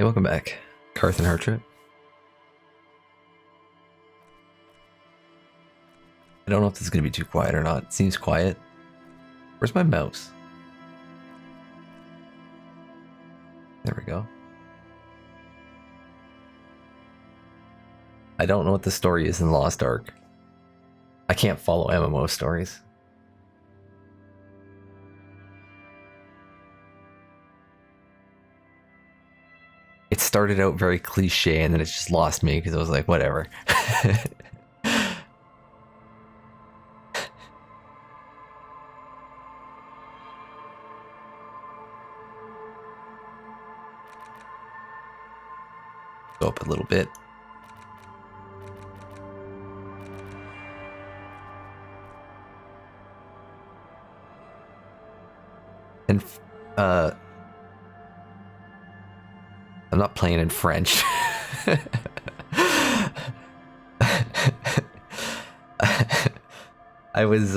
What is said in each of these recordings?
Hey, welcome back. Karth and Hartrip. I don't know if this is going to be too quiet or not. It seems quiet. Where's my mouse? There we go. I don't know what the story is in Lost Ark. I can't follow MMO stories. It started out very cliche and then it just lost me because I was like, whatever. Go up a little bit. And I'm not playing in French. I was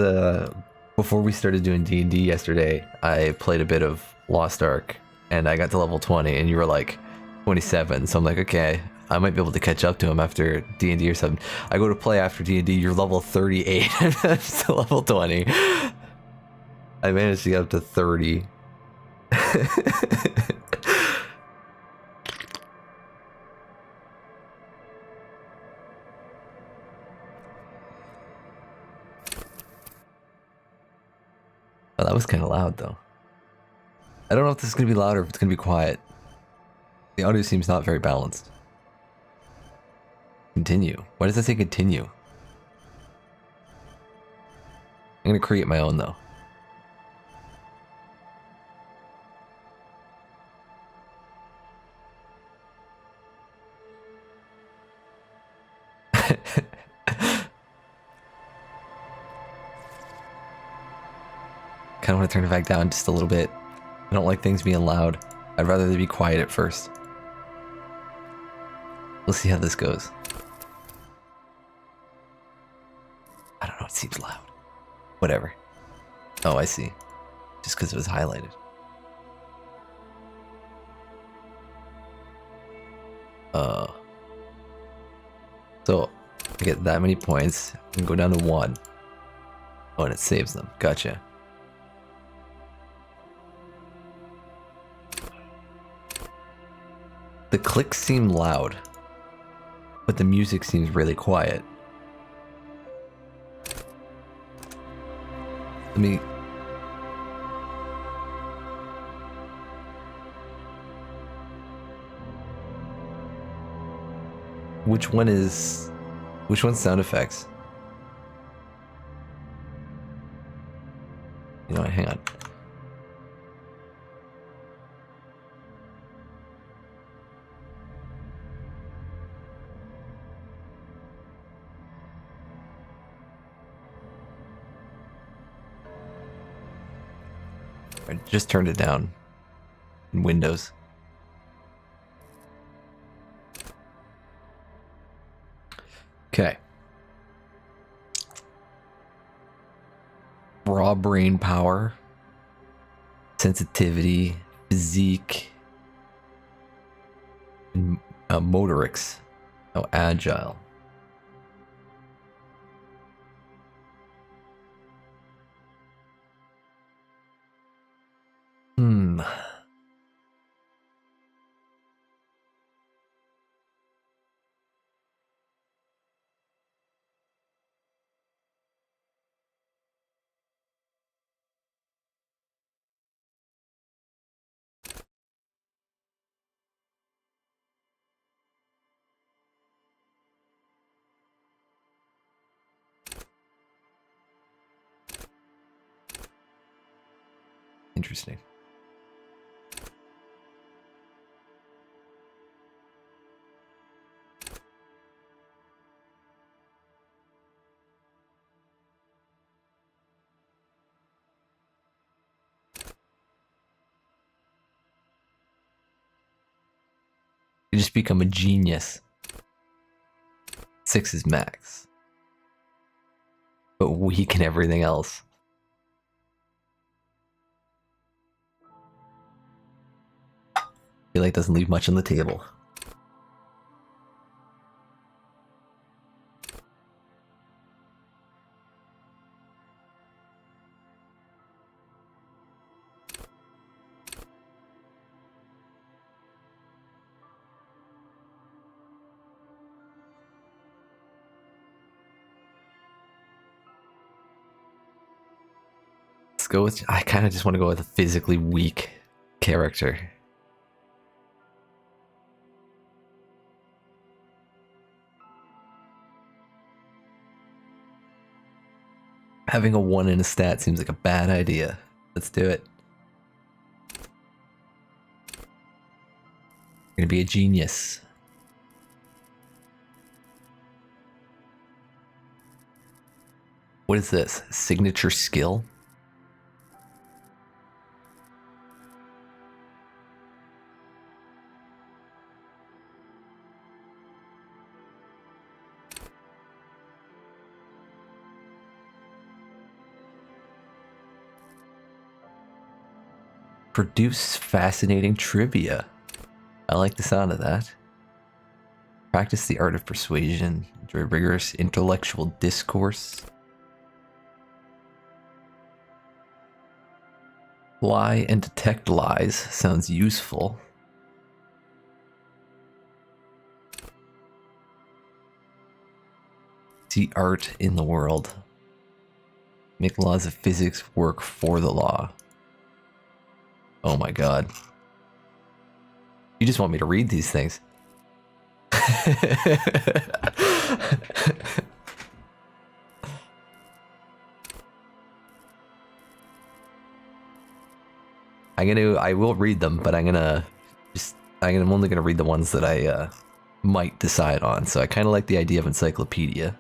before we started doing D&D yesterday, I played a bit of Lost Ark and I got to level 20 and you were like 27, so I'm like, okay, I might be able to catch up to him after D&D or something. I go to play after D&D, you're level 38 and I'm still level 20. I managed to get up to 30. Oh, that was kind of loud though. I don't know if this is going to be loud or if it's going to be quiet. The audio seems not very balanced. Continue. Why does it say continue? I'm going to create my own though. Kind of want to turn it back down just a little bit. I don't like things being loud. I'd rather they be quiet at first. We'll see how this goes. I don't know, it seems loud. Whatever. Oh, I see. Just because it was highlighted. So, I get that many points. I can go down to 1. Oh, and it saves them. Gotcha. The clicks seem loud, but the music seems really quiet. Let me... Which one's sound effects? You know what, hang on. I just turned it down in Windows. Okay. Raw brain power, sensitivity, physique, and motorics. Oh, agile. Interesting. You just become a genius. 6 is max. But weak in everything else. feel like it doesn't leave much on the table. Let's go with, I kind of just want to go with a physically weak character. Having a 1 in a stat seems like a bad idea. Let's do it. You're gonna be a genius. What is this? Signature skill? Produce fascinating trivia. I like the sound of that. Practice the art of persuasion. Enjoy rigorous intellectual discourse. Lie and detect lies sounds useful. See art in the world. Make laws of physics work for the law. Oh my god. You just want me to read these things. I will read them, but I'm only gonna read the ones that I might decide on. So I kind of like the idea of encyclopedia.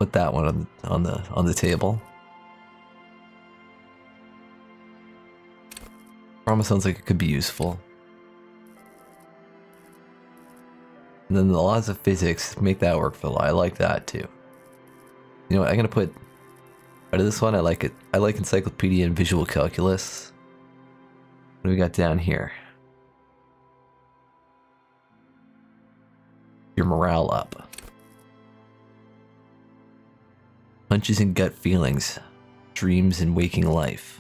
Put that one on the table. Trauma sounds like it could be useful. And then the laws of physics, make that work for the law. I like that too. You know what, I'm gonna put out of this one, I like it. I like encyclopedia and visual calculus. What do we got down here? Your morale up. Hunches and gut feelings. Dreams and waking life.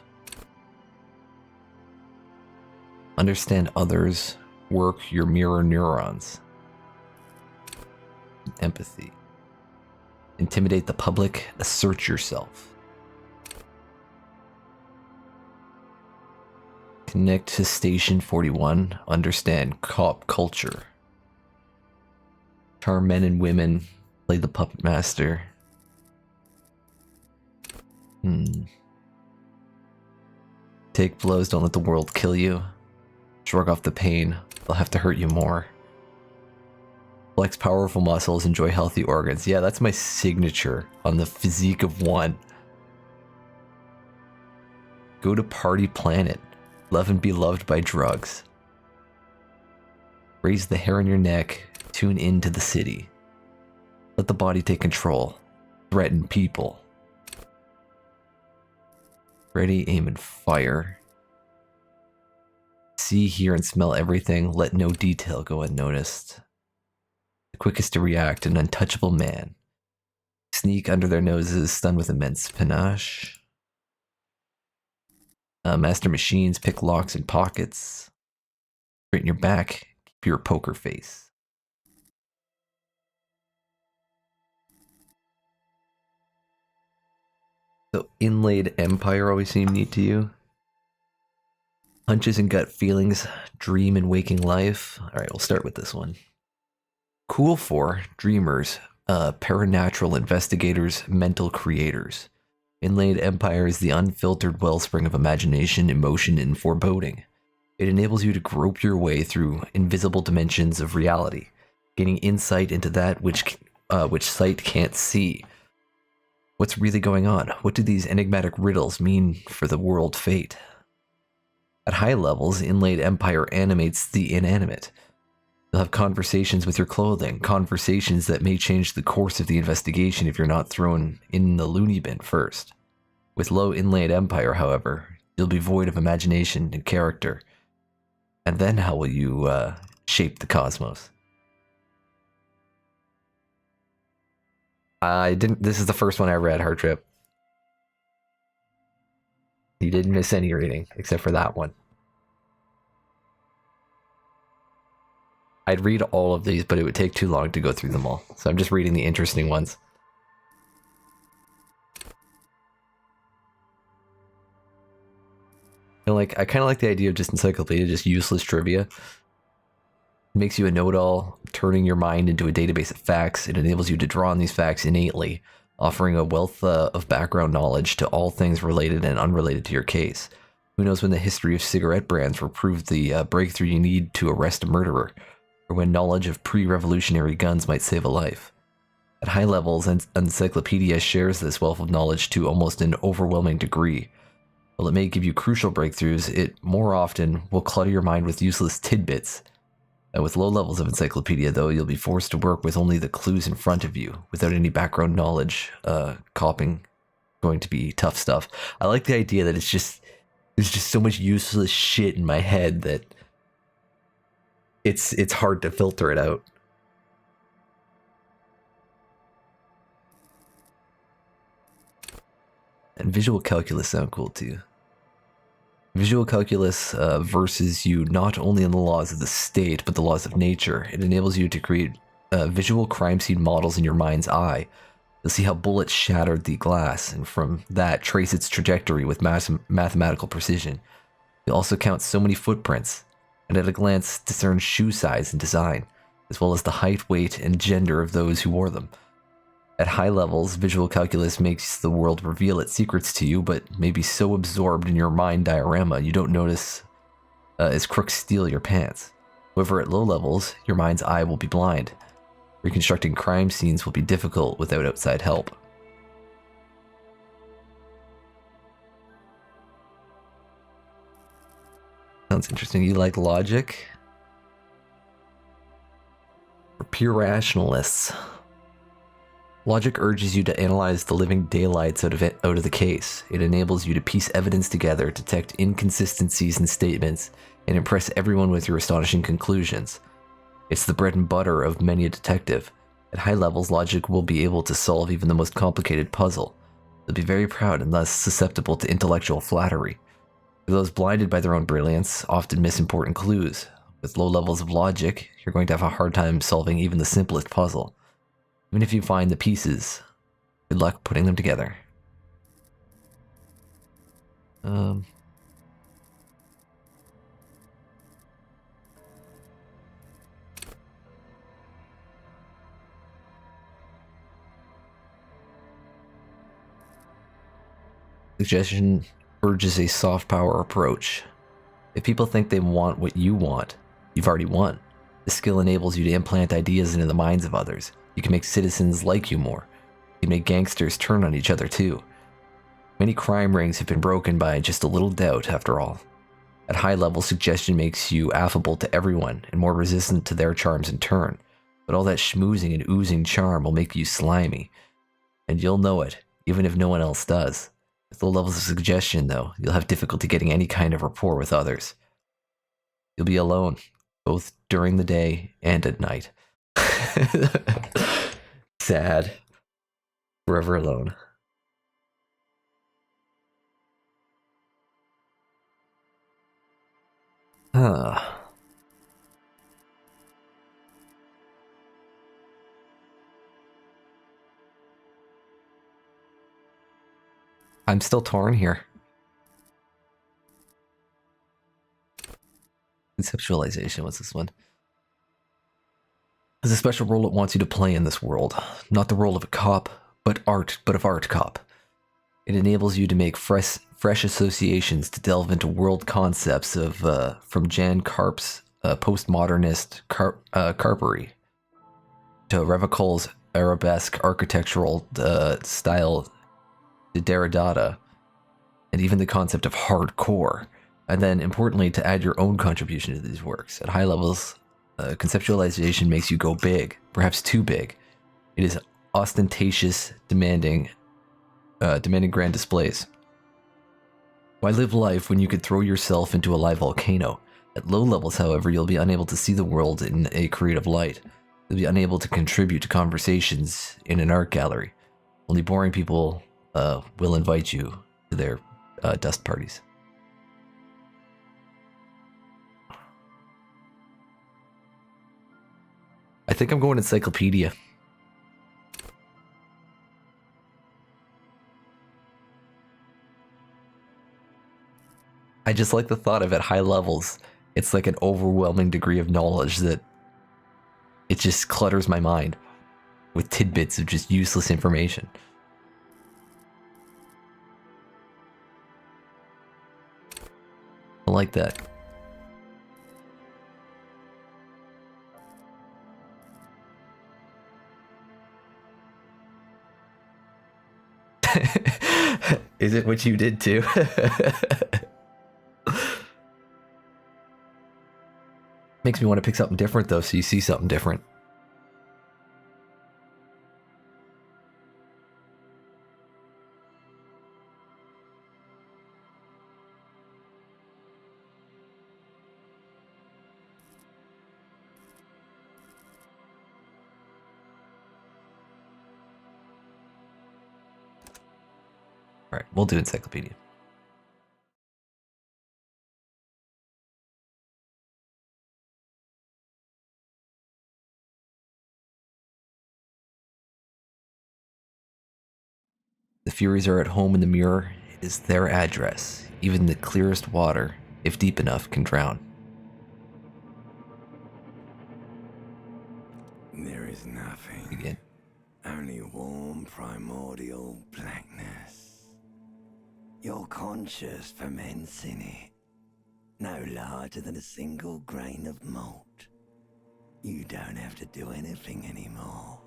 Understand others. Work your mirror neurons. Empathy. Intimidate the public. Assert yourself. Connect to Station 41. Understand cop culture. Charm men and women. Play the puppet master. Take blows, don't let the world kill you. Shrug off the pain, they'll have to hurt you more. Flex powerful muscles, enjoy healthy organs. Yeah, that's my signature on the physique of 1. Go to party planet. Love and be loved by drugs. Raise the hair on your neck. Tune into the city. Let the body take control. Threaten people. Ready, aim, and fire. See, hear, and smell everything. Let no detail go unnoticed. The quickest to react, an untouchable man. Sneak under their noses, stun with immense panache. Master machines, pick locks and pockets. Straighten your back, keep your poker face. So, inlaid empire always seemed neat to you. Hunches and gut feelings, dream and waking life. Alright, we'll start with this one. Cool for dreamers, paranatural investigators, mental creators. Inlaid empire is the unfiltered wellspring of imagination, emotion, and foreboding. It enables you to grope your way through invisible dimensions of reality, gaining insight into that which sight can't see. What's really going on? What do these enigmatic riddles mean for the world fate? At high levels, Inlaid Empire animates the inanimate. You'll have conversations with your clothing, conversations that may change the course of the investigation if you're not thrown in the loony bin first. With low Inlaid Empire, however, You'll be void of imagination and character. And then how will you shape the cosmos? I didn't. This is the first one I read, Heart Trip. You didn't miss any reading except for that one. I'd read all of these, but it would take too long to go through them all. So I'm just reading the interesting ones. And I kind of like the idea of just encyclopedia, just useless trivia. It makes you a know-it-all, turning your mind into a database of facts. It enables you to draw on these facts innately, offering a wealth of background knowledge to all things related and unrelated to your case. Who knows when the history of cigarette brands will prove the breakthrough you need to arrest a murderer, or when knowledge of pre-revolutionary guns might save a life. At high levels, Encyclopedia shares this wealth of knowledge to almost an overwhelming degree. While it may give you crucial breakthroughs, it more often will clutter your mind with useless tidbits. With low levels of Encyclopedia, though, you'll be forced to work with only the clues in front of you, without any background knowledge. Copying going to be tough stuff. I like the idea that there's just so much useless shit in my head that it's hard to filter it out. And visual calculus sound cool too. Visual calculus verses you not only in the laws of the state, but the laws of nature. It enables you to create visual crime scene models in your mind's eye. You'll see how bullets shattered the glass, and from that, trace its trajectory with mathematical precision. You'll also count so many footprints, and at a glance discern shoe size and design, as well as the height, weight, and gender of those who wore them. At high levels, visual calculus makes the world reveal its secrets to you, but may be so absorbed in your mind diorama you don't notice as crooks steal your pants. However, at low levels, your mind's eye will be blind. Reconstructing crime scenes will be difficult without outside help. Sounds interesting. You like logic? For pure rationalists. Logic urges you to analyze the living daylights out of the case. It enables you to piece evidence together, detect inconsistencies in statements, and impress everyone with your astonishing conclusions. It's the bread and butter of many a detective. At high levels, logic will be able to solve even the most complicated puzzle. They'll be very proud and thus susceptible to intellectual flattery. For those blinded by their own brilliance, often miss important clues. With low levels of logic, you're going to have a hard time solving even the simplest puzzle. Even if you find the pieces, good luck putting them together. Suggestion urges a soft power approach. If people think they want what you want, you've already won. This skill enables you to implant ideas into the minds of others. You can make citizens like you more. You can make gangsters turn on each other too. Many crime rings have been broken by just a little doubt, after all. At high level, suggestion makes you affable to everyone and more resistant to their charms in turn. But all that schmoozing and oozing charm will make you slimy. And you'll know it, even if no one else does. With low levels of suggestion, though, you'll have difficulty getting any kind of rapport with others. You'll be alone, both during the day and at night. Sad. Forever alone. I'm still torn here. Conceptualization, what's this one? There's a special role it wants you to play in this world. Not the role of a cop, but of art cop. It enables you to make fresh associations to delve into world concepts of from Jan Karp's postmodernist carpery to Revacol's arabesque architectural style to Derrida, and even the concept of hardcore. And then, importantly, to add your own contribution to these works. At high levels, conceptualization makes you go big, perhaps too big. It is ostentatious, demanding grand displays. Why live life when you could throw yourself into a live volcano? At low levels, however, you'll be unable to see the world in a creative light. You'll be unable to contribute to conversations in an art gallery. Only boring people will invite you to their dust parties. I think I'm going encyclopedia. I just like the thought of at high levels, it's like an overwhelming degree of knowledge that it just clutters my mind with tidbits of just useless information. I like that. Is it what you did too? Makes me want to pick something different though, so you see something different. Alright, we'll do encyclopedia. The Furies are at home in the mirror. It is their address. Even the clearest water, if deep enough, can drown. There is nothing. Again. Only warm primordial blackness. Your conscious ferments in it. No larger than a single grain of malt. You don't have to do anything anymore.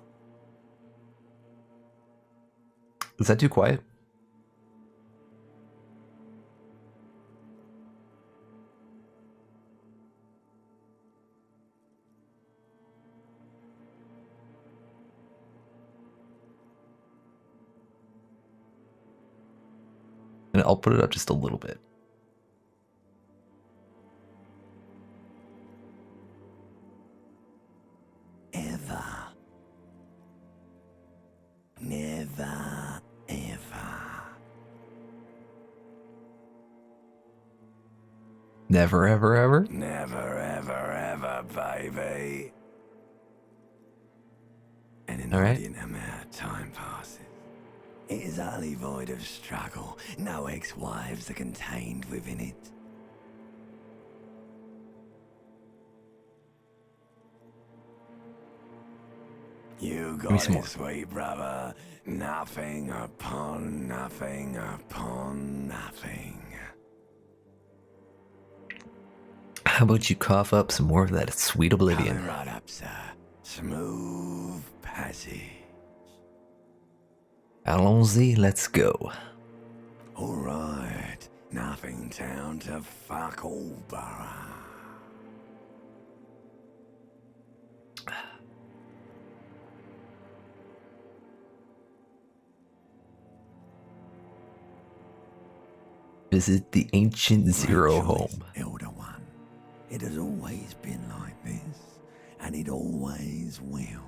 Is that too quiet? And I'll put it up just a little bit. Ever. Never, ever. Never, ever, ever? Never, ever, ever, baby. And an All right. inordinate amount of time passes. It is utterly void of struggle. No ex-wives are contained within it. You got it, sweet brother. Nothing upon nothing upon nothing. How about you cough up some more of that sweet oblivion? Coming right up, sir. Smooth passage. Allons-y, let's go. Alright, nothing town to fuck all borough. Visit the ancient Zero home. Elder one, it has always been like this, and it always will.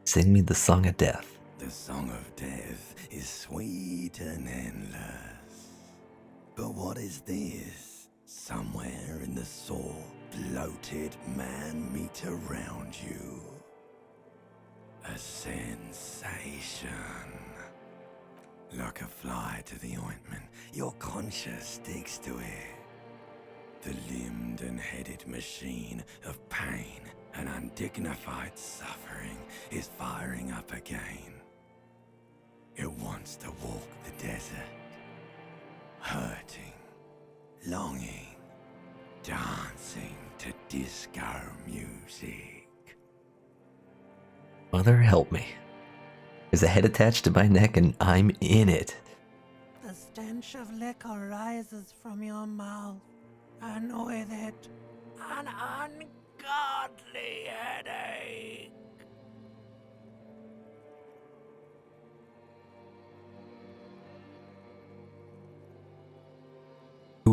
Sing me the song of death. The song of death is sweet and endless. But what is this? Somewhere in the sore, bloated man meet around you. A sensation. Like a fly to the ointment, your conscience sticks to it. The limbed and headed machine of pain and undignified suffering is firing up again. It wants to walk the desert, hurting, longing, dancing to disco music. Mother help me. There's a head attached to my neck and I'm in it. The stench of liquor rises from your mouth, and with it, an ungodly headache.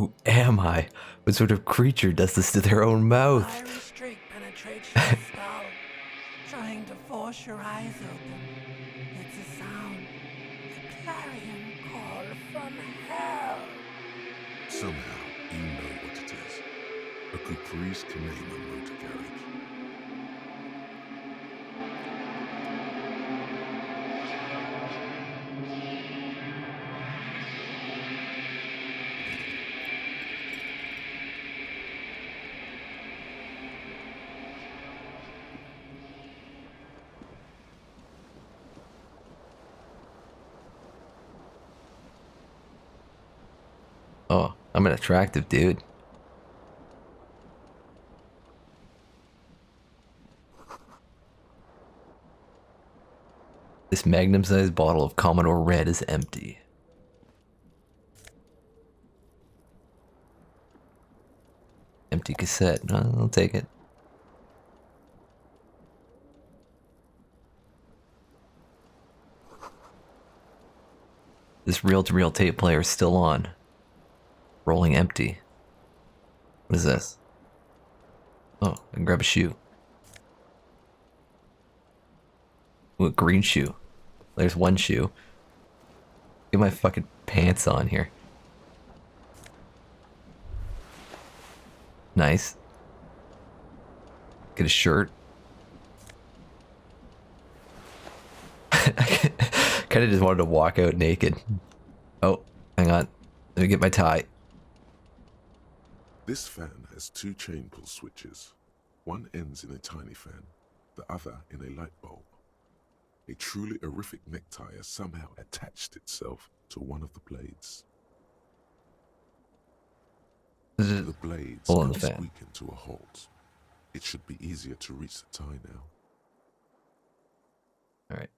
Who am I? What sort of creature does this to their own mouth? Fiery streak penetrates your skull, trying to force your eyes open. It's a sound, a clarion call from hell. Somehow, you know what it is. A Caprice Canema motor carriage. Oh, I'm an attractive dude. This magnum-sized bottle of Commodore Red is empty. Empty cassette. I'll take it. This reel-to-reel tape player is still on. Rolling empty. What is this? Oh, I can grab a shoe. Ooh, a green shoe. There's one shoe. Get my fucking pants on here. Nice. Get a shirt. Kind of just wanted to walk out naked. Oh, hang on. Let me get my tie. This fan has two chain pull switches. One ends in a tiny fan, the other in a light bulb. A truly horrific necktie has somehow attached itself to one of the blades. The blades Pull on come the fan. squeaking to a halt. It should be easier to reach the tie now. Alright.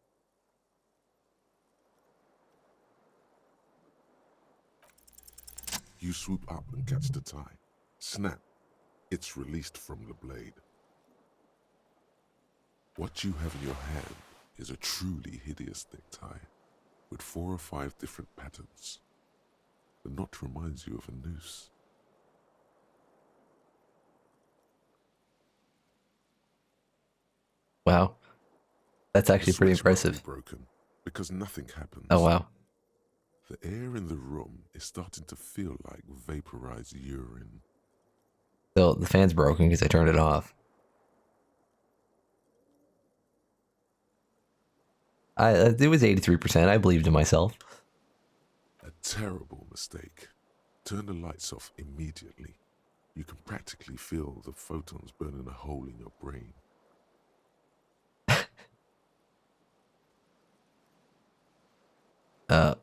You swoop up and catch the tie. Snap. It's released from the blade. What you have in your hand is a truly hideous necktie with 4 or 5 different patterns. The knot reminds you of a noose. Wow. That's actually pretty Switch must be impressive. broken because nothing happens. Oh wow. The air in the room is starting to feel like vaporized urine. So the fan's broken because I turned it off. It was 83%. I believed in myself. A terrible mistake. Turn the lights off immediately. You can practically feel the photons burning a hole in your brain. The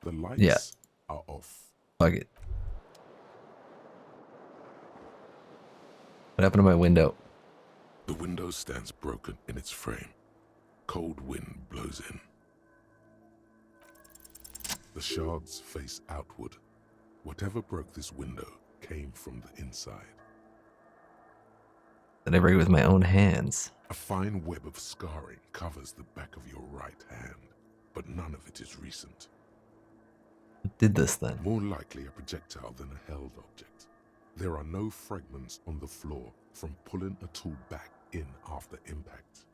lights are off. Fuck it. What happened to my window? The window stands broken in its frame. Cold wind blows in. The shards face outward. Whatever broke this window came from the inside. Did I break it with my own hands? A fine web of scarring covers the back of your right hand, but none of it is recent. What did this then? More likely a projectile than a held object. There are no fragments on the floor from pulling a tool back in after impact.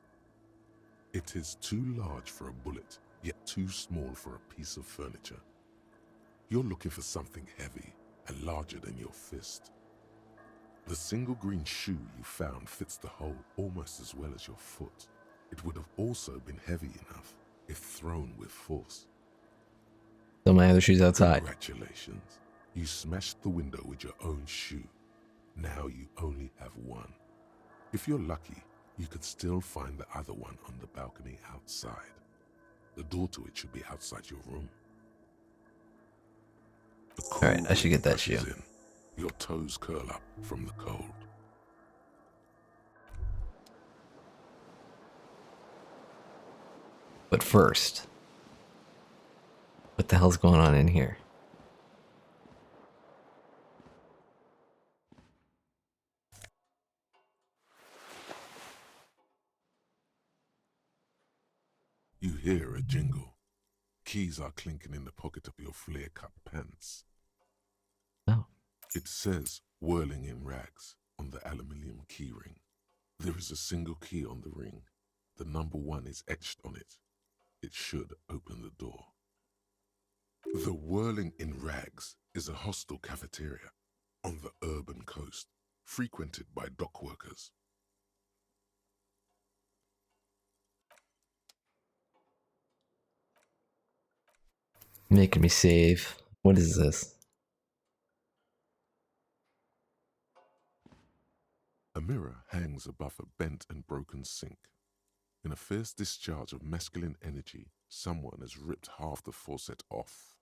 It is too large for a bullet, yet too small for a piece of furniture. You're looking for something heavy and larger than your fist. The single green shoe you found fits the hole almost as well as your foot. It would have also been heavy enough if thrown with force. So my other shoe's outside. Congratulations. You smashed the window with your own shoe. Now you only have one. If you're lucky, you could still find the other one on the balcony outside. The door to it should be outside your room. Alright, I should get that shoe. In. Your toes curl up from the cold. But first, what the hell's going on in here? You hear a jingle. keys are clinking in the pocket of your flare-cut pants. Oh. It says whirling in rags on the aluminium keyring. There is a single key on the ring. The number 1 is etched on it. It should open the door. The Whirling in Rags is a hostel cafeteria on the urban coast, frequented by dock workers. Making me save. What is this? A mirror hangs above a bent and broken sink. In a fierce discharge of masculine energy, someone has ripped half the faucet off.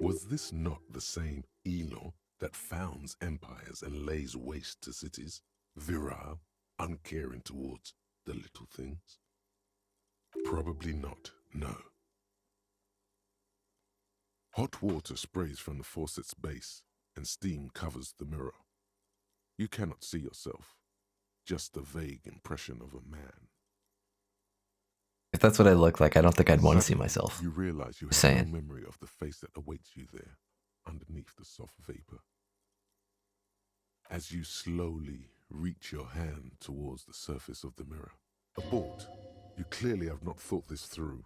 Was this not the same Elo that founds empires and lays waste to cities, virile, uncaring towards the little things? Probably not, no. Hot water sprays from the faucet's base, and steam covers the mirror. You cannot see yourself, just the vague impression of a man. If that's what I look like, I don't think I'd want to see Suddenly, myself. You realize you have Saying. no memory of the face that awaits you there, underneath the soft vapor. As you slowly reach your hand towards the surface of the mirror. Abort. You clearly have not thought this through.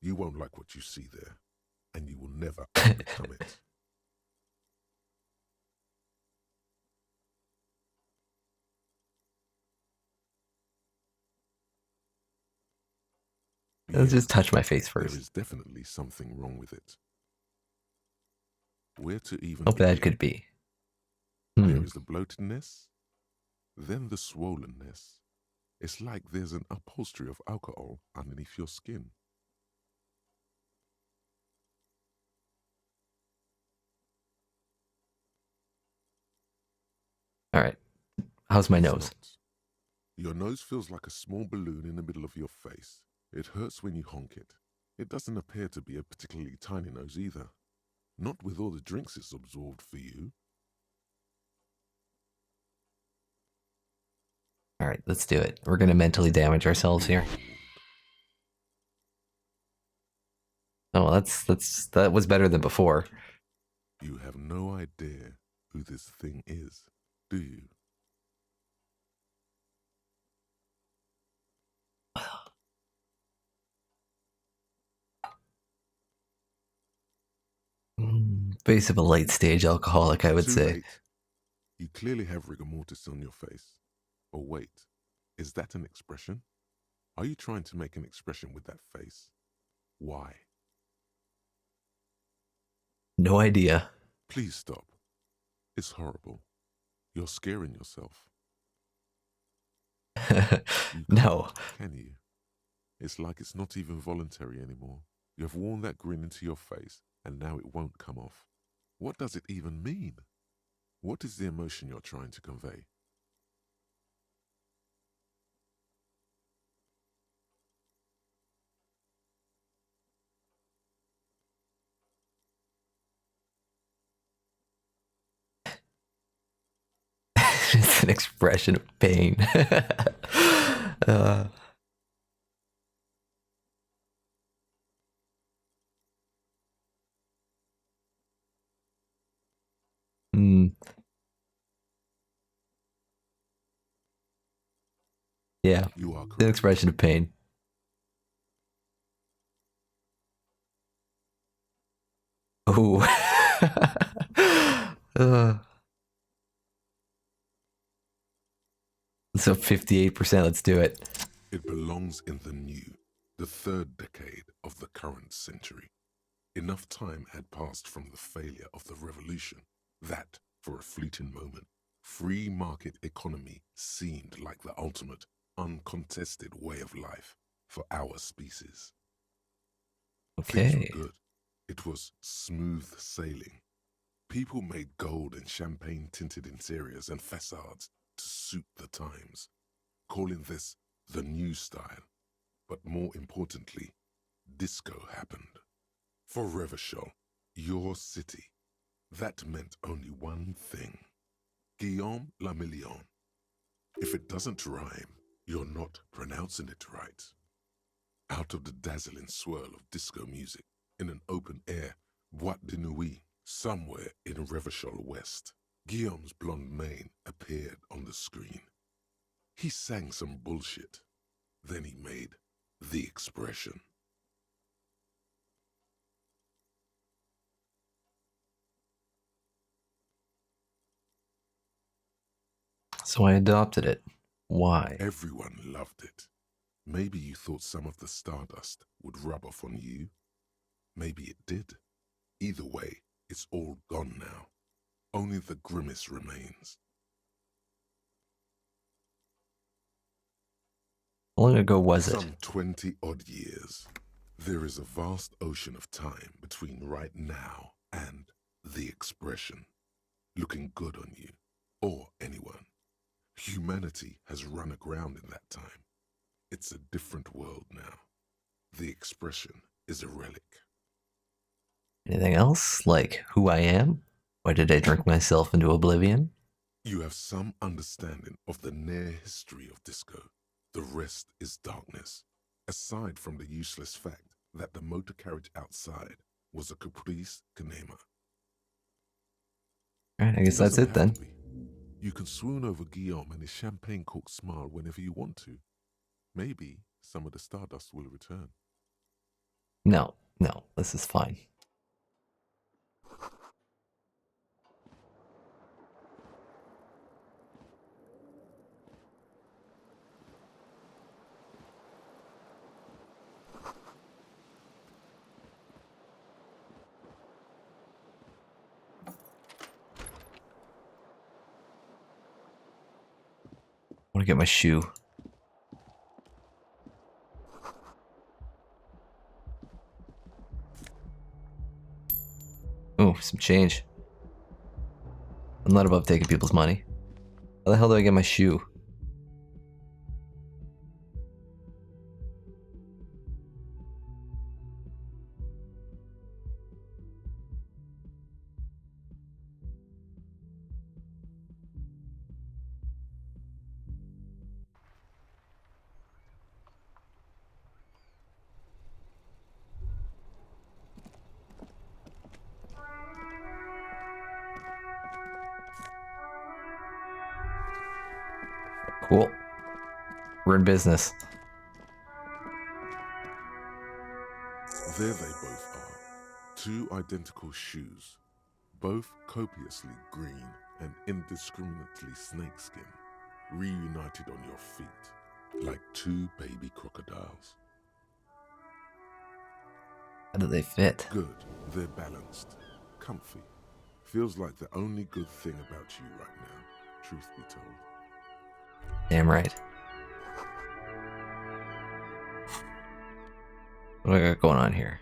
You won't like what you see there, and you will never overcome it. Let's just touch my face There first. is definitely something wrong with it. Where to even How bad begin? could it be? There is the bloatedness, then the swollenness. It's like there's an upholstery of alcohol underneath your skin. All right. How's my It's nose? not. Your nose feels like a small balloon in the middle of your face. It hurts when you honk it. It doesn't appear to be a particularly tiny nose either. Not with all the drinks it's absorbed for you. All right, let's do it. We're going to mentally damage ourselves here. Oh, that was better than before. You have no idea who this thing is, do you? Face of a late stage alcoholic, I would Too say. late. You clearly have rigor mortis on your face. Oh wait, is that an expression? Are you trying to make an expression with that face? Why? No idea. Please stop. It's horrible. You're scaring yourself. You No. Can you? It's like it's not even voluntary anymore. You have worn that grin into your face, and now it won't come off. What does it even mean? What is the emotion you're trying to convey? It's an expression of pain. uh, mm, yeah, You are it's an correct. expression of pain. Ooh. So 58%, let's do it. It belongs in the third decade of the current century. Enough time had passed from the failure of the revolution that, for a fleeting moment, free market economy seemed like the ultimate, uncontested way of life for our species. Things Okay. were good. It was smooth sailing. People made gold and champagne-tinted interiors and facades to suit the times, calling this the new style. But more importantly, disco happened. For Revachol, your city, that meant only one thing. Guillaume la Million. If it doesn't rhyme, you're not pronouncing it right. Out of the dazzling swirl of disco music, in an open air Boîte de Nuit somewhere in Revachol West. Guillaume's blonde mane appeared on the screen. He sang some bullshit. Then he made the expression. So I adopted it. Why? Everyone loved it. Maybe you thought some of the stardust would rub off on you. Maybe it did. Either way, it's all gone now. Only the grimace remains. How long ago was it? Some 20-odd years. There is a vast ocean of time between right now and the expression. Looking good on you, or anyone. Humanity has run aground in that time. It's a different world now. The expression is a relic. Anything else? Like who I am? Why did I drink myself into oblivion? You have some understanding of the near history of disco. The rest is darkness. Aside from the useless fact that the motor carriage outside was a caprice canema. Alright, I guess that's Doesn't it then. have to be. You can swoon over Guillaume and his champagne-corked smile whenever you want to. Maybe some of the stardust will return. No, this is fine. I want to get my shoe. Oh, some change. I'm not above taking people's money. How the hell do I get my shoe? Cool. We're in business. There they both are. Two identical shoes. Both copiously green and indiscriminately snakeskin. Reunited on your feet. Like two baby crocodiles. How do they fit? Good. They're balanced. Comfy. Feels like the only good thing about you right now, truth be told. Damn right. What do I got going on here?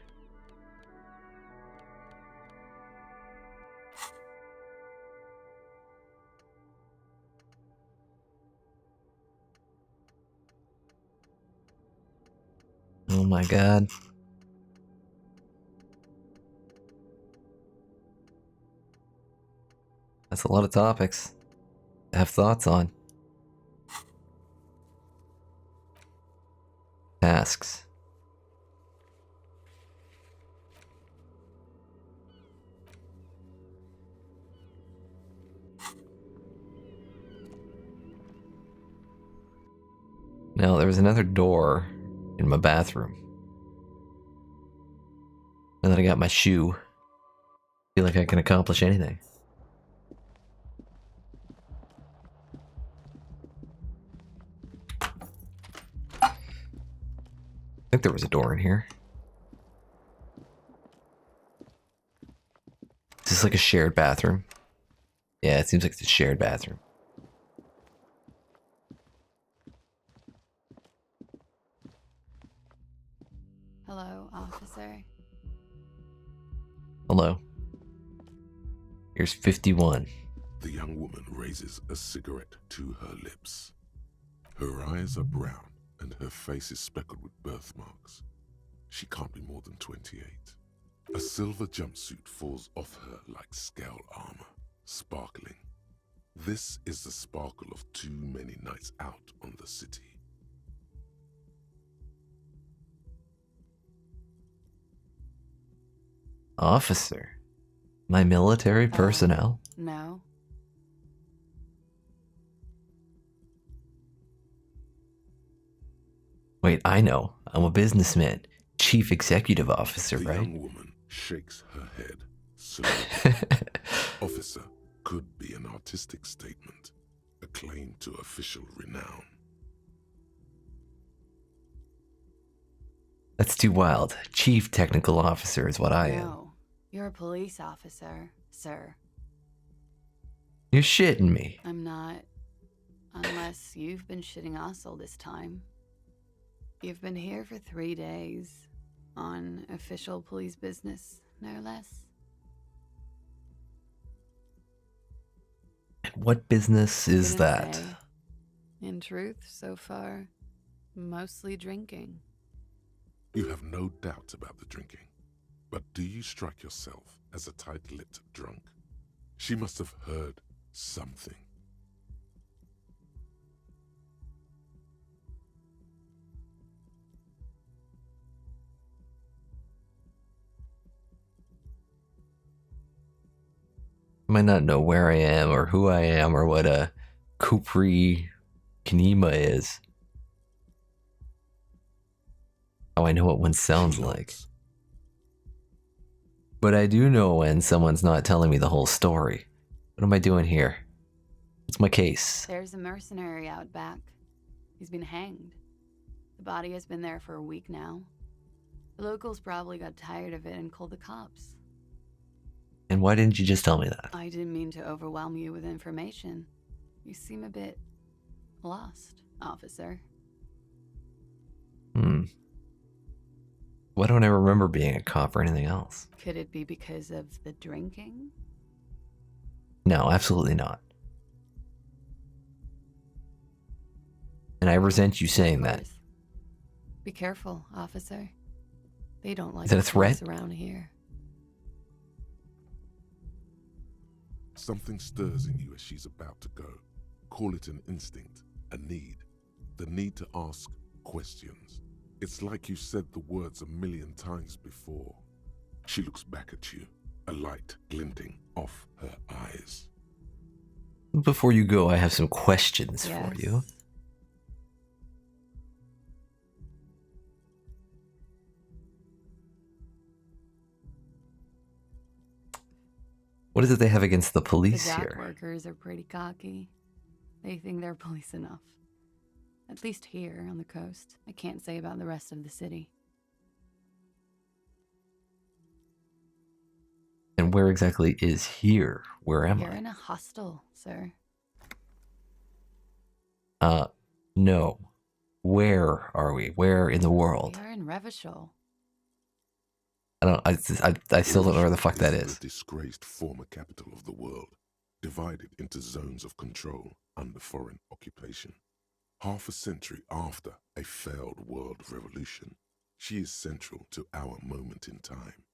Oh my god. That's a lot of topics to have thoughts on. Tasks. Now, there was another door in my bathroom. And then I got my shoe. Feel like I can accomplish anything. I think there was a door in here. Is this like a shared bathroom? Yeah, it seems like it's a shared bathroom. Hello, officer. Hello. Here's 51. The young woman raises a cigarette to her lips. Her eyes are brown and her face is speckled with birthmarks. She can't be more than 28. A silver jumpsuit falls off her like scale armor, sparkling. This is the sparkle of too many nights out on the city. Officer? My military personnel? No. Wait, I know. I'm a businessman. Chief Executive Officer, The right? young woman shakes her head slowly. Officer could be an artistic statement, a claim to official renown. That's too wild. Chief Technical Officer is what I am. No. You're a police officer, sir. You're shitting me. I'm not. Unless you've been shitting us all this time. You've been here for 3 days. On official police business, no less. And what business is Couldn't that? say. In truth, so far, mostly drinking. You have no doubt about the drinking, but do you strike yourself as a tight-lipped drunk? She must have heard something. I might not know where I am or who I am or what a Kupri Kanema is. Oh, I know what one sounds She like. nods. But I do know when someone's not telling me the whole story. What am I doing here? What's my case? There's a mercenary out back. He's been hanged. The body has been there for a week now. The locals probably got tired of it and called the cops. And why didn't you just tell me that? I didn't mean to overwhelm you with information. You seem a bit lost, officer. Why don't I remember being a cop or anything else? Could it be because of the drinking? No, absolutely not. And I resent you saying that. Course. Be careful, officer. They don't like Is that a police threat? around here. Something stirs in you as she's about to go. Call it an instinct, a need. The need to ask questions. It's like you said the words 1,000,000 times before. She looks back at you, a light glinting off her eyes. Before you go, I have some questions Yes. for you. What is it they have against the police The dock here? workers are pretty cocky. They think they're police enough. At least here on the coast. I can't say about the rest of the city. And where exactly is here? Where am You're I? in a hostel, sir. No. Where are we? Where in the world? You're in Revachol. I still don't know where the fuck that is. The disgraced former capital of the world, divided into zones of control under foreign occupation. Half a century after a failed world revolution, she is central to our moment in time.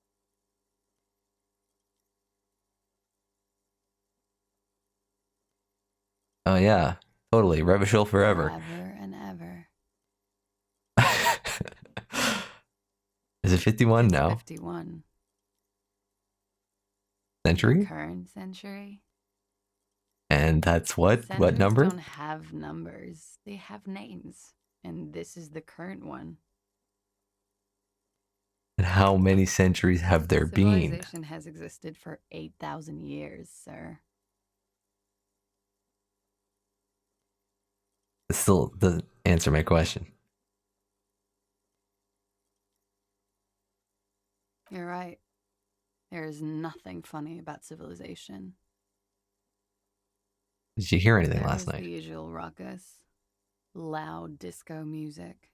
Oh yeah, totally. Revachol forever. Forever and ever. Is it 51 now? 51. Century? Current century. And that's what? What Centuries number? don't have numbers. They have names. And this is the current one. And how many centuries have there been? Civilization has existed for 8,000 years, sir. It still doesn't answer my question. You're right. There is nothing funny about civilization. Did you hear anything There last is the night? usual ruckus. Loud disco music.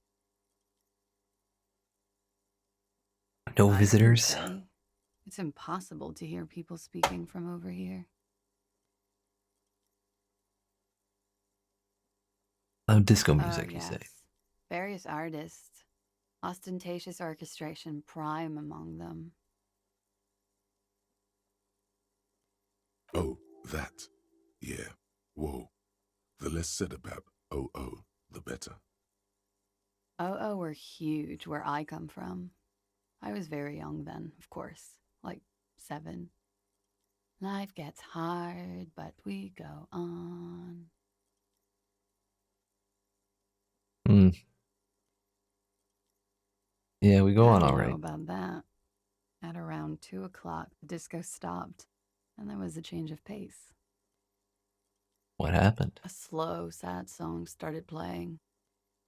No I visitors? say, it's impossible to hear people speaking from over here. Oh, disco Oh, music, you yes. say? Various artists. Ostentatious orchestration prime among them. Oh, that. Yeah. Whoa. The less said about OO, the better. Oh, were huge where I come from. I was very young then, of course. like 7. Life gets hard, but we go on. Hmm. Yeah, we go How on do you all know right. about that? At around 2 o'clock, the disco stopped, and there was a change of pace. What happened? A slow, sad song started playing,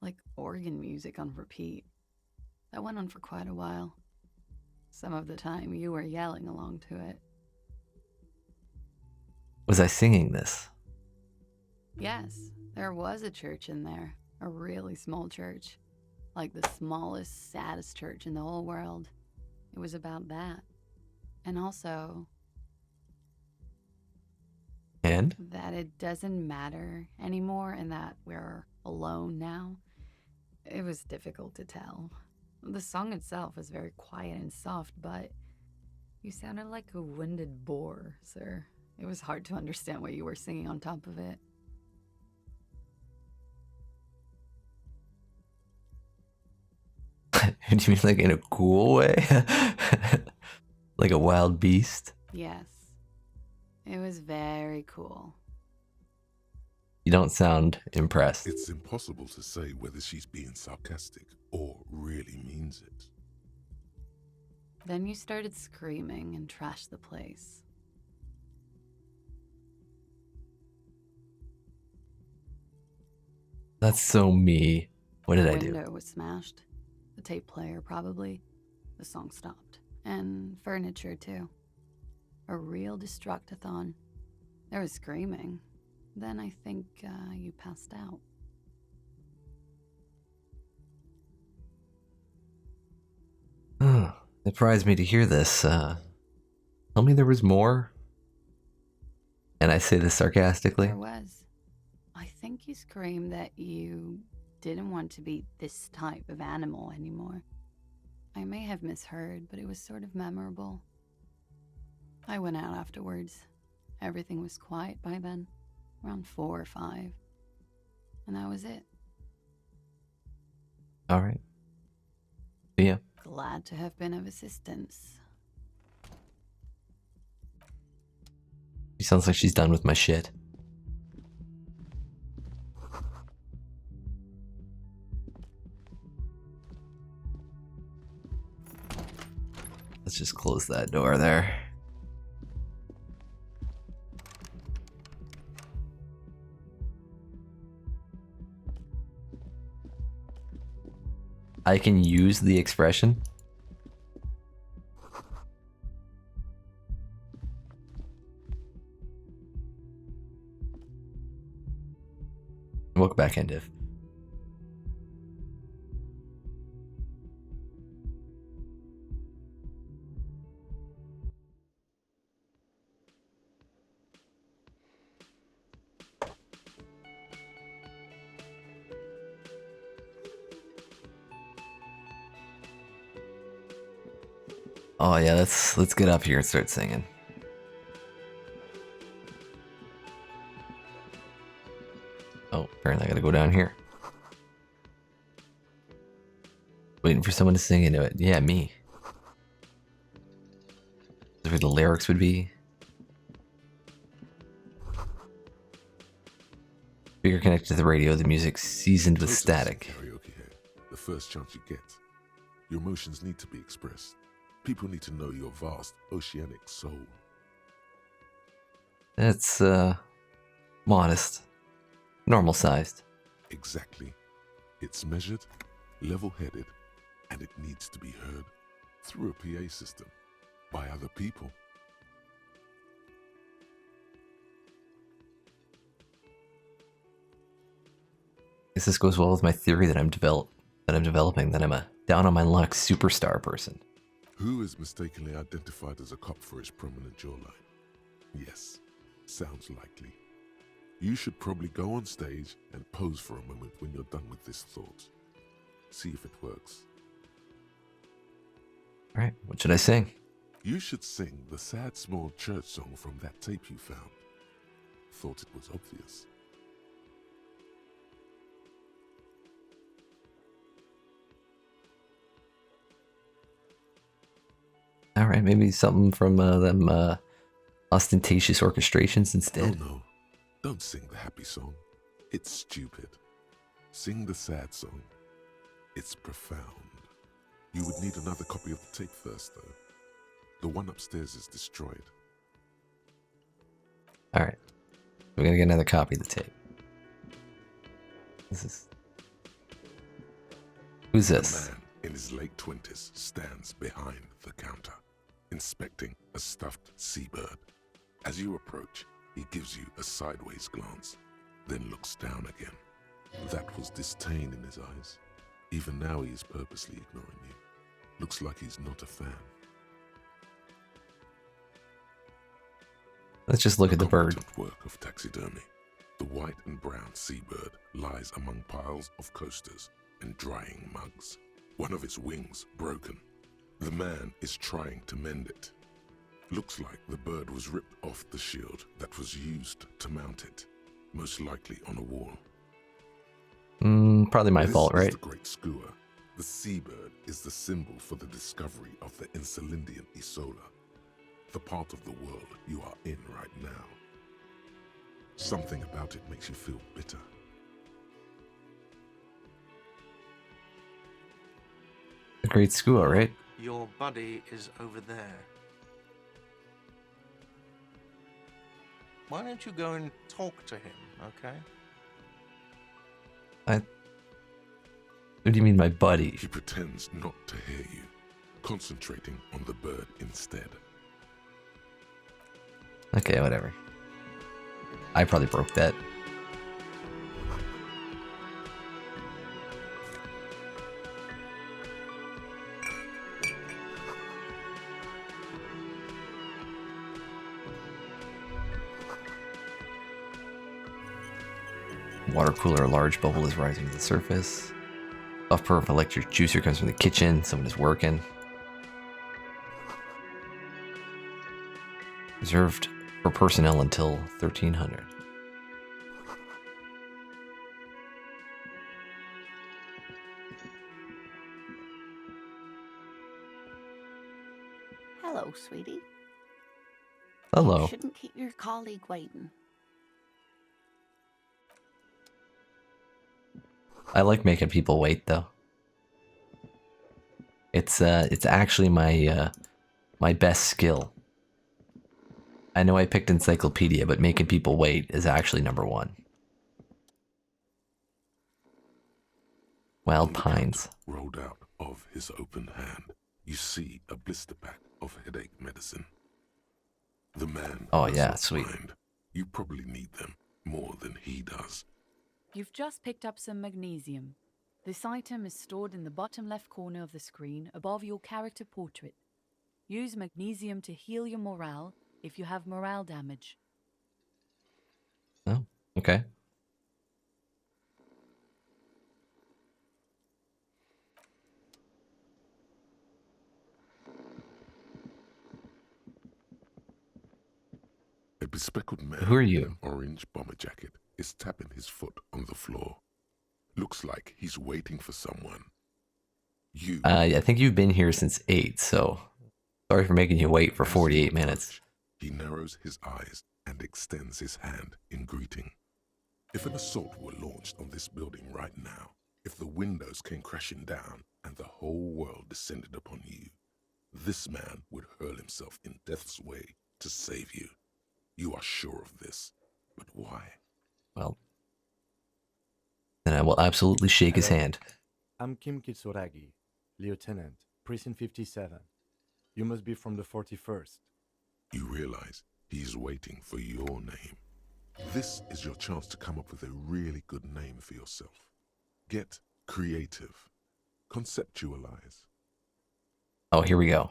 like organ music on repeat. That went on for quite a while. Some of the time, you were yelling along to it. Was I singing this? Yes, there was a church in there, a really small church, like the smallest, saddest church in the whole world. It was about that. And also, And? that it doesn't matter anymore and that we're alone now. It was difficult to tell. The song itself was very quiet and soft, but you sounded like a winded boar, sir. It was hard to understand what you were singing on top of it. Do you mean like in a cool way? Like a wild beast? Yes, it was very cool. You don't sound impressed. It's impossible to say whether she's being sarcastic or really means it. Then you started screaming and trashed the place. That's so me. What did The I do? window was smashed. The tape player, probably. The song stopped. And furniture, too. A real destructathon. There was screaming. Then I think you passed out. It surprised me to hear this. Tell me there was more? And I say this sarcastically. There was. I think you screamed that you didn't want to be this type of animal anymore. I may have misheard, but it was sort of memorable. I went out afterwards. Everything was quiet by then, around 4 or 5. And that was it. All right. Yeah. Glad to have been of assistance. She sounds like she's done with my shit. Let's just close that door there. I can use the expression. Welcome back, Endiv. Oh yeah, let's get up here and start singing. Oh, apparently I gotta go down here. Waiting for someone to sing into it. Yeah, me. Is where the lyrics would be. Speaker connected to the radio, the music seasoned with Total static. Karaoke here. The first chance you get. Your emotions need to be expressed. People need to know your vast oceanic soul. That's modest. Normal sized. Exactly. It's measured, level-headed, and it needs to be heard through a PA system by other people. Guess this goes well with my theory that I'm developing that I'm a down on my luck superstar person. Who is mistakenly identified as a cop for his prominent jawline? Yes, sounds likely. You should probably go on stage and pose for a moment when you're done with this thought. See if it works. Alright, what should I sing? You should sing the sad small church song from that tape you found. Thought it was obvious. All right, maybe something from them ostentatious orchestrations instead. Oh no, don't sing the happy song. It's stupid. Sing the sad song. It's profound. You would need another copy of the tape first, though. The one upstairs is destroyed. All right, we're gonna get another copy of the tape. This is who's this? A man in his late 20s stands behind the counter, inspecting a stuffed seabird. As you approach, he gives you a sideways glance, then looks down again. That was disdain in his eyes. Even now he is purposely ignoring you. Looks like he's not a fan. Let's just look at the bird. Competent work of taxidermy. The white and brown seabird lies among piles of coasters and drying mugs. One of its wings broken. The man is trying to mend it. Looks like the bird was ripped off the shield that was used to mount it, most likely on a wall. Probably my fault, This right? is the great skua. The seabird is the symbol for the discovery of the Insulindian Isola, the part of the world you are in right now. Something about it makes you feel bitter. The great skua, right? Your buddy is over there. Why don't you go and talk to him, okay? What do you mean, my buddy? He pretends not to hear you, concentrating on the bird instead. Okay, whatever. I probably broke that. Water cooler, a large bubble is rising to the surface. Puff puff electric juicer comes from the kitchen. Someone is working. Reserved for personnel until 1300. Hello, sweetie. Hello. You shouldn't keep your colleague waiting. I like making people wait though. It's actually my my best skill. I know I picked encyclopedia, but making people wait is actually number one. Wild On the Pines. counter, rolled out of his open hand, you see a blister pack of headache medicine. The man Oh, does yeah, not sweet. mind. You probably need them more than he does. You've just picked up some magnesium. This item is stored in the bottom left corner of the screen above your character portrait. Use magnesium to heal your morale if you have morale damage. Oh, okay. A bespectacled man Who are you? in an orange bomber jacket is tapping his foot on the floor. Looks like he's waiting for someone. You. I think you've been here since 8, so sorry for making you wait for As 48 you minutes. approach, he narrows his eyes and extends his hand in greeting. If an assault were launched on this building right now, if the windows came crashing down and the whole world descended upon you, this man would hurl himself in death's way to save you. You are sure of this, but why? Well, then I will absolutely shake his Hello. hand. I'm Kim Kitsuragi, Lieutenant, Precinct 57. You must be from the 41st. You realize he is waiting for your name. This is your chance to come up with a really good name for yourself. Get creative. Conceptualize. Oh, here we go.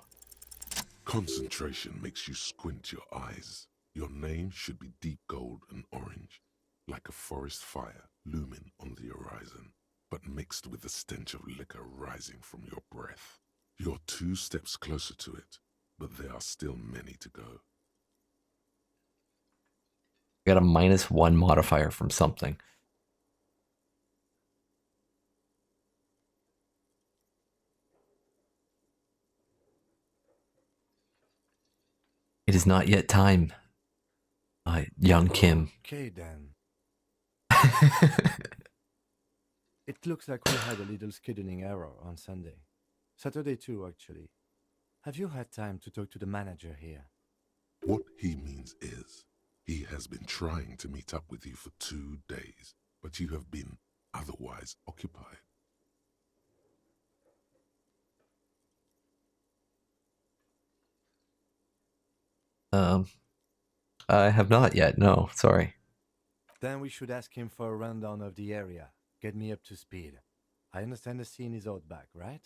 Concentration makes you squint your eyes. Your name should be deep gold and orange, like a forest fire looming on the horizon, but mixed with the stench of liquor rising from your breath. You're 2 steps closer to it, but there are still many to go. Got a -1 modifier from something. It is not yet time. Young Kim. Okay then. It looks like we had a little scheduling error on Sunday. Saturday too, actually. Have you had time to talk to the manager here? What he means is, he has been trying to meet up with you for 2 days, but you have been otherwise occupied. I have not yet. No, sorry. Then we should ask him for a rundown of the area. Get me up to speed. I understand the scene is out back, right?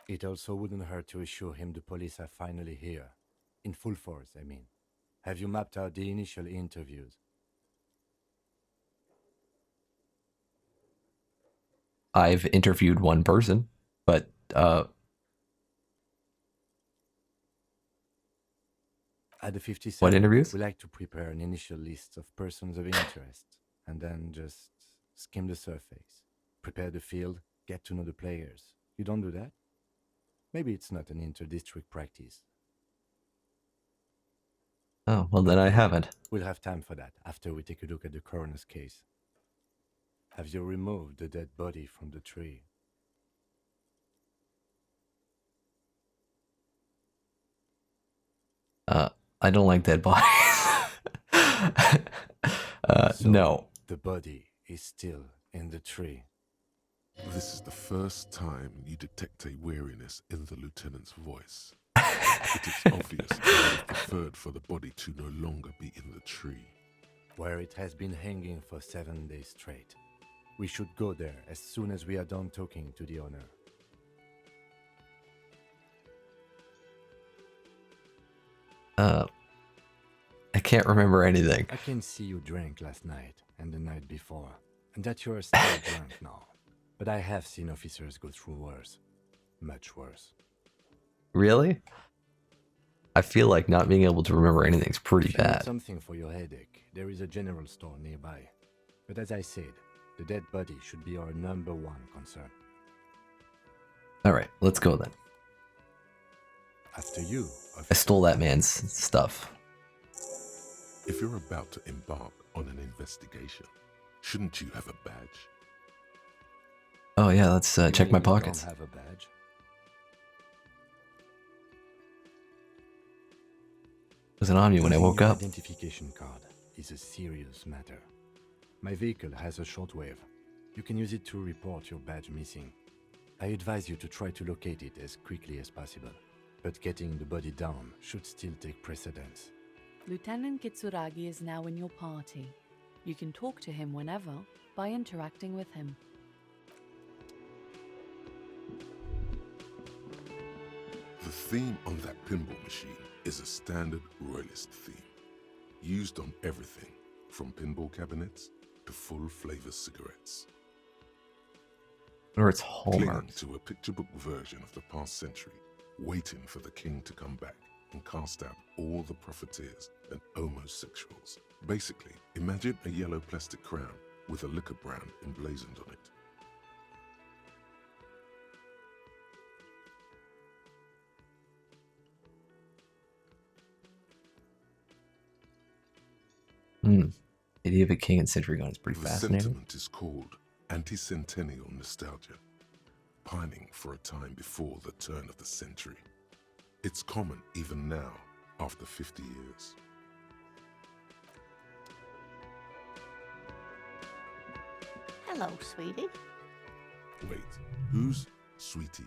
It also wouldn't hurt to assure him the police are finally here. In full force, I mean. Have you mapped out the initial interviews? I've interviewed one person, but At the 57, what interviews? we like to prepare an initial list of persons of interest, and then just skim the surface. Prepare the field, get to know the players. You don't do that? Maybe it's not an inter-district practice. Oh, well then I haven't. We'll have time for that after we take a look at the coroner's case. Have you removed the dead body from the tree? I don't like dead bodies. So, no. The body is still in the tree. This is the first time you detect a weariness in the lieutenant's voice. It is obvious that he would have preferred for the body to no longer be in the tree. Where it has been hanging for 7 days straight. We should go there as soon as we are done talking to the owner. I can't remember anything. I can see you drank last night and the night before, and that you are still drunk now. But I have seen officers go through worse. Much worse. Really? I feel like not being able to remember anything's pretty If you need bad. something for your headache, there is a general store nearby. But as I said, the dead body should be our #1 concern. Alright, let's go then. After you, I stole that man's stuff. If you're about to embark on an investigation, shouldn't you have a badge? Oh yeah, let's You check my mean you pockets. Don't have a badge? It wasn't on me when I Losing woke your up. Identification card is a serious matter. My vehicle has a shortwave. You can use it to report your badge missing. I advise you to try to locate it as quickly as possible, but getting the body down should still take precedence. Lieutenant Kitsuragi is now in your party. You can talk to him whenever by interacting with him. The theme on that pinball machine is a standard royalist theme, used on everything from pinball cabinets to full flavor cigarettes. Or it's Clinging Hallmark. to a picture book version of the past century, waiting for the king to come back and cast out all the profiteers and homosexuals. Basically, imagine a yellow plastic crown with a liquor brand emblazoned on it. Idea of a king and century gun is pretty The fascinating. sentiment is called anti-centennial nostalgia, pining for a time before the turn of the century. It's common even now, after 50 years. Hello, sweetie. Wait, who's Sweetie?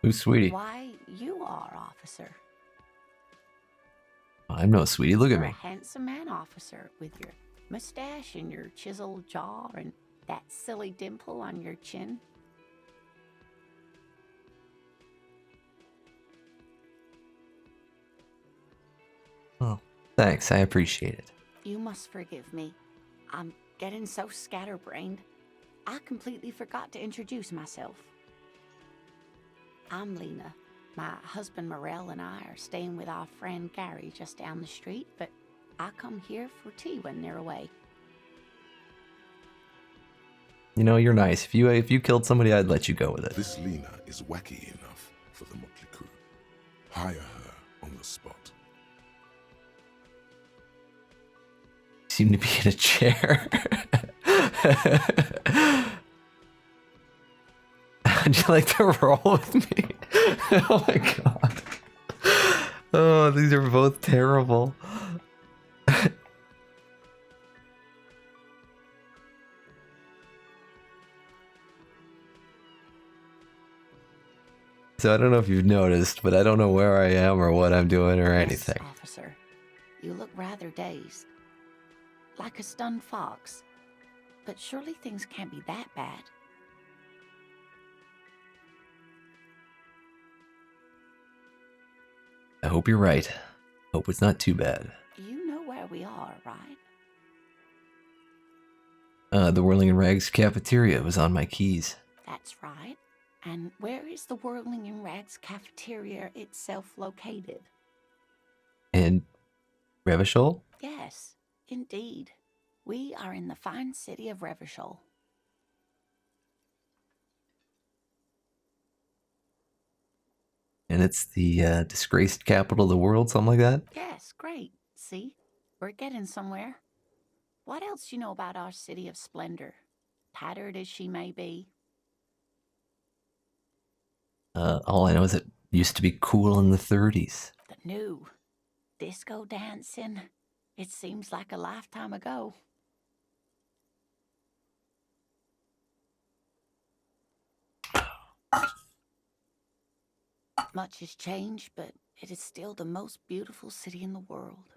Who's Sweetie? Why, you are, officer. I'm no Sweetie. Look at You're a me. handsome man, officer, with your mustache and your chiseled jaw and that silly dimple on your chin. Oh, thanks. I appreciate it. You must forgive me. I'm getting so scatterbrained. I completely forgot to introduce myself. I'm Lena. My husband Morel and I are staying with our friend Gary just down the street, but I come here for tea when they're away. You know, you're nice. If you killed somebody, I'd let you go with it. This Lena is wacky enough for the motley crew. Hire her on the spot. Seem to be in a chair. Would you like to roll with me? Oh my god. Oh, these are both terrible. So I don't know if you've noticed, but I don't know where I am or what I'm doing or anything. Yes, officer. You look rather dazed. Like a stunned fox. But surely things can't be that bad. I hope you're right. Hope it's not too bad. You know where we are, right? The Whirling in Rags cafeteria was on my keys. That's right. And where is the Whirling in Rags cafeteria itself located? In Revachol? Yes, indeed. We are in the fine city of Revachol. And it's the disgraced capital of the world, something like that? Yes, great. See? We're getting somewhere. What else you know about our city of splendor? Tattered as she may be. All I know is it used to be cool in the 30s. The new disco dancing. It seems like a lifetime ago. Much has changed, but it is still the most beautiful city in the world.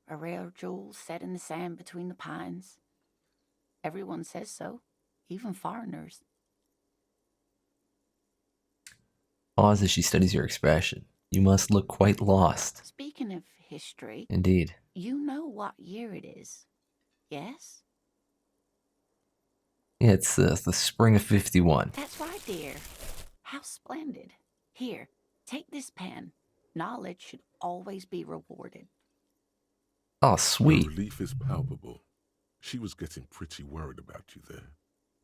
A rare jewel set in the sand between the pines. Everyone says so, even foreigners. Pause as she studies your expression. You must look quite lost. Speaking of history, Indeed. you know what year it is, yes? Yeah, it's the spring of 51. That's right, dear. How splendid. Here, take this pen. Knowledge should always be rewarded. Oh, The sweet. relief is palpable. She was getting pretty worried about you there,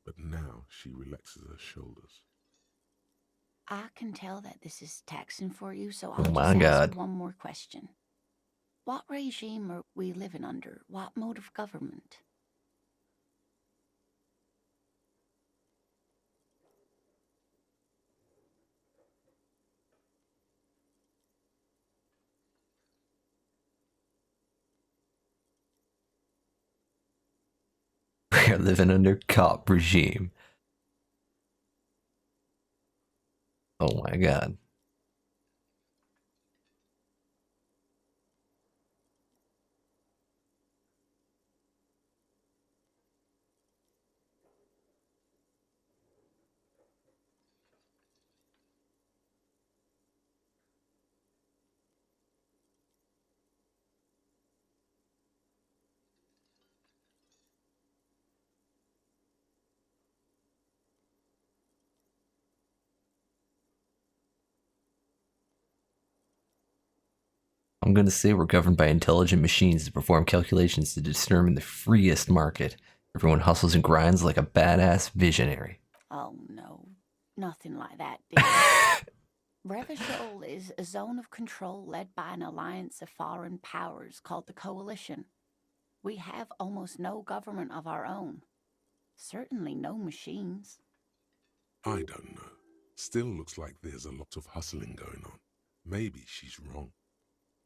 but now she relaxes her shoulders. I can tell that this is taxing for you, so Oh I'll my just God. ask one more question. What regime are we living under? What mode of government? We're living under cop regime. Oh my god. I'm going to say we're governed by intelligent machines that perform calculations to determine the freest market. Everyone hustles and grinds like a badass visionary. Oh, no. Nothing like that, dear. Revachol is a zone of control led by an alliance of foreign powers called the Coalition. We have almost no government of our own. Certainly no machines. I don't know. Still looks like there's a lot of hustling going on. Maybe she's wrong.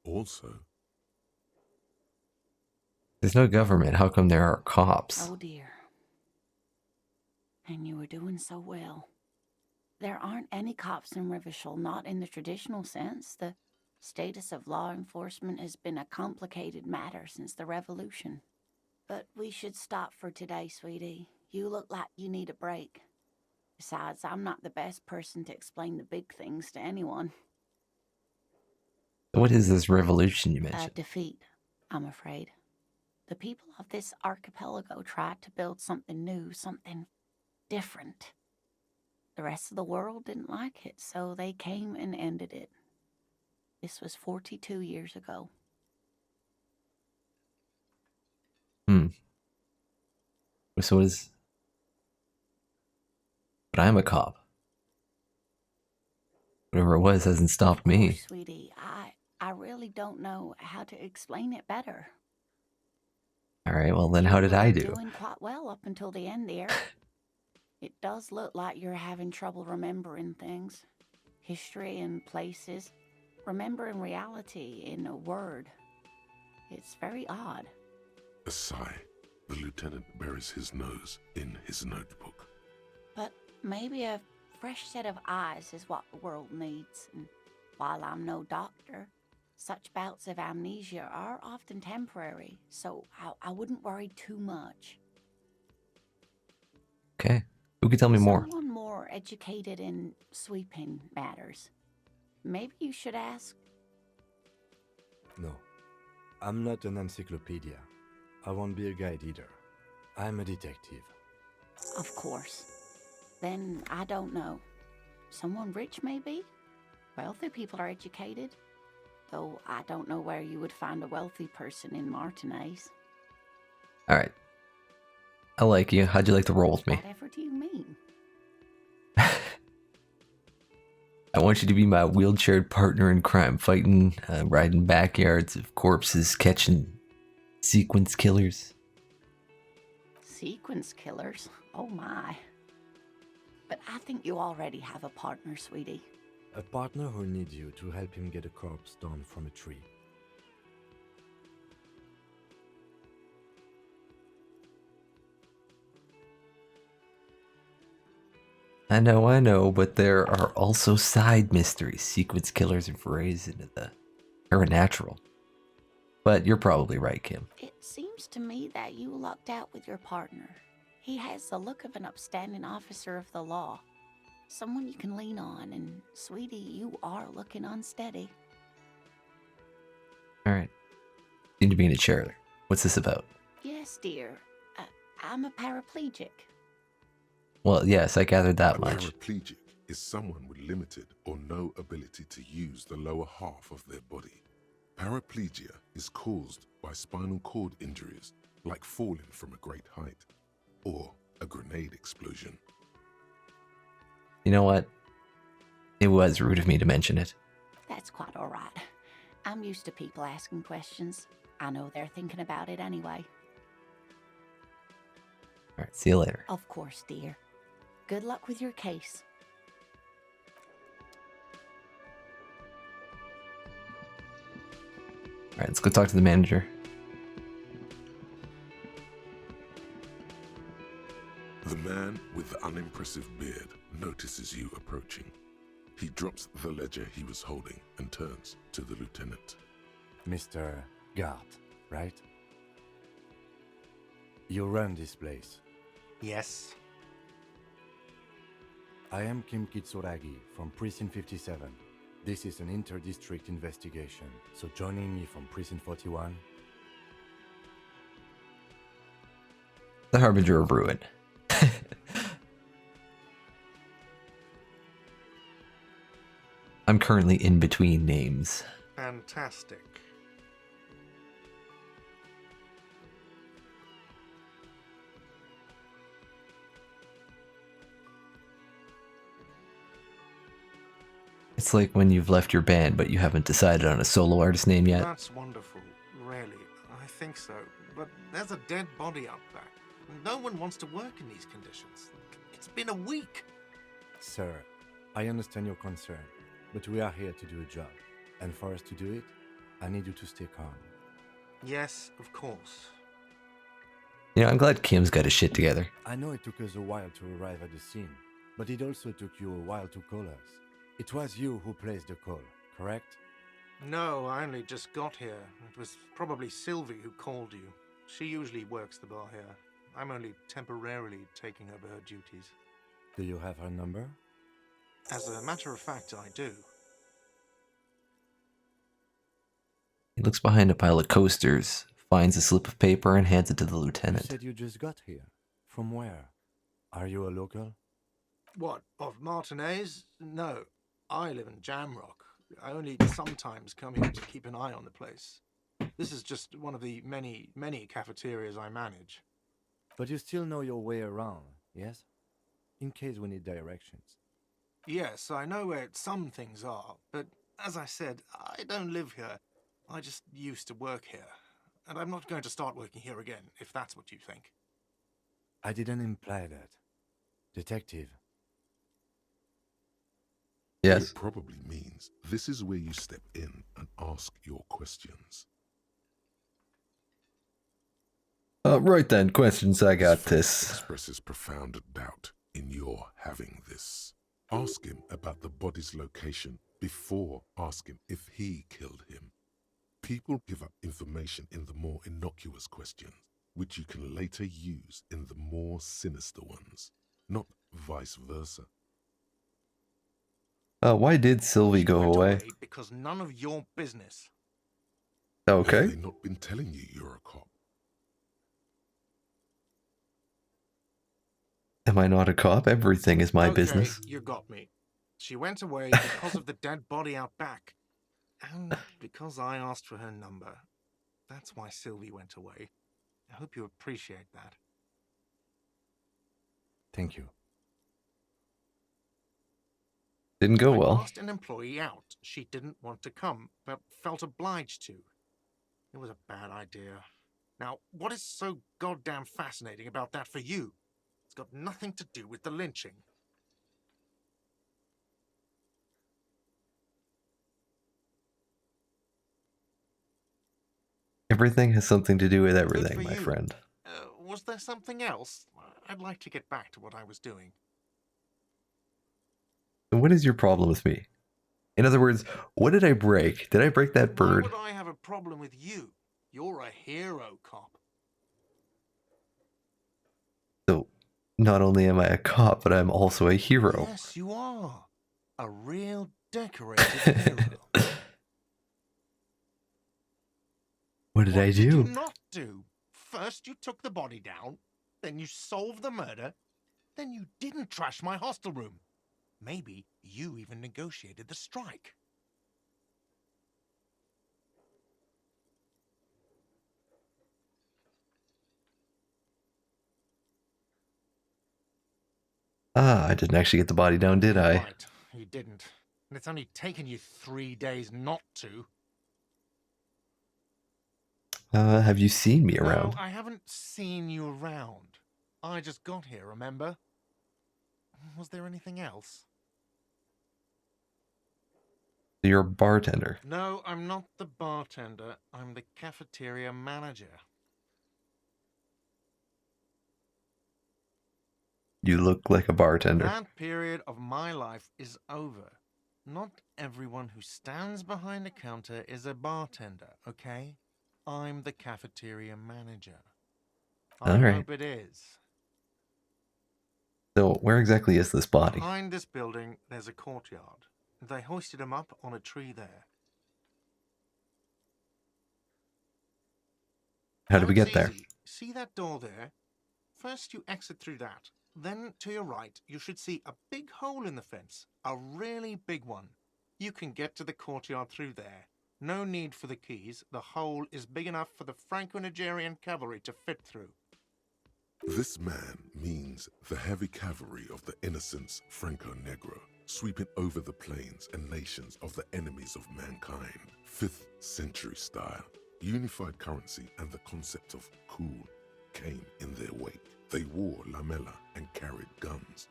Also, There's no government. How come there are cops? Oh, dear. And you were doing so well. There aren't any cops in Revachol, not in the traditional sense. The status of law enforcement has been a complicated matter since the revolution. But we should stop for today, sweetie. You look like you need a break. Besides, I'm not the best person to explain the big things to anyone. What is this revolution you A mentioned? defeat, I'm afraid. The people of this archipelago tried to build something new, something different. The rest of the world didn't like it, so they came and ended it. This was 42 years ago. So what is... But I'm a cop. Whatever it was hasn't stopped Of course, me. sweetie. I really don't know how to explain it better. Alright, well then You how did I were do? doing quite well up until the end there. It does look like you're having trouble remembering things. History and places. Remembering reality in a word. It's very odd. A sigh. The lieutenant buries his nose in his notebook. But maybe a fresh set of eyes is what the world needs. And while I'm no doctor, such bouts of amnesia are often temporary, so I wouldn't worry too much. Okay. Who can tell me more? Someone more educated in sweeping matters. Maybe you should ask. No, I'm not an encyclopedia. I won't be a guide either. I'm a detective. Of course. Then I don't know. Someone rich, maybe? Wealthy people are educated. Though I don't know where you would find a wealthy person in Martinez. Alright. I like you. How'd you like to roll with me? Whatever do you mean? I want you to be my wheelchaired partner in crime, fighting, riding backyards of corpses, catching sequence killers. Sequence killers? Oh my. But I think you already have a partner, sweetie. A partner who needs you to help him get a corpse down from a tree. I know, but there are also side mysteries. Sequence killers and forays into the paranatural. But you're probably right, Kim. It seems to me that you lucked out with your partner. He has the look of an upstanding officer of the law. Someone you can lean on, and sweetie, you are looking unsteady. Alright. Seem to be in a chair there. What's this about? Yes, dear. I'm a paraplegic. Well, yes, I gathered that A much. paraplegic is someone with limited or no ability to use the lower half of their body. Paraplegia is caused by spinal cord injuries, like falling from a great height, or a grenade explosion. You know what? It was rude of me to mention it. That's quite all right. I'm used to people asking questions. I know they're thinking about it anyway. Alright, see you later. Of course, dear. Good luck with your case. Alright, let's go talk to the manager. The man with the unimpressive beard notices you approaching. He drops the ledger he was holding and turns to the lieutenant. Mr. Gart, right? You run this place. Yes. I am Kim Kitsuragi from Precinct 57. This is an inter-district investigation, so joining me from Precinct 41. The Harbinger of Ruin. I'm currently in between names. Fantastic. It's like when you've left your band, but you haven't decided on a solo artist name yet. That's wonderful, really. I think so. But there's a dead body up there. No one wants to work in these conditions. It's been a week. Sir, I understand your concern, but we are here to do a job. And for us to do it, I need you to stay calm. Yes, of course. You know, I'm glad Kim's got his shit together. I know it took us a while to arrive at the scene, but it also took you a while to call us. It was you who placed the call, correct? No, I only just got here. It was probably Sylvie who called you. She usually works the bar here. I'm only temporarily taking over her duties. Do you have her number? As a matter of fact, I do. He looks behind a pile of coasters, finds a slip of paper, and hands it to the You lieutenant. said you just got here. From where? Are you a local? What, of Martinez? No, I live in Jamrock. I only sometimes come here to keep an eye on the place. This is just one of the many, many cafeterias I manage. But you still know your way around, yes? In case we need directions. Yes, I know where some things are, but as I said, I don't live here. I just used to work here. And I'm not going to start working here again, if that's what you think. I didn't imply that. Detective, Yes. It probably means this is where you step in and ask your questions. Right then, questions, I got His face this. expresses profound doubt in your having this. Ask him about the body's location before asking if he killed him. People give up information in the more innocuous questions, which you can later use in the more sinister ones, not vice versa. Why did Sylvie She go went away? because none of your business. Okay. Have they not been telling you you're a cop? Am I not a cop? Everything is my Okay, business. you got me. She went away because of the dead body out back. And because I asked for her number. That's why Sylvie went away. I hope you appreciate that. thank you. Didn't go I well. asked an employee out. She didn't want to come, but felt obliged to. It was a bad idea. Now, what is so goddamn fascinating about that for you? It's got nothing to do with the lynching. Everything has something to do with Good everything, for my you. friend. Was there something else? I'd like to get back to what I was doing. So what is your problem with me? In other words, what did I break? Did I break that Why bird? would I have a problem with you? You're a hero, cop. So, not only am I a cop, but I'm also a hero. Yes, you are. A real decorated hero. What did I What did do? you not do? First you took the body down, then you solved the murder, then you didn't trash my hostel room. Maybe you even negotiated the strike. Ah, I didn't actually get the body down, did I? Right, you didn't. And it's only taken you 3 days not to. Have you seen me around? No, I haven't seen you around. I just got here, remember? Was there anything else? You're a bartender. No, I'm not the bartender. I'm the cafeteria manager. You look like a bartender. That period of my life is over. Not everyone who stands behind a counter is a bartender, okay? I'm the cafeteria manager. I All right. hope it is. So, where exactly is this body? Behind this building, there's a courtyard. They hoisted him up on a tree there. How Now did we it's get there? easy. See that door there? First you exit through that. Then to your right, you should see a big hole in the fence. A really big one. You can get to the courtyard through there. No need for the keys. The hole is big enough for the Franco-Nigerian cavalry to fit through. This man means the heavy cavalry of the innocents Franco-Negro, sweeping over the plains and nations of the enemies of mankind. 5th century style, unified currency and the concept of cool came in their wake. They wore lamella and carried guns.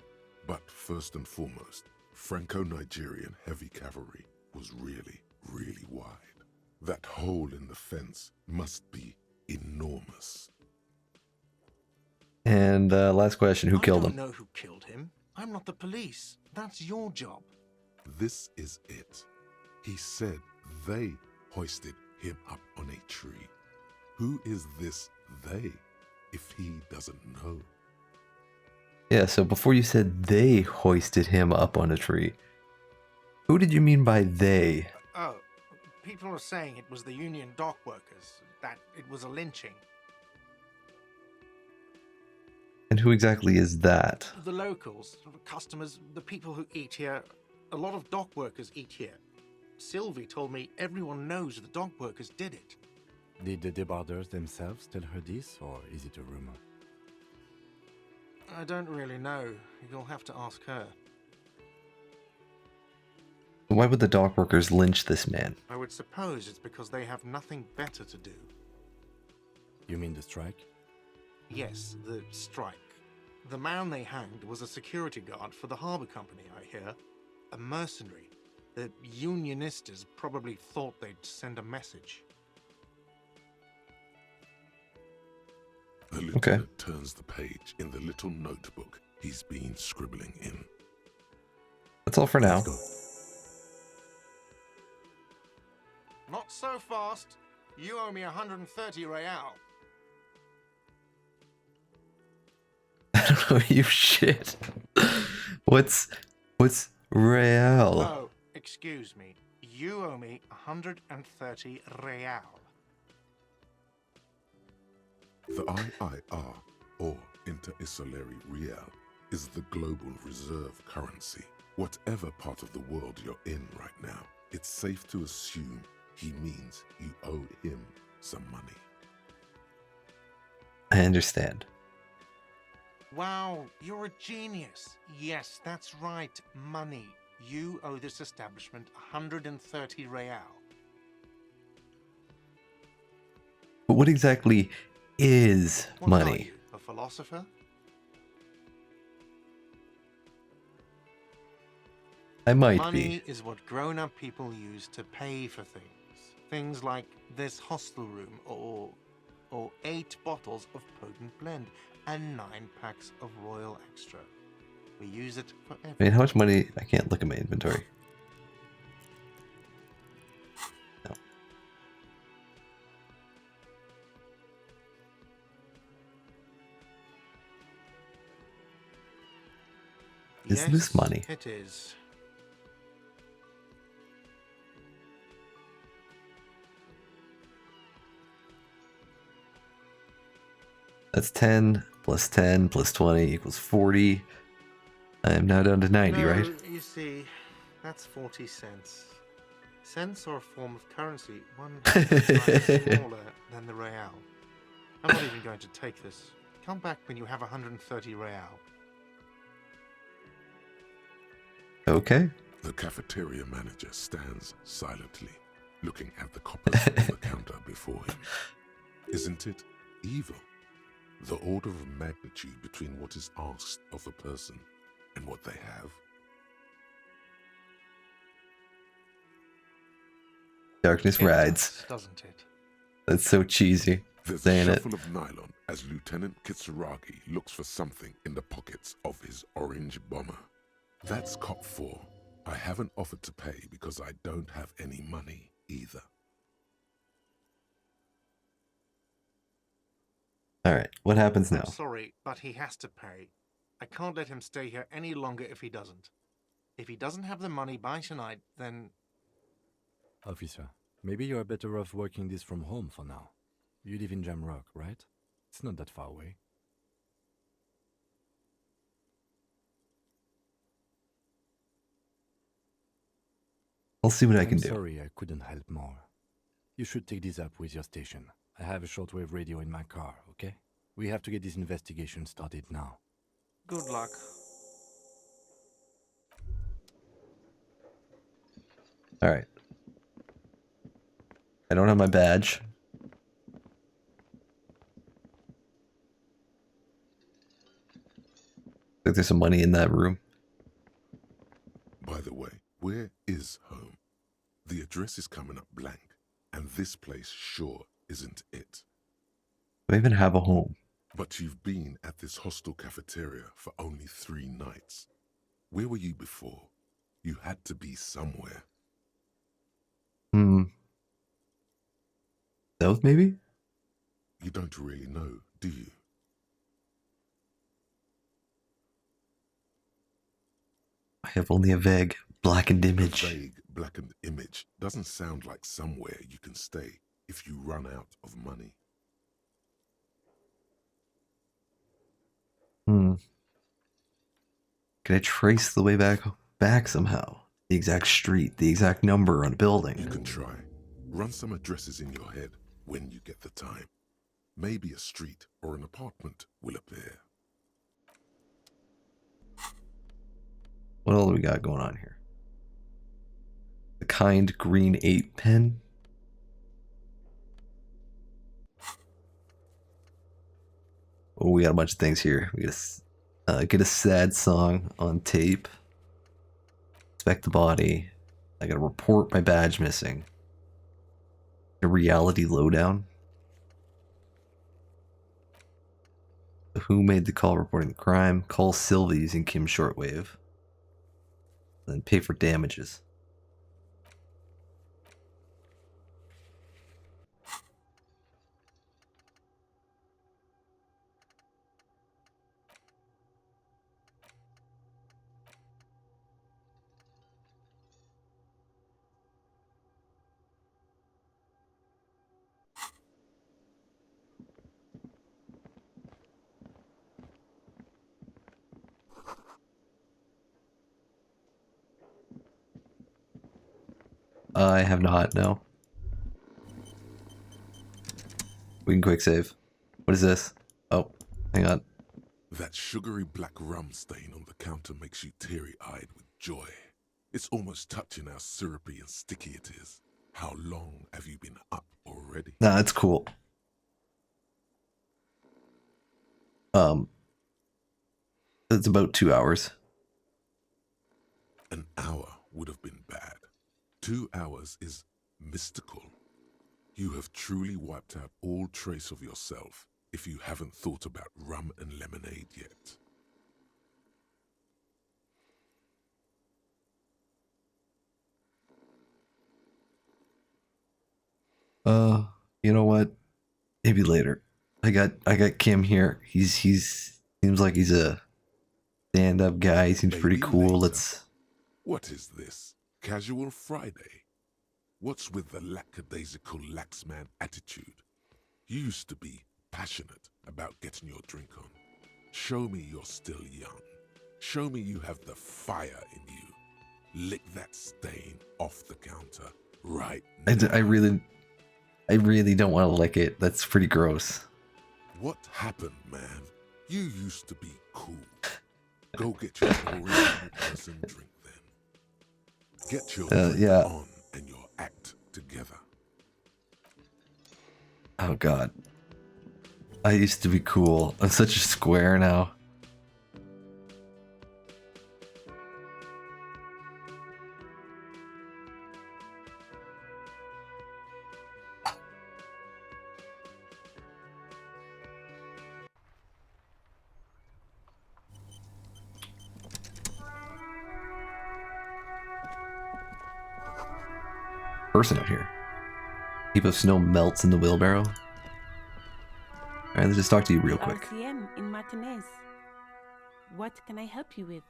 But first and foremost, Franco-Nigerian heavy cavalry was really, really wide. That hole in the fence must be enormous. And last question, who killed I him? don't know who killed him. I'm not the police. That's your job. This is it. He said they hoisted him up on a tree. Who is this they, if he doesn't know? Yeah, so before you said they hoisted him up on a tree, who did you mean by they? Oh, people are saying it was the union dock workers, that it was a lynching. And who exactly is that? The locals, customers, the people who eat here, a lot of dock workers eat here. Sylvie told me everyone knows the dock workers did it. Did the debarders themselves tell her this, or is it a rumor? I don't really know. You'll have to ask her. Why would the dock workers lynch this man? I would suppose it's because they have nothing better to do. You mean the strike? Yes, the strike. The man they hanged was a security guard for the harbour company, I hear. A mercenary. The unionistas probably thought they'd send a message. The lieutenant turns the page in the little notebook he's been scribbling in. That's all for now. Let's go. Not so fast. You owe me 130 real. I don't know you shit. What's real? Oh, excuse me. You owe me 130 real. The IIR, or Inter-Isolary Real, is the global reserve currency. Whatever part of the world you're in right now, it's safe to assume he means you owe him some money. I understand. Wow, you're a genius. Yes, that's right. Money. You owe this establishment 130 real. But what exactly is What are money? you, a philosopher? I might Money be. is what grown-up people use to pay for things. Things like this hostel room, or 8 bottles of potent blend, and 9 packs of Royal Extra. We use it for everything. I mean, how much money? I can't look at my inventory. No. Is this money? It is. That's 10 plus 10 plus 20 equals 40. I am now down to 90, No, right? You see, that's 40 cents. Cents are a form of currency, one slightly smaller than the real. I'm not even going to take this. Come back when you have 130 real. Okay. The cafeteria manager stands silently, looking at the coppers on the counter before him. Isn't it evil? The order of magnitude between what is asked of a person and what they have. Darkness It rides. does, doesn't it? That's so cheesy. There's Saying a it. shuffle of nylon as Lieutenant Kitsuragi looks for something in the pockets of his orange bomber. That's Cop 4. I haven't offered to pay because I don't have any money either. Alright, what happens I'm now? sorry, but he has to pay. I can't let him stay here any longer if he doesn't. If he doesn't have the money by tonight, then... Officer, maybe you are better off working this from home for now. You live in Jamrock, right? It's not that far away. I'll see what I can I'm do. sorry I couldn't help more. You should take this up with your station. I have a shortwave radio in my car, okay? We have to get this investigation started now. Good luck. Alright. I don't have my badge. Think there's some money in that room. By the way, where is home? The address is coming up blank, and this place sure isn't it. Do I even have a home? But you've been at this hostel cafeteria for only 3 nights. Where were you before? You had to be somewhere. South, maybe? You don't really know, do you? I have only a vague, blackened A image. vague, blackened image doesn't sound like somewhere you can stay if you run out of money. Can I trace the way back somehow? The exact street, the exact number on a building. You can try. Run some addresses in your head when you get the time. Maybe a street or an apartment will appear. What all do we got going on here? The kind green 8 pen. Oh, we got a bunch of things here. We get a sad song on tape. Inspect the body. I gotta report my badge missing. A reality lowdown. Who made the call reporting the crime? Call Sylvie using Kim's shortwave. Then pay for damages. I have not, no. We can quick save. What is this? Oh, hang on. That sugary black rum stain on the counter makes you teary-eyed with joy. It's almost touching how syrupy and sticky it is. How long have you been up already? Nah, it's cool. It's about 2 hours. An hour would have been bad. 2 hours is mystical. You have truly wiped out all trace of yourself if you haven't thought about rum and lemonade yet. You know what? Maybe later. I got Kim here. He's seems like he's a stand-up guy. He seems pretty Maybe cool. later. Let's. What is this? Casual Friday? What's with the lackadaisical laxman attitude? You used to be passionate about getting your drink on. Show me you're still young. Show me you have the fire in you. Lick that stain off the counter right now. I really don't want to lick it. That's pretty gross. What happened, man? You used to be cool. Go get your original person drink then. Get your drink yeah. on and your act together. Oh god. I used to be cool. I'm such a square now. Person out here. Heap of snow melts in the wheelbarrow. Alright, let's just talk to you real quick. RCM in Martinez. What can I help you with?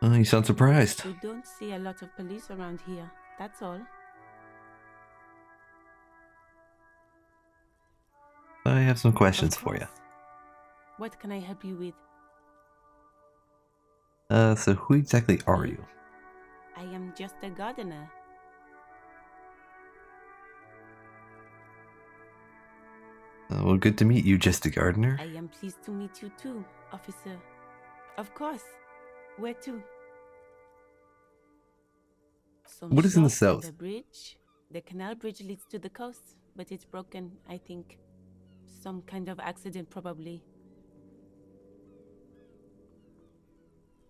Oh, you sound surprised. We don't see a lot of police around here. That's all. I have some questions Of for you. course. What can I help you with? So who exactly are you? I am just a gardener. Well, good to meet you, Just a Gardener. I am pleased to meet you too, officer. Of course. Where to? Some What is in the shops and south? The bridge. The canal bridge leads to the coast, but it's broken, I think. Some kind of accident, probably.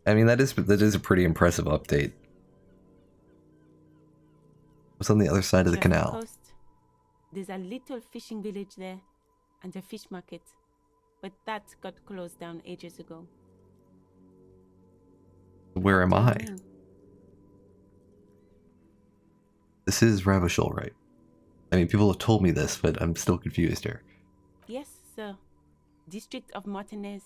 I mean, that is a pretty impressive update. What's on the other side of the Just canal? coast. There's a little fishing village there, and a fish market, but that got closed down ages ago. Where am What do I? you mean? This is Ravishul, right? I mean, people have told me this, but I'm still confused here. Yes, sir. District of Martinez.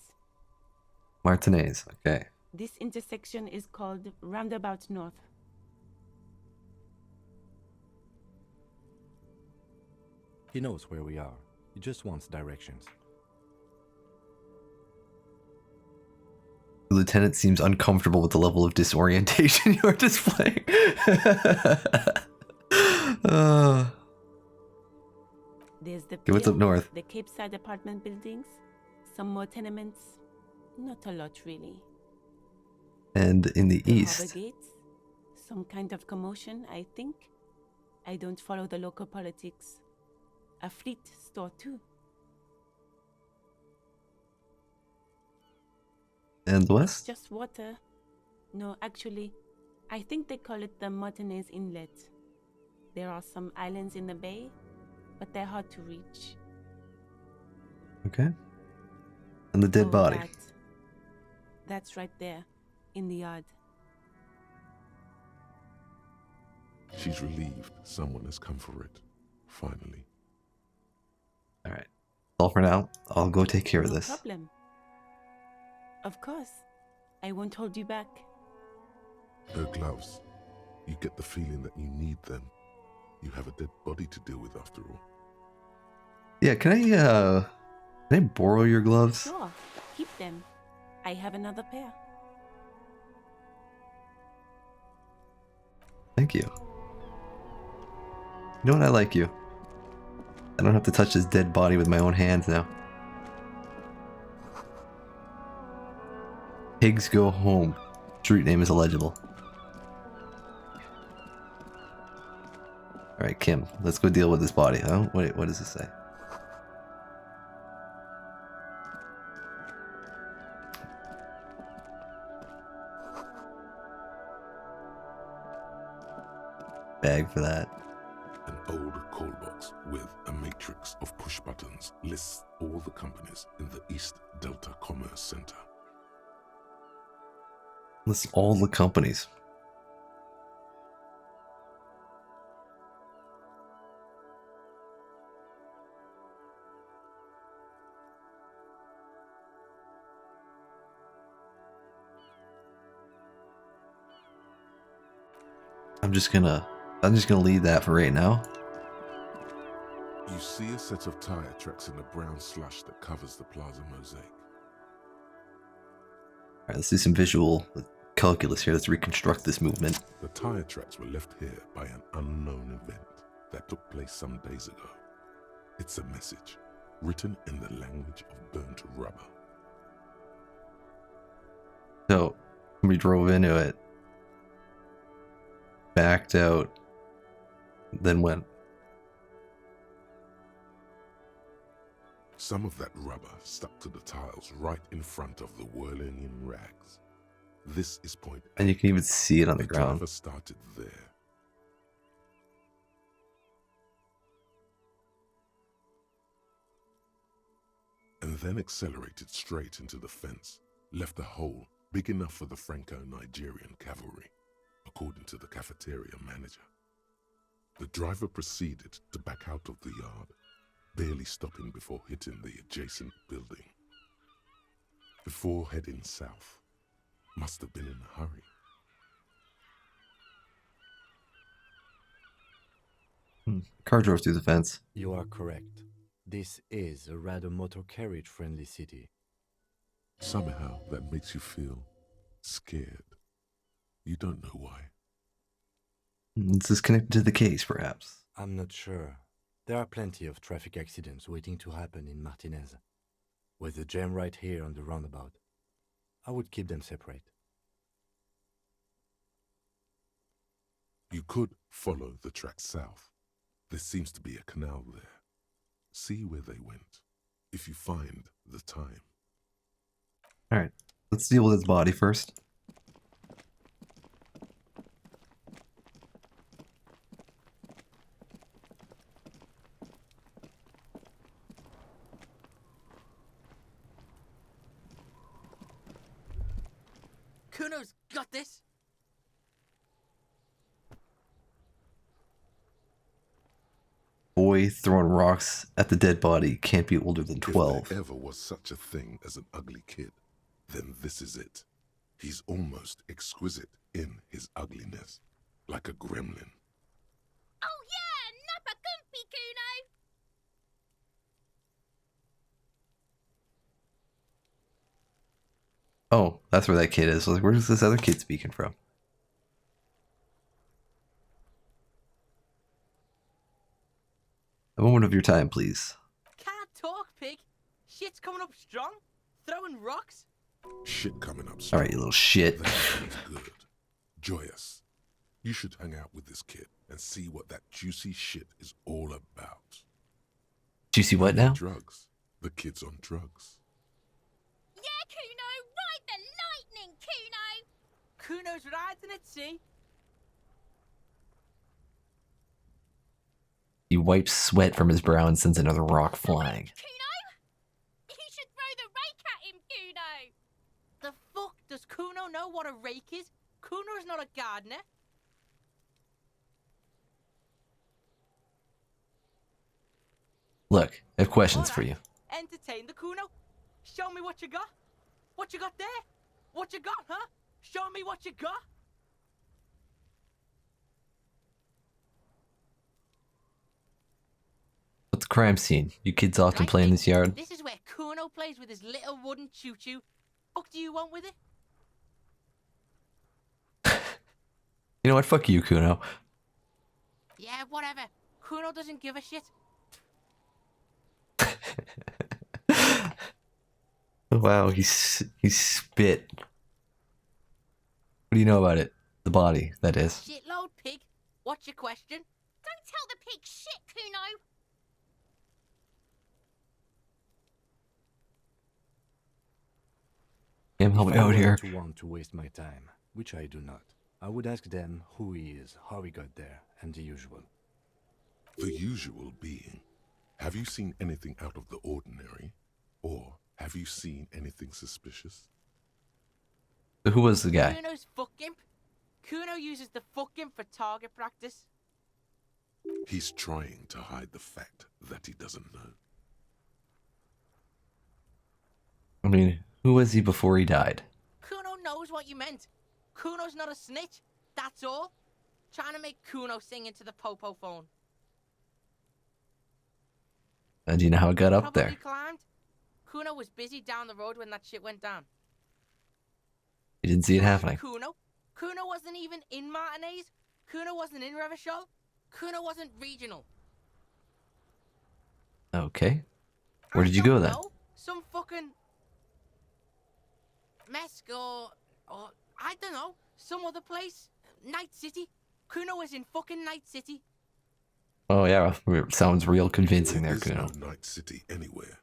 Martinez, okay. This intersection is called Roundabout North. He knows where we are. He just wants directions. The lieutenant seems uncomfortable with the level of disorientation you're displaying. There's the Okay, what's up pier, north? the Cape Side apartment buildings, some more tenements. Not a lot, really. And in the The east. harbor gates, Some kind of commotion, I think. I don't follow the local politics. A fleet store, too. And west? Just water. No, actually, I think they call it the Martinez Inlet. There are some islands in the bay, but they're hard to reach. Okay. And the dead body. That's right there, in the yard. She's relieved someone has come for it. Finally. Alright. All for now. I'll go take care of No this. problem. Of course. I won't hold you back. Her gloves. You get the feeling that you need them. You have a dead body to deal with after all. Yeah, can I borrow your gloves? Sure, keep them. I have another pair. Thank you. You know what? I like you. I don't have to touch this dead body with my own hands now. Pigs go home. Street name is illegible. Alright, Kim, let's go deal with this body. Oh, wait, what does this say? Bag for that. An old call box with a matrix of push buttons lists all the companies in the East Delta Commerce Center. Lists all the companies. I'm just gonna leave that for right now. You see a set of tire tracks in the brown slush that covers the plaza mosaic. Alright, let's do some visual calculus here. Let's reconstruct this movement. The tire tracks were left here by an unknown event that took place some days ago. It's a message, written in the language of burnt rubber. So, we drove into it, backed out, then went. Some of that rubber stuck to the tiles right in front of the whirling in rags. This is point A. And you can even see it on the ground. Driver started there. And then accelerated straight into the fence, left a hole big enough for the Franco-Nigerian cavalry, according to the cafeteria manager. The driver proceeded to back out of the yard, barely stopping before hitting the adjacent building. Before heading south, must have been in a hurry. Car drove through the fence. You are correct. This is a rather motor carriage friendly city. Somehow that makes you feel scared. You don't know why. This is connected to the case, perhaps. I'm not sure. There are plenty of traffic accidents waiting to happen in Martinez. With the jam right here on the roundabout, I would keep them separate. You could follow the track south. There seems to be a canal there. See where they went, if you find the time. Alright, let's deal with his body first. Kuno's got this! Boy throwing rocks at the dead body can't be older than 12. If there ever was such a thing as an ugly kid, then this is it. He's almost exquisite in his ugliness, like a gremlin. Oh yeah, Nappa Gumpy, Kuno! Oh, that's where that kid is. I was like, where's this other kid speaking from? A moment of your time, please. Can't talk, pig! Shit's coming up strong! Throwing rocks! Shit coming up strong. Alright, you little shit. That sounds good. Joyous. You should hang out with this kid and see what that juicy shit is all about. Juicy what now? Drugs. The kid's on drugs. Yeah, Kuno, ride the lightning, Kuno! Kuno's riding it, see? He wipes sweat from his brow and sends another rock flying. Kuno? You should throw the rake at him, Kuno! The fuck? Does Kuno know what a rake is? Kuno's not a gardener. Look, I have questions for Alright, you. entertain the Kuno. Show me what you got. What you got there? What you got, huh? Show me what you got. What's the crime scene? You kids often Right, play in Nick, this yard? This is where Kuno plays with his little wooden choo-choo. What do you want with it? You know what? Fuck you, Kuno. Yeah, whatever. Kuno doesn't give a shit. Wow, he spit. What do you know about it? The body, that is. Shitload pig. What's your question? Don't tell the pig shit, Kuno! Him, help me If I out were here. to want to waste my time, which I do not, I would ask them who he is, how he got there, and the usual. The usual being, have you seen anything out of the ordinary? Or have you seen anything suspicious? So who was the guy? Kuno's fuck imp. Kuno uses the fuck imp for target practice. He's trying to hide the fact that he doesn't know. I mean, who was he before he died? Kuno knows what you meant. Kuno's not a snitch. That's all. Trying to make Kuno sing into the popo phone. And do you know how it got up Probably there? climbed. Kuno was busy down the road when that shit went down. You didn't see it happening. Kuno wasn't even in Martinez. Kuno wasn't in Revachol. Kuno wasn't regional. Okay. Where did you go then? No, some fucking Mesk or I don't know, some other place. Night City. Kuno was in fucking Night City. Oh yeah, sounds real convincing there, There is Kuno. no Night City anywhere.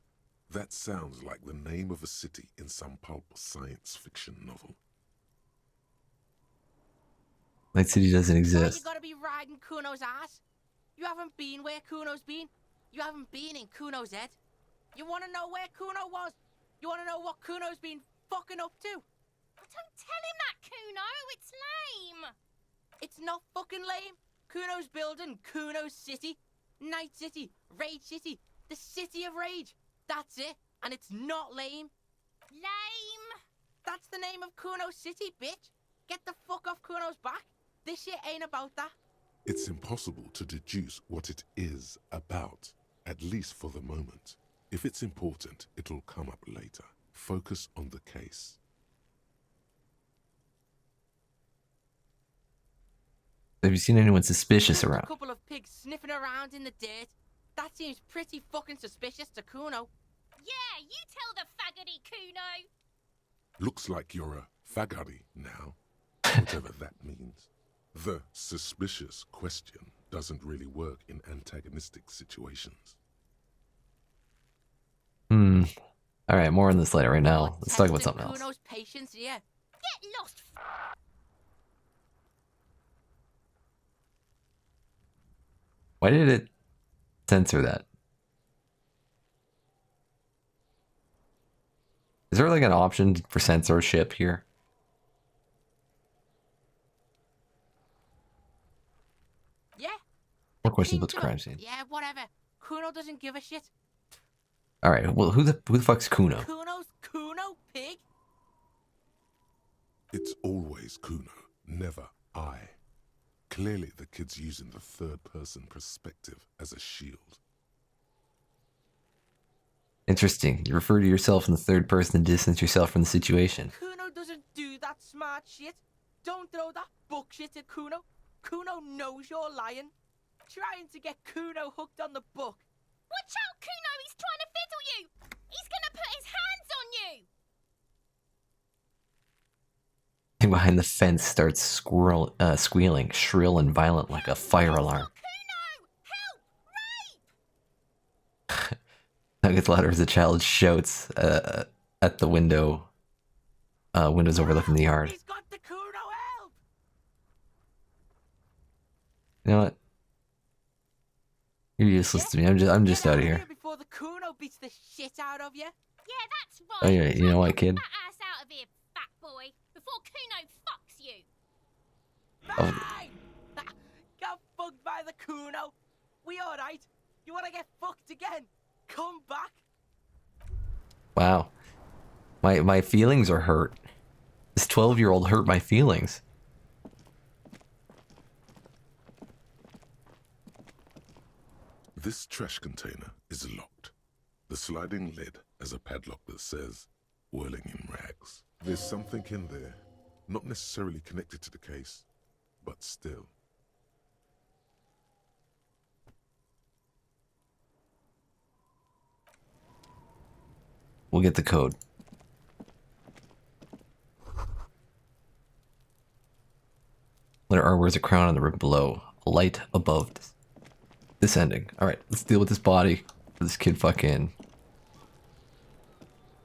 That sounds like the name of a city in some pulp science fiction novel. Night City doesn't Why you exist. gotta be riding Kuno's ass? You haven't been where Kuno's been. You haven't been in Kuno's head. You wanna know where Kuno was? You wanna know what Kuno's been fucking up to? Don't tell him that, Kuno! It's lame! It's not fucking lame. Kuno's building Kuno's City. Night City. Rage City. The City of Rage. That's it. And it's not lame. Lame! That's the name of Kuno's City, bitch. Get the fuck off Kuno's back. This shit ain't about that. It's impossible to deduce what it is about, at least for the moment. If it's important, it'll come up later. Focus on the case. Have you seen anyone suspicious Just around? A couple of pigs sniffing around in the dirt. That seems pretty fucking suspicious to Kuno. Yeah, you tell the faggoty, Kuno! Looks like you're a fagari now, whatever that means. The suspicious question doesn't really work in antagonistic situations. Alright, more on this later. Right now, let's talk about Testing something else. Kuno's patience, yeah. Get lost! Why did it censor that? Is there like an option for censorship here? Yeah. More questions about the Kingdom. crime scene. Yeah, whatever. Kuno doesn't give a shit. Alright, well who the fuck's Kuno? Kuno's Kuno, pig? It's always Kuno, never I. Clearly the kid's using the third-person perspective as a shield. Interesting. You refer to yourself in the third person and distance yourself from the situation. Kuno doesn't do that smart shit. Don't throw that book shit at Kuno. Kuno knows you're lying. Trying to get Kuno hooked on the book. Watch out, Kuno! He's trying to fiddle you! He's gonna put his hands on you! Thing behind the fence starts squealing, shrill and violent like a fire alarm. That gets louder as the child shouts at the windows overlooking the yard. He's got the Kuno, help! You know what? You're useless to me. I'm just Get out of here. before the Kuno beats the shit out of you. Yeah, that's right. Oh yeah, you know what, kid? That ass out of here, fat boy, before Kuno fucks you. Bang! Got fucked by the Kuno. We alright? You wanna get fucked again? Come back. Wow. My feelings are hurt. This 12-year-old hurt my feelings. This trash container is locked. The sliding lid has a padlock that says, whirling in rags. There's something in there, not necessarily connected to the case, but still. We'll get the code. Letter R wears a crown on the rib below. A light above. Descending. Alright, let's deal with this body. This kid fucking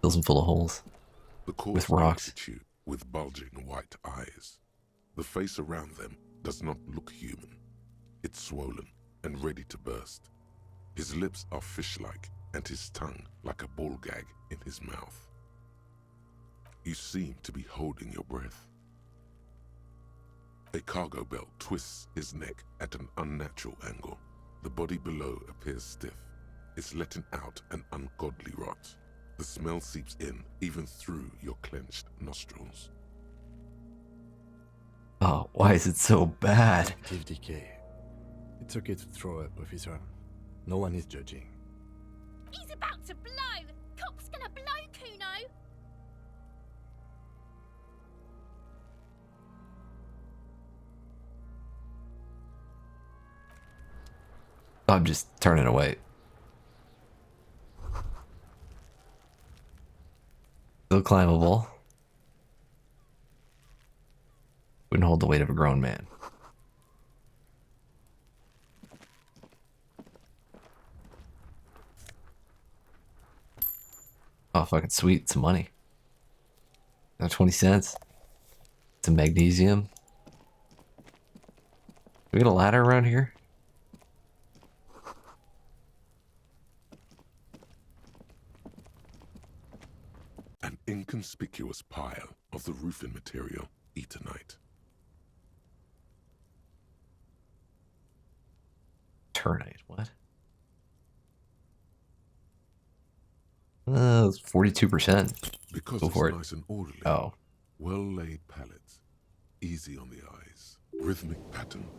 fills him full of holes. With rocks. With bulging white eyes. The face around them does not look human. It's swollen and ready to burst. His lips are fish-like and his tongue like a ball gag in his mouth. You seem to be holding your breath. A cargo belt twists his neck at an unnatural angle. The body below appears stiff. It's letting out an ungodly rot. The smell seeps in, even through your clenched nostrils. Oh, why is it so bad? Active decay. It's okay to throw up with his arm. No one is judging. He's about to blow. Cop's gonna blow Kuno. I'm just turning away. Still climbable. Wouldn't hold the weight of a grown man. Oh, fucking sweet. Some money. Now 20 cents. Some magnesium. We got a ladder around here? An inconspicuous pile of the roofing material, Eternite. Ternite, what? 42%. Because Go it's for it. nice and orderly. Oh. Well-laid pallets, easy on the eyes. Rhythmic pattern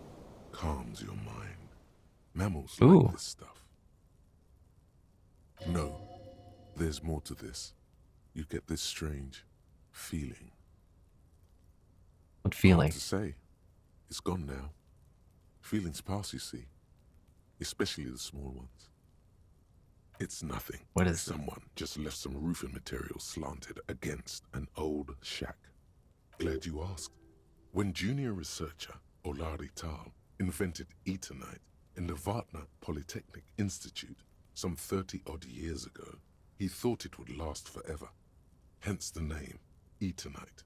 calms your mind. Mammals Ooh. like this stuff. No, there's more to this. You get this strange feeling. What feeling? Hard to say. It's gone now. Feelings pass, you see. Especially the small ones. It's nothing. What is Someone just left some roofing material slanted against an old shack. Glad you asked. When junior researcher Olari Tal invented Eternite in the Vartna Polytechnic Institute some 30-odd years ago, he thought it would last forever. Hence the name, Eternite.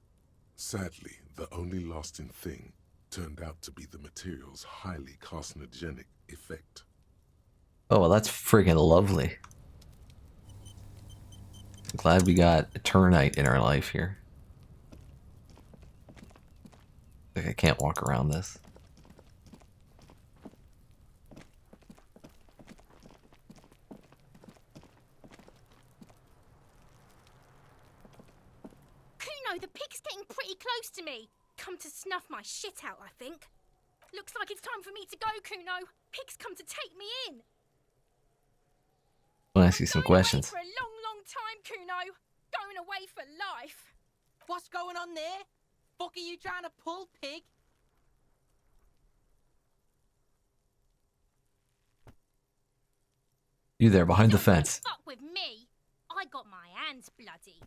Sadly, the only lasting thing turned out to be the material's highly carcinogenic effect. Oh, well, that's friggin' lovely. I'm glad we got a Ternite in our life here. Like I can't walk around this. Kuno, the pig's getting pretty close to me. Come to snuff my shit out, I think. Looks like it's time for me to go, Kuno. Pig's come to take me in. I'll ask you some questions. For a long, long time, Kuno. Going away for life. What's going on there? Fuck are you trying to pull, pig? You there, behind the Don't fence. fuck with me. I got my hands bloody.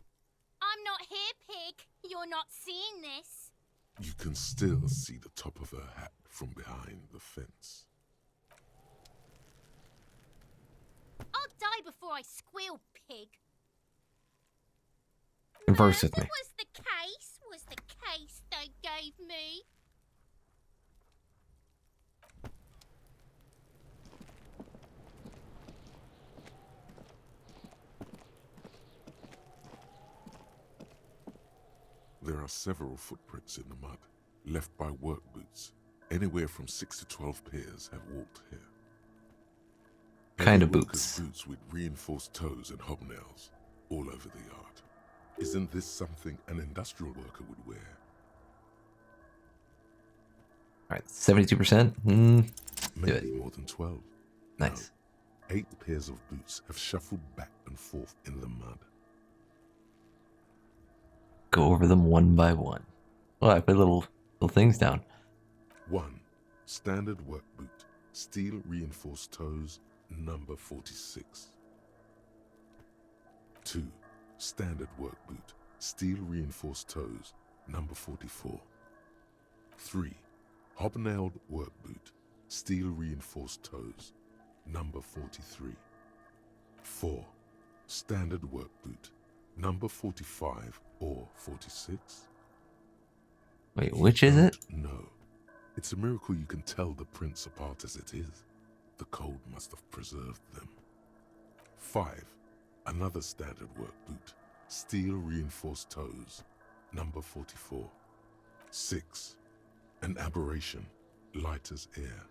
I'm not here, pig. You're not seeing this. You can still see the top of her hat from behind the fence. I'll die before I squeal, pig. Converse with me. Was the case they gave me. There are several footprints in the mud, left by work boots. Anywhere from 6 to 12 pairs have walked here. Kind Heavy of workers' boots. Boots with reinforced toes and hobnails all over the yard. Isn't this something an industrial worker would wear? Alright, 72%? Maybe more than 12. Nice. No, 8 pairs of boots have shuffled back and forth in the mud. Go over them one by one. Oh, I put little things down. 1. Standard work boot, steel reinforced toes, number 46. 2. Standard work boot, steel reinforced toes, number 44. 3. Hobnailed work boot, steel reinforced toes, number 43. 4. Standard work boot, number 45 or 46. Wait, which is it? No. It's a miracle you can tell the prints apart as it is. The cold must have preserved them. 5. Another standard work boot, steel reinforced toes, number 44. 6. An aberration, light as air,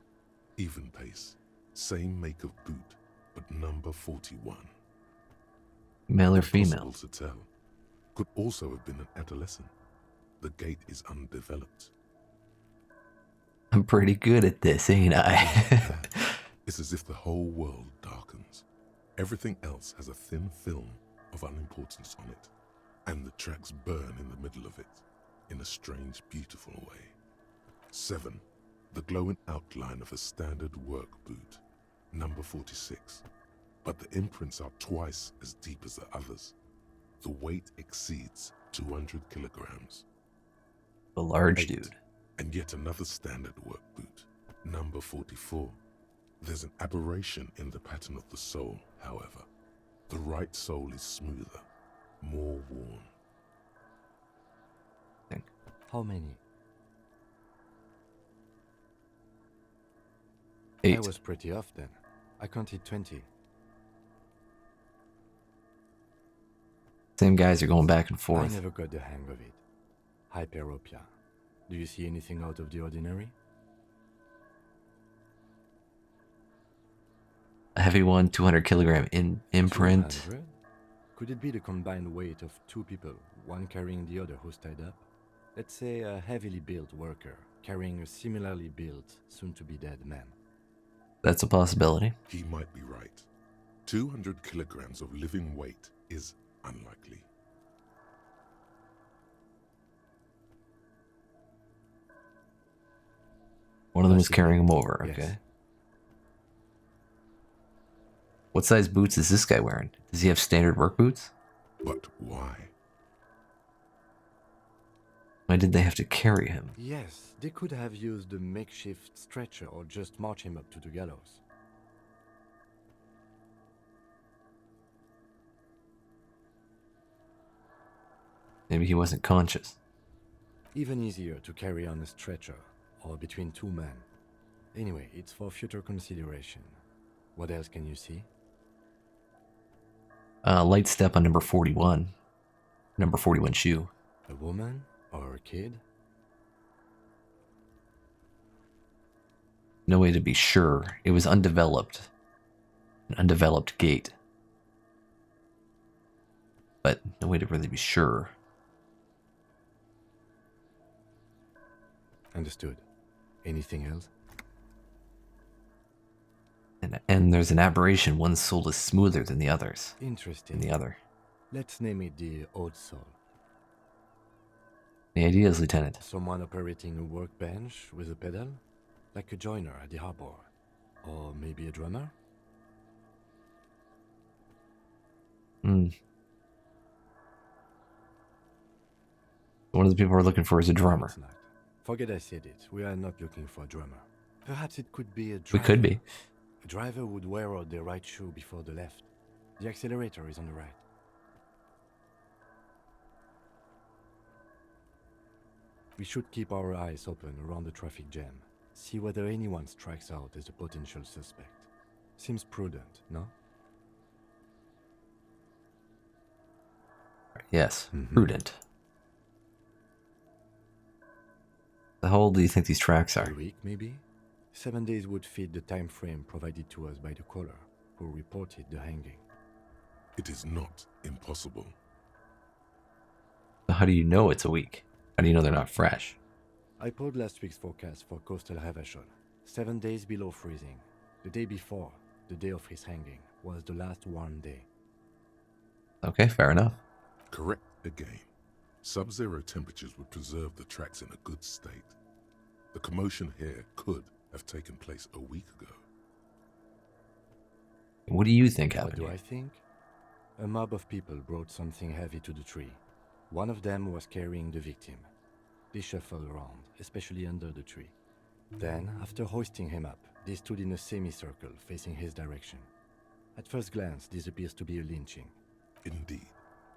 even pace, same make of boot, but number 41. Male or Impossible female? to tell. Could also have been an adolescent. The gait is undeveloped. I'm pretty good at this, ain't I? It's as if the whole world darkens. Everything else has a thin film of unimportance on it, and the tracks burn in the middle of it, in a strange, beautiful way. 7. The glowing outline of a standard work boot, number 46. But the imprints are twice as deep as the others. The weight exceeds 200 kilograms. The large 8. dude. And yet another standard work boot, number 44. There's an aberration in the pattern of the sole, however. The right sole is smoother, more worn. How many? 8. I was pretty off then. I counted 20. Same guys are going back and I forth. never got the hang of it. Hyperopia. Do you see anything out of the ordinary? A heavy one, 200 kilogram imprint. 200? Could it be the combined weight of two people, one carrying the other who's tied up? Let's say a heavily built worker carrying a similarly built, soon-to-be-dead man. That's a possibility. He might be right. 200 kilograms of living weight is unlikely. One of them was Possibly. carrying him over, Yes. okay. What size boots is this guy wearing? Does he have standard work boots? But why? Why did they have to carry him? Yes, they could have used a makeshift stretcher or just march him up to the gallows. Maybe he wasn't conscious. Even easier to carry on a stretcher, or between two men. Anyway, it's for future consideration. What else can you see? Light step on number 41. Number 41 shoe. A woman or a kid? No way to be sure. It was undeveloped. An undeveloped gait. But no way to really be sure. Understood. Anything else? And there's an aberration. One sole is smoother than the others. Interesting. Than the other. Let's name it the odd soul. The idea is, Lieutenant. Someone operating a workbench with a pedal? Like a joiner at the harbor. Or maybe a drummer? Hmm. One of the people we're looking for is a drummer. It's not. Forget I said it. We are not looking for a drummer. Perhaps it could be a driver. We could be. A driver would wear out their right shoe before the left. The accelerator is on the right. We should keep our eyes open around the traffic jam. See whether anyone strikes out as a potential suspect. Seems prudent, no? Yes, prudent. How old do you think these tracks are? A week, maybe? 7 days would fit the time frame provided to us by the caller, who reported the hanging. It is not impossible. How do you know it's a week? How do you know they're not fresh? I pulled last week's forecast for coastal Havashol. 7 days below freezing. The day before, the day of his hanging, was the last warm day. Okay, fair enough. Correct again. Sub-zero temperatures would preserve the tracks in a good state. The commotion here could have taken place a week ago. What do you think What happened do here? I think? A mob of people brought something heavy to the tree. One of them was carrying the victim. They shuffled around, especially under the tree. Then, after hoisting him up, they stood in a semicircle facing his direction. At first glance, this appears to be a lynching. Indeed,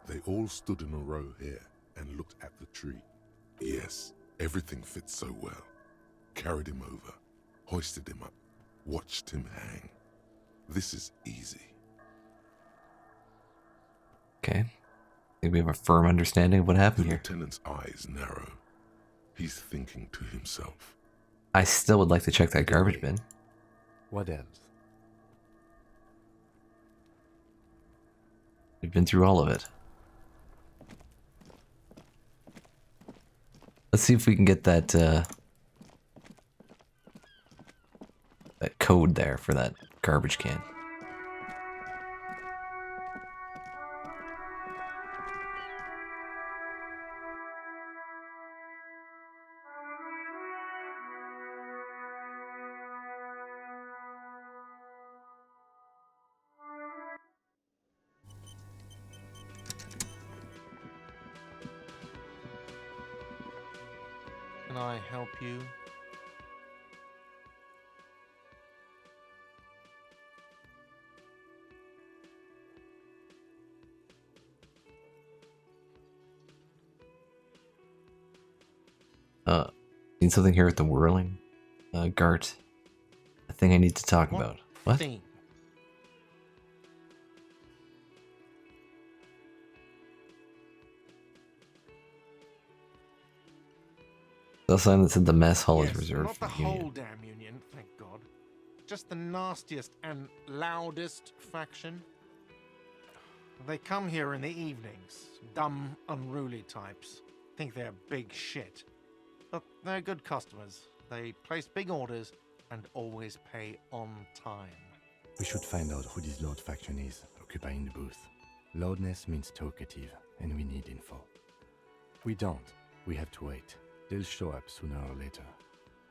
they all stood in a row here and looked at the tree. Yes, everything fits so well. Carried him over, hoisted him up, watched him hang. This is easy. Okay. I think we have a firm understanding of what The happened here. lieutenant's eyes narrow. He's thinking to himself. I still would like to check that garbage bin. What else? We've been through all of it. Let's see if we can get that that code there for that garbage can. Can I help you? Seen something here at the whirling? Gart. A thing I need to talk about. What? Thing? The sign that said the mess hall is Yes, reserved not for the the Union. whole damn Union, thank God. Just the nastiest and loudest faction. They come here in the evenings. Dumb, unruly types. Think they're big shit. But they're good customers. They place big orders and always pay on time. We should find out who this Lord faction is, occupying the booth. Loudness means talkative, and we need info. We don't. We have to wait. They'll show up sooner or later.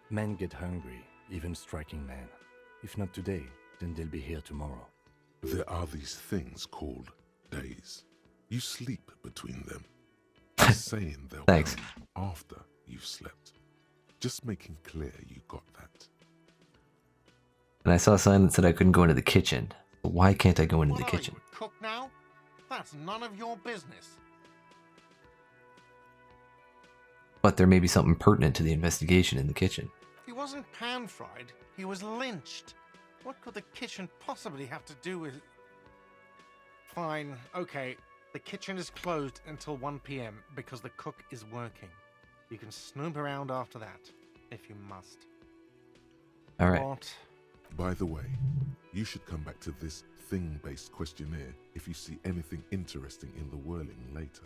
Men get hungry, even striking men. If not today, then they'll be here tomorrow. There are these things called days. You sleep between them. Saying they'll Thanks. come after you've slept. Just making clear you got that. And I saw a sign that said I couldn't go into the kitchen. But why can't I go into What the are kitchen? you, a cook now? That's none of your business. But there may be something pertinent to the investigation in the kitchen. He wasn't pan-fried. He was lynched. What could the kitchen possibly have to do with... Fine, okay. The kitchen is closed until 1 p.m. because the cook is working. You can snoop around after that, if you must. All right. What? By the way, you should come back to this thing-based questionnaire if you see anything interesting in the whirling later.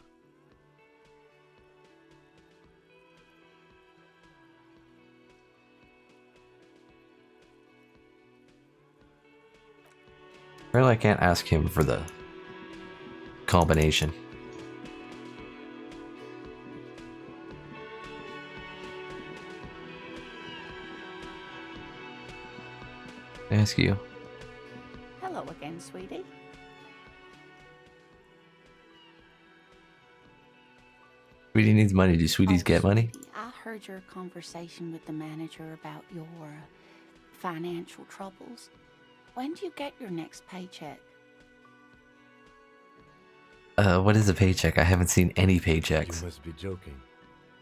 Apparently I can't ask him for the combination. Ask you. Hello again, sweetie. Sweetie needs money. Do sweeties Oh, get money? sweetie, I heard your conversation with the manager about your financial troubles. When do you get your next paycheck? What is a paycheck? I haven't seen any You paychecks. must be joking.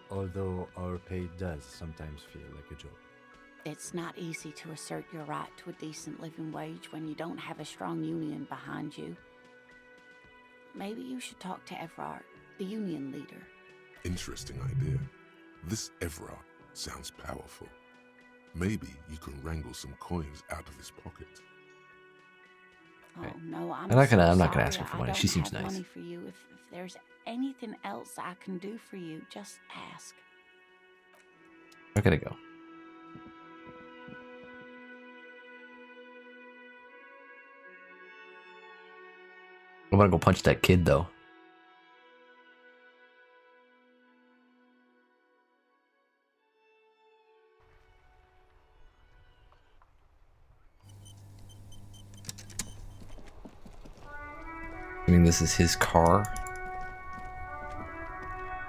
Although our pay does sometimes feel like a joke. It's not easy to assert your right to a decent living wage when you don't have a strong union behind you. Maybe you should talk to Everard, the union leader. Interesting idea. This Everard sounds powerful. Maybe you can wrangle some coins out of his pocket. Oh Right. no, I'm I'm not gonna sorry. ask her for I money. don't She seems have nice. money for you. If there's anything else I can do for you, just ask. I gotta go. I wanna go punch that kid though. I mean, this is his car.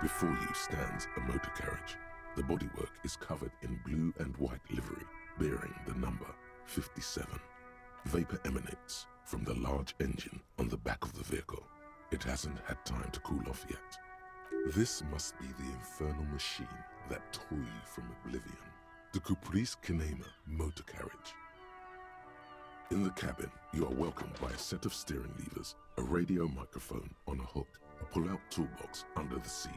Before you stands a motor carriage. The bodywork is covered in blue and white livery, bearing the number 57. Vapor emanates from the large engine on the back of the vehicle. It hasn't had time to cool off yet. This must be the infernal machine that tore you from oblivion. The Caprice Kinema motor carriage. In the cabin, you are welcomed by a set of steering levers, a radio microphone on a hook, a pull-out toolbox under the seat,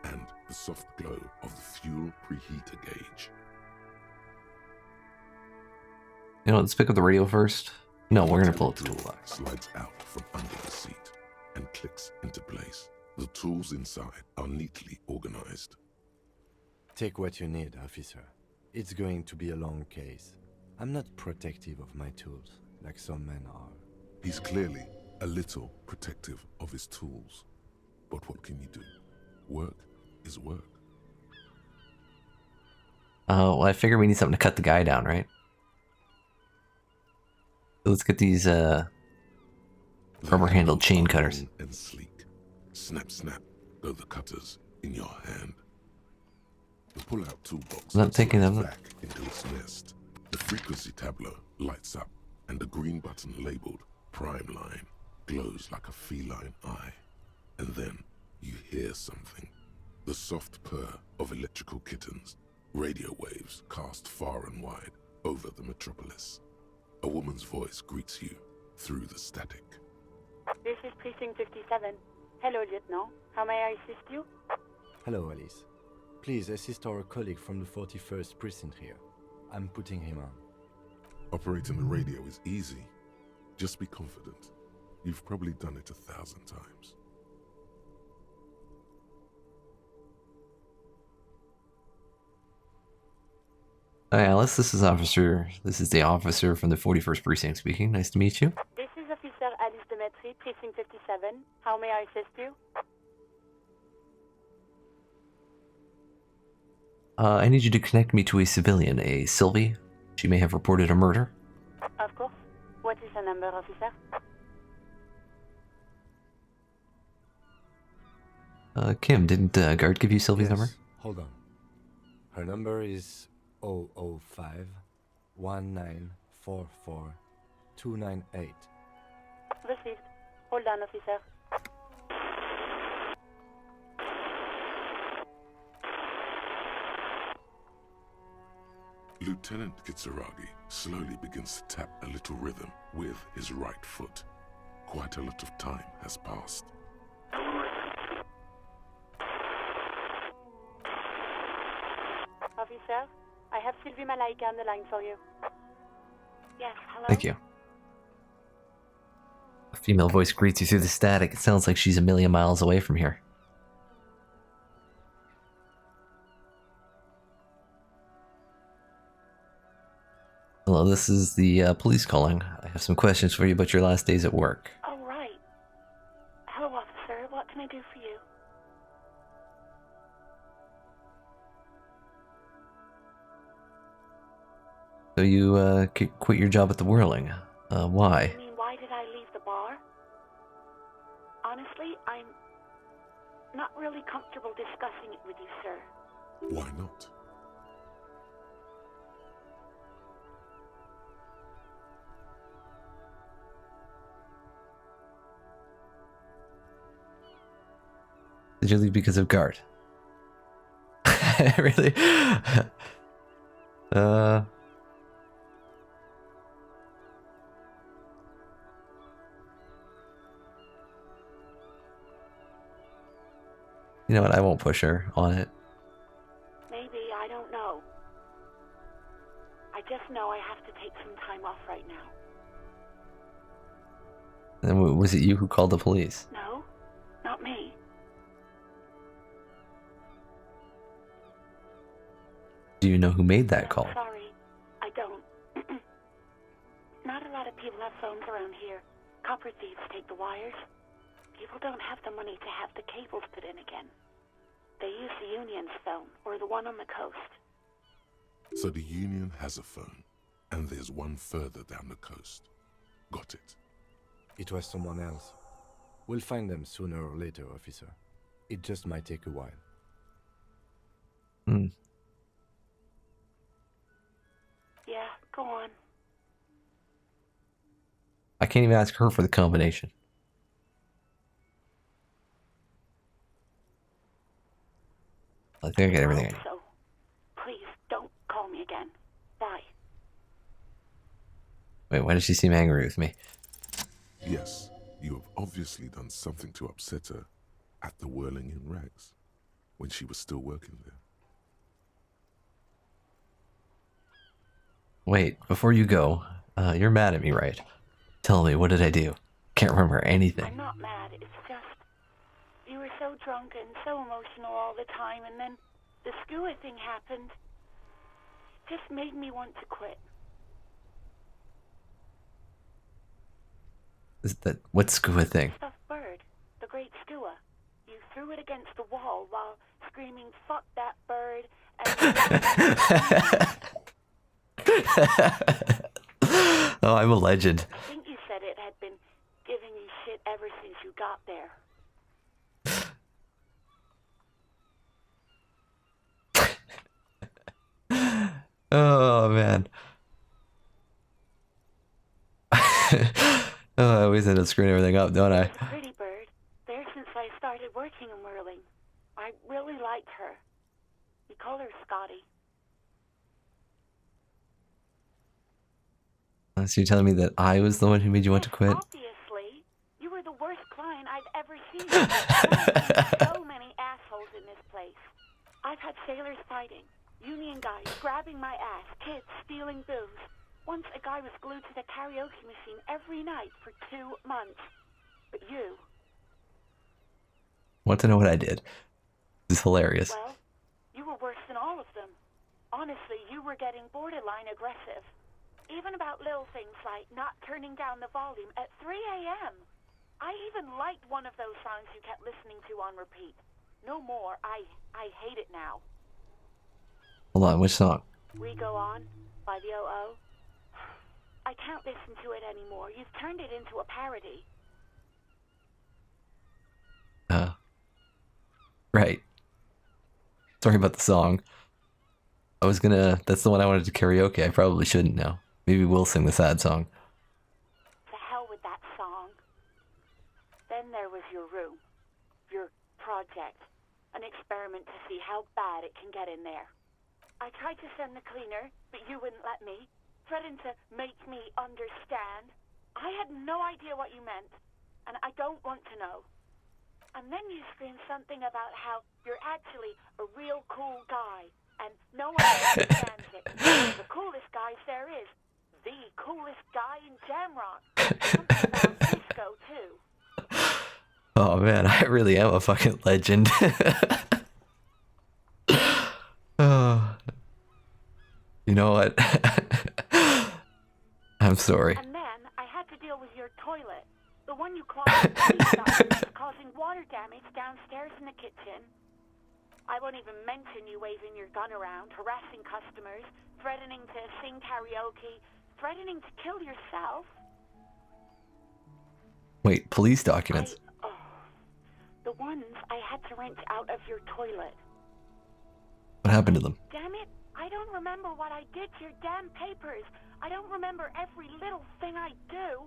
and the soft glow of the fuel preheater gauge. You know, let's pick up the radio first. No, we're gonna pull up the toolbox. Slides out from under the seat and clicks into place. The tools inside are neatly organized. Take what you need, officer. It's going to be a long case. I'm not protective of my tools, like some men are. He's clearly a little protective of his tools. But what can you do? Work is work. Well, I figure we need something to cut the guy down, right? Let's get these rubber-handled chain cutters. Long and sleek. Snap, snap, go the cutters in your hand. The pull-out toolbox I'm not taking slides them. back into its nest. The frequency tableau lights up, and the green button labeled Prime Line glows like a feline eye. And then you hear something. The soft purr of electrical kittens. Radio waves cast far and wide over the metropolis. A woman's voice greets you through the static. This is Precinct 57. Hello, Lieutenant. How may I assist you? Hello, Alice. Please assist our colleague from the 41st Precinct here. I'm putting him on. Operating the radio is easy. Just be confident. You've probably done it 1,000 times. Hi, Alice. This is the officer from the 41st Precinct speaking. Nice to meet you. This is Officer Alice Demetri, Precinct 57. How may I assist you? I need you to connect me to a civilian, a Sylvie. She may have reported a murder. Of course. What is the number, officer? Kim, didn't Guard give you Sylvie's number? Hold on. Her number is 005 1944 298. Received. Hold on, officer. Lieutenant Kitsuragi slowly begins to tap a little rhythm with his right foot. Quite a lot of time has passed. Officer, I have Sylvie Malaika on the line for you. Yes, hello? Thank you. A female voice greets you through the static. It sounds like she's a million miles away from here. Hello, this is the police calling. I have some questions for you about your last days at work. Oh, right. Hello, officer. What can I do for you? So you quit your job at the Whirling. Why? You mean, why did I leave the bar? Honestly, I'm not really comfortable discussing it with you, sir. Why not? Did you leave because of guard? Really? You know what? I won't push her on it. Maybe, I don't know. I just know I have to take some time off right now. And was it you who called the police? No, not me. Do you know who made that call? Sorry, I don't. Not a lot of people have phones around here. Copper thieves take the wires. People don't have the money to have the cables put in again. They use the Union's phone, or the one on the coast. So the Union has a phone, and there's one further down the coast. Got it. It was someone else. We'll find them sooner or later, officer. It just might take a while. Hmm. Yeah, go on. I can't even ask her for the combination. I think I get everything I need. So, please, don't call me again. Bye. Wait, why does she seem angry with me? Yes, you have obviously done something to upset her at the Whirling in Rags, when she was still working there. Wait, before you go, you're mad at me, right? Tell me, what did I do? Can't remember anything. I'm not mad, it's just... You were so drunk and so emotional all the time, and then the skua thing happened. It just made me want to quit. Is that what skua thing? Stuffed bird, the great skua. You threw it against the wall while screaming, "Fuck that bird," and... Oh, I'm a legend. I think you said it had been giving you shit ever since you got there. Oh, man. Oh, I always end up screwing everything up, don't I? It's a pretty bird. There since I started working in whirling. I really liked her. We call her Scotty. So you're telling me that I was the one who made you want to quit? Obviously. You were the worst client I've ever seen. I've seen so many assholes in this place. I've had sailors fighting, union guys grabbing my ass, kids stealing booze. Once a guy was glued to the karaoke machine every night for 2 months. But you... Want to know what I did? This is hilarious. Well, you were worse than all of them. Honestly, you were getting borderline aggressive. Even about little things like not turning down the volume at 3 a.m. I even liked one of those songs you kept listening to on repeat. No more. I hate it now. Hold on, which song? We Go On by the O.O. I can't listen to it anymore. You've turned it into a parody. Right. Sorry about the song. I was gonna... That's the one I wanted to karaoke. I probably shouldn't now. Maybe we'll sing the sad song. To hell with that song. Then there was your room. Your project. An experiment to see how bad it can get in there. I tried to send the cleaner, but you wouldn't let me. Threatened to make me understand. I had no idea what you meant, and I don't want to know. And then you screamed something about how you're actually a real cool guy, and no one understands it. The coolest guys there is. The coolest guy in Jamrock. Something about disco, too. Oh man, I really am a fucking legend. Oh. You know what? I'm sorry. And then I had to deal with your toilet. The one you clogged with putty stuff, causing water damage downstairs in the kitchen. I won't even mention you waving your gun around, harassing customers, threatening to sing karaoke, threatening to kill yourself. Wait, police documents. The ones I had to wrench out of your toilet. What happened to them? Damn it! I don't remember what I did to your damn papers. I don't remember every little thing I do.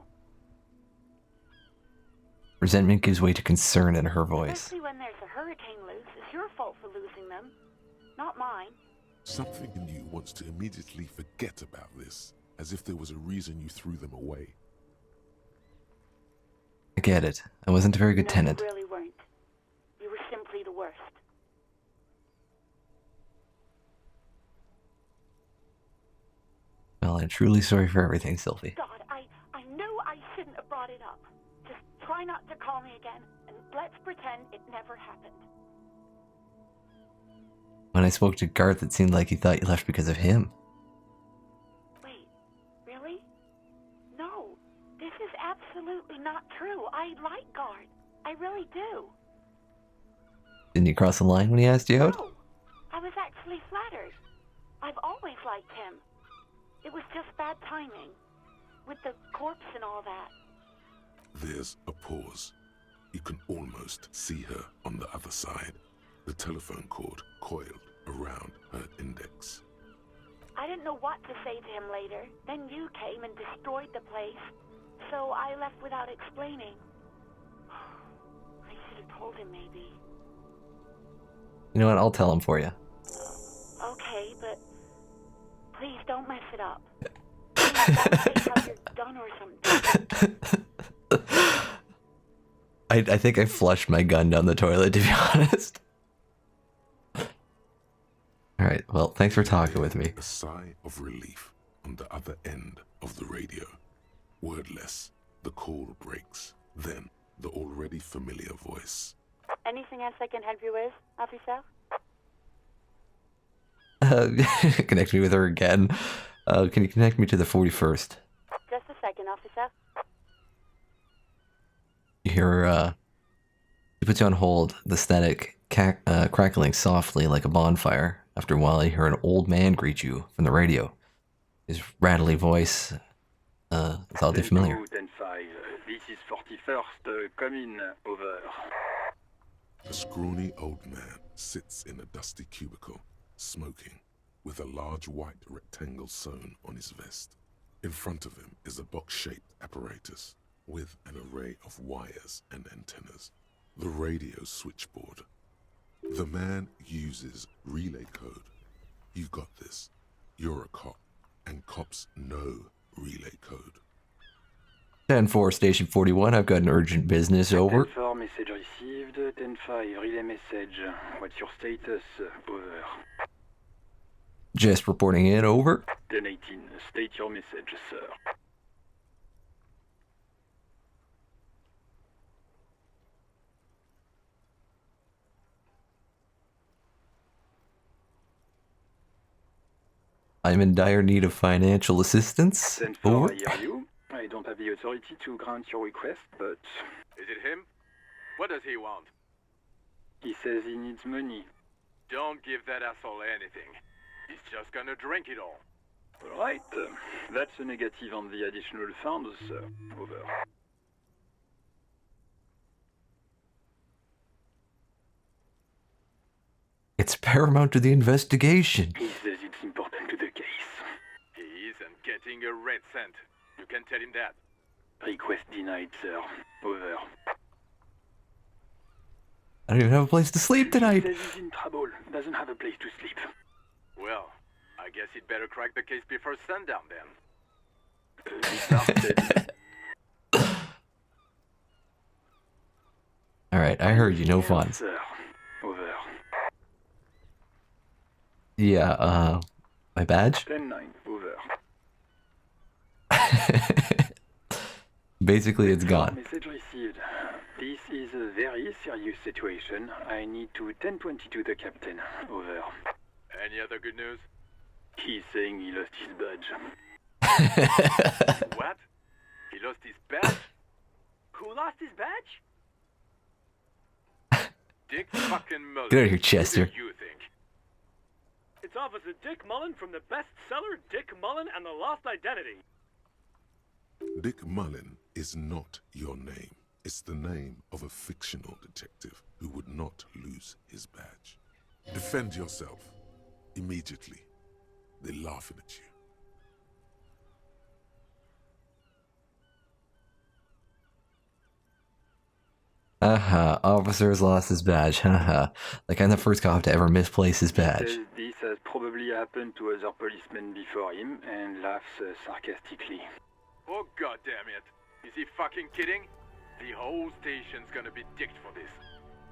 Resentment gives way to concern in her voice. Especially when there's a hurricane loose. It's your fault for losing them, not mine. Something in you wants to immediately forget about this, as if there was a reason you threw them away. I get it. I wasn't a very good tenant. You really weren't. You were simply the worst. Well, I'm truly sorry for everything, Sylvie. God, I knew I shouldn't have brought it up. Just try not to call me again, and let's pretend it never happened. When I spoke to Garth, it seemed like he thought you left because of him. Wait, really? No, this is absolutely not true. I like Garth. I really do. Didn't you cross the line when he asked you out? No, I was actually flattered. I've always liked him. It was just bad timing, with the corpse and all that. There's a pause. You can almost see her on the other side, the telephone cord coiled around her index. I didn't know what to say to him later. Then you came and destroyed the place, so I left without explaining. I should have told him, maybe. You know what? I'll tell him for you. Okay, but please don't mess it up. Please don't say how you're done or something. I think I flushed my gun down the toilet, to be honest. Alright, well, thanks for talking with me. A sigh of relief on the other end of the radio. Wordless, the call breaks. Then, the already familiar voice. Anything else I can help you with, officer? Connect me with her again. Can you connect me to the 41st? Just a second, officer. You hear, he puts you on hold, the static crackling softly like a bonfire. After a while, you hear an old man greet you from the radio. His rattly voice is oddly familiar. 10-5. This is 41st. Come in. Over. A scrawny old man sits in a dusty cubicle, smoking, with a large white rectangle sewn on his vest. In front of him is a box-shaped apparatus with an array of wires and antennas. The radio switchboard. The man uses relay code. You got this. You're a cop, and cops know relay code. 10-4, Station 41, I've got an urgent business, over. 10-4, message received. 10-5, relay message. What's your status? Over. Just reporting in, over. 10-18, state your message, sir. I'm in dire need of financial assistance. 10-4, Over. I hear you. I don't have the authority to grant your request, but... Is it him? What does he want? He says he needs money. Don't give that asshole anything. He's just gonna drink it all. Alright, that's a negative on the additional funds, sir. Over. It's paramount to the investigation. He says it's important to the case. He isn't getting a red cent. You can tell him that. Request denied, sir. Over. I don't even have a place to sleep tonight. He says he's in trouble. Doesn't have a place to sleep. Well, I guess he'd better crack the case before sundown then. Alright, I heard you, no fun. Sir. Over. Yeah, my badge? 10-9, over. Basically, it's gone. Message received. This is a very serious situation. I need to 1022 the captain. Over. Any other good news? He's saying he lost his badge. What? He lost his badge? Who lost his badge? Dick fucking Mullen. Get out of here, Chester. What do you think? It's Officer Dick Mullen from the bestseller Dick Mullen and the Lost Identity. Dick Mullen is not your name. It's the name of a fictional detective who would not lose his badge. Defend yourself. Immediately, they're laughing at you. Officer has lost his badge. Haha. Like I'm the first cop to ever misplace his badge. Says this has probably happened to other policemen before him and laughs sarcastically. Oh god damn it. Is he fucking kidding? The whole station's gonna be dicked for this.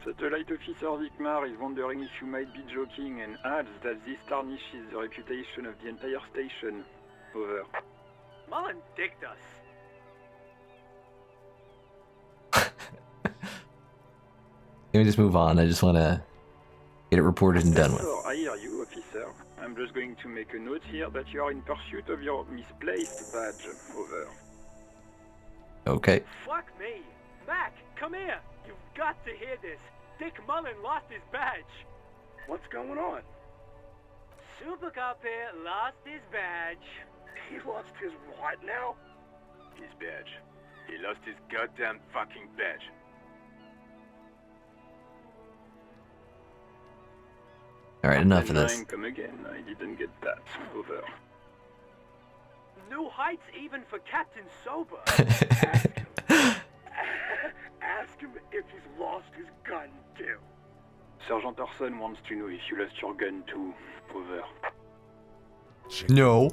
Satellite Officer Vikmar is wondering if you might be joking and adds that this tarnishes the reputation of the entire station. Over. Mullen dicked us. Can we just move on? I just want to get it reported and done with. Oh, I hear you, officer. I'm just going to make a note here that you are in pursuit of your misplaced badge. Over. Okay. Fuck me. Mac, come here. You've got to hear this. Dick Mullen lost his badge. What's going on? Super Cop here lost his badge. He lost his what now? His badge. He lost his goddamn fucking badge. Alright, enough of this. Come again. I didn't get that. Over. New heights even for Captain Sober. Ask him if he's lost his gun too. Sergeant Orson wants to know if you lost your gun too. Over. Check No.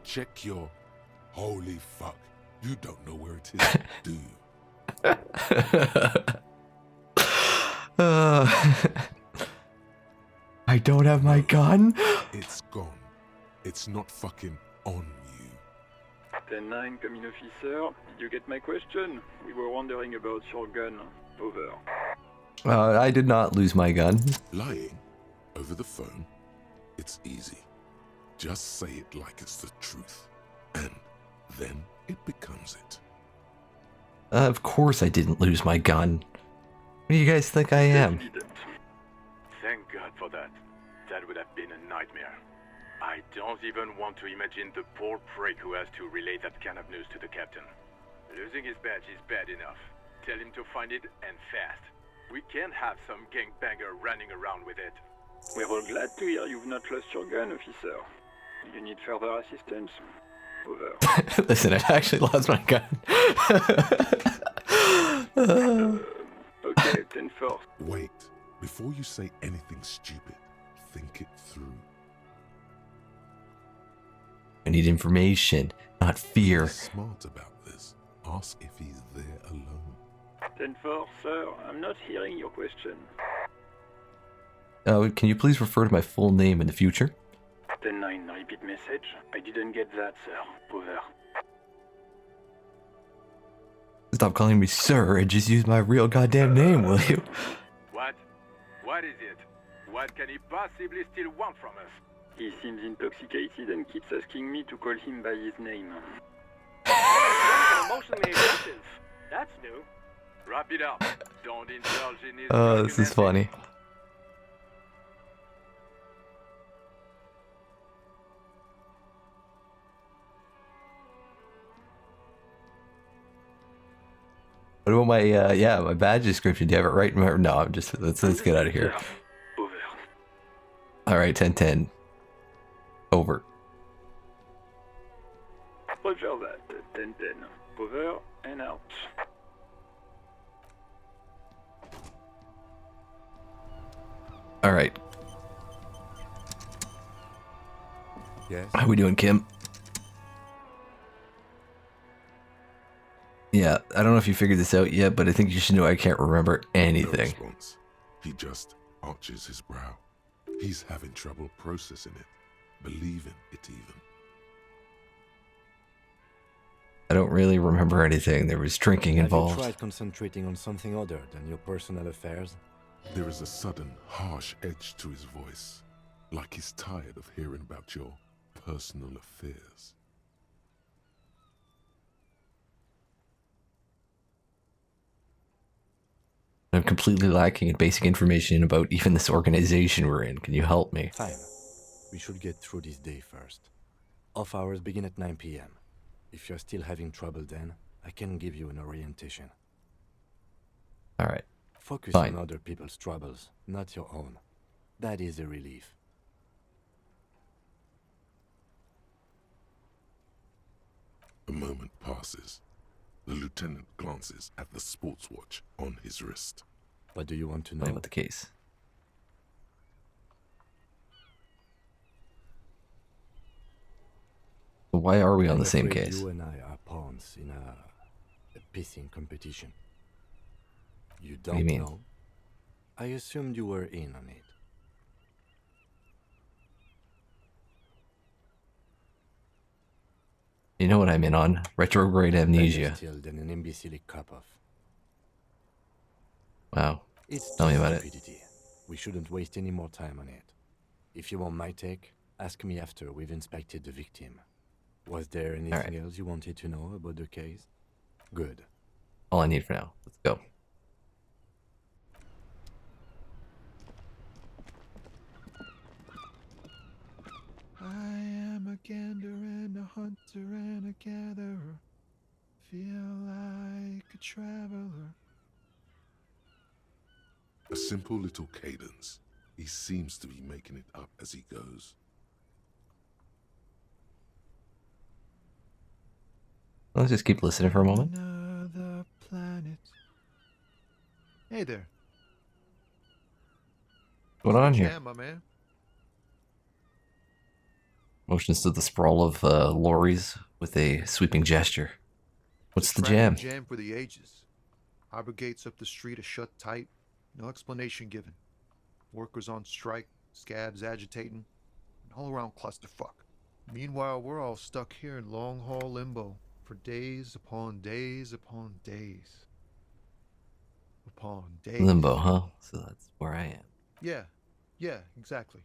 Check your... Holy fuck. You don't know where it is, do you? I don't have my gun? It's gone. It's not fucking on you. 10-9, coming officer. Did you get my question? We were wondering about your gun. Over. I did not lose my gun. Lying over the phone, it's easy. Just say it like it's the truth. And then it becomes it. Of course I didn't lose my gun. What do you guys think I am? Thank God for that. That would have been a nightmare. I don't even want to imagine the poor prick who has to relay that kind of news to the captain. Losing his badge is bad enough. Tell him to find it, and fast. We can't have some gangbanger running around with it. We're all glad to hear you've not lost your gun, officer. Do you need further assistance? Over. Listen, I actually lost my gun. Okay, 10-4. Wait. Before you say anything stupid, think it through. I need information, not fear. Be smart about this. Ask if he's there alone. 10-4, sir. I'm not hearing your question. Can you please refer to my full name in the future? 10-9, repeat message. I didn't get that, sir. Over. Stop calling me sir and just use my real goddamn name, will you? What? What is it? What can he possibly still want from us? He seems intoxicated and keeps asking me to call him by his name. Emotionally aggressive. That's new. Wrap it up. Don't indulge in his... This is funny. What about my, my badge description? Do you have it right? No, I'm just, let's get out of here. Over. Alright, 10-10. Over. Roger that. 10-10. Over and out. Alright. Yes. How we doing, Kim? Yeah, I don't know if you figured this out yet, but I think you should know I can't remember anything. No response. He just arches his brow. He's having trouble processing it, believing it even. I don't really remember anything. There was drinking involved. Have you tried concentrating on something other than your personal affairs? There is a sudden, harsh edge to his voice, like he's tired of hearing about your personal affairs. I'm completely lacking in basic information about even this organization we're in. Can you help me? Fine. We should get through this day first. Off hours begin at 9 p.m. If you're still having trouble then, I can give you an orientation. Alright. Focus Fine. on other people's troubles, not your own. That is a relief. glasses. The lieutenant glances at the sports watch on his wrist. What do you want to know? Tell me about the case. Why are we on the same afraid case? You and I are pawns in a pissing competition. You What do you don't mean? know? I assumed you were in on it. You know what I'm in on? Retrograde amnesia. Still than an imbecilic cop-off. Wow. It's Tell me just about it. stupidity. We shouldn't waste any more time on it. If you want my take, ask me after we've inspected the victim. Was there anything else you wanted to know about the case? Good. All I need for now. Let's go. I am a gander and a hunter and a gatherer. Feel like a traveler. A simple little cadence. He seems to be making it up as he goes. Let's just keep listening for a moment. Another planet. Hey there. What's going on here? Jam, my man. Motions to the sprawl of lorries with a sweeping gesture. What's the jam? Jam for the ages. Harbor gates up the street are shut tight. No explanation given. Workers on strike, scabs agitating, an all-around clusterfuck. Meanwhile, we're all stuck here in long-haul limbo for days upon days upon days. Upon days. Limbo, huh? So that's where I am. Yeah, exactly.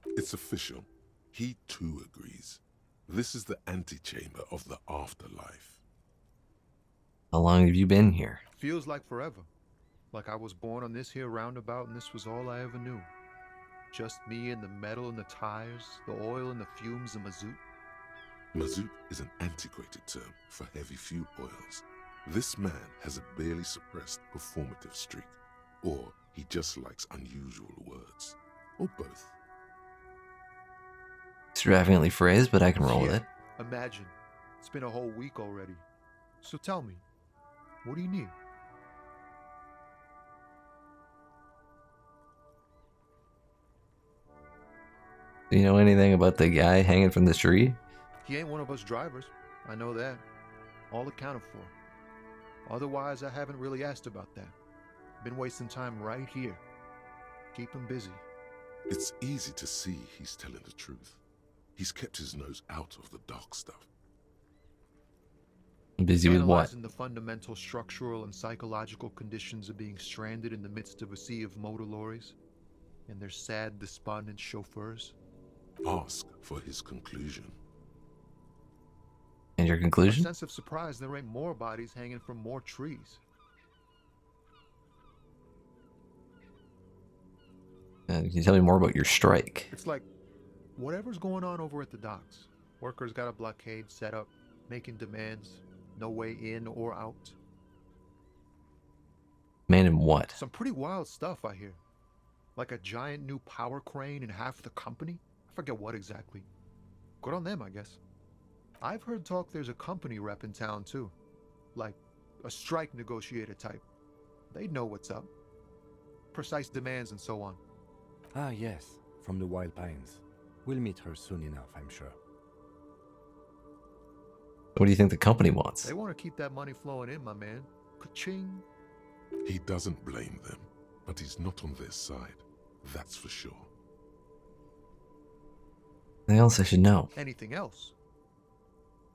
It's official. He too agrees. This is the antechamber of the afterlife. How long have you been here? Feels like forever. Like I was born on this here roundabout and this was all I ever knew. Just me and the metal and the tires, the oil and the fumes of mazout. Mazout is an antiquated term for heavy fuel oils. This man has a barely suppressed performative streak, or he just likes unusual words, or both. Extravagantly phrased, but I can roll with it. Imagine. It's been a whole week already. So tell me, what do you need? Do you know anything about the guy hanging from the tree? He ain't one of us drivers. I know that. All accounted for. Otherwise, I haven't really asked about that. Been wasting time right here. Keep him busy. It's easy to see he's telling the truth. He's kept his nose out of the dark stuff. Busy with what? Analyzing the fundamental structural and psychological conditions of being stranded in the midst of a sea of motor lorries and their sad, despondent chauffeurs. Ask for his conclusion. And your A conclusion? sense of surprise there ain't more bodies hanging from more trees. Can you tell me more about your strike? It's like whatever's going on over at the docks. Workers got a blockade set up, making demands, no way in or out. Man in what? Some pretty wild stuff, I hear. Like a giant new power crane in half the company? I forget what exactly. Good on them, I guess. I've heard talk there's a company rep in town, too. Like a strike negotiator type. They'd know what's up. Precise demands and so on. Ah, yes, from the Wild Pines. We'll meet her soon enough, I'm sure. What do you think the company wants? They want to keep that money flowing in, my man. Ka-ching. He doesn't blame them, but he's not on their side. That's for sure. Anything else I should know? Anything else?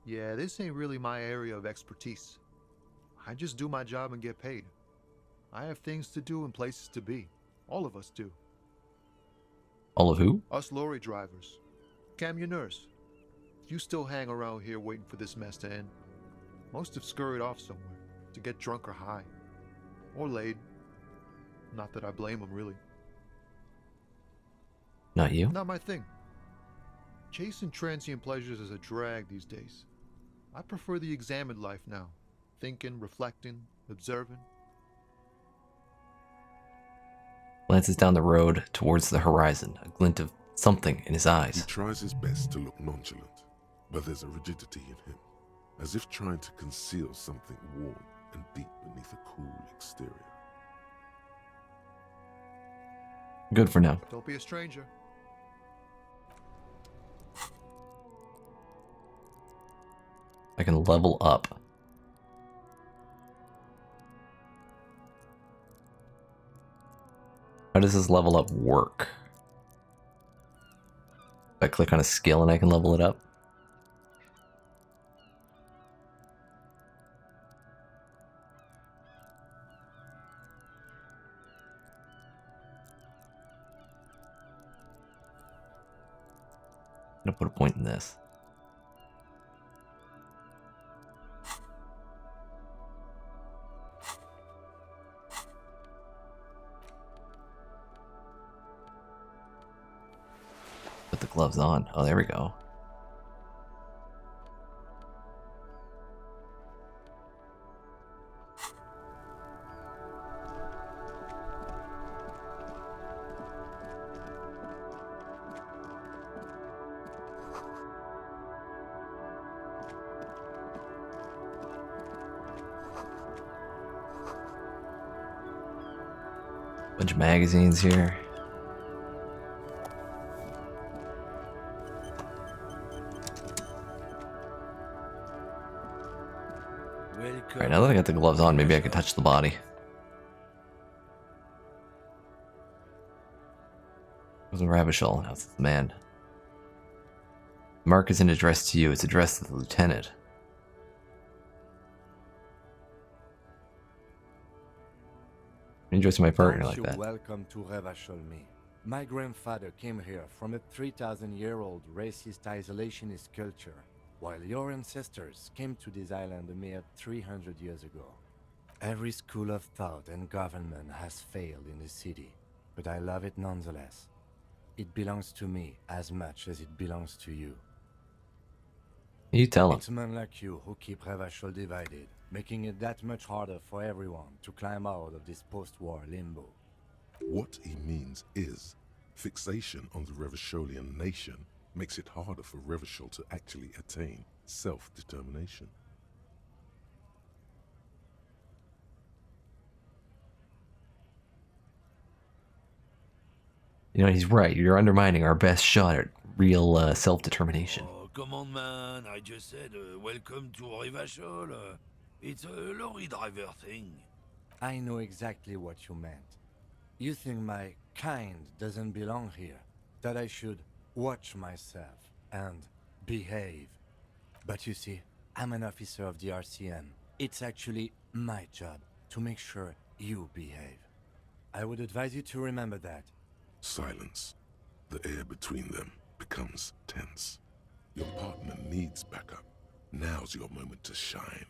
Yeah, this ain't really my area of expertise. I just do my job and get paid. I have things to do and places to be. All of us do. All of who? Us lorry drivers. Camionneurs. You still hang around here waiting for this mess to end. Most have scurried off somewhere to get drunk or high. Or laid. Not that I blame them, really. Not you? Not my thing. Chasing transient pleasures is a drag these days. I prefer the examined life now. Thinking, reflecting, observing. Glances down the road towards the horizon, a glint of something in his He eyes. tries his best to look nonchalant, but there's a rigidity in him, as if trying to conceal something warm and deep beneath a cool exterior. Good for now. Don't be a stranger. I can level up. How does this level up work? If I click on a skill and I can level it up? I'm gonna put a point in this. Put the gloves on. Oh, there we go. Bunch of magazines here. Alright, now that I got the gloves on, maybe I can touch the body. It was a Ravishal, now it's the man. The mark isn't addressed to you, it's addressed to the lieutenant. Enjoy my partner like that. Welcome to Revachol-me. My grandfather came here from a 3,000-year-old racist isolationist culture, while your ancestors came to this island a mere 300 years ago. Every school of thought and government has failed in the city, but I love it nonetheless. It belongs to me as much as it belongs to you. You tell him. It's men like you who keep Revachol divided, making it that much harder for everyone to climb out of this post-war limbo. What he means is, fixation on the Revacholian nation makes it harder for Revachol to actually attain self-determination. You know, he's right. You're undermining our best shot at real self-determination. Oh, come on, man. I just said, welcome to Revachol. It's a lorry driver thing. I know exactly what you meant. You think my kind doesn't belong here, that I should watch myself and behave. But you see, I'm an officer of the RCM. It's actually my job to make sure you behave. I would advise you to remember that. Silence. The air between them becomes tense. Your partner needs backup. Now's your moment to shine.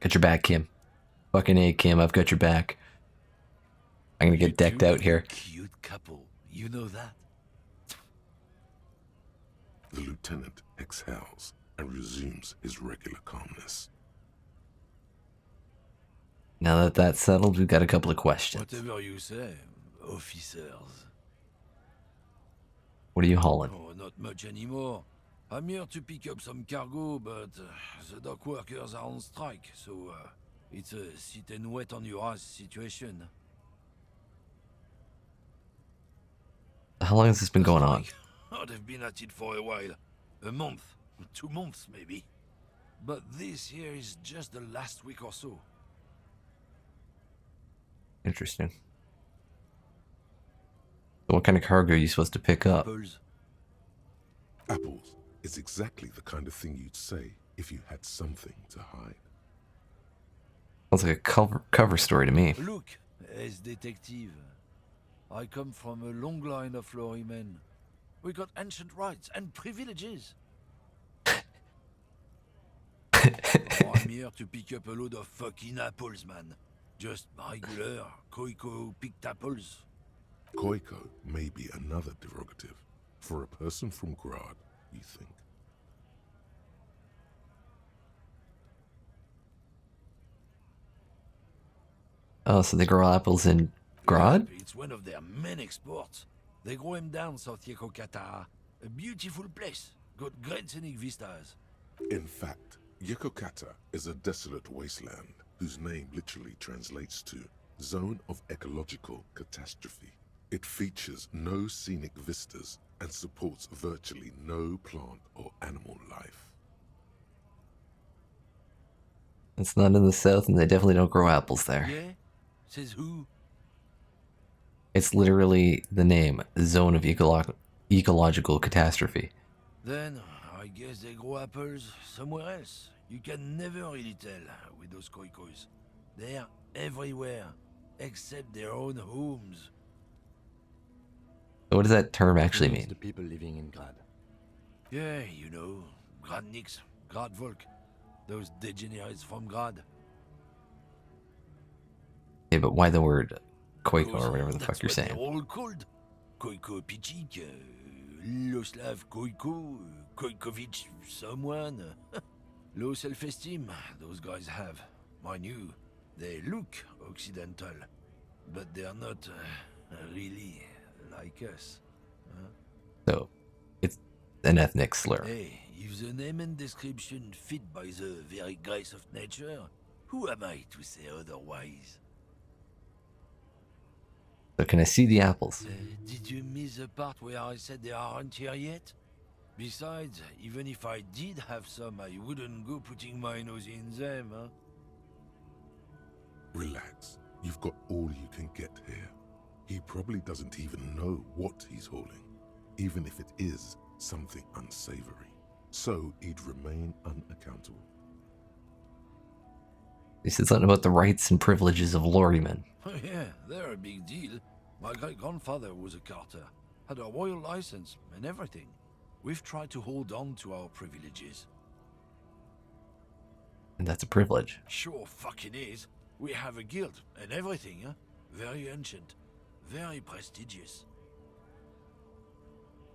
Got your back, Kim. Fucking A, Kim. I've got your back. I'm gonna get decked out here. Cute couple. You know that? The lieutenant exhales and resumes his regular calmness. Now that that's settled, we've got a couple of questions. Whatever you say, officers. What are you hauling? Oh, not much anymore. I'm here to pick up some cargo, but the dock workers are on strike, so it's a sit and wait on your ass situation. How long has this been going on? Oh, they've been at it for a while. A month, 2 months maybe. But this here is just the last week or so. Interesting. So what kind of cargo are you supposed to pick up? Apples. Apples is exactly the kind of thing you'd say if you had something to hide. Sounds like a cover story to me. Look, as detective, I come from a long line of lorrymen. We got ancient rights and privileges. Oh, I'm here to pick up a load of fucking apples, man. Just regular Koiko picked apples. Koiko may be another derogative. For a person from Grad, you think. Oh, so they grow apples in Grad? It's one of their main exports. They grow him down South Yekokata. A beautiful place. Got great scenic vistas. In fact, Yekokata is a desolate wasteland whose name literally translates to Zone of Ecological Catastrophe. It features no scenic vistas and supports virtually no plant or animal life. It's not in the south, and they definitely don't grow apples there. Yeah? Says who? It's literally the name, Zone of Ecological Catastrophe. Then, I guess they grow apples somewhere else. You can never really tell with those koikos. They're everywhere, except their own homes. So what does that term actually mean? The people living in Grad. Yeah, you know, Gradniks, Gradvolk, those degenerates from Grad. Okay, but why the word Koiko or whatever the fuck you're saying? They're all called. Koiko Pichik, Loslav Koiko, Koikovic someone. Low self-esteem those guys have. Mind you, they look Occidental, but they're not really like us. So, it's an ethnic slur. Hey, if the name and description fit by the very grace of nature, who am I to say otherwise? So can I see the apples? Did you miss the part where I said they aren't here yet? Besides, even if I did have some, I wouldn't go putting my nose in them, huh? Relax. You've got all you can get here. He probably doesn't even know what he's hauling, even if it is something unsavory. So he'd remain unaccountable. He said something about the rights and privileges of lorrymen. Oh yeah, they're a big deal. My great-grandfather was a carter, had a royal license and everything. We've tried to hold on to our privileges. And that's a privilege. Sure fucking is. We have a guild and everything, huh? Very ancient, very prestigious.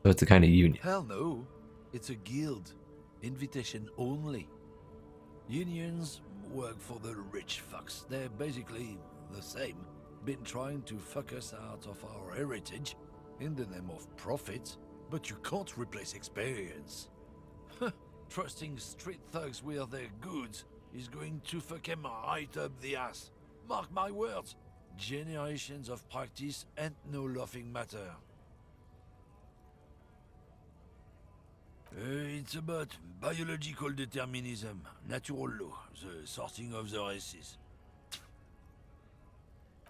So it's a kind of union. Hell no. It's a guild. Invitation only. Unions work for the rich fucks. They're basically the same. Been trying to fuck us out of our heritage in the name of profit, but you can't replace experience. Trusting street thugs with their goods is going to fuck him right up the ass. Mark my words. Generations of practice and no laughing matter. It's about biological determinism, natural law, the sorting of the races.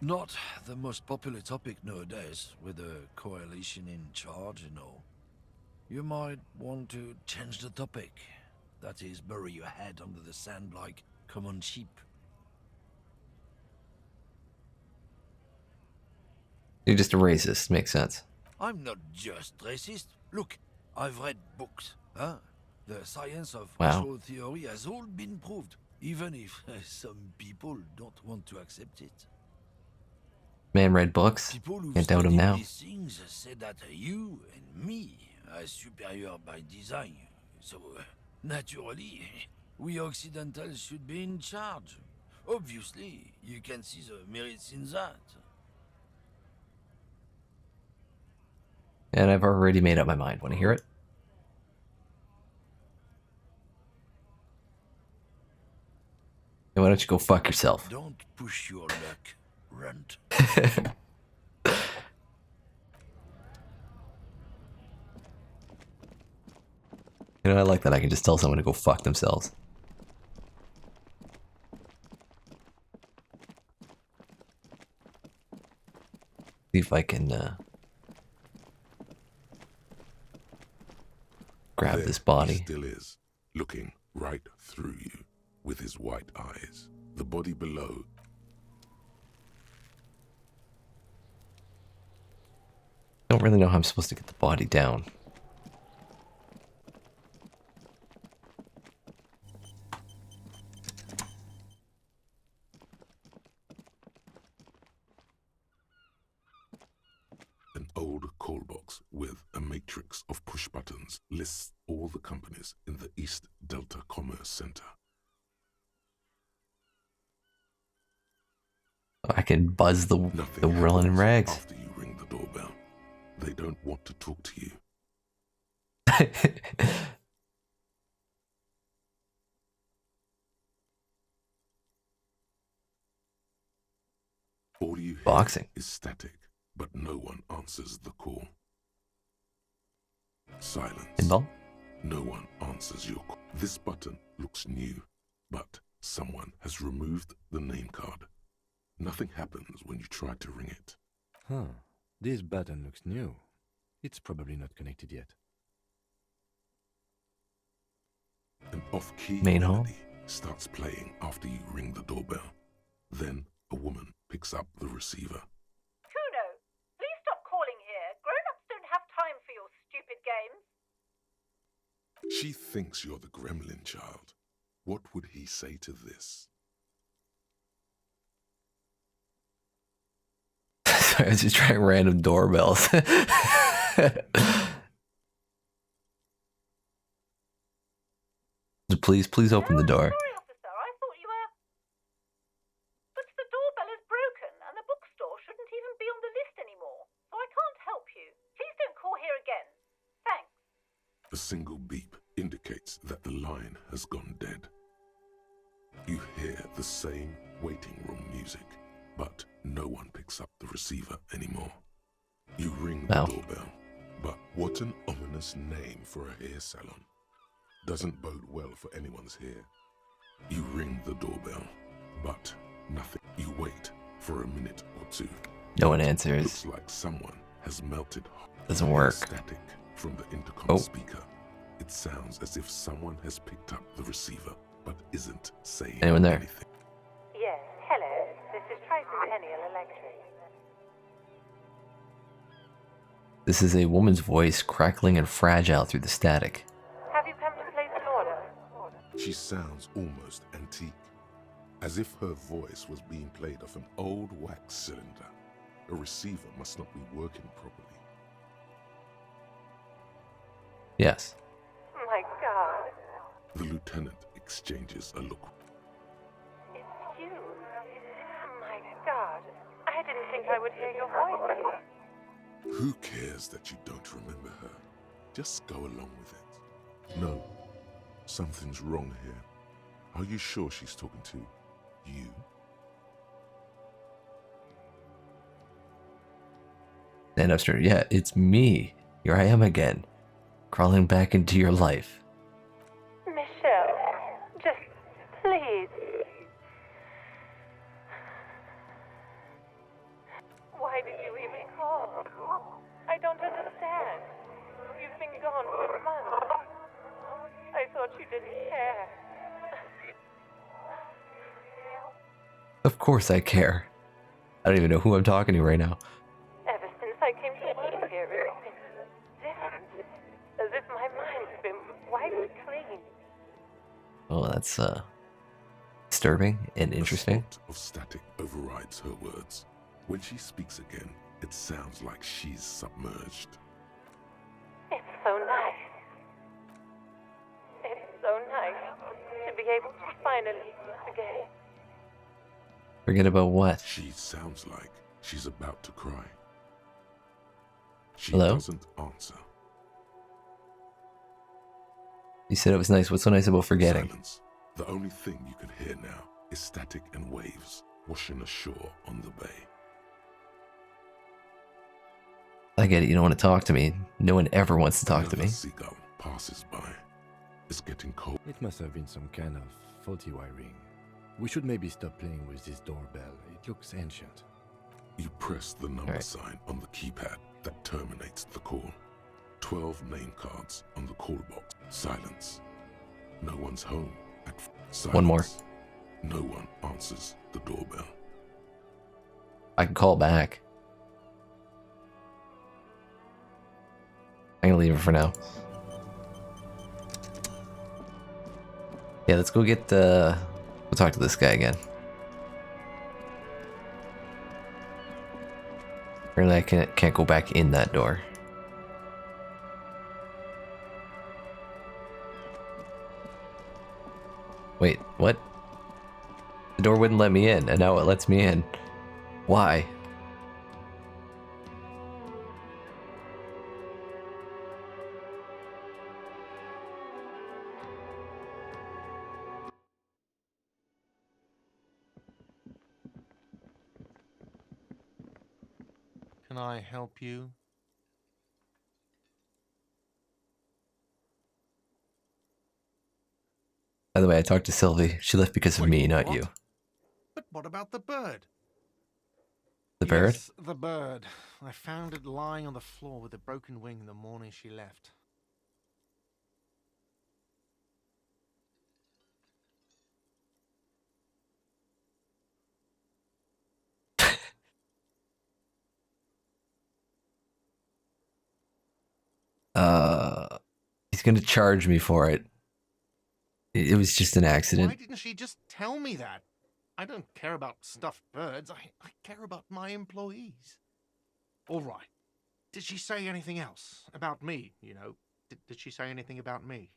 Not the most popular topic nowadays, with the coalition in charge and all. You might want to change the topic. That is, bury your head under the sand like common sheep. You're just a racist. Makes sense. I'm not just racist. Look, I've read books, huh? The science of Wow. racial theory has all been proved, even if some people don't want to accept it. Man read books. People who Can't doubt him studied now. these things say that you and me are superior by design. So, naturally, we Occidentals should be in charge. Obviously, you can see the merits in that. And I've already made up my mind. Want to hear it? And why don't you go fuck yourself? Don't push your luck, runt. You know, I like that I can just tell someone to go fuck themselves. See if I can grab There this body. He still is, looking right through you with his white eyes. The body below. Don't really know how I'm supposed to get the body down. An old call box with a matrix of push buttons lists all the companies in the East Delta Commerce Center. I can buzz the Rillin and Rags. After you ring the doorbell, they don't don't want to talk to you. All you hear Boxing. is static, but no one answers the call. Silence. Pinball? No one answers your call. This button looks new, but someone has removed the name card. Nothing happens when you try to ring it. Huh. This button looks new. It's probably not connected yet. An off-key Main hall? melody starts playing after you ring the doorbell. Then a woman picks up the receiver. Kuno, please stop calling here. Grown-ups don't have time for your stupid games. She thinks you're the gremlin child. What would he say to this? Sorry, I was just trying random doorbells. Please open the door. Sorry, officer, I thought you were... But the doorbell is broken, and the bookstore shouldn't even be on the list anymore, so I can't help you. Please don't call here again. Thanks. A single beep indicates that the line has gone dead. You hear the same waiting room music, but no one picks up the receiver anymore. You ring the doorbell, but what an ominous name for a hair salon. Doesn't bode well for anyone's hair. You ring the doorbell, but nothing. You wait for a minute or two. No one answers. Looks like someone has melted. Doesn't work. Static from the intercom speaker. It sounds as if someone has picked up the receiver, but isn't saying anyone there? anything. Yes, hello. This is Tricentennial Electric. This is a woman's voice crackling and fragile through the static. Have you come to place an order? She sounds almost antique, as if her voice was being played off an old wax cylinder. A receiver must not be working properly. Yes. My God. The lieutenant exchanges a look. It's you. My God. I didn't think I would hear your voice. Who cares that you don't remember her? Just go along with it. No, something's wrong here. Are you sure she's talking to you? And upstairs, yeah, it's me. Here I am again, crawling back into your life. Michelle, just please. Why did you even call? I don't understand. You've been gone for months. I thought you didn't care. Of course I care. I don't even know who I'm talking to right now. Ever since I came to work here, it's been different. As if my mind's been wiped clean. Oh, that's disturbing and interesting. A sort of static overrides her words. When she speaks again, it sounds like she's submerged. It's so nice. It's so nice to be able to finally forget. Forget about what? She sounds like she's about to cry. She Hello? doesn't answer. You said it was nice. What's so nice about forgetting? Silence. The only thing you can hear now is static and waves washing ashore on the bay. I get it. You don't want to talk to me. No one ever wants to talk to me. Seagull passes by. It's getting cold. It must have been some kind of faulty wiring. We should maybe stop playing with this doorbell. It looks ancient. You press the number sign on the keypad that terminates the call. 12 name cards on the call box. Silence. No one's home. Silence. One more. No one answers the doorbell. I can call back. I'm gonna leave it for now. Yeah, let's go get the... We'll talk to this guy again. Apparently I can't go back in that door. Wait, what? The door wouldn't let me in, and now it lets me in. Why? can I help you? By the way, I talked to Sylvie. She left because of me, not what? you. But what about the bird? The bird? Yes, the bird. I found it lying on the floor with a broken wing the morning she left. He's gonna charge me for it. It was just an accident. Why didn't she just tell me that? I don't care about stuffed birds. I care about my employees. All right. Did she say anything else? About me, you know? Did she say anything about me?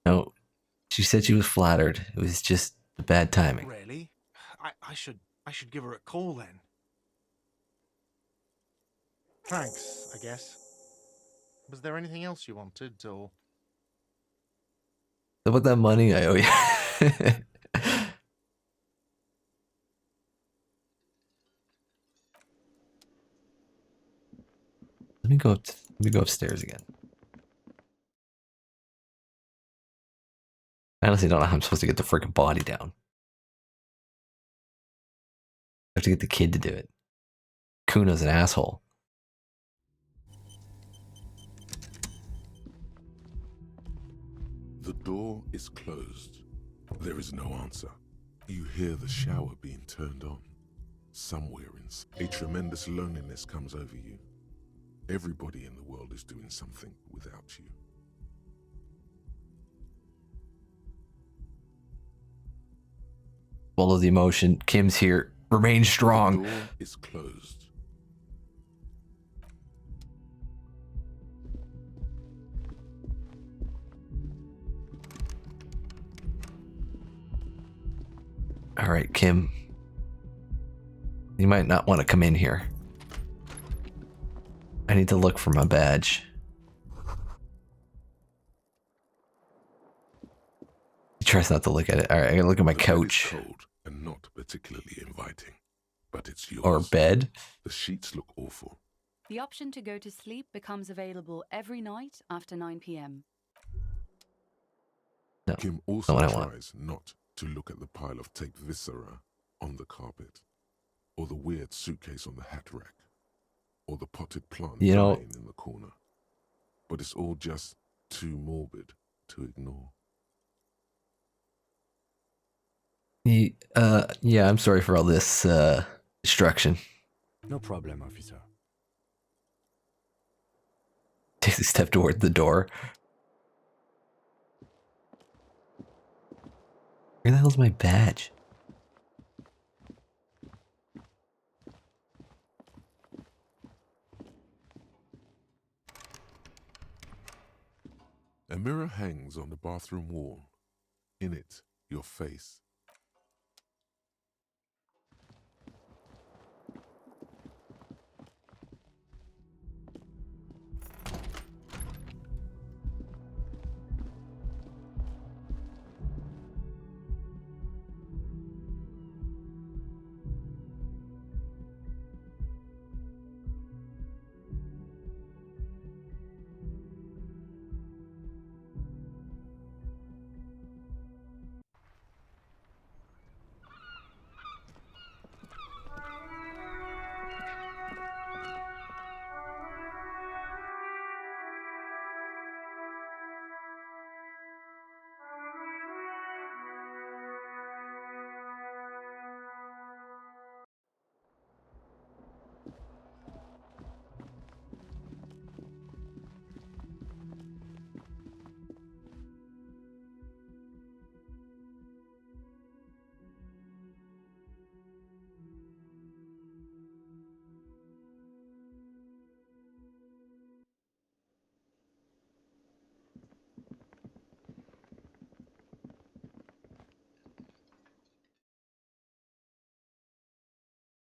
No, she said she was flattered. It was just bad timing. Really? I should give her a call then. Thanks, I guess. Was there anything else you wanted, or...? About that money I owe you. Let me go upstairs again. I honestly don't know how I'm supposed to get the freaking body down. I have to get the kid to do it. Kuno's an asshole. The door is closed. There is no answer. You hear the shower being turned on. Somewhere a tremendous loneliness comes over you. Everybody in the world is doing something without you. Full of the emotion. Kim's here. Remain strong. The door is closed. All right, Kim. You might not want to come in here. I need to look for my badge. He tries not to look at it. All right, I gotta look at my couch. The bed is cold and not particularly inviting, but it's yours. Or bed. The sheets look awful. The option to go to sleep becomes available every night after 9 p.m. No, Kim also not what I want. tries not to look at the pile of taped viscera on the carpet, or the weird suitcase on the hat rack, or the potted plant dying in the corner. But it's all just too morbid to ignore. Yeah, I'm sorry for all this destruction. No problem, officer. Takes a step toward the door. Where the hell's my badge? A mirror hangs on the bathroom wall. In it, your face.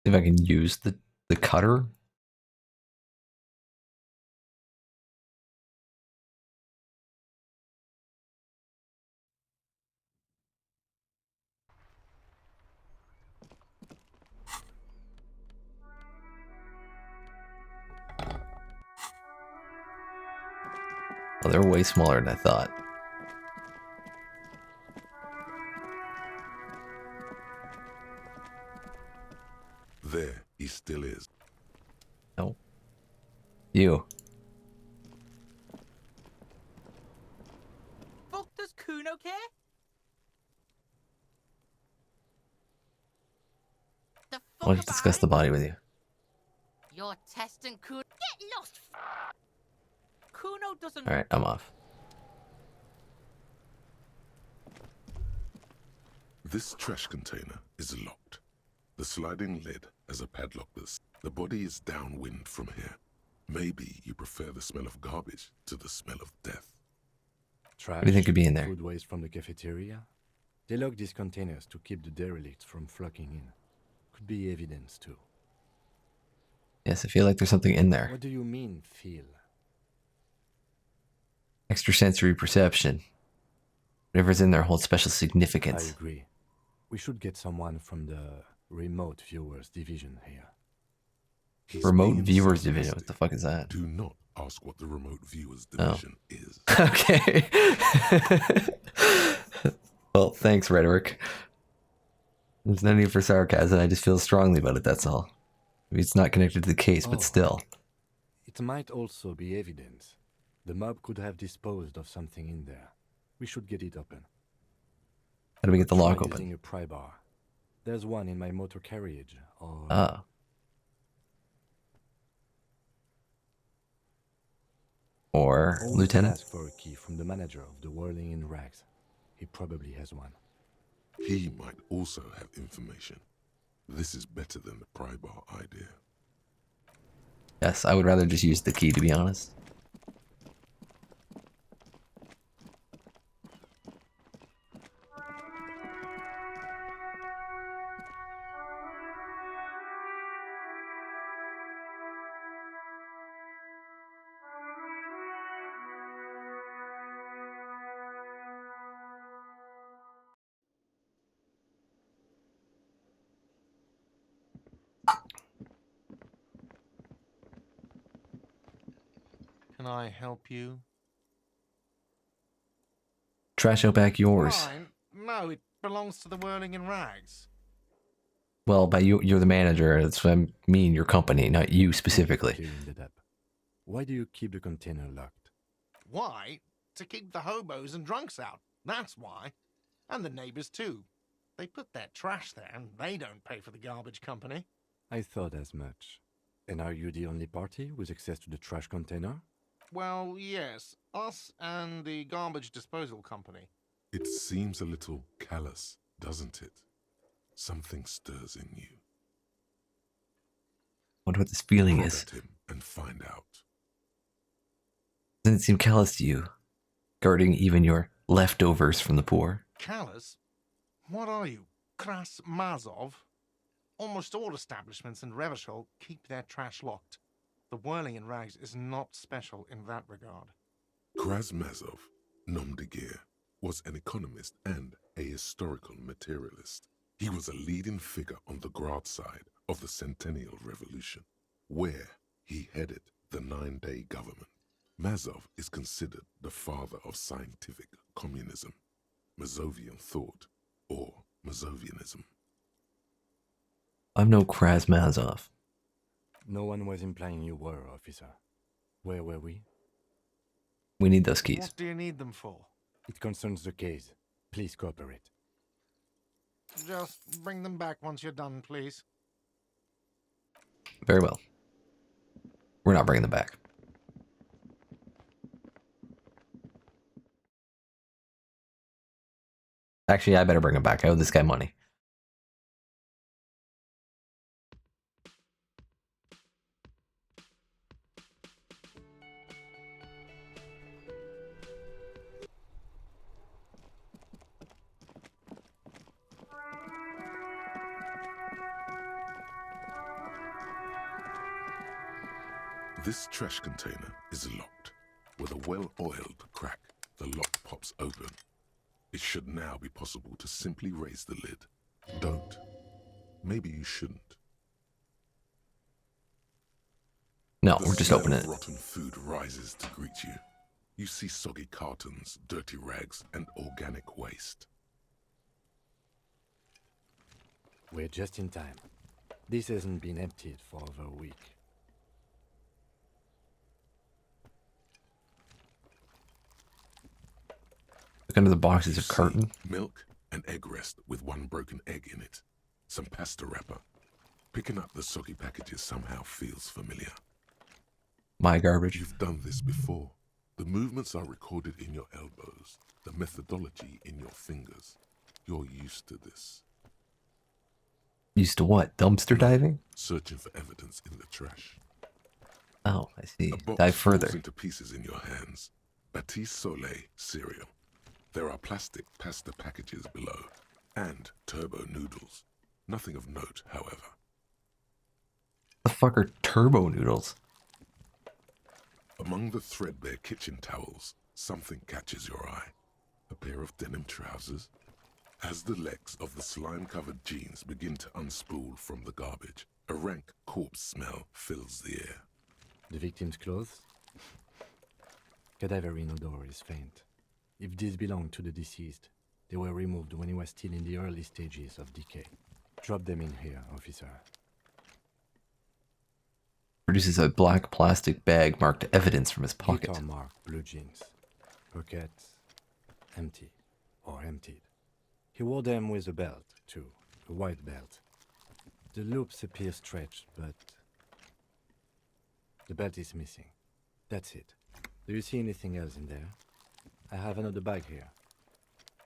See if I can use the cutter. Oh, they're way smaller than I thought. There he still is. No. You. Fuck does Kuno care? The I fuck want to about discuss it? the body with you. You're testing Kuno. Get lost. Kuno doesn't. Alright, I'm off. This trash container is locked. The sliding lid has a padlock. The body is downwind from here. Maybe you prefer the smell of garbage to the smell of death. Trash, What do you think could be in there? Food waste from the cafeteria? They lock these containers to keep the derelicts from flocking in. Could be evidence too. Yes, I feel like there's something in there. What do you mean, feel? Extrasensory perception. Whatever's in there holds special I significance. agree. We should get someone from the remote viewers division here. He's Remote being viewers division. sarcastic. What the fuck is that? Do not ask what the remote viewers Oh. division is. Okay. Well, thanks, Rhetoric. There's no need for sarcasm. I just feel strongly about it, that's all. Maybe it's not connected to the case, but still. It might also be evidence. The mob could have disposed of something in there. We should get it open. How do we get the lock Try open? using a pry bar. There's one in my motor carriage. Or Ah. Or Only Lieutenant? ask for a key from the manager of the Whirling in Rags. He probably has one. He might also have information. This is better than the pry bar idea. Yes, I would rather just use the key, to be honest. Can I help you? Trash out back yours. Mine? No, it belongs to the Whirling in Rags. Well, by you, you're the manager. That's what I mean, your company, not you specifically. Clearing it up. Why do you keep the container locked? Why? To keep the hobos and drunks out. That's why. And the neighbors too. They put their trash there and they don't pay for the garbage company. I thought as much. And are you the only party with access to the trash container? Well, yes. Us and the garbage disposal company. It seems a little callous, doesn't it? Something stirs in you. Wonder what this feeling Prod is. at him and find out. Doesn't it seem callous to you? Guarding even your leftovers from the poor? Callous? What are you, Kras Mazov? Almost all establishments in Revachol keep their trash locked. The Whirling in Rags is not special in that regard. Krasmazov, nom de guerre, was an economist and a historical materialist. He was a leading figure on the Grad side of the Centennial Revolution, where he headed the 9-day government. Mazov is considered the father of scientific communism, Mazovian thought, or Mazovianism. I'm no Krasmazov. No one was implying you were, officer. Where were we? We need those keys. What do you need them for? It concerns the case. Please cooperate. Just bring them back once you're done, please. Very well. We're not bringing them back. Actually, I better bring them back. I owe this guy money. This trash container is locked. With a well-oiled crack, the lock pops open. It should now be possible to simply raise the lid. Don't. Maybe you shouldn't. No, The we're just smell opening of it. rotten food rises to greet you. You see soggy cartons, dirty rags, and organic waste. We're just in time. This hasn't been emptied for over a week. Look under the boxes of carton. Milk, an egg rest with one broken egg in it. Some pasta wrapper. Picking up the soggy packages somehow feels familiar. My garbage. You've done this before. The movements are recorded in your elbows, the methodology in your fingers. You're used to this. Used to what? Dumpster diving? Searching for evidence in the trash. Oh, I see. A box Dive further. falls into pieces in your hands. Batiste Soleil cereal. There are plastic pasta packages below, and turbo noodles. Nothing of note, however. The fuck are turbo noodles? Among the threadbare kitchen towels, something catches your eye. A pair of denim trousers. As the legs of the slime-covered jeans begin to unspool from the garbage, a rank corpse smell fills the air. The victim's clothes? Cadaverine odor is faint. If these belong to the deceased, they were removed when he was still in the early stages of decay. Drop them in here, officer. Produces a black plastic bag marked evidence from his pocket. Guitar marked blue jeans. Pockets empty or emptied. He wore them with a belt, too. A white belt. The loops appear stretched, but the belt is missing. That's it. Do you see anything else in there? I have another bag here.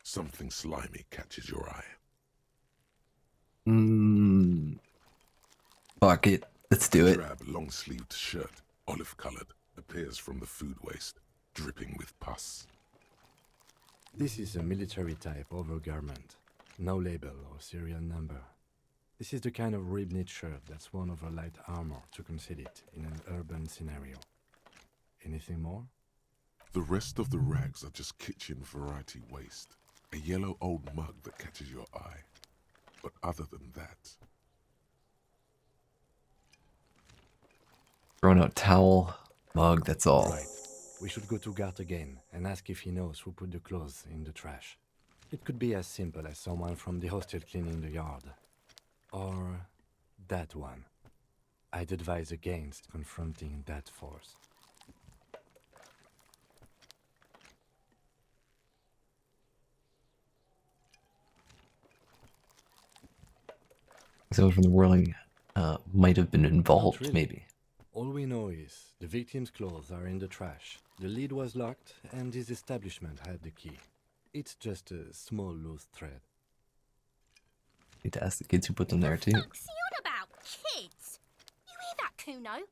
Something slimy catches your eye. Fuck it. Let's do it. Drab, long-sleeved shirt, olive-colored, appears from the food waste, dripping with pus. This is a military-type overgarment. No label or serial number. This is the kind of rib-knit shirt that's worn over light armor to conceal it in an urban scenario. Anything more? The rest of the rags are just kitchen variety waste. A yellow old mug that catches your eye. But other than that... Thrown out towel, mug, that's all. Right. We should go to Gart again and ask if he knows who put the clothes in the trash. It could be as simple as someone from the hostel cleaning the yard. Or that one. I'd advise against confronting that force. Someone from the whirling might have been involved, Not really. maybe. All we know is the victim's clothes are in the trash. The lid was locked, and his establishment had the key. It's just a small loose thread. Need to ask the kids who put them there, too. What's he on about? Kids? You hear that, Kuno?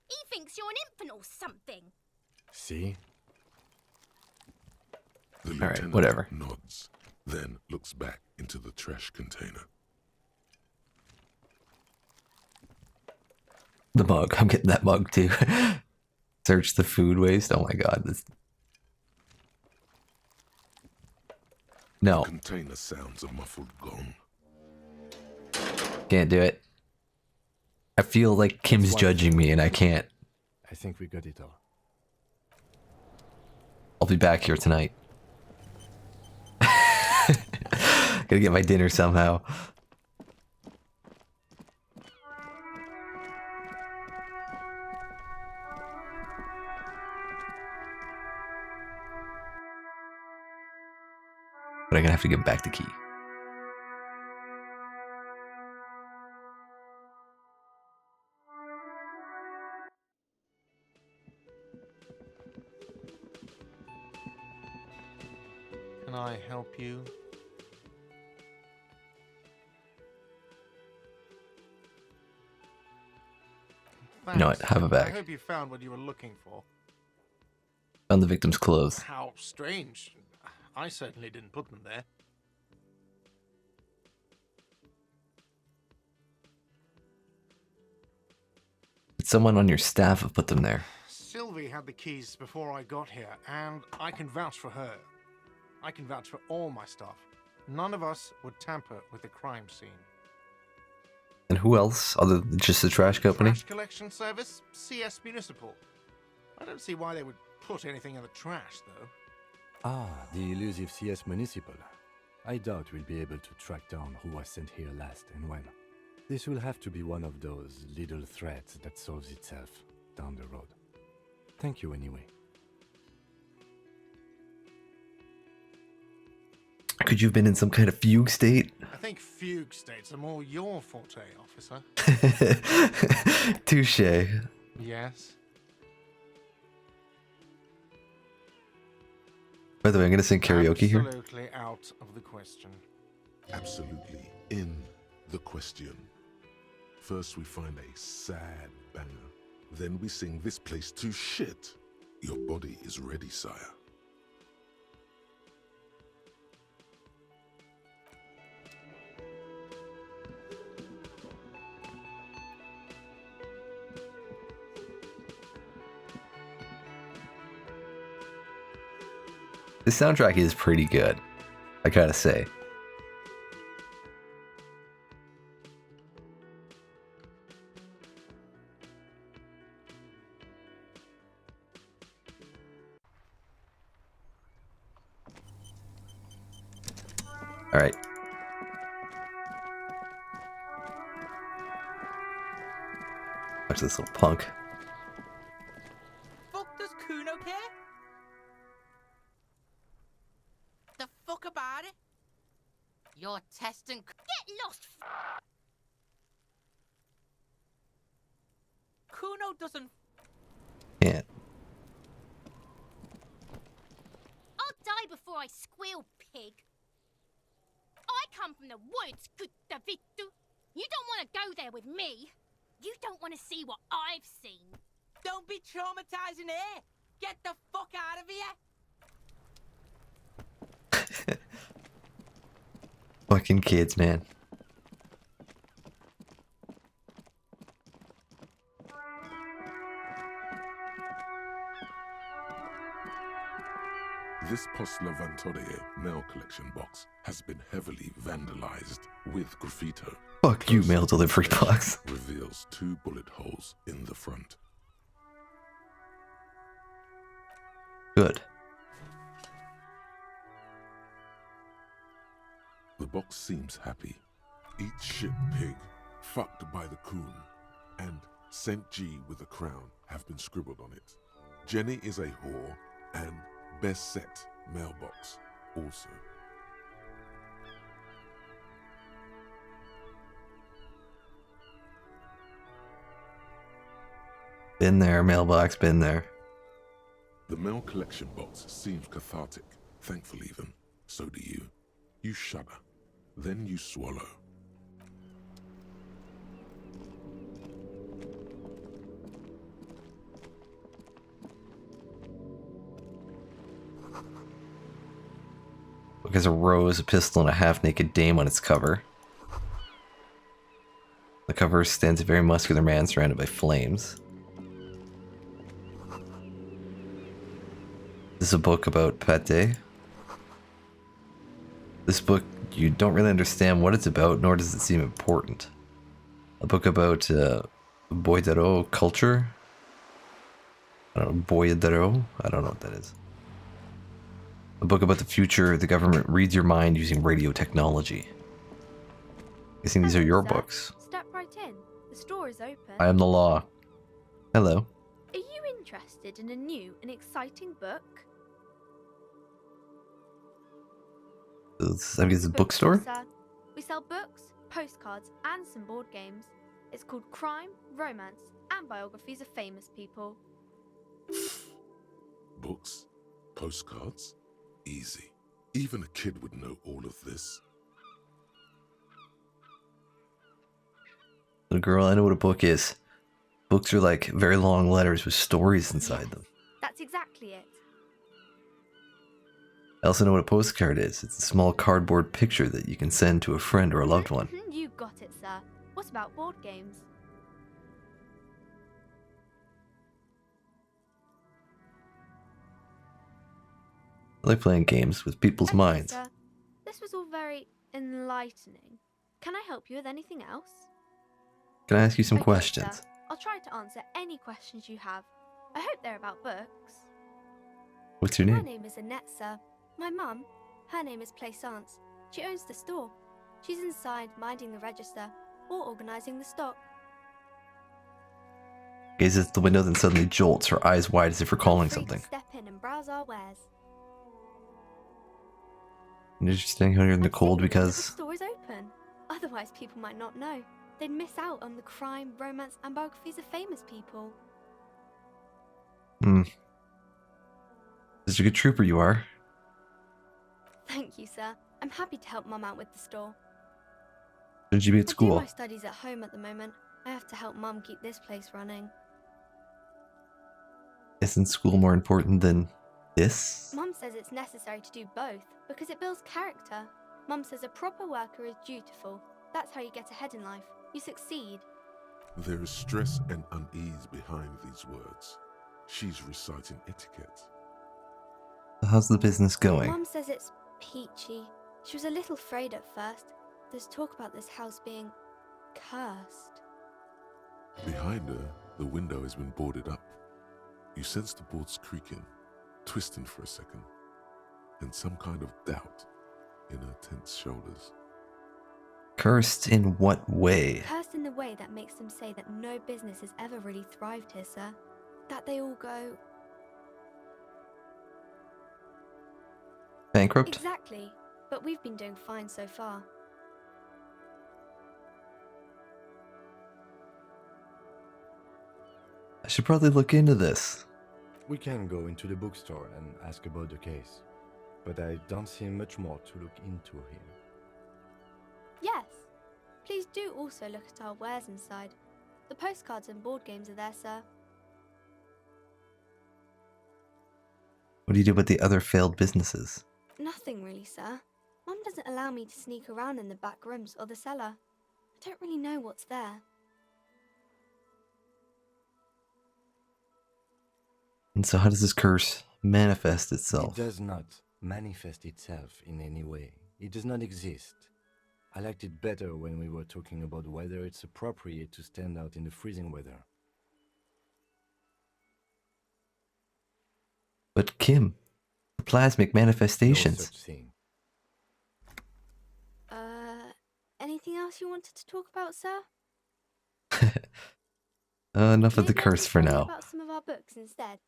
He thinks you're an infant or something. See? The All right, lieutenant whatever. nods, then looks back into the trash container. The mug. I'm getting that mug, too. Search the food waste. Oh my god. This... No. The container sounds a muffled gong. Can't do it. I feel like Kim's judging me and I can't. I think we got it all. I'll be back here tonight. Gotta get my dinner somehow. But I'm gonna have to give back the key. Can I help you? You know what? Have a I bag. hope you found what you were looking for. Found the victim's clothes. How strange. I certainly didn't put them there. Did someone on your staff have put them there? Sylvie had the keys before I got here, and I can vouch for her. I can vouch for all my staff. None of us would tamper with the crime scene. And who else other than just the trash company? Trash collection service? CS Municipal. I don't see why they would put anything in the trash, though. Ah, the elusive CS Municipal. I doubt we'll be able to track down who was sent here last and when. This will have to be one of those little threats that solves itself down the road. Thank you anyway. Could you have been in some kind of fugue state? I think fugue states are more your forte, officer. Touche. Yes. By the way, I'm gonna sing karaoke here. Absolutely out of the question. Absolutely in the question. First we find a sad banger. Then we sing this place to shit. Your body is ready, sire. The soundtrack is pretty good, I gotta say. Alright. Watch this little punk. Fuck does Kuno care? The fuck about it? You're testing. Get lost! Kuno doesn't. Can't. I'll die before I squeal, pig. I come from the woods, good Davidu. You don't want to go there with me. You don't want to see what I've seen. Don't be traumatizing here. Get the fuck out of here. Fucking kids, man. This Post Levantore mail collection box has been heavily vandalized with graffito. Fuck you, mail delivery box. Reveals 2 bullet holes in the front. Good. The box seems happy. Eat shit pig, fucked by the coon, and Saint G with a crown have been scribbled on it. Jenny is a whore, and best set mailbox also. Been there, mailbox, been there. The mail collection box seems cathartic, thankful even. So do you. You shudder. Then you swallow. Book has a rose, a pistol, and a half-naked dame on its cover. The cover stands a very muscular man surrounded by flames. This is a book about Pate. This book, you don't really understand what it's about, nor does it seem important. A book about Boydero culture? I don't know, Boydero? I don't know what that is. A book about the future, the government reads your mind using radio technology. I think these are your books. Step right in. The store is open. I am the law. Hello. Are you interested in a new and exciting book? I guess it's a bookstore? Sir. We sell books, postcards, and some board games. It's called Crime, Romance, and Biographies of Famous People. Books? Postcards? Easy. Even a kid would know all of this. Little girl, I know what a book is. Books are like very long letters with stories inside them. That's exactly it. I also know what a postcard is. It's a small cardboard picture that you can send to a friend or a loved one. You got it, sir. What about board games? I like playing games with people's minds. Sir. This was all very enlightening. Can I help you with anything else? Can I ask you some questions? Sir. I'll try to answer any questions you have. I hope they're about books. What's your My name? name is Annette, sir. My mum, her name is Plaisance. She owns the store. She's inside minding the register or organising the stock. Gazes at the window, then suddenly jolts, her eyes wide as if recalling Feel free to something. step in and browse our wares. And you're just standing out here in the cold The because store is open. Otherwise, people might not know. They'd miss out on the crime, romance, and biographies of famous people. Such a good trooper you are. Thank you, sir. I'm happy to help Mum out with the store. Shouldn't you be at I do school? my studies at home at the moment. I have to help Mum keep this place running. Isn't school more important than this? Mum says it's necessary to do both because it builds character. Mum says a proper worker is dutiful. That's how you get ahead in life. You succeed. There is stress and unease behind these words. She's reciting etiquette. How's the business going? Mum says it's peachy. She was a little afraid at first. There's talk about this house being cursed. Behind her, the window has been boarded up. You sense the boards creaking, twisting for a second, and some kind of doubt in her tense shoulders. Cursed in what way? Cursed in the way that makes them say that no business has ever really thrived here, sir. That they all go... Bankrupt? Exactly. But we've been doing fine so far. I should probably look into this. We can go into the bookstore and ask about the case, but I don't see much more to look into here. Yes. Please do also look at our wares inside. The postcards and board games are there, sir. What do you do with the other failed businesses? Nothing really, sir. Mum doesn't allow me to sneak around in the back rooms or the cellar. I don't really know what's there. And so how does this curse manifest itself? It does not manifest itself in any way. It does not exist. I liked it better when we were talking about whether it's appropriate to stand out in the freezing weather. But Kim, the plasmic manifestations. No such thing. Anything else you wanted to talk about, sir? Enough of the Maybe I curse can for tell you now. about some of our books instead.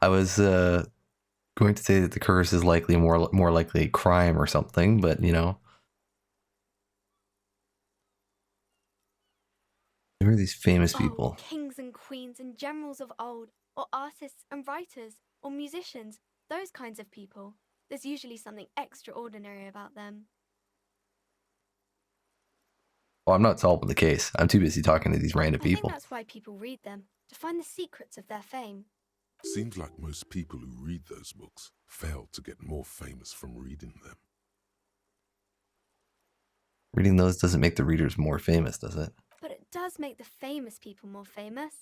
I was going to say that the curse is likely more likely crime or something, but you know. Who are these famous people? Kings and queens and generals of old, or artists and writers, or musicians, those kinds of people. There's usually something extraordinary about them. Well, I'm not solving the case. I'm too busy talking to these random I think people. that's why people read them, to find the secrets of their fame. Seems like most people who read those books fail to get more famous from reading them. Reading those doesn't make the readers more famous, does it? But it does make the famous people more famous.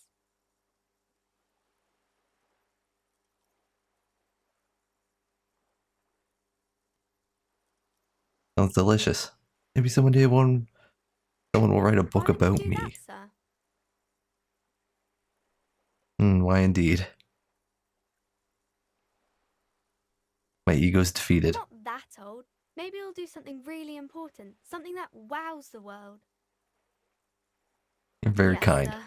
Sounds delicious. Maybe someday someone will write a book about me. That, sir? Why indeed? My ego's defeated. Not that old. Maybe we'll do something really important, something that wows the world. You're very kind. Sir.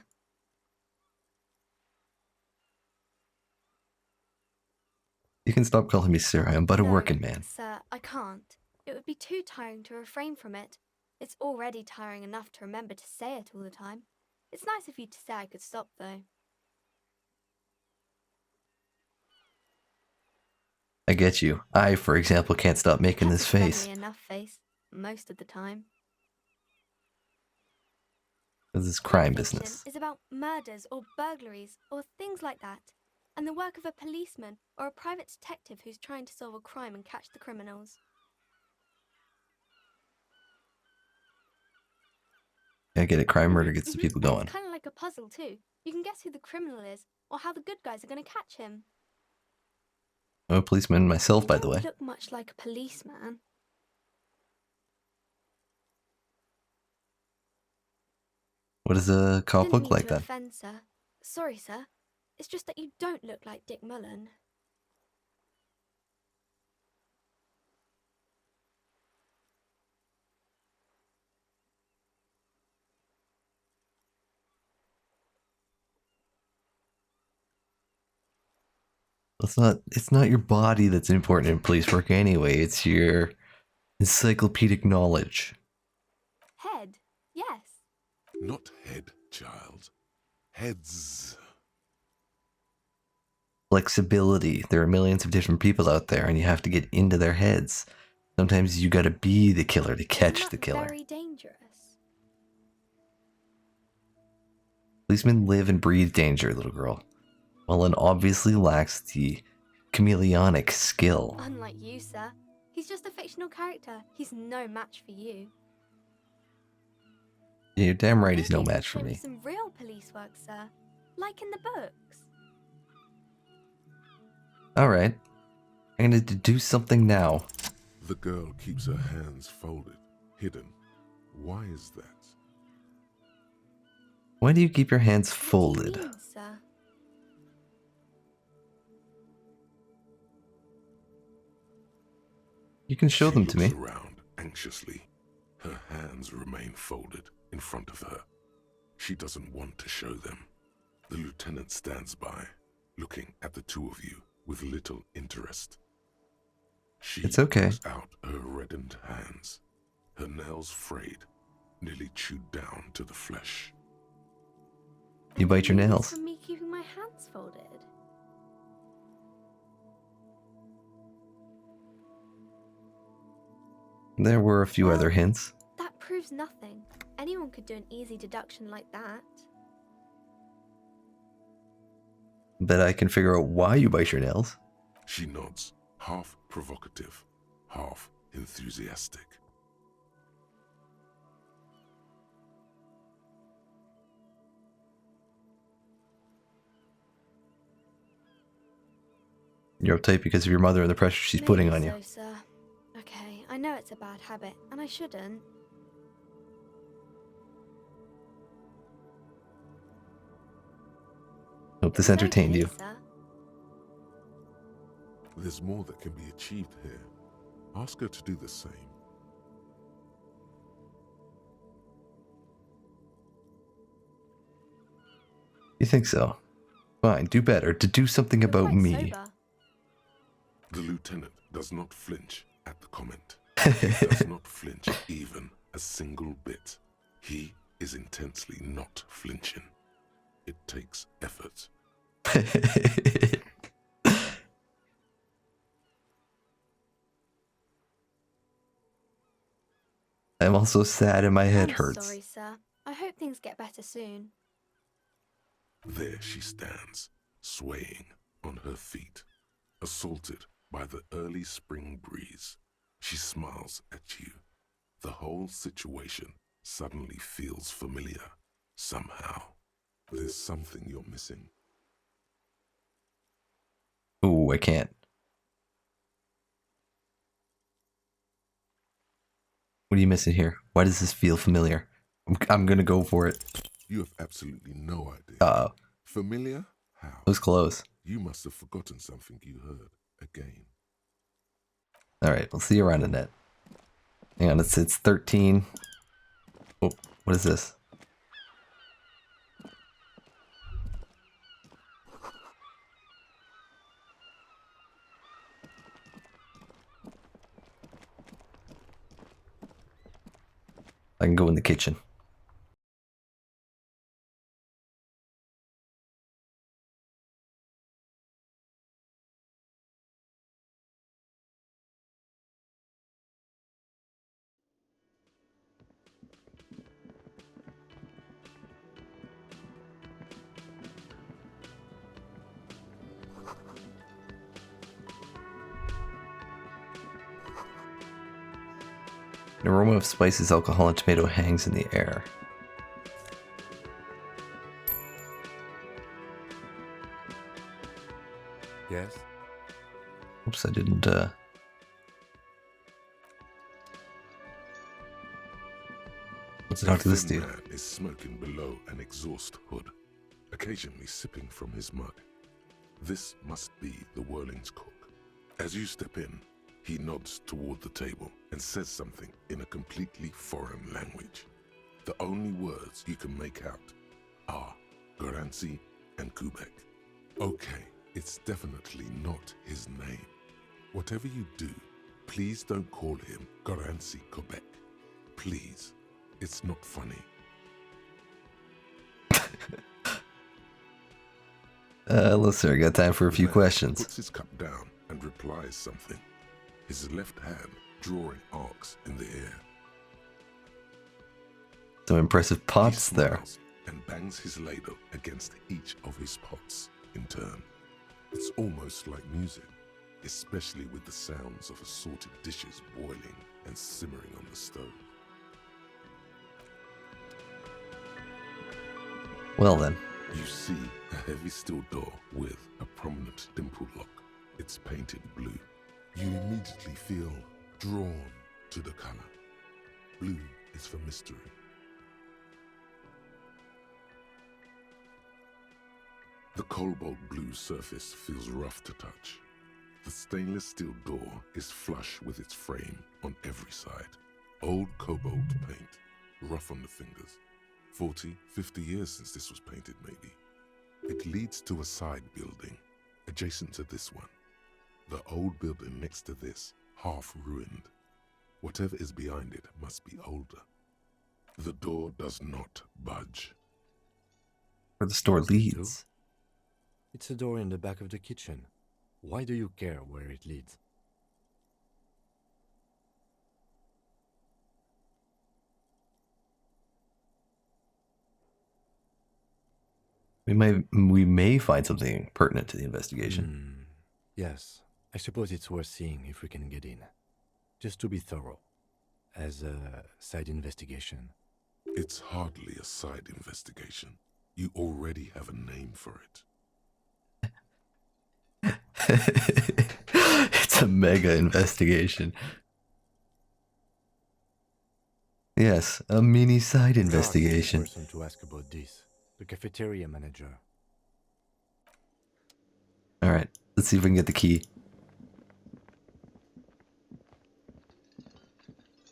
You can stop calling me sir. I am but a working man. Sir, I can't. It would be too tiring to refrain from it. It's already tiring enough to remember to say it all the time. It's nice of you to say I could stop, though. I get you. I, for example, can't stop making this face. Friendly enough face, most of the time. This is crime Fiction business. is about murders or burglaries or things like that, and the work of a policeman or a private detective who's trying to solve a crime and catch the criminals. I get it. Crime murder gets the people going. It's kind of like a puzzle too. You can guess who the criminal is or how the good guys are going to catch him. I'm a policeman myself, by the way. You look much like a policeman. What does a cop look like To then? offend, sir. Sorry, sir. It's just that you don't look like Dick Mullen. It's not your body that's important in police work anyway. It's your encyclopedic knowledge. Head, yes. Not head, child. Heads. Flexibility. There are millions of different people out there, and you have to get into their heads. Sometimes you gotta be the killer to catch the killer. Very dangerous. Policemen live and breathe danger, little girl. Mullen obviously lacks the chameleonic skill. Unlike you, sir. He's just a fictional character. He's no match for you. Yeah, you're damn right he's no Maybe match for show me. Some real police work, sir. Like in the books. Alright. I'm gonna do something now. The girl keeps her hands folded, hidden. Why is that? Why do you keep your hands folded? What do you mean, sir? You can show them to me. She looks around anxiously. Her hands remain folded in front of her. She doesn't want to show them. The lieutenant stands by, looking at the two of you with little interest. She It's okay. pulls out her reddened hands, her nails frayed, nearly chewed down to the flesh. You bite your Maybe it's nails. from me keeping my hands folded. There were a few other hints. That proves nothing. Anyone could do an easy deduction like that. But I can figure out why you bite your nails. She nods, half provocative, half enthusiastic. You're uptight because of your mother and the pressure she's putting on you. So, sir. Okay, I know it's a bad habit, and I shouldn't. Hope this entertained you. Sir. There's more that can be achieved here. Ask her to do the same. You think so? Fine, do better. To do something about me. The lieutenant does not flinch at the comment. He does not flinch even a single bit. He is intensely not flinching. It takes effort. I'm also sad and my head I'm hurts. sorry, sir. I hope things get better soon. There she stands, swaying on her feet, assaulted by the early spring breeze. She smiles at you. The whole situation suddenly feels familiar, somehow. There's something you're missing. Ooh, I can't. What are you missing here? Why does this feel familiar? I'm gonna go for it. You have absolutely no idea. Uh-oh. Familiar? How? It was close. You must have forgotten something you heard again. Alright, we'll see you around the net. Hang on, it's 13. Oh, what is this? I can go in the kitchen. An aroma of spices, alcohol, and tomato hangs in the air. Yes? Oops, I didn't, What's it talk to this dude? Man is smoking below an exhaust hood, occasionally sipping from his mug. This must be the Whirling's cook. As you step in, he nods toward the table and says something in a completely foreign language. The only words you can make out are Garancy and Kubek. Okay, It's definitely not his name. Whatever you do, please don't call him Garancy Quebec. Please. It's not funny. Let's see, I got time for a few Man questions. puts his cup down and replies something, his left hand drawing arcs in the air. Some impressive pots He there. smiles and bangs his ladle against each of his pots in turn. It's almost like music, especially with the sounds of assorted dishes boiling and simmering on the stove. Well then. You see a heavy steel door with a prominent dimple lock. It's painted blue. You immediately feel drawn to the color. Blue is for mystery. The cobalt blue surface feels rough to touch. The stainless steel door is flush with its frame on every side. Old cobalt paint, rough on the fingers. 40, 50 years since this was painted, maybe. It leads to a side building, adjacent to this one. The old building next to this, half ruined. Whatever is behind it must be older. The door does not budge. Where the store leads. It's a door in the back of the kitchen. Why do you care where it leads? We may find something pertinent to the investigation. Yes, I suppose it's worth seeing if we can get in. Just to be thorough. As a side investigation. It's hardly a side investigation. You already have a name for it. It's a mega investigation. Yes, a mini side investigation. The person to ask about this. The cafeteria manager. Alright, let's see if we can get the key.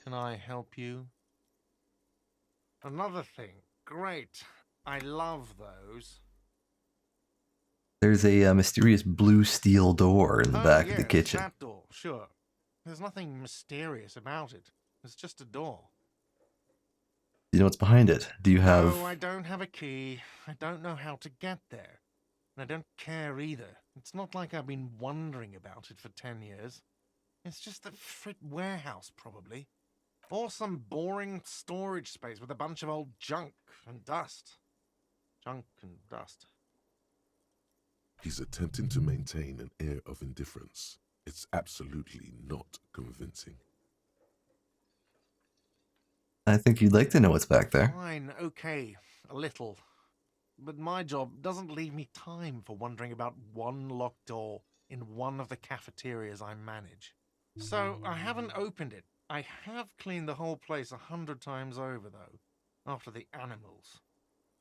Can I help you? Another thing. Great. I love those. There's a mysterious blue steel door in the back of the Yes, kitchen. that door, sure. There's nothing mysterious about it. It's just a door. Do you know what's behind it? Do you have... No, I don't have a key. I don't know how to get there. And I don't care either. It's not like I've been wondering about it for 10 years. It's just a frit warehouse, probably. Or some boring storage space with a bunch of old junk and dust. Junk and dust. He's attempting to maintain an air of indifference. It's absolutely not convincing. I think you'd like to know what's back there. Fine, okay, a little. But my job doesn't leave me time for wondering about one locked door in one of the cafeterias I manage. So I haven't opened it. I have cleaned the whole place 100 times over, though, after the animals.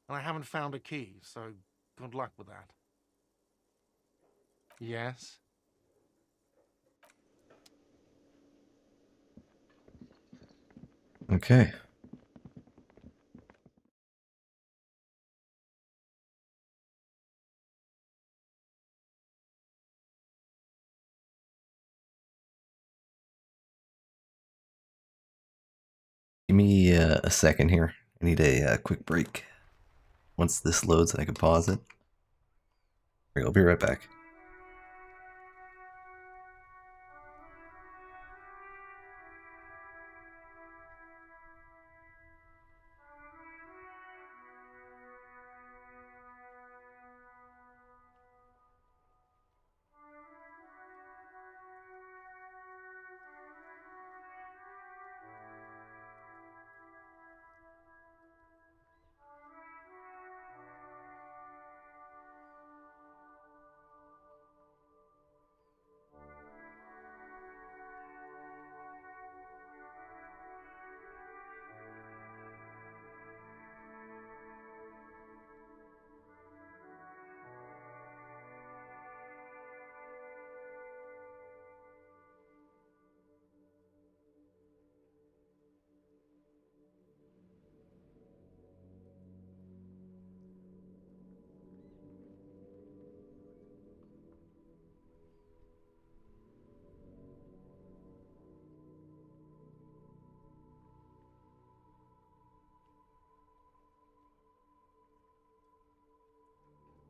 And I haven't found a key, so good luck with that. Yes? Okay. Give me a second here. I need a quick break. Once this loads, I can pause it. I'll be right back.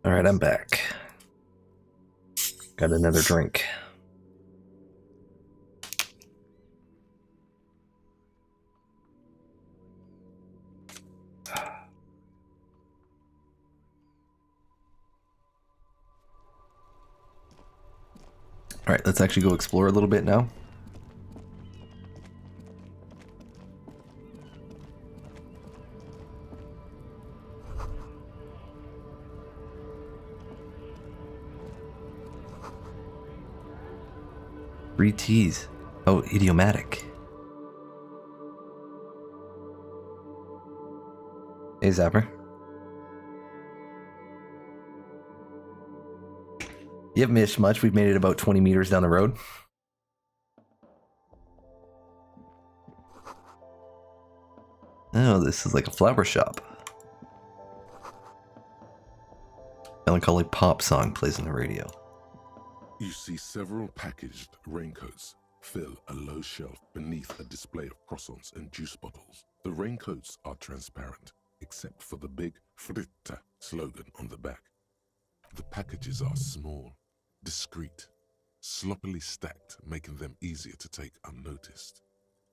Alright, I'm back. Got another drink. Alright, let's actually go explore a little bit now. Three T's. Oh, idiomatic. Hey, Zapper. You haven't missed much. We've made it about 20 meters down the road. Oh, this is like a flower shop. Melancholy pop song plays on the radio. You see several packaged raincoats fill a low shelf beneath a display of croissants and juice bottles. The raincoats are transparent, except for the big Fritta slogan on the back. The packages are small, discreet, sloppily stacked, making them easier to take unnoticed.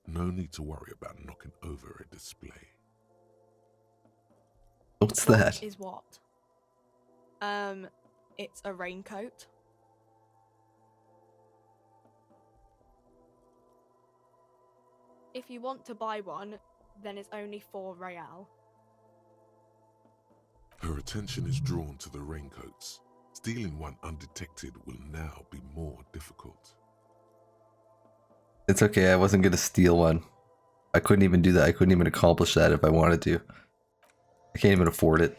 No need to worry about knocking over a display. What's that? Is what? It's a raincoat. If you want to buy one, then it's only 4 real. Her attention is drawn to the raincoats. Stealing one undetected will now be more difficult. It's okay, I wasn't gonna steal one. I couldn't even do that. I couldn't even accomplish that if I wanted to. I can't even afford it.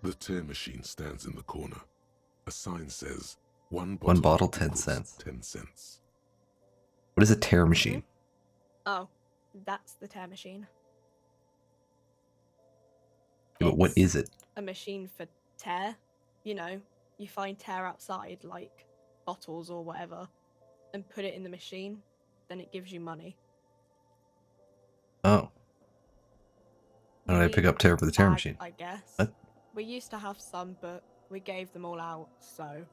The tear machine stands in the corner. A sign says, one bottle 10 cents. 10 cents. What is a tear machine? Oh, that's the tear machine. Yeah, but what is it? A machine for tear. You know, you find tear outside, like bottles or whatever, and put it in the machine, then it gives you money. Oh. How did I pick up tear for the tear machine? I guess. What? We used to have some, but we gave them all out, so...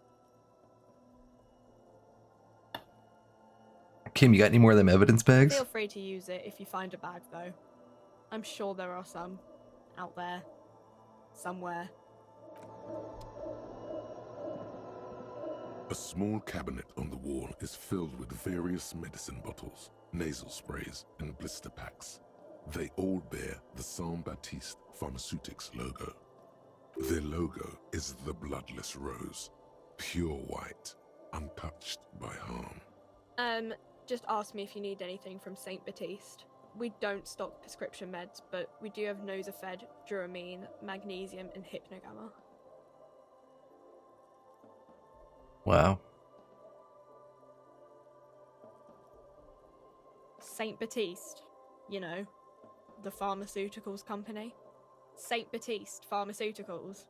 Kim, you got any more of them evidence bags? Feel free to use it if you find a bag, though. I'm sure there are some out there. Somewhere. A small cabinet on the wall is filled with various medicine bottles, nasal sprays, and blister packs. They all bear the Saint Baptiste Pharmaceutics logo. Their logo is the bloodless rose, pure white, untouched by harm. Just ask me if you need anything from Saint Baptiste. We don't stock prescription meds, but we do have Nosafed, Duramine, Magnesium, and Hypnogamma. Wow. Saint Baptiste, you know, the pharmaceuticals company. Saint Baptiste Pharmaceuticals,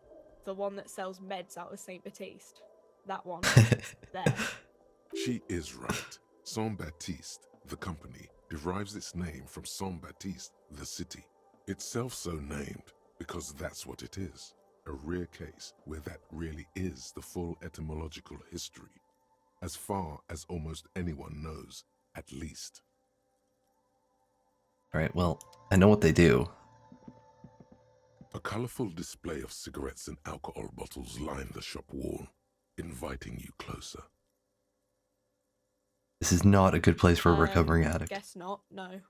the one that sells meds out of Saint Baptiste. That one. There. She is right. Saint Baptiste, the company, derives its name from Saint Baptiste, the city. Itself so named because that's what it is. A rare case where that really is the full etymological history. As far as almost anyone knows, at least. Alright, well, I know what they do. A colorful display of cigarettes and alcohol bottles line the shop wall, inviting you closer. This is not a good place for a recovering addict. Guess not, no.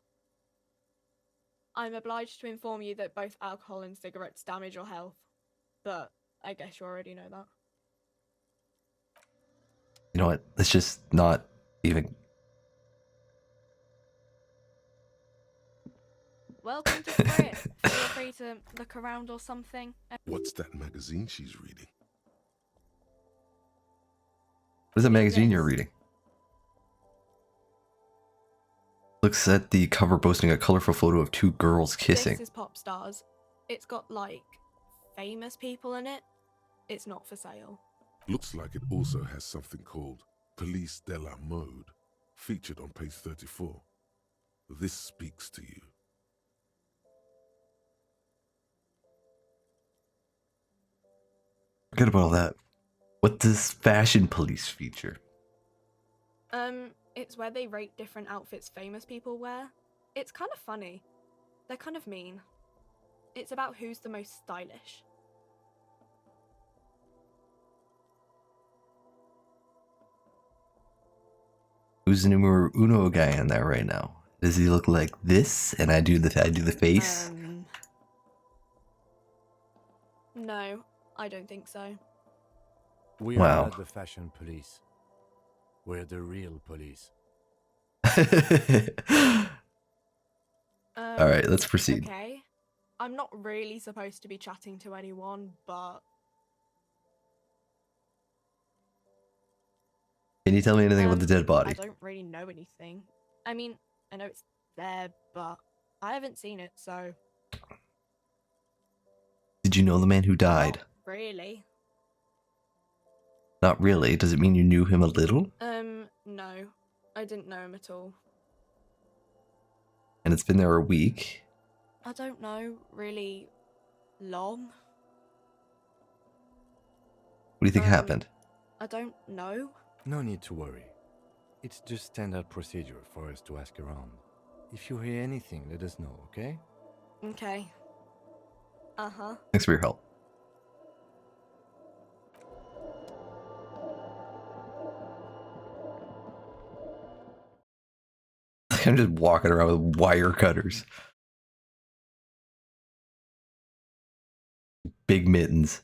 I'm obliged to inform you that both alcohol and cigarettes damage your health, but I guess you already know that. You know what? Let's just not even... Welcome to Spirit. Feel free to look around or something. What's that magazine she's reading? What is that magazine you're reading? Looks at the cover boasting a colorful photo of 2 girls kissing. This is Pop Stars. It's got, like, famous people in it. It's not for sale. Looks like it also has something called Police de la Mode, featured on page 34. This speaks to you. Forget about all that. What does Fashion Police feature? It's where they rate different outfits famous people wear. It's kind of funny. They're kind of mean. It's about who's the most stylish. Who's the numero uno guy on that right now? Does he look like this? And I do the face. No, I don't think so. We Wow. are not the fashion police. We're the real police. All right, let's proceed. Okay. I'm not really supposed to be chatting to anyone, but Can you tell me anything about the dead body? I don't really know anything. I mean, I know it's there, but I haven't seen it, so Did you know the man who died? really. Not really. Does it mean you knew him a little? No. I didn't know him at all. And it's been there a week. I don't know, really long. What do you think happened? I don't know. No need to worry. It's just standard procedure for us to ask around. If you hear anything, let us know, okay? Okay. Uh-huh. Thanks for your help. I'm just walking around with wire cutters. Big mittens.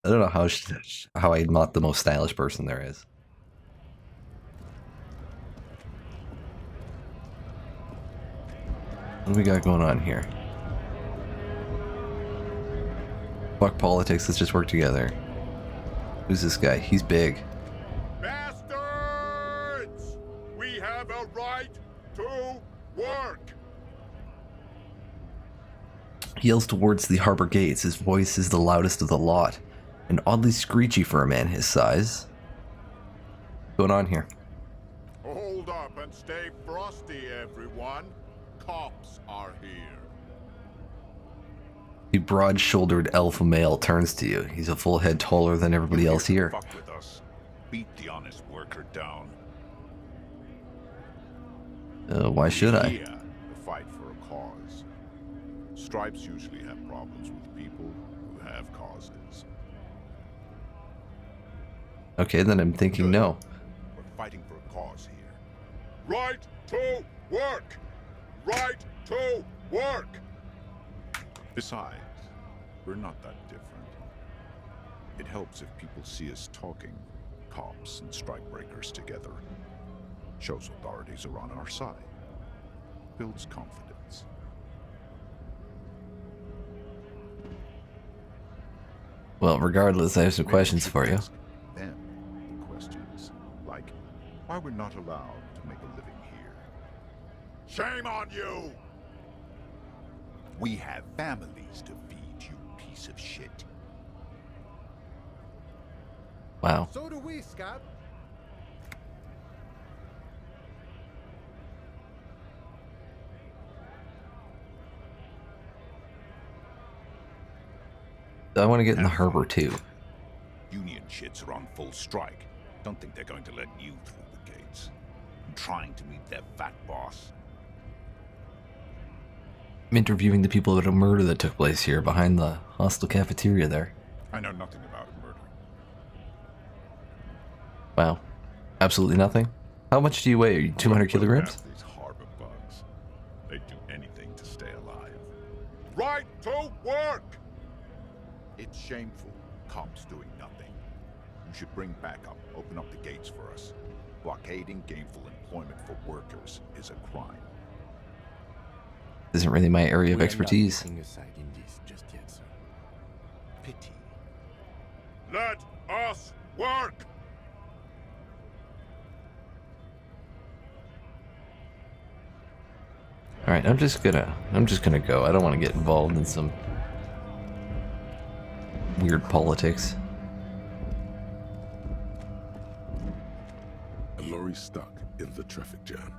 I don't know how I'm not the most stylish person there is. What do we got going on here? Fuck politics, let's just work together. Who's this guy? He's big. Bastards! We have a right to work! He yells towards the harbor gates. His voice is the loudest of the lot, and oddly screechy for a man his size. What's going on here? Hold up and stay frosty, everyone. Cops are here. The broad-shouldered alpha male turns to you. He's a full head taller than everybody else here. Fuck with us. Beat the honest worker down. Why should I? Here to fight for a cause. Stripes usually have problems with people who have causes. Okay, then I'm thinking no. We're fighting for a cause here. Right to work! Right to work! Besides, we're not that different. It helps if people see us talking, cops and strikebreakers together. Shows authorities are on our side. Builds confidence. Well, regardless, I have some questions for you. Them the questions, like why we're not allowed to make a living here. Shame on you! We have families to feed, you piece of shit. Wow. So do we, Scott. I want to get in the harbor too. Union shits are on full strike. Don't think they're going to let you through the gates. I'm trying to meet their fat boss. I'm interviewing the people about a murder that took place here behind the hostel cafeteria there. I know nothing about a murder. Wow. Absolutely nothing? How much do you weigh? Are you 200 kilograms? These harbor bugs. They'd do anything to stay alive. Right to work! It's shameful. Cops doing nothing. You should bring backup. Open up the gates for us. Blockading gainful employment for workers is a crime. Isn't really my area of expertise. We are not taking a side in this just yet, sir. Pity. Let us work! Alright, I'm just gonna go. I don't want to get involved in some weird politics. A lorry stuck in the traffic jam.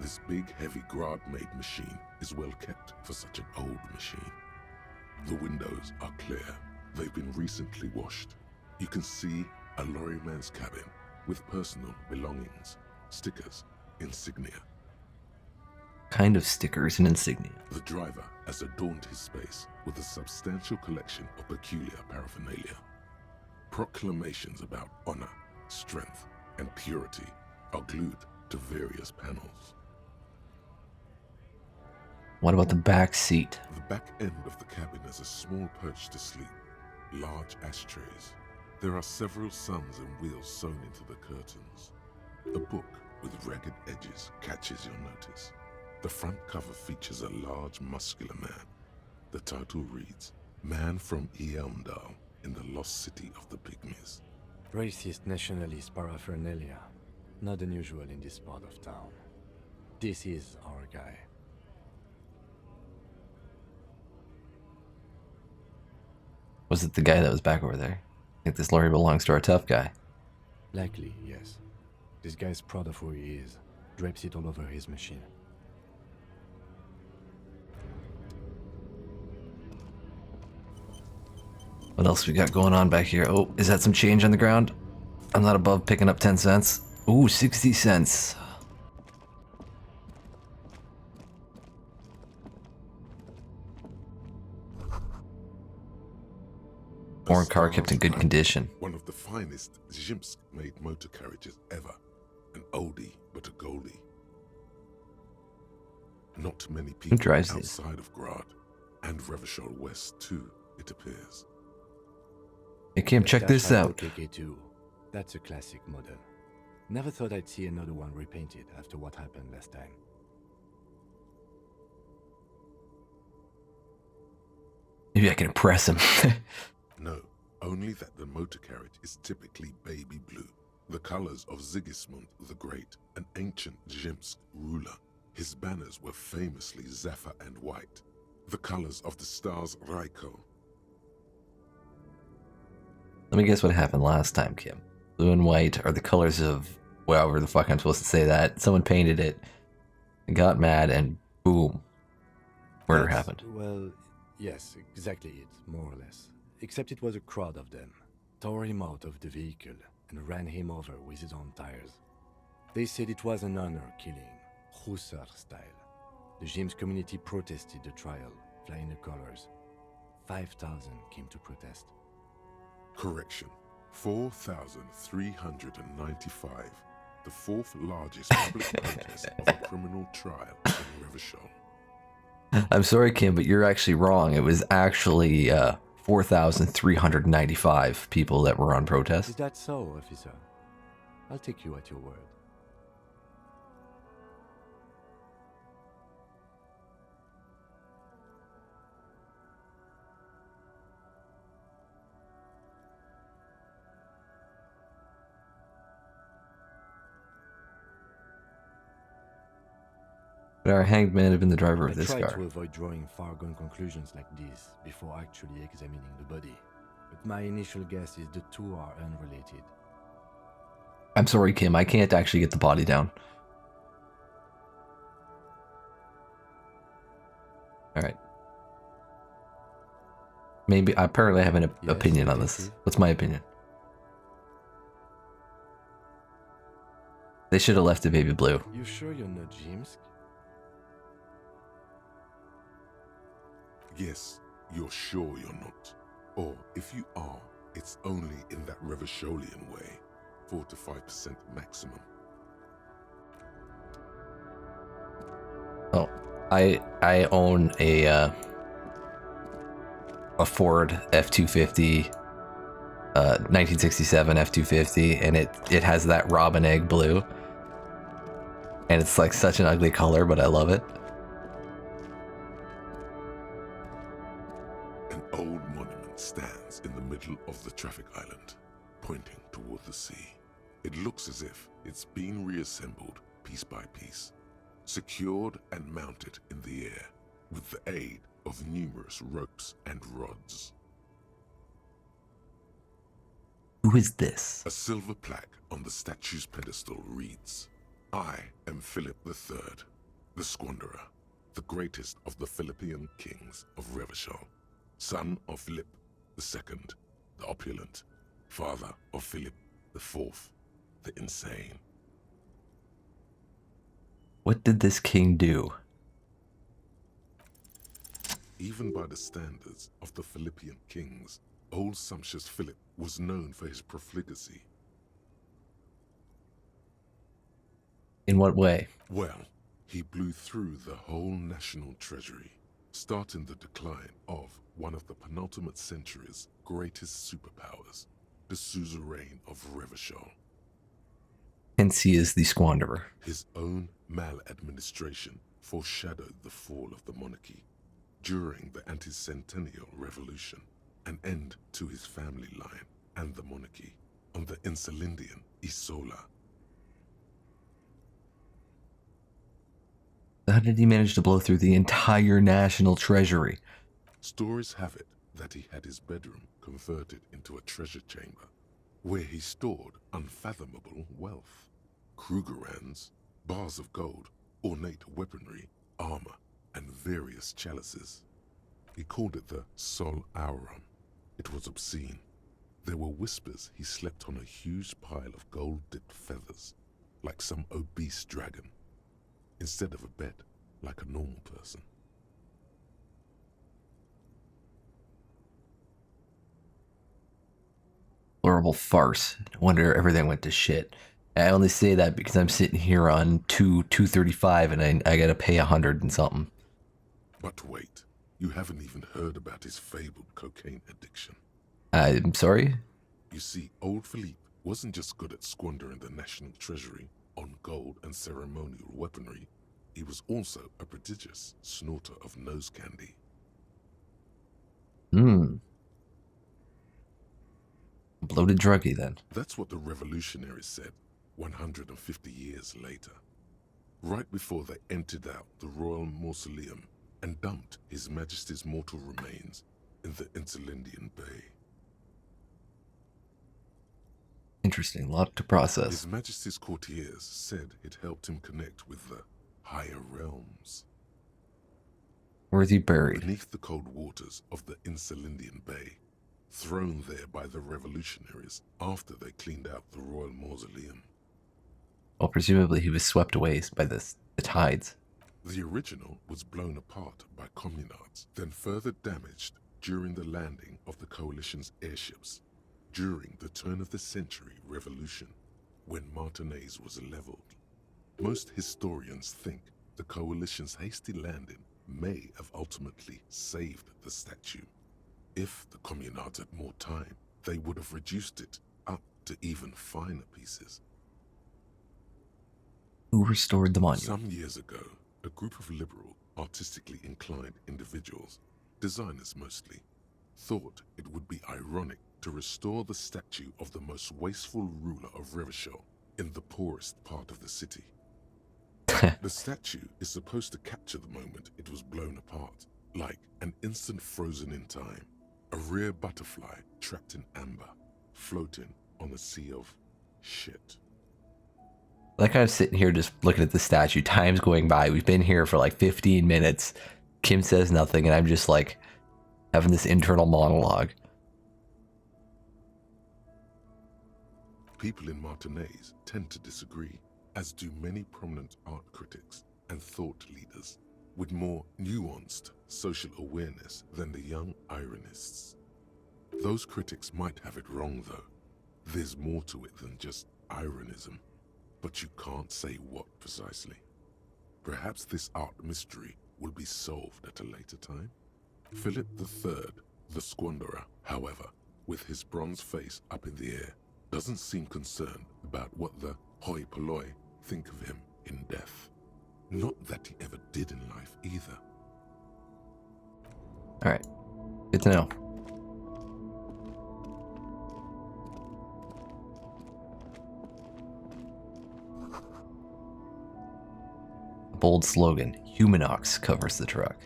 This big, heavy Grod-made machine is well kept for such an old machine. The windows are clear. They've been recently washed. You can see a lorryman's cabin with personal belongings, stickers, insignia. Kind of stickers and insignia. The driver has adorned his space with a substantial collection of peculiar paraphernalia. Proclamations about honor, strength, and purity are glued to various panels. What about the back seat? The back end of the cabin has a small perch to sleep, large ashtrays. There are several suns and wheels sewn into the curtains. A book with ragged edges catches your notice. The front cover features a large, muscular man. The title reads, Man from Eamdal in the lost city of the Pygmies. Racist nationalist paraphernalia. Not unusual in this part of town. This is our guy. Was it the guy that was back over there? I think this lorry belongs to our tough guy. Likely, yes. This guy's proud of who he is. Drapes it all over his machine. What else we got going on back here? Oh, is that some change on the ground? I'm not above picking up 10 cents. Ooh, 60 cents. Foreign car kept in good condition. One of the finest Zhimsk-made motor carriages ever. An oldie, but a goldie. Not many people drives these? outside of Grad, and Revachol West too, it appears. Hey Kim, check this out. KK2. That's a classic model. Never thought I'd see another one repainted after what happened last time. Maybe I can impress him. No, only that the motor carriage is typically baby blue, the colors of Sigismund the Great, an ancient Zhimsk ruler. His banners were famously zephyr and white, the colors of the stars Raiko. Let me guess what happened last time, Kim. Blue and white are the colors of, however the fuck I'm supposed to say that. Someone painted it, got mad, and boom. Murder happened. Well, yes, exactly it, more or less. Except it was a crowd of them. Tore him out of the vehicle and ran him over with his own tires. They said it was an honor killing, Hussar style. The James community protested the trial, flying the colors. 5,000 came to protest. Correction. 4,395. The fourth largest public protest of a criminal trial in Revachol. I'm sorry, Kim, but you're actually wrong. It was actually 4,395 people that were on protest. Is that so, officer? I'll take you at your word. But our hanged man had been the driver of this I car. tried to avoid drawing far-gone conclusions like this before actually examining the body. But my initial guess is the two are unrelated. I'm sorry, Kim, I can't actually get the body down. Alright. Maybe, apparently I have an opinion on this. What's my opinion? They should have left it baby blue. You sure you're not James? Yes, you're sure you're not. Or if you are, it's only in that Revacholian way. 4 to 5% maximum. Oh, I own a Ford F-250, 1967 F-250, and it has that robin egg blue. And it's like such an ugly color, but I love it. An old monument stands in the middle of the traffic island, pointing toward the sea. It looks as if it's been reassembled piece by piece, secured and mounted in the air with the aid of numerous ropes and rods. Who is this? A silver plaque on the statue's pedestal reads, I am Philip III, the Squanderer, the greatest of the Philippian kings of Revachol. son of Philip II, the opulent, father of Philip IV, the insane. What did this king do? Even by the standards of the Philippian kings, old sumptuous Philip was known for his profligacy. In what way? Well, he blew through the whole national treasury, starting the decline of one of the penultimate century's greatest superpowers, the suzerain of Revachol. Hence he is the squanderer. His own maladministration foreshadowed the fall of the monarchy. During the anti-centennial revolution, an end to his family line and the monarchy on the Insulindian Isola. How did he manage to blow through the entire national treasury? Stories have it that he had his bedroom converted into a treasure chamber, where he stored unfathomable wealth. Krugerrands, bars of gold, ornate weaponry, armor, and various chalices. He called it the Sol Aurum. It was obscene. There were whispers he slept on a huge pile of gold-dipped feathers, like some obese dragon, instead of a bed, like a normal person. Horrible farce. No wonder everything went to shit. I only say that because I'm sitting here on 235 and I gotta pay 100 and something. But wait, you haven't even heard about his fabled cocaine addiction. I'm sorry? You see, old Philippe wasn't just good at squandering the national treasury on gold and ceremonial weaponry, he was also a prodigious snorter of nose candy. Bloated druggie, then. That's what the revolutionaries said 150 years later, right before they emptied out the royal mausoleum and dumped His Majesty's mortal remains in the Insulindian Bay. Interesting, lot to process. His Majesty's courtiers said it helped him connect with the higher realms. Where is he buried? Beneath the cold waters of the Insulindian Bay, thrown there by the revolutionaries after they cleaned out the royal mausoleum. Well, presumably he was swept away by the tides. The original was blown apart by communards, then further damaged during the landing of the coalition's airships during the turn-of-the-century revolution, when Martinez was leveled. Most historians think the coalition's hasty landing may have ultimately saved the statue. If the communards had more time, they would have reduced it up to even finer pieces. Who restored the monument? Some years ago, a group of liberal, artistically inclined individuals, designers mostly, thought it would be ironic to restore the statue of the most wasteful ruler of Revachol in the poorest part of the city. The statue is supposed to capture the moment it was blown apart, like an instant frozen in time, a rare butterfly trapped in amber, floating on a sea of shit. Like I'm sitting here just looking at the statue, time's going by, we've been here for like 15 minutes, Kim says nothing, and I'm just like having this internal monologue. People in Martinez tend to disagree, as do many prominent art critics and thought leaders with more nuanced social awareness than the young ironists. Those critics might have it wrong, though. There's more to it than just ironism, but you can't say what precisely. Perhaps this art mystery will be solved at a later time. Philip III, the squanderer, however, with his bronze face up in the air, doesn't seem concerned about what the hoi polloi think of him in death. Not that he ever did in life either. Alright, good to know. Bold slogan, Humanox covers the truck.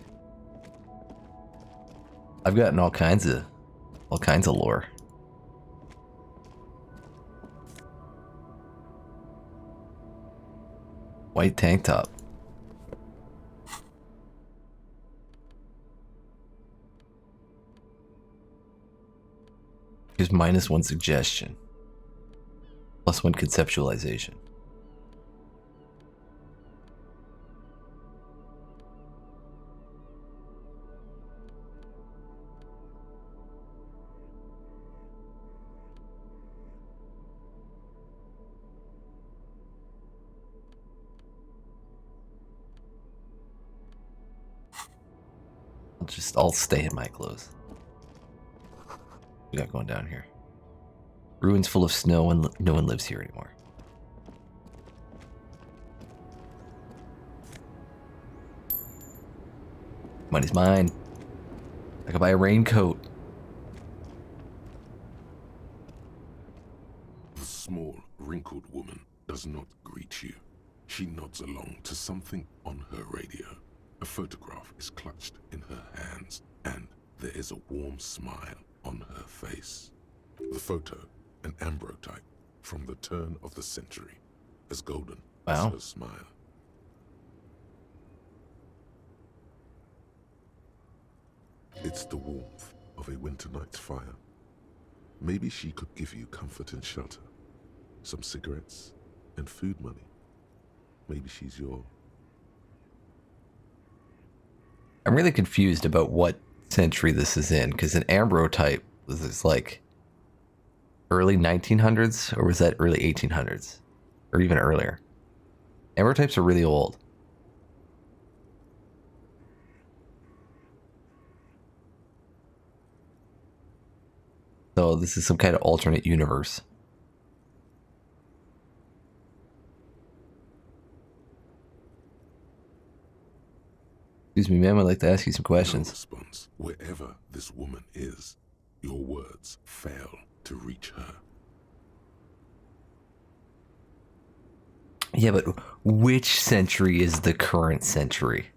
I've gotten all kinds of lore. White tank top. Gives -1 suggestion. +1 conceptualization. I'll stay in my clothes. What we got going down here? Ruins full of snow and no one lives here anymore. Money's mine. I could buy a raincoat. The small, wrinkled woman does not greet you. She nods along to something on her radio. A photograph is clutched in her hands, and there is a warm smile on her face. The photo, an ambrotype from the turn of the century, as golden as her smile. It's the warmth of a winter night's fire. Maybe she could give you comfort and shelter, some cigarettes and food money. Maybe she's your... I'm really confused about what century this is in, because an ambrotype was like early 1900s, or was that early 1800s? Or even earlier? Ambrotypes are really old. So this is some kind of alternate universe. Excuse me, ma'am, I'd like to ask you some questions. No response. Wherever this woman is, your words fail to reach her. Yeah, but which century is the current century?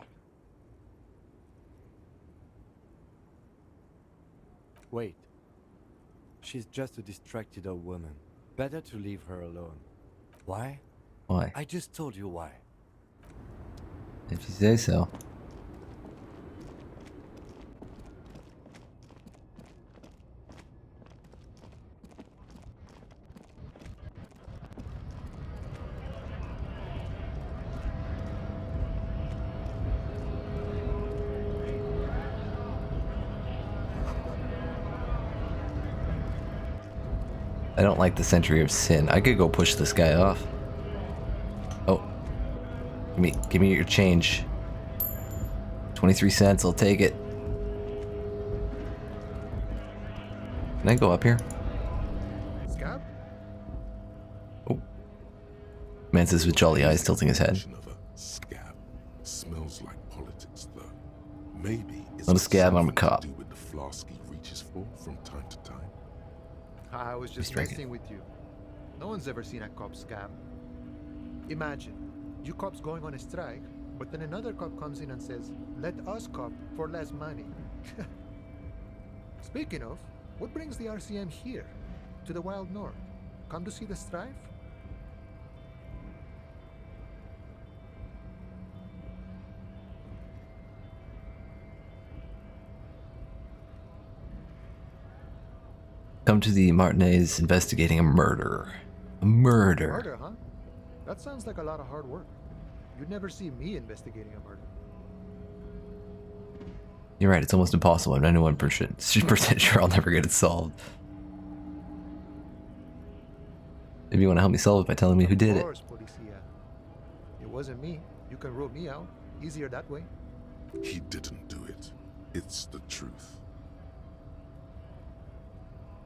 Wait. She's just a distracted old woman. Better to leave her alone. Why? Why? I just told you why. If you say so. I don't like the Century of Sin. I could go push this guy off. Oh. Give me your change. 23 cents, I'll take it. Can I go up here? Scab? Oh. Man says with jolly eyes, tilting his head. Scab smells like politics, though. Maybe it's I'm a scab, I'm a cop. to do with the flask he reaches for from time to time. I was just messing with you. No one's ever seen a cop scab. Imagine, you cops going on a strike, but then another cop comes in and says, let us cop for less money. Speaking of, what brings the RCM here? To the wild north? Come to see the strife? Come to the Martinez investigating a murder. A murder. Murder, huh? That sounds like a lot of hard work. You'd never see me investigating a murder. You're right, it's almost impossible. I'm 91% sure I'll never get it solved. Maybe you want to help me solve it by telling me who did it. Of course, Policia. It wasn't me. You can rule me out. Easier that way. He didn't do it. It's the truth.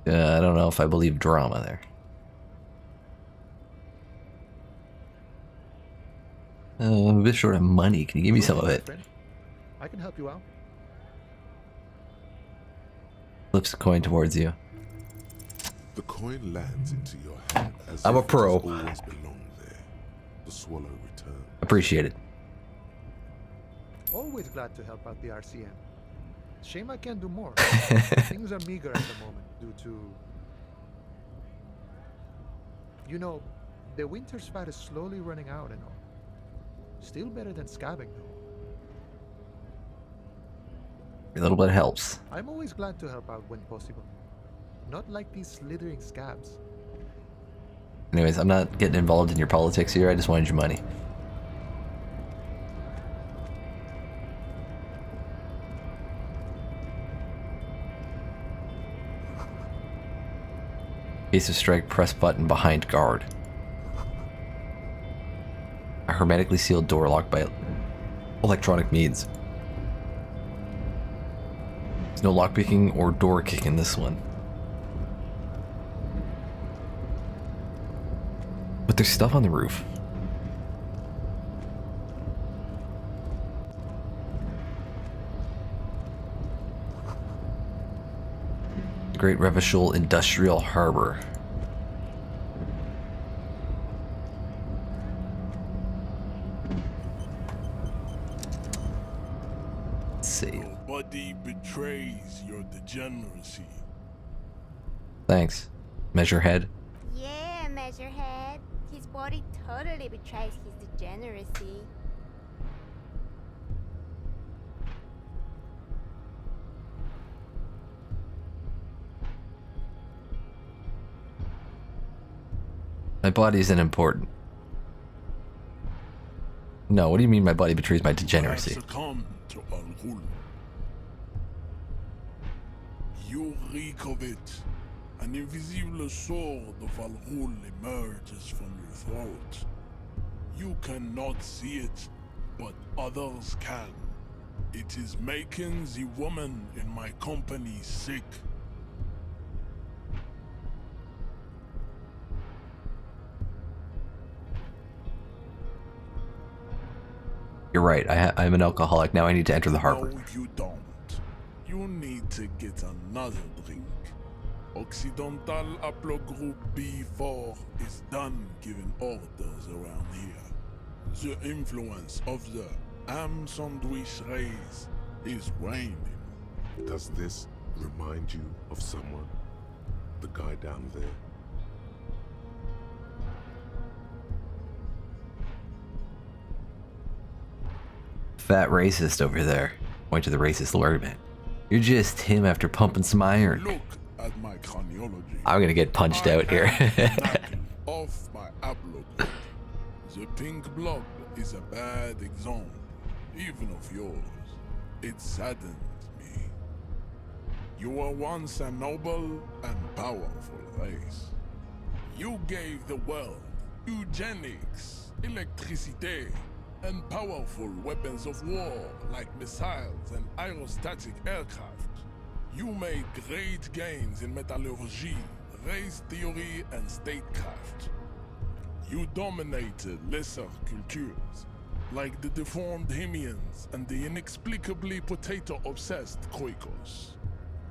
I don't know if I believe drama there. I'm a bit short of money. Can you give me some of it? I can help you out. Flips a coin towards you. The coin lands into your hand as I'm a if it pro. has always belonged there. The swallow returns. Appreciate it. Always glad to help out the RCM. Shame I can't do more. Things are meager at the moment due to... You know, the winter's fat is slowly running out and all. Still better than scabbing though. A little bit helps. I'm always glad to help out when possible. Not like these slithering scabs. Anyways, I'm not getting involved in your politics here. I just wanted your money. Case of strike, press button behind guard. A hermetically sealed door locked by electronic means. There's no lockpicking or door kick in this one. But there's stuff on the roof. The Great Revachol Industrial Harbor. Let's see. Nobody betrays your degeneracy. Thanks. Measurehead. Yeah, Measurehead. His body totally betrays his degeneracy. My body isn't important. No, what do you mean my body betrays my degeneracy? Succumb to Al-Ghul. You reek of it. An invisible sword of Al-Ghul emerges from your throat. You cannot see it, but others can. It is making the woman in my company sick. You're right, I'm an alcoholic. Now I need to enter the harbor. No, you don't. You need to get another drink. Occidental Haplogroup B4 is done giving orders around here. The influence of the ham sandwich race is waning. Does this remind you of someone? The guy down there? Fat racist over there. Point to the racist lord man. You're just him after pumping some iron. Look at my craniology. I'm gonna get punched out here. Off my haplogroup. The pink blood is a bad example, even of yours. It saddens me. You were once a noble and powerful race. You gave the world eugenics, electricity, and powerful weapons of war like missiles and aerostatic aircraft. You made great gains in metallurgy, race theory, and statecraft. You dominated lesser cultures, like the deformed Hemians and the inexplicably potato-obsessed Khoikos.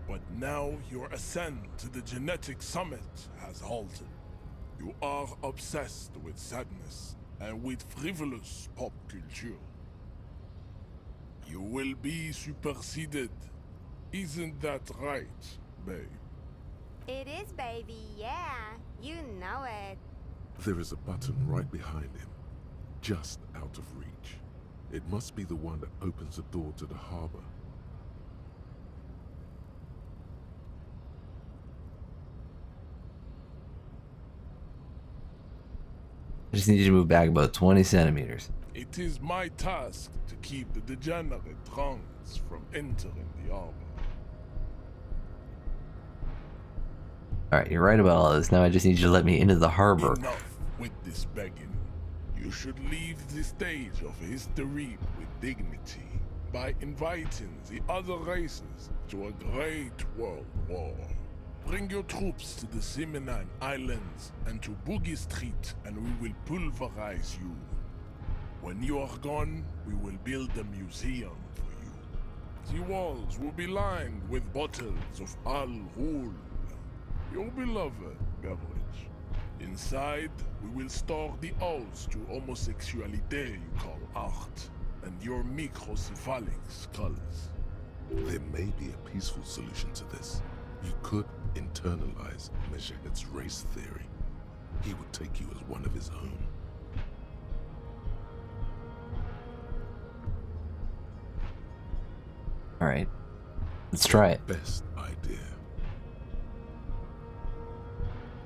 But now your ascent to the genetic summit has halted. You are obsessed with sadness and with frivolous pop culture. You will be superseded. Isn't that right, babe? It is, baby, yeah. You know it. There is a button right behind him, just out of reach. It must be the one that opens the door to the harbor. I just need you to move back about 20 centimeters. It is my task to keep the degenerate drunks from entering the harbor. Alright, you're right about all this. Now I just need you to let me into the harbor. Enough with this begging. You should leave the stage of history with dignity by inviting the other races to a great world war. Bring your troops to the Simonine Islands and to Boogie Street, and we will pulverize you. When you are gone, we will build a museum for you. The walls will be lined with bottles of Al-Ghul, your beloved beverage. Inside, we will store the odes to homosexuality you call art, and your microcephalic skulls. There may be a peaceful solution to this. You could internalize Measurehead's race theory. He would take you as one of his own. Alright, let's try it. Best idea.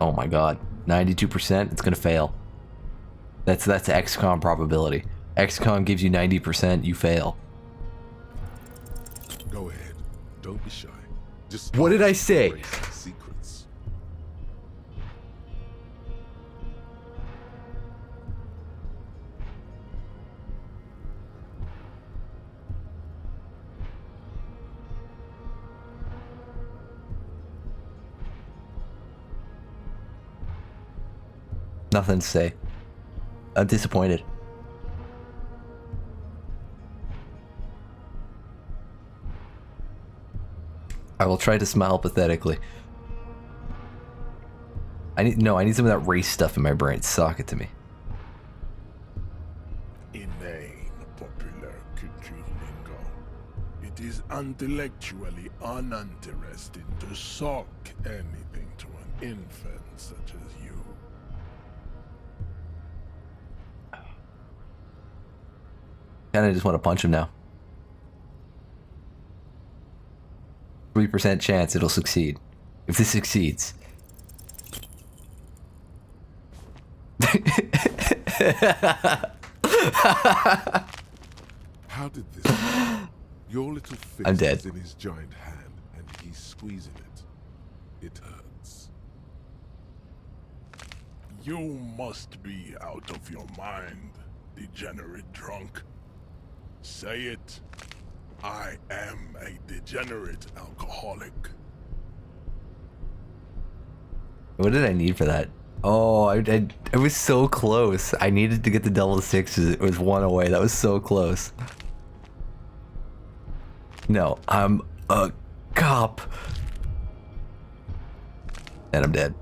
Oh my god. 92%? It's gonna fail. That's XCOM probability. XCOM gives you 90%, you fail. Go ahead. Don't be shy. Just What did I say? Secrets. Nothing to say. I'm disappointed. I will try to smile pathetically. I need some of that race stuff in my brain. Sock it to me. Inane popular culture lingo. It is intellectually uninteresting to sock anything to an infant such as you. Kinda just want to punch him now. 3% chance it'll succeed. If this succeeds. How did this happen? Your little fist I'm dead. is in his giant hand and he's squeezing it. It hurts. You must be out of your mind, degenerate drunk. Say it. I am a degenerate alcoholic. What did I need for that? Oh, I was so close. I needed to get the double sixes. It was one away. That was so close. No, I'm a cop. And I'm dead.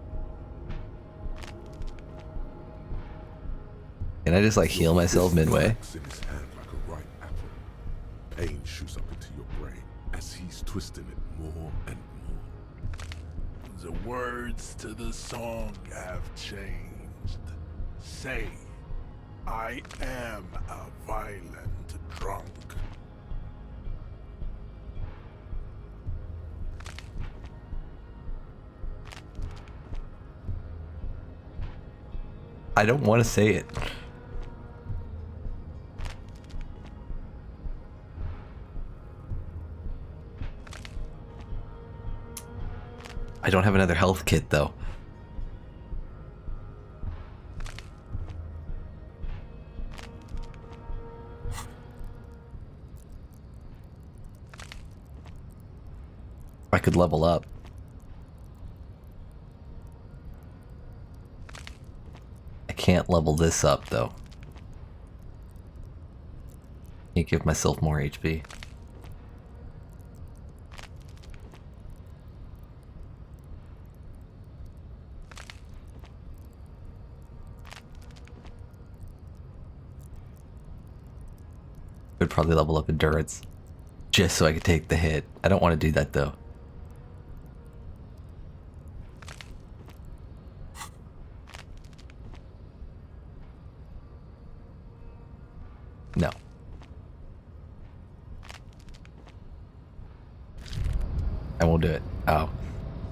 Can I just like heal myself midway? Pain shoots up into your brain as he's twisting it more and more. The words to the song have changed. Say, I am a violent drunk. I don't want to say it. I don't have another health kit though. I could level up. I can't level this up though. Can't give myself more HP. Could probably level up endurance just so I could take the hit. I don't want to do that though. No. I won't do it. Oh.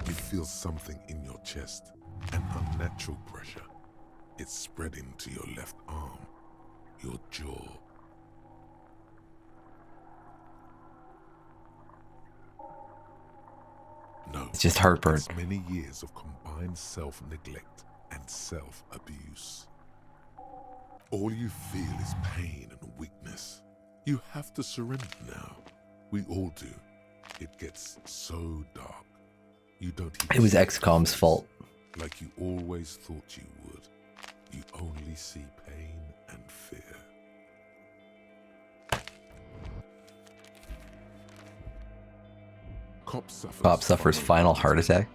You feel something in your chest, an unnatural pressure. It's spreading to your left arm, your jaw. No, It's just heartburn. It's many years of combined self-neglect and self-abuse. All you feel is pain and weakness. You have to surrender now. We all do. It gets so dark. You don't even It was see XCOM's faces fault. like you always thought you would. You only see pain and fear. Cop suffers final heart attack.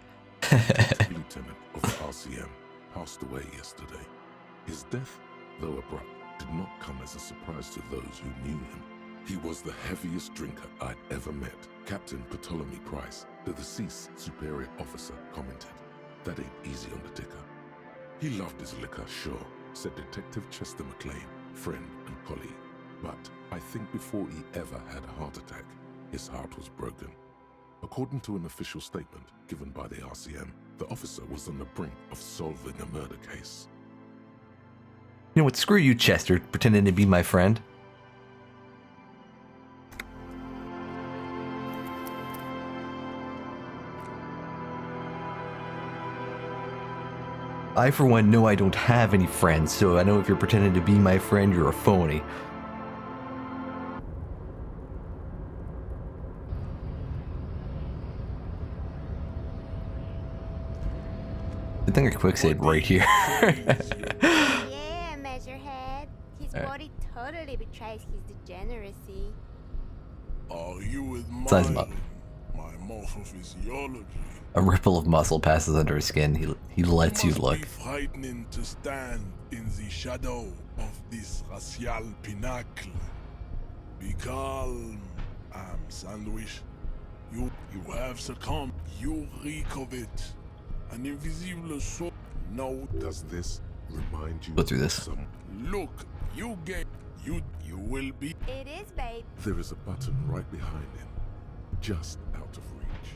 Lieutenant of the RCM passed away yesterday. His death, though abrupt, did not come as a surprise to those who knew him. He was the heaviest drinker I'd ever met. Captain Ptolemy Price, the deceased superior officer, commented, "That ain't easy on the ticker." He loved his liquor, sure, said Detective Chester McLean, friend and colleague. But I think before he ever had a heart attack, his heart was broken. According to an official statement given by the RCM, The officer was on the brink of solving a murder case. You know what? Screw you, Chester, pretending to be my friend. I, for one, know I don't have any friends, so I know if you're pretending to be my friend, you're a phony. I think I quick saved right here. Yeah, Measurehead. His body totally betrays his degeneracy. Are you Size him up. my morphophysiology? A ripple of muscle passes under his skin. He lets you look. It must be frightening to stand in the shadow of this racial pinnacle. Be calm, Sandwich. You have succumbed. You reek of it. An invisible soul. No. Does this remind you? Go through this. Look, you will be. It is, babe. There is a button right behind him, just out of reach.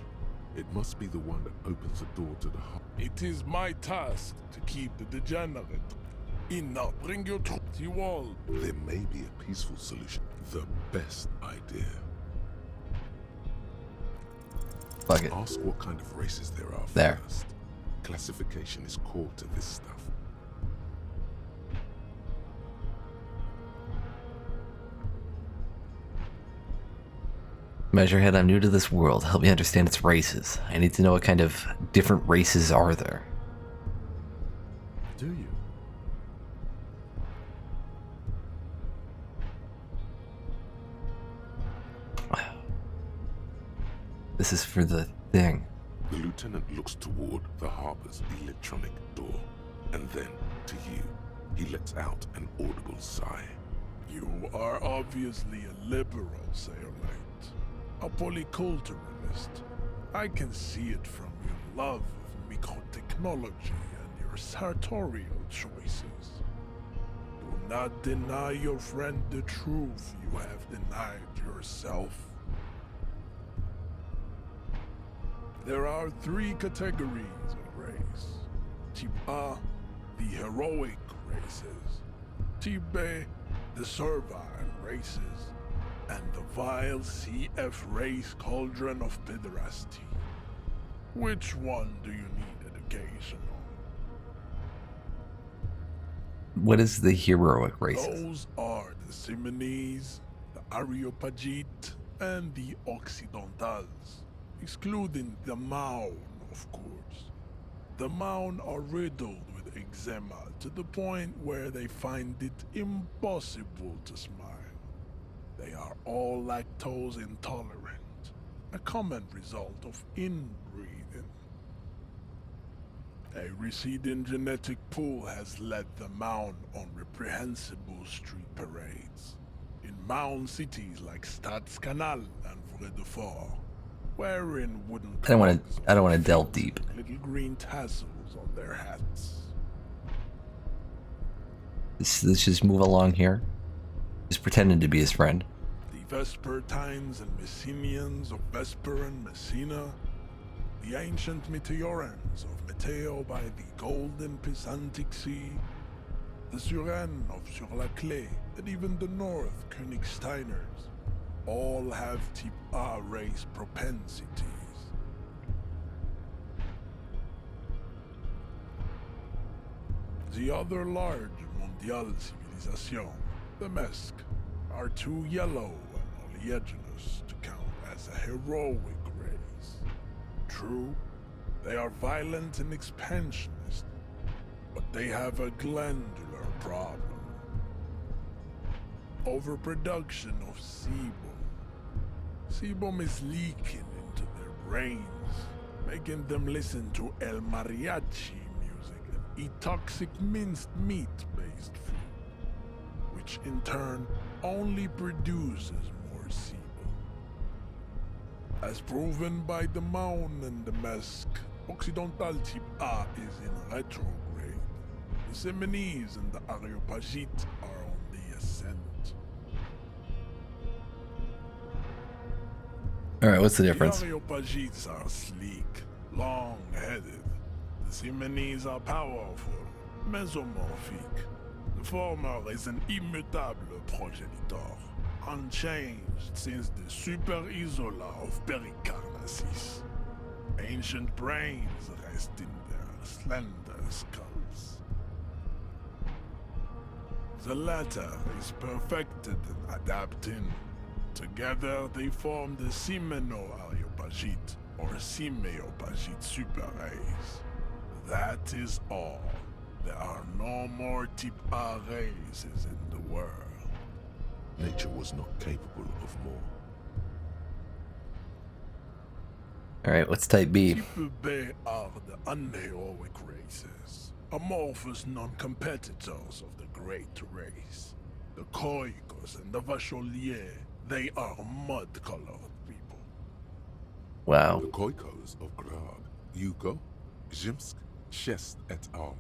It must be the one that opens the door to the heart. It is my task to keep the degenerate in. Now bring your truth to you all. There may be a peaceful solution. The best idea. Fuck it. Ask what kind of races there are There. first. Classification is core to this stuff. Measurehead, I'm new to this world. Help me understand its races. I need to know what kind of different races are there. Do you? This is for the thing. The lieutenant looks toward the harbor's electronic door, and then, to you, he lets out an audible sigh. You are obviously a liberal, Sailmate. A polyculturalist. I can see it from your love of microtechnology and your sartorial choices. Do not deny your friend the truth you have denied yourself. There are 3 categories of race. Type A, the heroic races. Type B, the servile races. And the vile CF race cauldron of pederasty. Which one do you need education on? What is the heroic races? Those are the Simonese, the Areopagite, and the Occidentals, excluding the Mourn, of course. The Mourn are riddled with eczema to the point where they find it impossible to smile. They are all lactose intolerant, a common result of inbreeding. A receding genetic pool has led the Mourn on reprehensible street parades in Mourn cities like Stadskanal and Vredefort, wearing wooden I don't want to delve deep. little green tassels on their hats. Let's just move along here. Just pretending to be his friend. The Vespertines and Messenians of Vesper and Messina, the ancient Meteorans of Meteo by the golden Pisantic Sea, the Suren of Sur-la-Clé, and even the North Königsteiners, all have type A race propensities. The other large Mondial civilization, the Mesk, are too yellow and oleaginous to count as a heroic race. True, they are violent and expansionist, but they have a glandular problem. Overproduction of sebum. Sebum is leaking into their brains, making them listen to El Mariachi music and eat toxic minced meat-based food, which in turn only produces more sebum. As proven by the Mourn and the Mesk, Occidental type A is in retrograde. The Simonese and the Areopagite are on the ascent. Alright, what's the difference? The Areopagites are sleek, long-headed, Simenes are powerful, mesomorphic. The former is an immutable progenitor, unchanged since the Super Isola of Pericarnassus. Ancient brains rest in their slender skulls. The latter is perfected in adapting. Together they form the Simeno-Areopagite or Simeopagite super race. That is all. There are no more type A races in the world. Nature was not capable of more. Alright, what's type B? Type B are the unheroic races, amorphous non-competitors of the great race. The Koikos and the Vacholier, they are mud-colored people. Wow. The Koikos of Grad, Yugo, Zhimsk, Shest et al.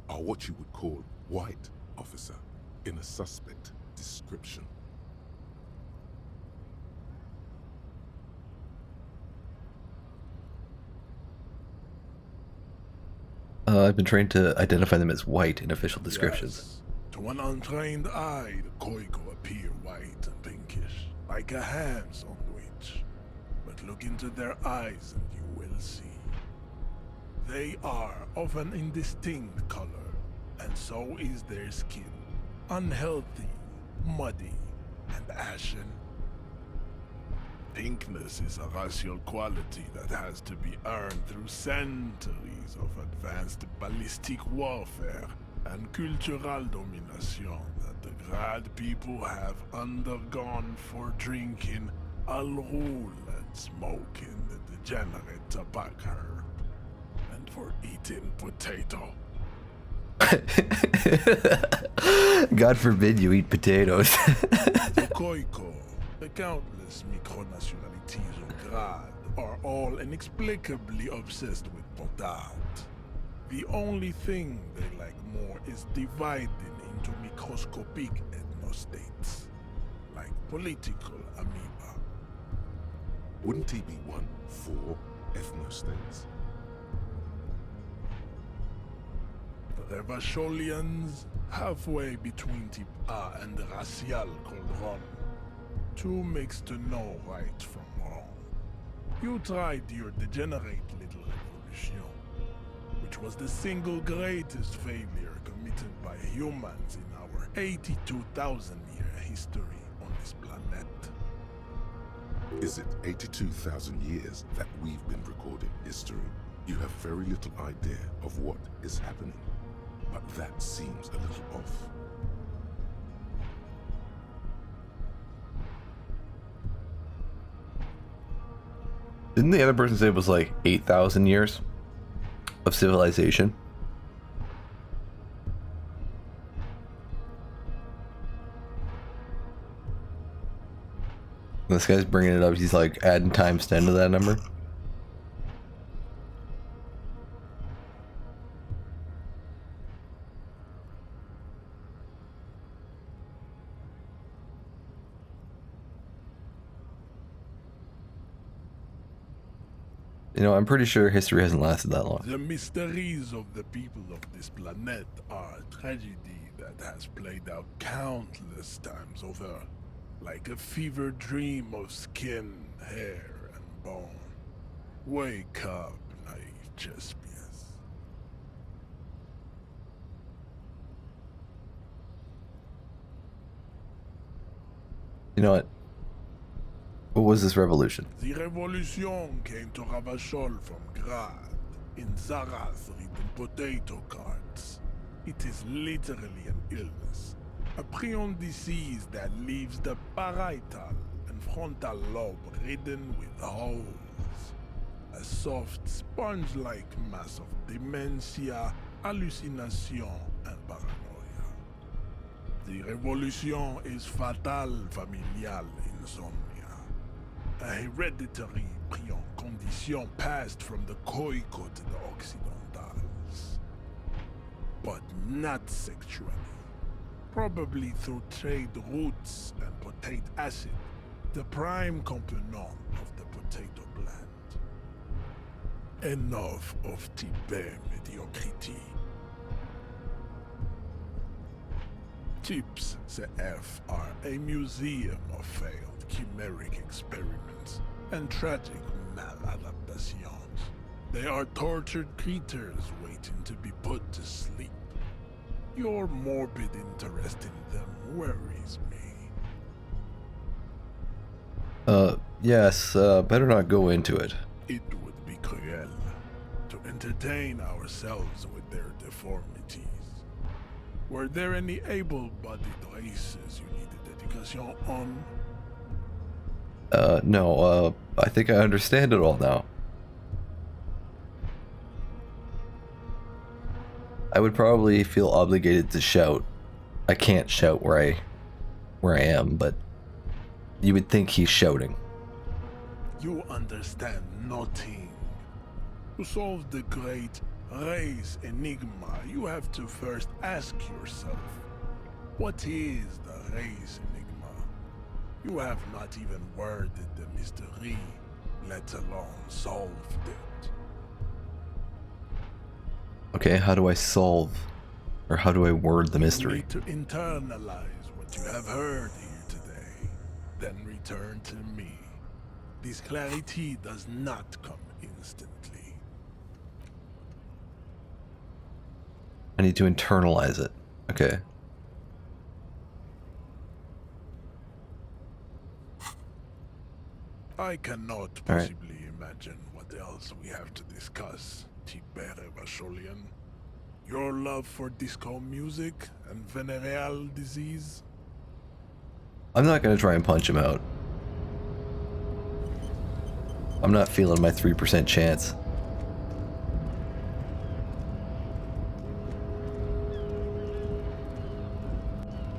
Are what you would call white, officer, in a suspect description. I've been trained to identify them as white in official descriptions. Yes. To an untrained eye, the Koiko appear white and pinkish, like a ham sandwich. But look into their eyes and you will see. They are of an indistinct color, and so is their skin. Unhealthy, muddy, and ashen. Pinkness is a racial quality that has to be earned through centuries of advanced ballistic warfare and cultural domination that the Grad people have undergone for drinking Al-Rul and smoking the degenerate tobacco herb, and for eating potato. God forbid you eat potatoes. The Koiko, the countless micronationalities of Grad, are all inexplicably obsessed with potat. The only thing they like more is dividing into microscopic ethnostates, like political amoeba. Wouldn't he be one for ethnostates? The Revacholians, halfway between type A and the racial cauldron. Too mixed to know right from wrong. You tried your degenerate little revolution, which was the single greatest failure committed by humans in our 82,000-year history on this planet. Is it 82,000 years that we've been recording history? You have very little idea of what is happening, but that seems a little off. Didn't the other person say it was like 8,000 years of civilization? This guy's bringing it up. He's like adding times 10 to that number. You know, I'm pretty sure history hasn't lasted that long. The mysteries of the people of this planet are a tragedy that has played out countless times over, like a fever dream of skin, hair, and bone. Wake up, naive Chespius. You know what? What was this revolution? The revolution came to Ravachol from Grad, in Zarath written potato carts. It is literally an illness, a prion disease that leaves the parietal and frontal lobe ridden with holes. A soft, sponge-like mass of dementia, hallucination, and paranoia. The revolution is fatal familial insomnia. A hereditary prion condition passed from the Koiko to the Occidentals. But not sexually. Probably through trade roots and potate acid, the prime component of the potato plant. Enough of Tibet mediocrity. Tips the F are a museum of failed chimeric experiments and tragic maladaptations. They are tortured creatures waiting to be put to sleep. Your morbid interest in them worries me. Yes, better not go into it. It would be cruel to entertain ourselves with their deformities. Were there any able-bodied races you needed education on? No, I think I understand it all now. I would probably feel obligated to shout. I can't shout where I am, but you would think he's shouting. You understand nothing. To solve the great race enigma, you have to first ask yourself, what is the race enigma? You have not even worded the mystery, let alone solved it. Okay, how do I solve, or how do I word the You mystery? need to internalize what you have heard here today, then return to me. This clarity does not come instantly. I need to internalize it. Okay. I cannot All right. possibly imagine what else we have to discuss, Tibere Vasholian. Your love for disco music and venereal disease? I'm not gonna try and punch him out. I'm not feeling my 3% chance.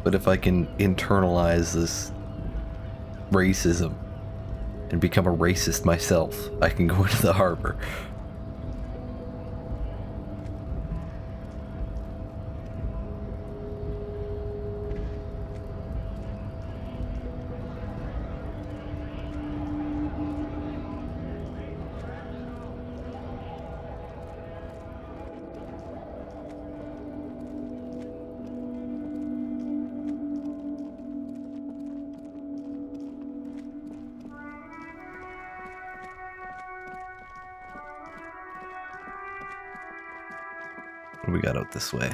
But if I can internalize this racism and become a racist myself, I can go into the harbor. What do we got out this way?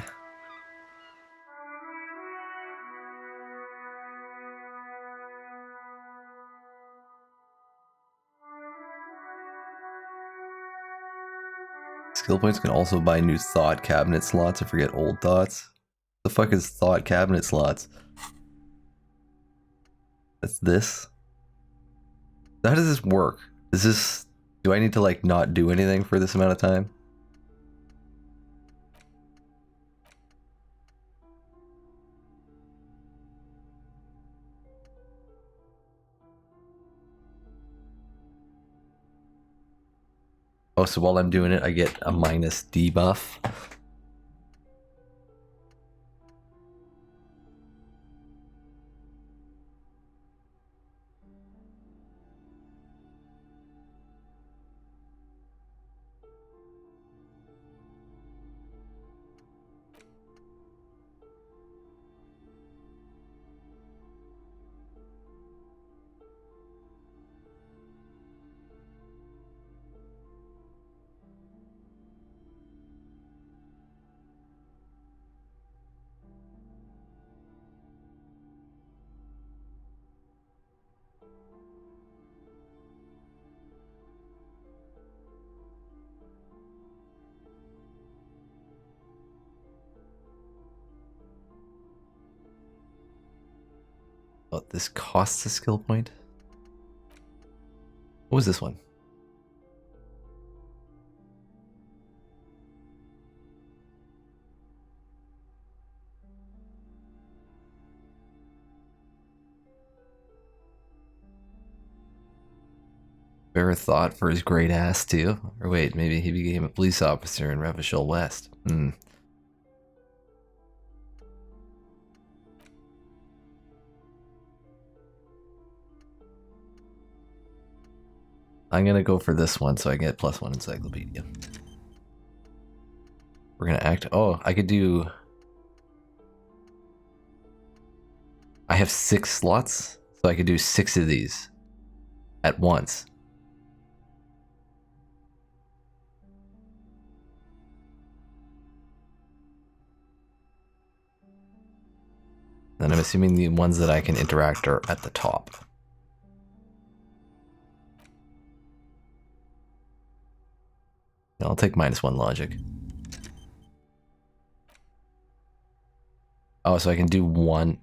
Skill points can also buy new thought cabinet slots and forget old thoughts. The fuck is thought cabinet slots? That's this? How does this work? Is this... Do I need to like not do anything for this amount of time? Oh, so while I'm doing it, I get a minus debuff. Oh, this costs a skill point? What was this one? Bear a thought for his great ass too? Or wait, maybe he became a police officer in Revachol West. I'm gonna go for this one so I get +1 encyclopedia. We're gonna act. Oh, I could do. I have 6 slots, so I could do 6 of these at once. And I'm assuming the ones that I can interact are at the top. I'll take -1 logic. Oh, so I can do one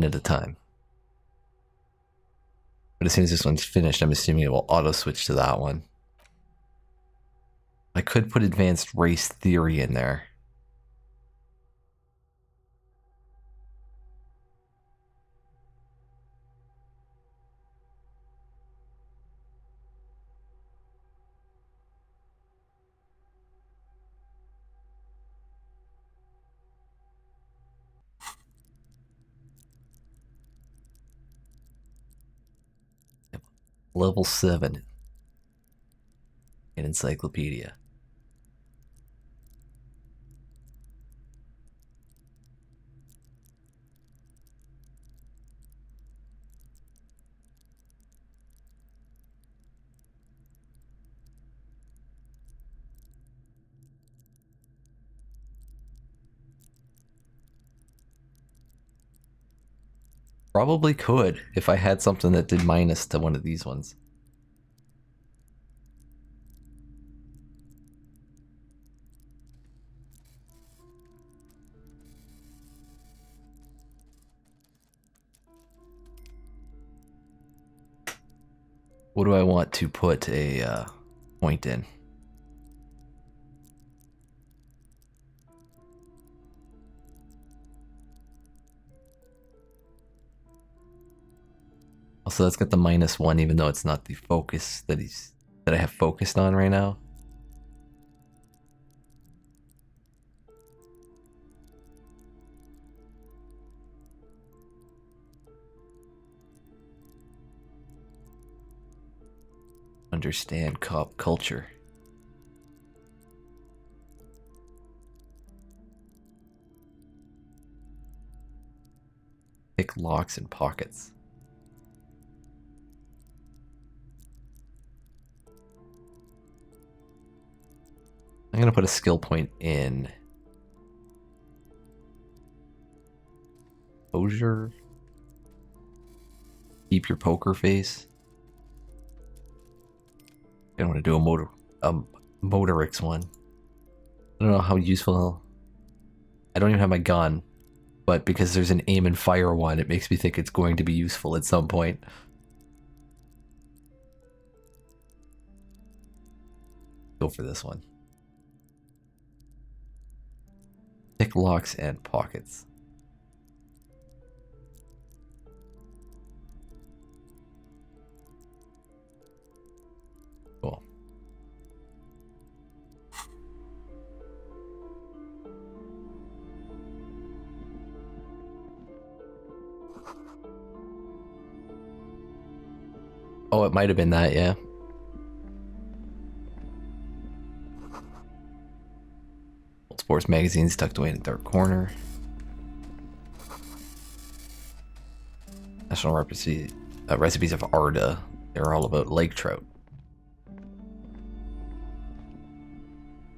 at a time. But as soon as this one's finished, I'm assuming it will auto-switch to that one. I could put advanced race theory in there. Level 7 in encyclopedia. Probably could if I had something that did minus to one of these ones. What do I want to put a point in? Also, that's got the -1, even though it's not the focus that I have focused on right now. Understand cop culture. Pick locks and pockets. I'm gonna put a skill point in Posure. Keep your poker face. I don't want to do a Motorix one. I don't know how useful. I don't even have my gun, but because there's an aim and fire one, it makes me think it's going to be useful at some point. Go for this one. Pick locks and pockets. Cool. Oh, it might have been that, yeah. Old sports magazines tucked away in the dark corner. National recipes of Arda. They're all about lake trout.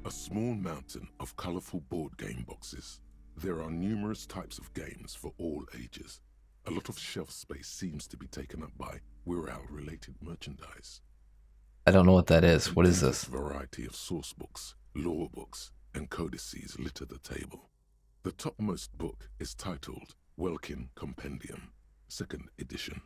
A small mountain of colorful board game boxes. There are numerous types of games for all ages. A lot of shelf space seems to be taken up by Wirral-related merchandise. I don't know what that is. What is this? A variety of source books, lore books, and codices litter the table. The topmost book is titled Welkin Compendium, 2nd edition.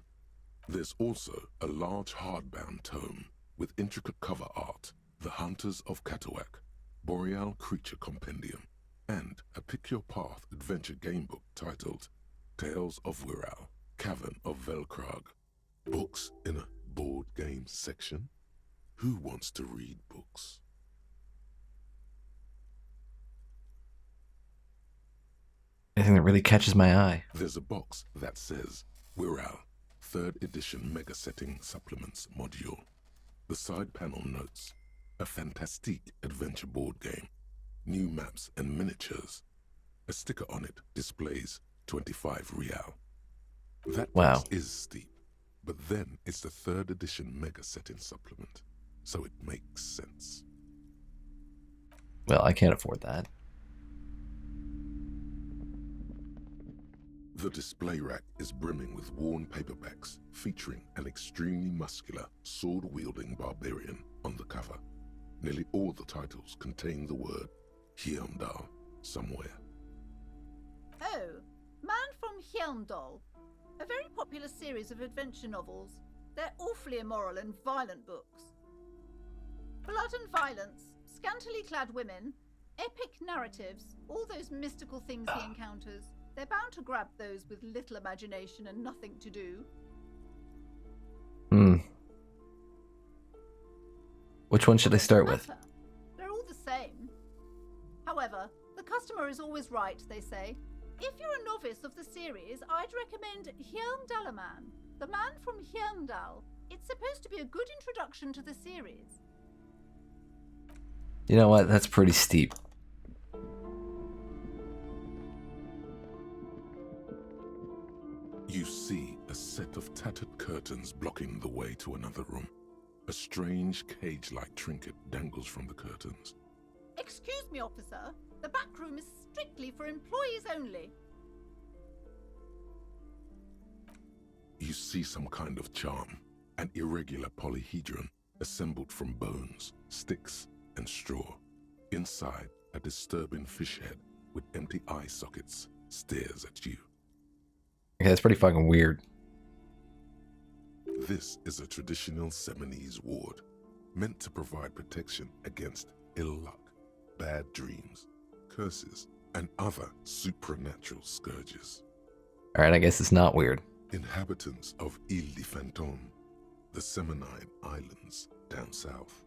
There's also a large hardbound tome with intricate cover art, The Hunters of Catawak, Boreal Creature Compendium, and a Pick Your Path adventure game book titled Tales of Wirral, Cavern of Velkrag. Books in a board game section? Who wants to read books? Anything that really catches my eye. There's a box that says Wirral, 3rd edition Mega Setting Supplements module. The side panel notes, a fantastique adventure board game, new maps and miniatures. A sticker on it displays 25 real. That price is steep, but then it's the 3rd edition Mega Setting Supplement, so it makes sense. Well, I can't afford that. The display rack is brimming with worn paperbacks featuring an extremely muscular, sword-wielding barbarian on the cover. Nearly all the titles contain the word Heimdall somewhere. Oh, Man from Heimdall. A very popular series of adventure novels. They're awfully immoral and violent books. Blood and violence, scantily clad women, epic narratives, all those mystical things he encounters. They're bound to grab those with little imagination and nothing to do. Which one should I start with? They're all the same. However, the customer is always right, they say. If you're a novice of the series, I'd recommend Heimdallaman, the man from Heimdall. It's supposed to be a good introduction to the series. You know what? That's pretty steep. You see a set of tattered curtains blocking the way to another room. A strange cage-like trinket dangles from the curtains. Excuse me, officer. The back room is strictly for employees only. You see some kind of charm, an irregular polyhedron assembled from bones, sticks, and straw. Inside, a disturbing fish head with empty eye sockets stares at you. Okay, that's pretty fucking weird. This is a traditional Seminese ward, meant to provide protection against ill luck, bad dreams, curses, and other supernatural scourges. Alright, I guess it's not weird. Inhabitants of Ile de Fantôme, the Seminide Islands down south.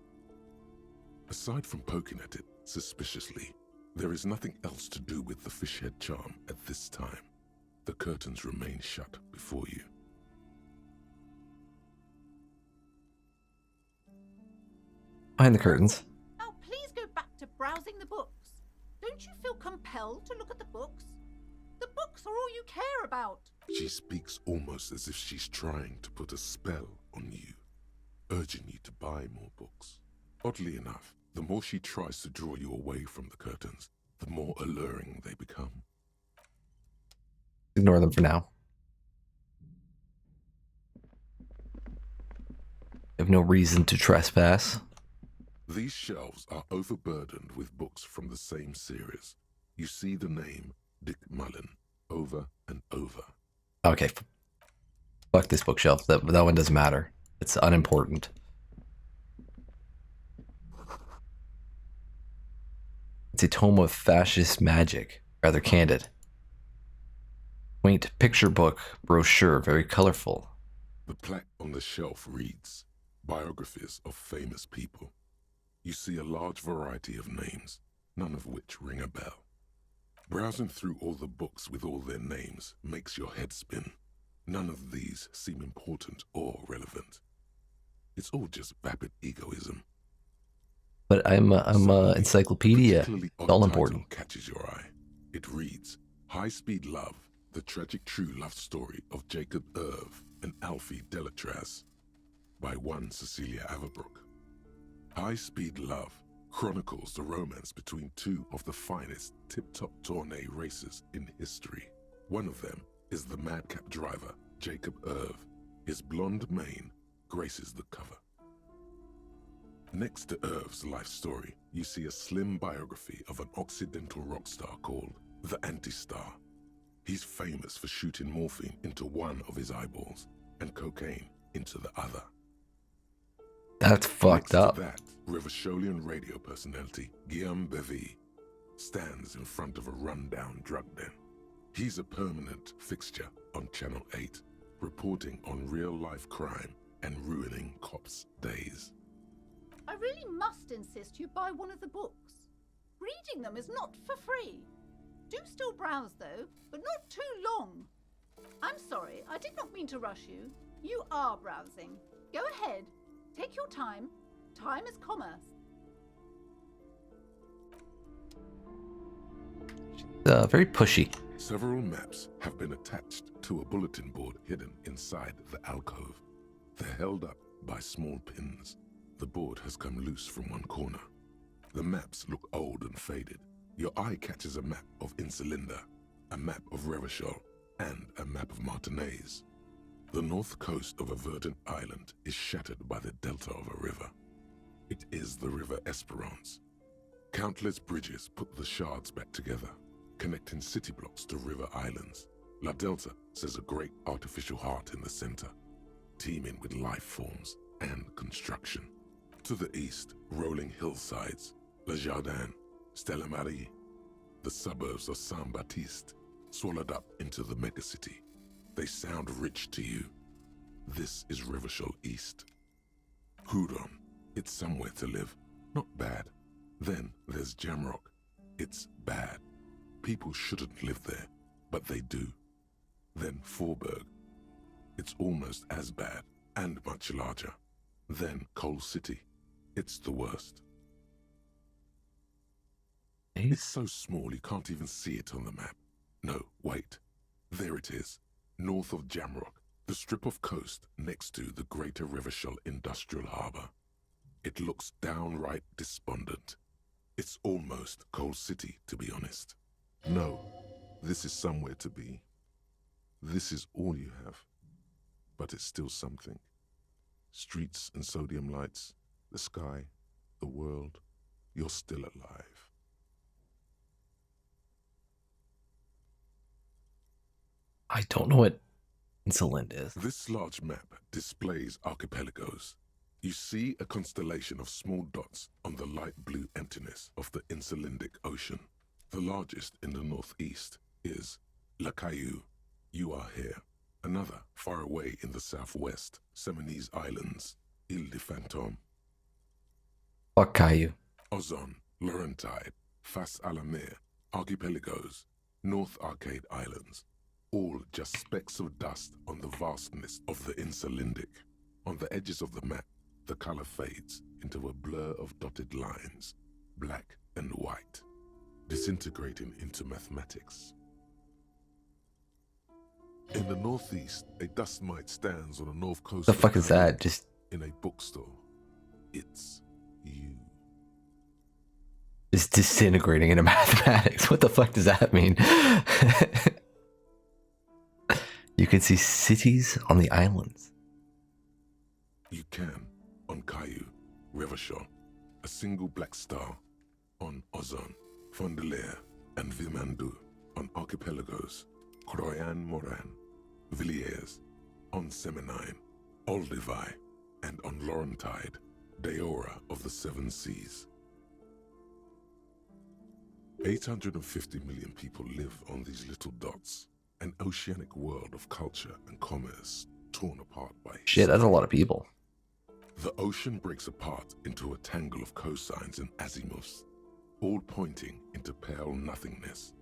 Aside from poking at it suspiciously, there is nothing else to do with the fish head charm at this time. The curtains remain shut before you. Behind the curtains. Now please go back to browsing the books. Don't you feel compelled to look at the books? The books are all you care about. She speaks almost as if she's trying to put a spell on you, urging you to buy more books. Oddly enough, the more she tries to draw you away from the curtains, the more alluring they become. Ignore them for now. I have no reason to trespass. These shelves are overburdened with books from the same series. You see the name Dick Mullen over and over. Okay. Fuck this bookshelf. That one doesn't matter. It's unimportant. It's a tome of fascist magic. Rather candid. Quaint picture book, brochure, very colorful. The plaque on the shelf reads, Biographies of Famous People. You see a large variety of names, none of which ring a bell. Browsing through all the books with all their names makes your head spin. None of these seem important or relevant. It's all just vapid egoism. But I'm a encyclopedia. It's all important. Catches your eye. It reads, High Speed Love, the tragic true love story of Jacob Irv and Alfie Delatraz, by one Cecilia Averbrook. High Speed Love chronicles the romance between two of the finest tip-top tourney racers in history. One of them is the madcap driver, Jacob Irv. His blonde mane graces the cover. Next to Irv's life story, you see a slim biography of an Occidental rock star called the Anti-Star. He's famous for shooting morphine into one of his eyeballs and cocaine into the other. That's fucked up. Next to that, Revacholian radio personality Guillaume Bevy stands in front of a rundown drug den. He's a permanent fixture on Channel 8, reporting on real-life crime and ruining cops' days. I really must insist you buy one of the books. Reading them is not for free. Do still browse though, but not too long. I'm sorry, I did not mean to rush you. You are browsing. Go ahead. Take your time. Time is commerce. Very pushy. Several maps have been attached to a bulletin board hidden inside the alcove. They're held up by small pins. The board has come loose from one corner. The maps look old and faded. Your eye catches a map of Insulinda, a map of Revachol, and a map of Martinaise. The north coast of a verdant island is shattered by the delta of a river. It is the River Esperance. Countless bridges put the shards back together, connecting city blocks to river islands. La Delta says a great artificial heart in the center, teeming with life forms and construction. To the east, rolling hillsides, Le Jardin, Stella Marie, the suburbs of Saint-Baptiste, swallowed up into the megacity. They sound rich to you. This is Revachol East. Hudon, it's somewhere to live, not bad. Then there's Jamrock. It's bad. People shouldn't live there, but they do. Then Forburg. It's almost as bad and much larger. Then Coal City. It's the worst. It's so small you can't even see it on the map. No, wait. There it is, north of Jamrock, the strip of coast next to the Greater Revachol Industrial Harbour. It looks downright despondent. It's almost Coal City, to be honest. No, this is somewhere to be. This is all you have. But it's still something. Streets and sodium lights, the sky, the world. You're still alive. I don't know what Insolent is. This large map displays archipelagos. You see a constellation of small dots on the light blue emptiness of the Insulindic Ocean. The largest in the northeast is La Caillou. You are here. Another far away in the southwest, Seminese Islands, Ile de Fantôme. Fuck Caillou. Ozon, Laurentide, Face à la Mer, Archipelagos, North Arcade Islands. All just specks of dust on the vastness of the Insulindic. On the edges of the map, the color fades into a blur of dotted lines, black and white, disintegrating into mathematics. In the northeast, a dust mite stands on the north coast. The fuck is that? Just in a bookstore. It's you. Just disintegrating into mathematics. What the fuck does that mean? You can see cities on the islands. You can on Caillou, Revachol, a single black star. On Ozon, Fondelier, and Vilmandoux. On archipelagos, Croyan Moran, Villiers. On Seminine, Olduvai, and on Laurentide, Deora of the Seven Seas. 850 million people live on these little dots. An oceanic world of culture and commerce torn apart by shit, that's a lot of people. The ocean breaks apart into a tangle of cosines and azimuths, all pointing into pale nothingness.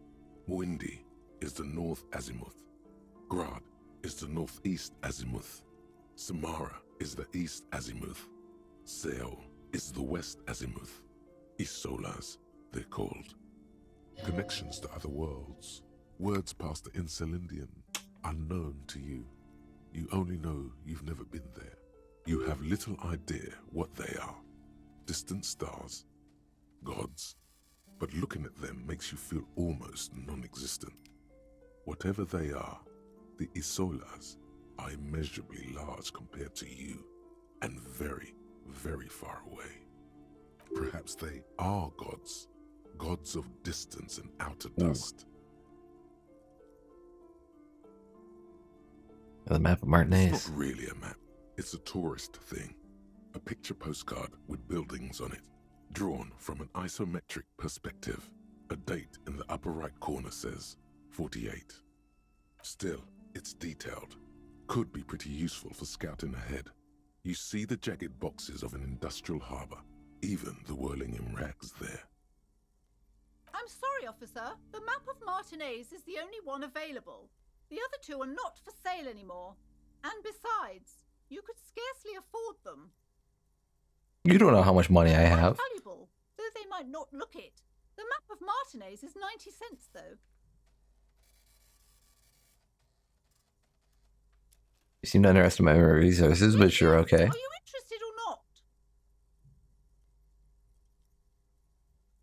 Windy is the north azimuth. Grad is the northeast azimuth. Samara is the east azimuth. Seol is the west azimuth. Isolas, they're called. Connections to other worlds. Words past the Insulindian, unknown to you. You only know you've never been there. You have little idea what they are. Distant stars, gods, but looking at them makes you feel almost non-existent. Whatever they are, the Isolas are immeasurably large compared to you, and very, very far away. Perhaps they are gods, gods of distance and outer dust. The map of Martinaise. It's not really a map. It's a tourist thing. A picture postcard with buildings on it, drawn from an isometric perspective. A date in the upper right corner says 48. Still, it's detailed. Could be pretty useful for scouting ahead. You see the jagged boxes of an industrial harbor, even the whirling in rags there. I'm sorry, officer. The map of Martinaise is the only one available. The other two are not for sale anymore. And besides, you could scarcely afford them. You don't know how much money I have. Valuable, though they might not look it. The map of Martinez is 90 cents, though. You seem to underestimate my resources, but sure, okay. Are you interested or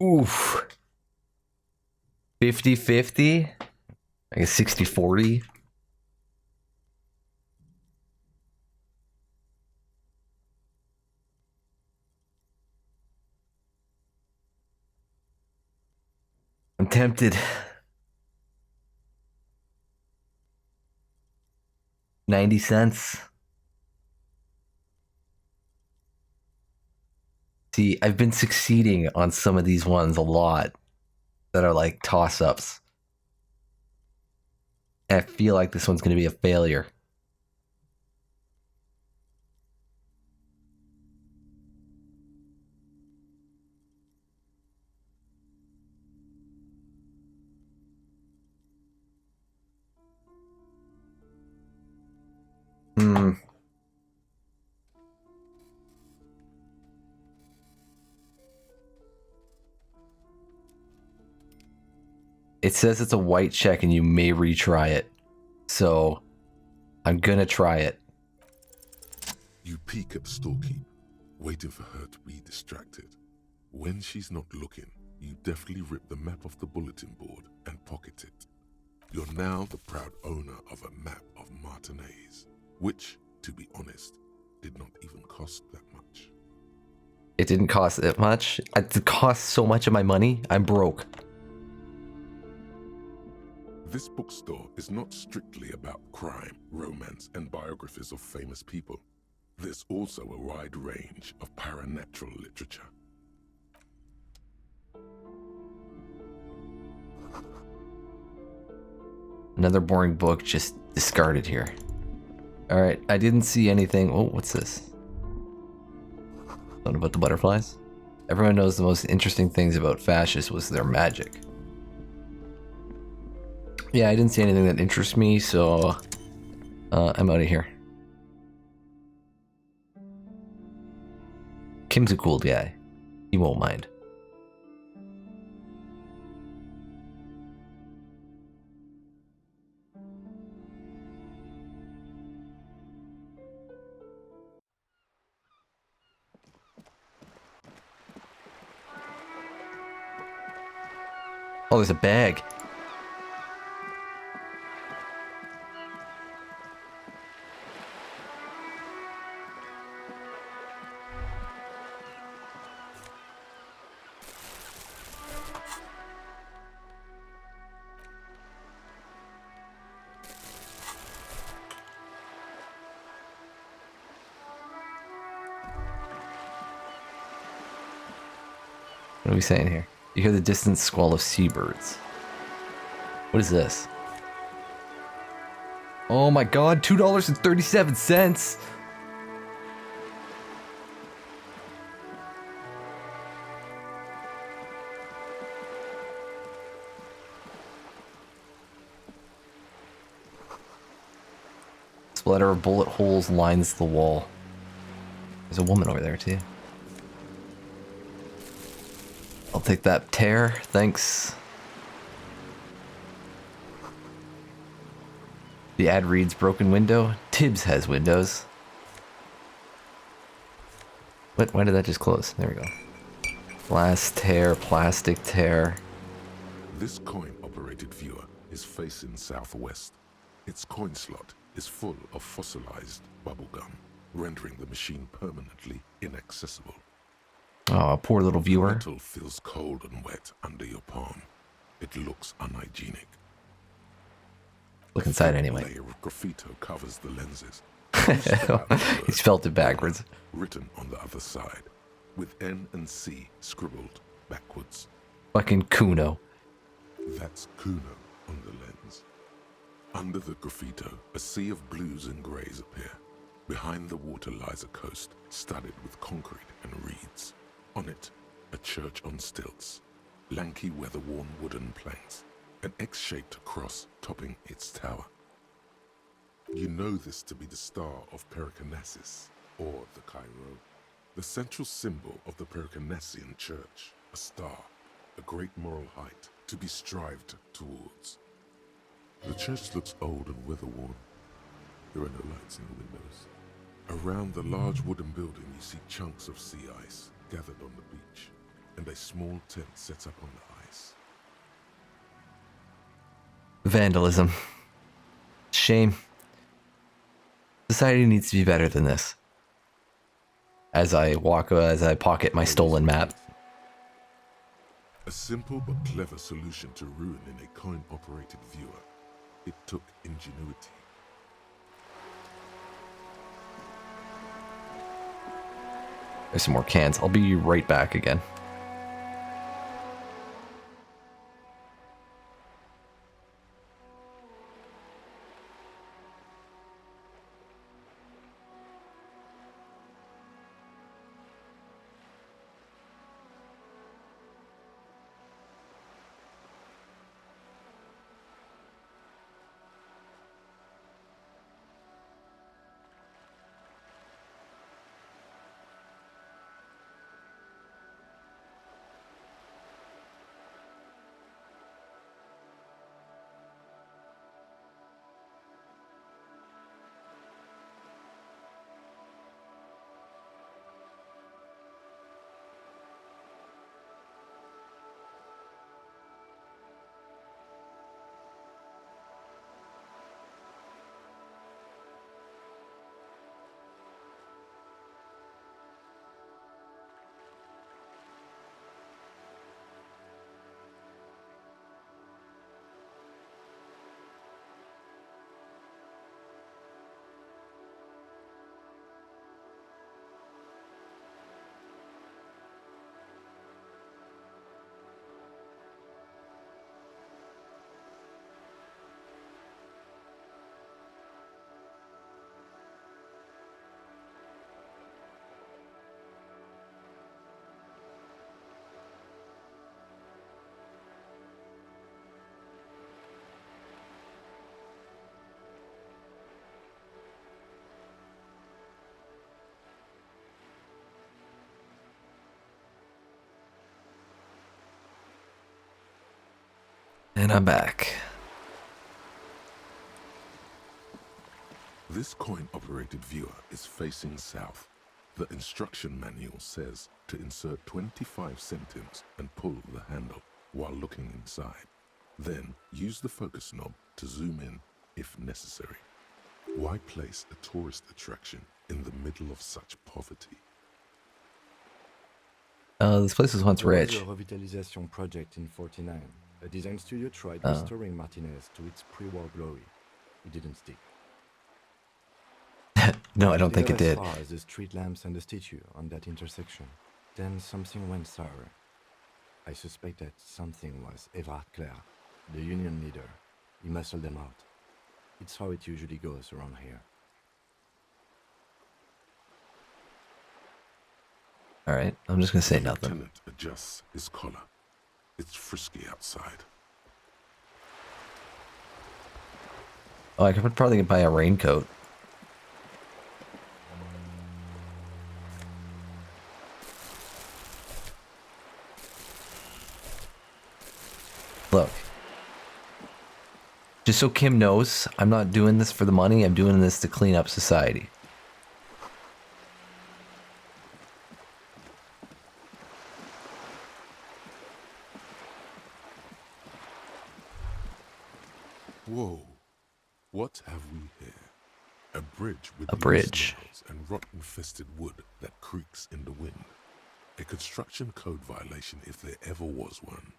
not? Oof. 50-50? I guess 60-40? I'm tempted. 90 cents. See, I've been succeeding on some of these ones a lot that are like toss-ups. And I feel like this one's going to be a failure. It says it's a white check and you may retry it. So, I'm gonna try it. You peek at the storekeeper, waiting for her to be distracted. When she's not looking, you deftly rip the map off the bulletin board and pocket it. You're now the proud owner of a map of Martinez, which, to be honest, did not even cost that much. It didn't cost that much. It cost so much of my money. I'm broke. This bookstore is not strictly about crime, romance, and biographies of famous people. There's also a wide range of paranatural literature. Another boring book just discarded here. Alright, I didn't see anything. Oh, what's this? Something about the butterflies? Everyone knows the most interesting things about fascists was their magic. Yeah, I didn't see anything that interests me, so I'm out of here. Kim's a cool guy. He won't mind. Oh, there's a bag. What are we saying here? You hear the distant squall of seabirds. What is this? Oh my god, $2.37! Splatter of bullet holes lines the wall. There's a woman over there too. I'll take that tear, thanks. The ad reads broken window. Tibbs has windows. What? Why did that just close? There we go. Glass tear, plastic tear. This coin-operated viewer is facing southwest. Its coin slot is full of fossilized bubblegum, rendering the machine permanently inaccessible. Oh, poor little viewer. The metal feels cold and wet under your palm. It looks unhygienic. Look inside A anyway. layer of graffito covers the lenses. He spelled it backwards. Written on the other side, with N and C scribbled backwards. Fucking Kuno. That's Kuno on the lens. Under the graffito, a sea of blues and greys appear. Behind the water lies a coast studded with concrete and reeds. On it, a church on stilts, lanky weather-worn wooden planks, an X-shaped cross topping its tower. You know this to be the star of Pericarnassus, or the Cairo, the central symbol of the Pericarnassian Church, a star, a great moral height to be strived towards. The church looks old and weather-worn. There are no lights in the windows. Around the large wooden building you see chunks of sea ice gathered on the beach, and a small tent set up on the ice. Vandalism. Shame. Society needs to be better than this. As I pocket my stolen map. A simple but clever solution to ruin in a coin-operated viewer. It took ingenuity. There's some more cans. I'll be right back again. And I'm back. This coin-operated viewer is facing south. The instruction manual says to insert 25 centimes and pull the handle while looking inside. Then use the focus knob to zoom in if necessary. Why place a tourist attraction in the middle of such poverty? This place was once rich. There was a revitalization project in 49. A design studio tried restoring Martinez to its pre-war glory. It didn't stick. No, I don't think it did. As far as the street lamps and the statue on that intersection. Then something went sour. I suspect that something was Everard Clare, the union leader. He muscled them out. It's how it usually goes around here. Alright, I'm just gonna say The nothing. lieutenant adjusts his collar. It's frisky outside. Oh, I could probably buy a raincoat. Look. Just so Kim knows, I'm not doing this for the money, I'm doing this to clean up society. Whoa. What have we here? A bridge with A bridge. nails and rot-infested wood that creaks in the wind. A construction code violation if there ever was one.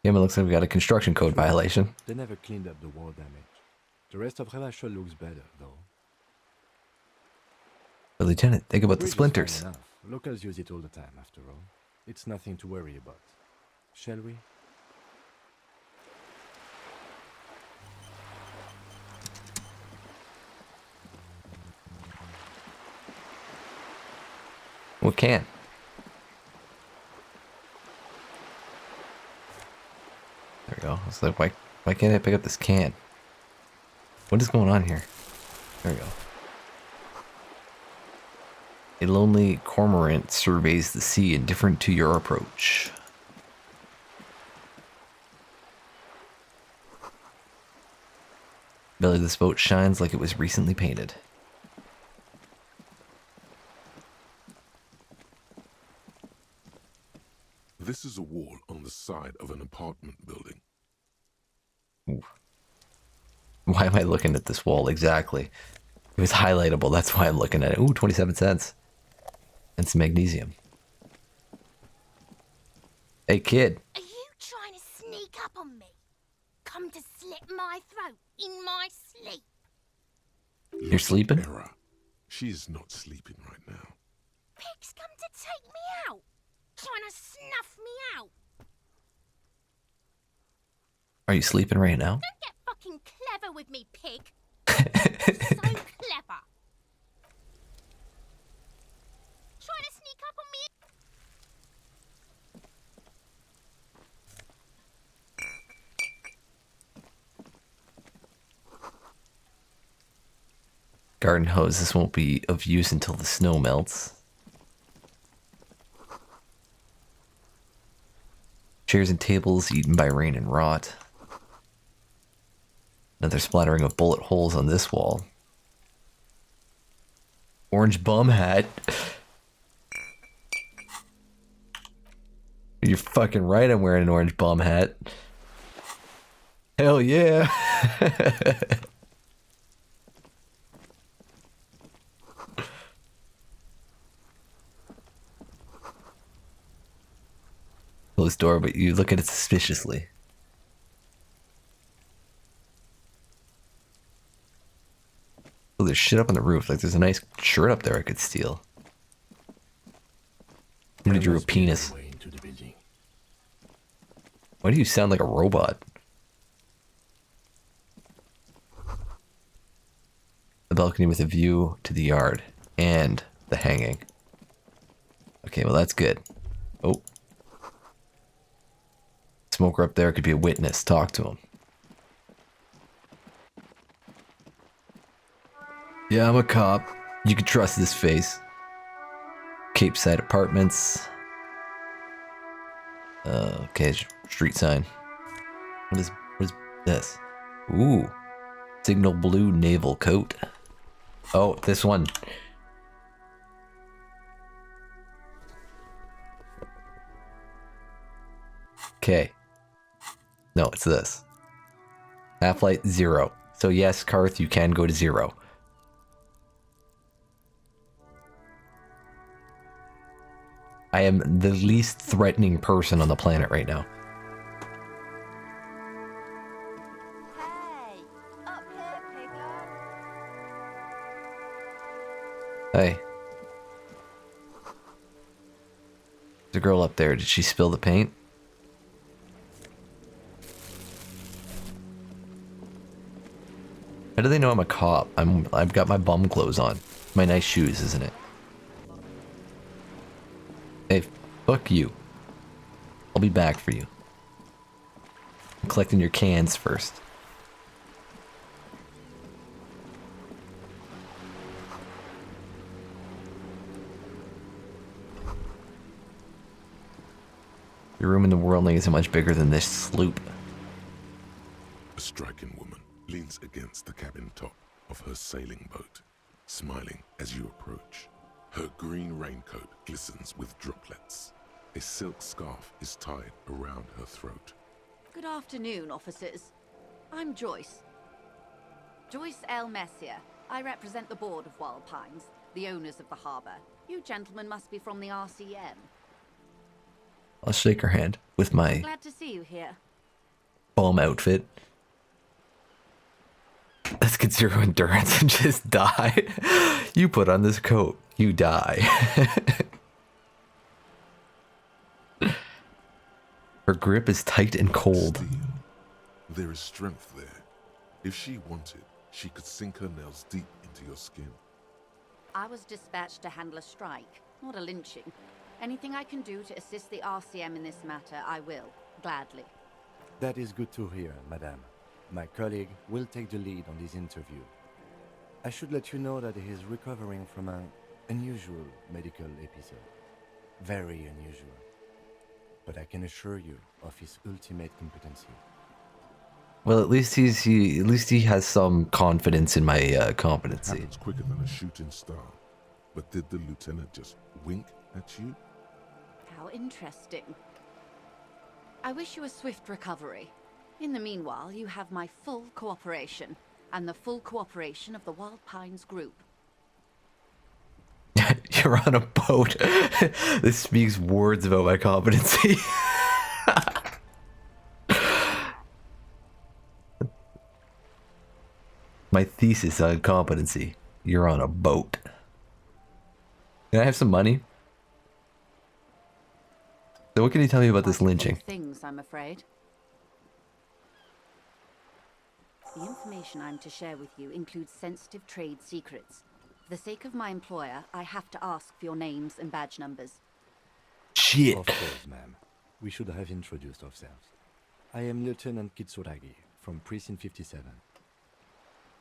Yeah, but it looks like we got a construction code violation. They never cleaned up the war damage. The rest of Revachol looks better, though. But Lieutenant, think about the Bridge is splinters. fine enough. Locals use it all the time, after all. It's nothing to worry about. Shall we? We can. There we go. It's like, why can't I pick up this can? What is going on here? There we go. A lonely cormorant surveys the sea, indifferent to your approach. Belly of this boat shines like it was recently painted. This is a wall on the side of an apartment building. Ooh. Why am I looking at this wall exactly? It was highlightable, that's why I'm looking at it. Ooh, 27 cents. And some magnesium. Hey, kid. Are you trying to sneak up on me? Come to slit my throat in my sleep? You're sleeping? Era. She is not sleeping right now. Pig's come to take me out. Trying to snuff me out. Are you sleeping right now? Don't get fucking clever with me, pig. So clever. Trying to sneak up on me. Garden hose, this won't be of use until the snow melts. Chairs and tables eaten by rain and rot. Another splattering of bullet holes on this wall. Orange bum hat. You're fucking right, I'm wearing an orange bum hat. Hell yeah. Closed door, but you look at it suspiciously. Oh, there's shit up on the roof. Like, there's a nice shirt up there I could steal. Somebody drew a penis. Why do you sound like a robot? The balcony with a view to the yard and the hanging. Okay, well that's good. Oh. Smoker up there could be a witness. Talk to him. Yeah, I'm a cop. You can trust this face. Cape Side Apartments. Okay, street sign. What is this? Ooh. Signal blue naval coat. Oh, this one. Okay. No, it's this. Half-light 0. So yes, Karth, you can go to 0. I am the least threatening person on the planet right now. Hey, up here, pigger. Hey. There's a girl up there. Did she spill the paint? How do they know I'm a cop? I've got my bum clothes on. My nice shoes, isn't it? Hey, fuck you. I'll be back for you. I'm collecting your cans first. Your room in the worldling isn't much bigger than this sloop. A striking woman leans against the cabin top of her sailing boat, smiling as you approach. Her green raincoat glistens with droplets. A silk scarf is tied around her throat. Good afternoon, officers. I'm Joyce. Joyce L. Messier. I represent the board of Wild Pines, the owners of the harbour. You gentlemen must be from the RCM. I'll shake her hand with my Glad to see you here. bum outfit. Let's get 0 endurance and just die. You put on this coat, you die. Her grip is tight and cold. Steel. There is strength there. If she wanted, she could sink her nails deep into your skin. I was dispatched to handle a strike, not a lynching. Anything I can do to assist the RCM in this matter, I will, gladly. That is good to hear, madame. my colleague, will take the lead on this interview. I should let you know that he is recovering from an unusual medical episode. Very unusual. But I can assure you of his ultimate competency. Well, at least he has some confidence in my competency. Happens quicker than a shooting star. But did the lieutenant just wink at you? How interesting. I wish you a swift recovery. In the meanwhile, you have my full cooperation, and the full cooperation of the Wild Pines group. You're on a boat. This speaks words about my competency. My thesis on competency. You're on a boat. Can I have some money? So what can you tell me about this lynching? Things, I'm afraid. The information I'm to share with you includes sensitive trade secrets. For the sake of my employer, I have to ask for your names and badge numbers. Shit. Of course, ma'am. We should have introduced ourselves. I am Lieutenant Kitsuragi from Precinct 57.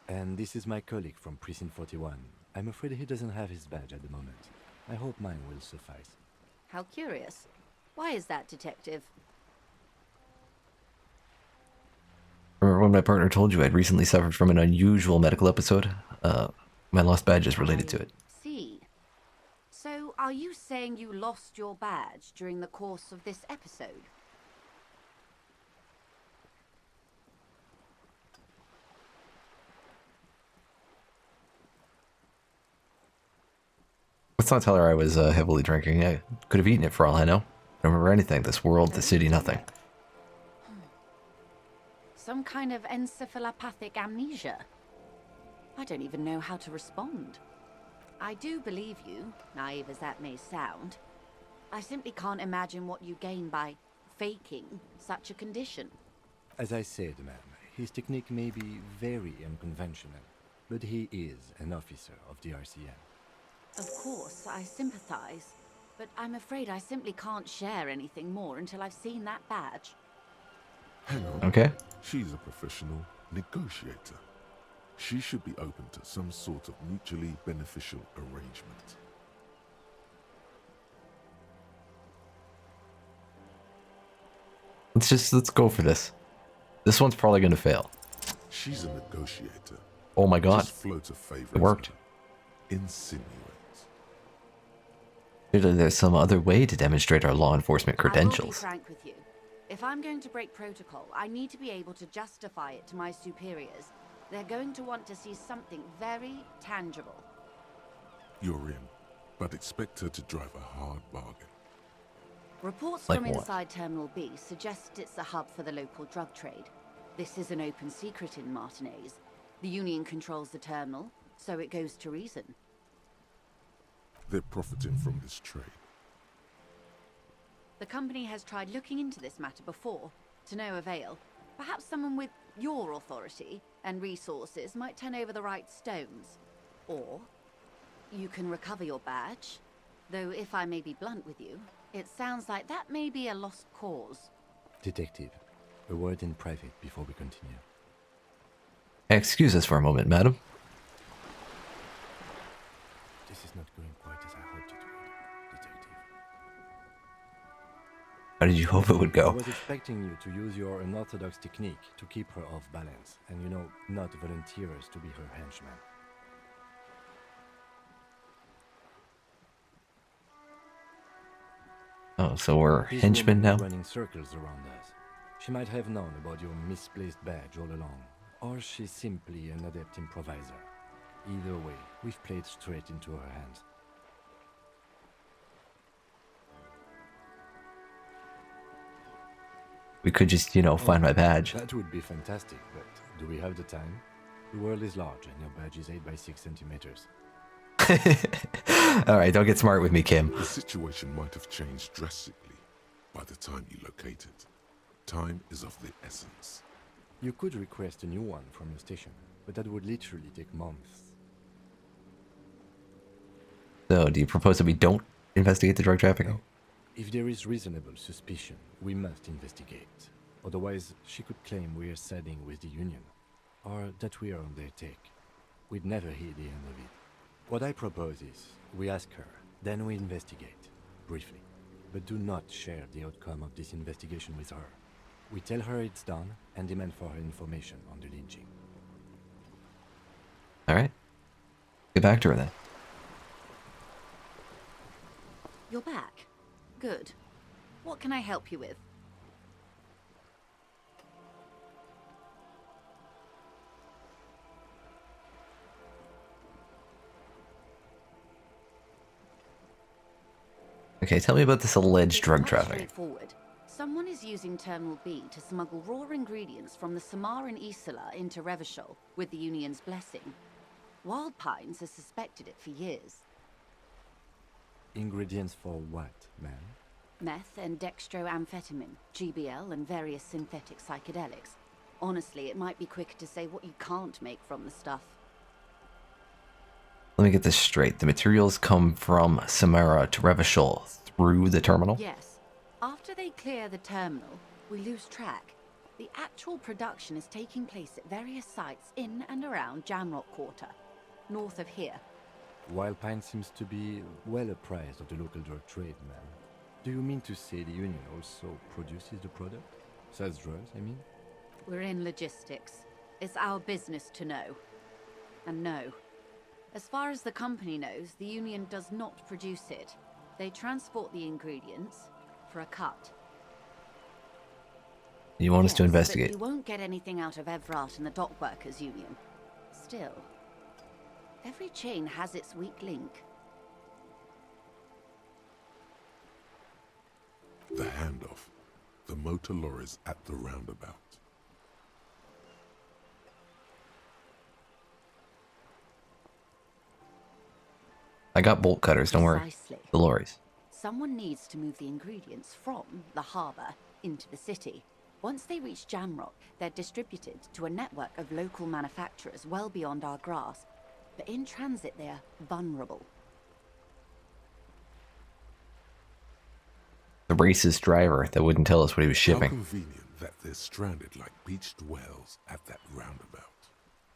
And this is my colleague from Precinct 41. I'm afraid he doesn't have his badge at the moment. I hope mine will suffice. How curious. Why is that, Detective? Remember when my partner told you I'd recently suffered from an unusual medical episode? My lost badge is related to it. See. So, are you saying you lost your badge during the course of this episode? Let's not tell her I was heavily drinking. I could have eaten it for all I know. I don't remember anything. This world, the city, nothing. Some kind of encephalopathic amnesia? I don't even know how to respond. I do believe you, naive as that may sound. I simply can't imagine what you gain by faking such a condition. As I said, ma'am, his technique may be very unconventional, but he is an officer of the RCM. Of course, I sympathize, but I'm afraid I simply can't share anything more until I've seen that badge. Hang on. Okay. She's a professional negotiator. She should be open to some sort of mutually beneficial arrangement. Let's go for this. This one's probably gonna fail. She's a negotiator. Oh my god. Just float a favor. It worked. Insinuate. Clearly there's some other way to demonstrate our law enforcement I will be credentials. frank with you. If I'm going to break protocol, I need to be able to justify it to my superiors. They're going to want to see something very tangible. You're in, but expect her to drive a hard bargain. Reports Like from what? inside Terminal B suggest it's a hub for the local drug trade. This is an open secret in Martinez. The Union controls the terminal, so it goes to reason. They're profiting from this trade. The company has tried looking into this matter before, to no avail. Perhaps someone with your authority and resources might turn over the right stones. Or you can recover your badge. Though if I may be blunt with you, it sounds like that may be a lost cause. Detective, a word in private before we continue. Excuse us for a moment, madam. This is not going quite as I hoped it would, Detective. How did you hope it would I go? was expecting you to use your unorthodox technique to keep her off balance, and not volunteer us to be her henchman. Oh, so we're This henchmen woman now? is running circles around us. She might have known about your misplaced badge all along, or she's simply an adept improviser. Either way, we've played straight into her hands. We could just, find my badge. That would be fantastic, but do we have the time? The world is large, and your badge is 8 by 6 centimeters. Alright, don't get smart with me, Kim. The situation might have changed drastically by the time you locate it. Time is of the essence. You could request a new one from your station, but that would literally take months. So, do you propose that we don't investigate the drug trafficking? If there is reasonable suspicion, we must investigate. Otherwise, she could claim we're siding with the Union, or that we are on their take. We'd never hear the end of it. What I propose is, we ask her, then we investigate, briefly. But do not share the outcome of this investigation with her. We tell her it's done, and demand for her information on the lynching. Alright. Get back to her then. You're back. Good. What can I help you with? Okay, tell me about this alleged drug Quite trafficking. straightforward. Someone is using Terminal B to smuggle raw ingredients from the Samar and Isola into Revachol with the Union's blessing. Wild Pines has suspected it for years. Ingredients for what, ma'am? Meth and dextroamphetamine, GBL, and various synthetic psychedelics. Honestly, it might be quicker to say what you can't make from the stuff. Let me get this straight. The materials come from Samara to Revachol through the terminal? Yes. After they clear the terminal, we lose track. The actual production is taking place at various sites in and around Jamrock Quarter, north of here. Wild Pine seems to be well apprised of the local drug trade, ma'am. Do you mean to say the Union also produces the product? Sells drugs, I mean? We're in logistics. It's our business to know. And no. As far as the company knows, the Union does not produce it. They transport the ingredients for a cut. You want us to investigate? But you won't get anything out of Evrat and the Dockworkers Union. Still, every chain has its weak link. The handoff. The motor lorries at the roundabout. I got bolt cutters, don't worry. Precisely. The lorries. Someone needs to move the ingredients from the harbour into the city. Once they reach Jamrock, they're distributed to a network of local manufacturers well beyond our grasp. But in transit, they're vulnerable. The racist driver that wouldn't tell us what he was How shipping. convenient that they're stranded like beached whales at that roundabout.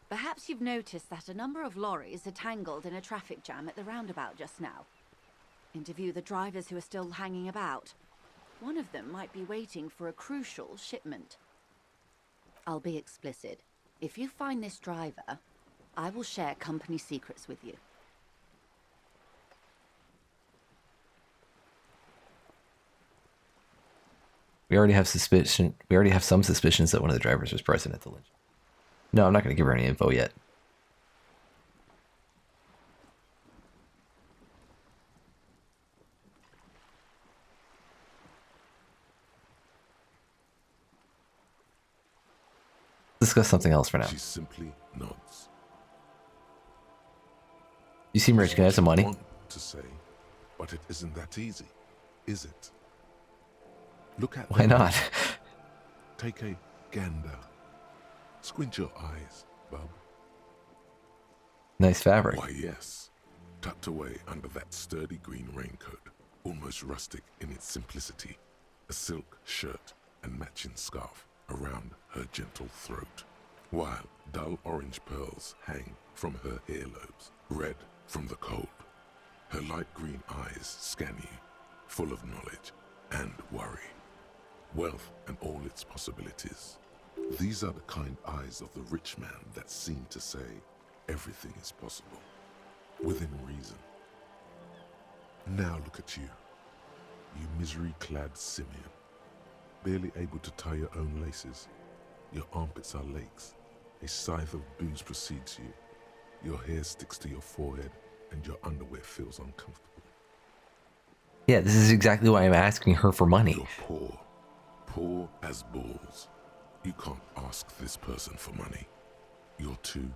Perhaps you've noticed that a number of lorries are tangled in a traffic jam at the roundabout just now. Interview the drivers who are still hanging about. One of them might be waiting for a crucial shipment. I'll be explicit. If you find this driver, I will share company secrets with you. We already have suspicion. We already have some suspicions that one of the drivers was present at the lynch. No, I'm not going to give her any info yet. Discuss something else for now. She simply nods. You seem rich. Can I have some money? Want to say, but it isn't that easy, is it? Look at Why not? Take a gander. Squint your eyes, bub. Nice fabric. Why, yes. Tucked away under that sturdy green raincoat, almost rustic in its simplicity, a silk shirt and matching scarf around her gentle throat, while dull orange pearls hang from her earlobes, red from the cold. Her light green eyes scan you, full of knowledge and worry, wealth and all its possibilities. These are the kind eyes of the rich man that seem to say everything is possible, within reason. Now look at you, you misery-clad simian, barely able to tie your own laces. Your armpits are lakes, a scythe of booze precedes you, your hair sticks to your forehead, and your underwear feels uncomfortable. Yeah, this is exactly why I'm asking her for money. You're poor, poor as balls. You can't ask this person for money. You're too.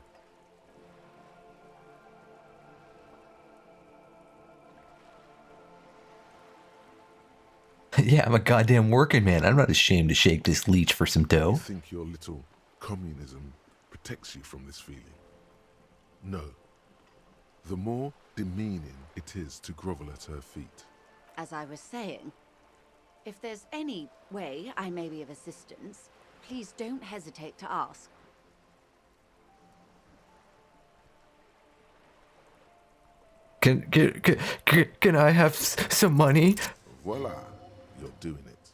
Yeah, I'm a goddamn working man. I'm not ashamed to shake this leech for some dough. You think your little communism protects you from this feeling? No. The more demeaning it is to grovel at her feet. As I was saying, If there's any way I may be of assistance, please don't hesitate to ask. Can I have some money? Voila, you're doing it.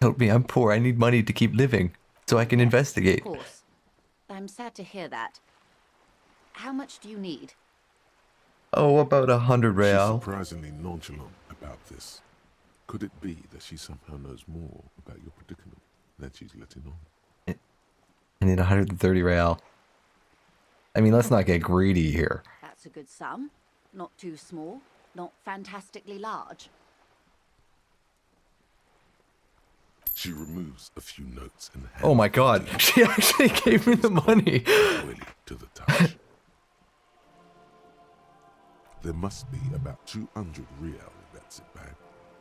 Help me, I'm poor. I need money to keep living so I can investigate. Of course. I'm sad to hear that. How much do you need? Oh, about 100 She's real. surprisingly nonchalant about this. Could it be that she somehow knows more about your predicament than she's letting on? I need 130 real. I mean, let's not get greedy here. That's a good sum. Not too small, not fantastically large. She removes a few notes and hands Oh my god, she actually gave me the money. oily to the touch. There must be about 200 real in that zip bag,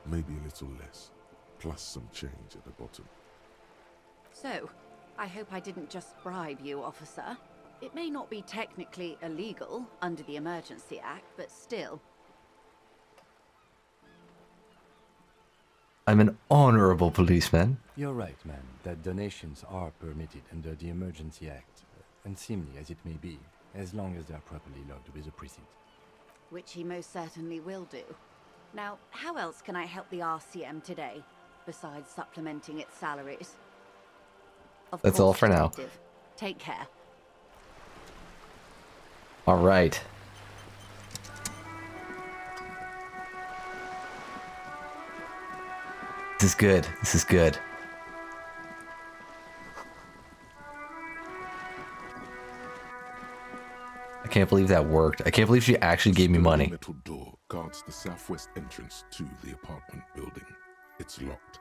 maybe a little less, plus some change at the bottom. So, I hope I didn't just bribe you, officer. It may not be technically illegal under the Emergency Act, but still. I'm an honorable policeman. You're right, man, that donations are permitted under the Emergency Act, unseemly as it may be, as long as they are properly logged with the precinct. Which he most certainly will do. Now, how else can I help the RCM today, besides supplementing its salaries? Of That's course, all for now. Detective. Take care. All right. This is good. This is good. I can't believe that worked. I can't believe she actually gave me money. A metal door guards the southwest entrance to the apartment building. It's locked.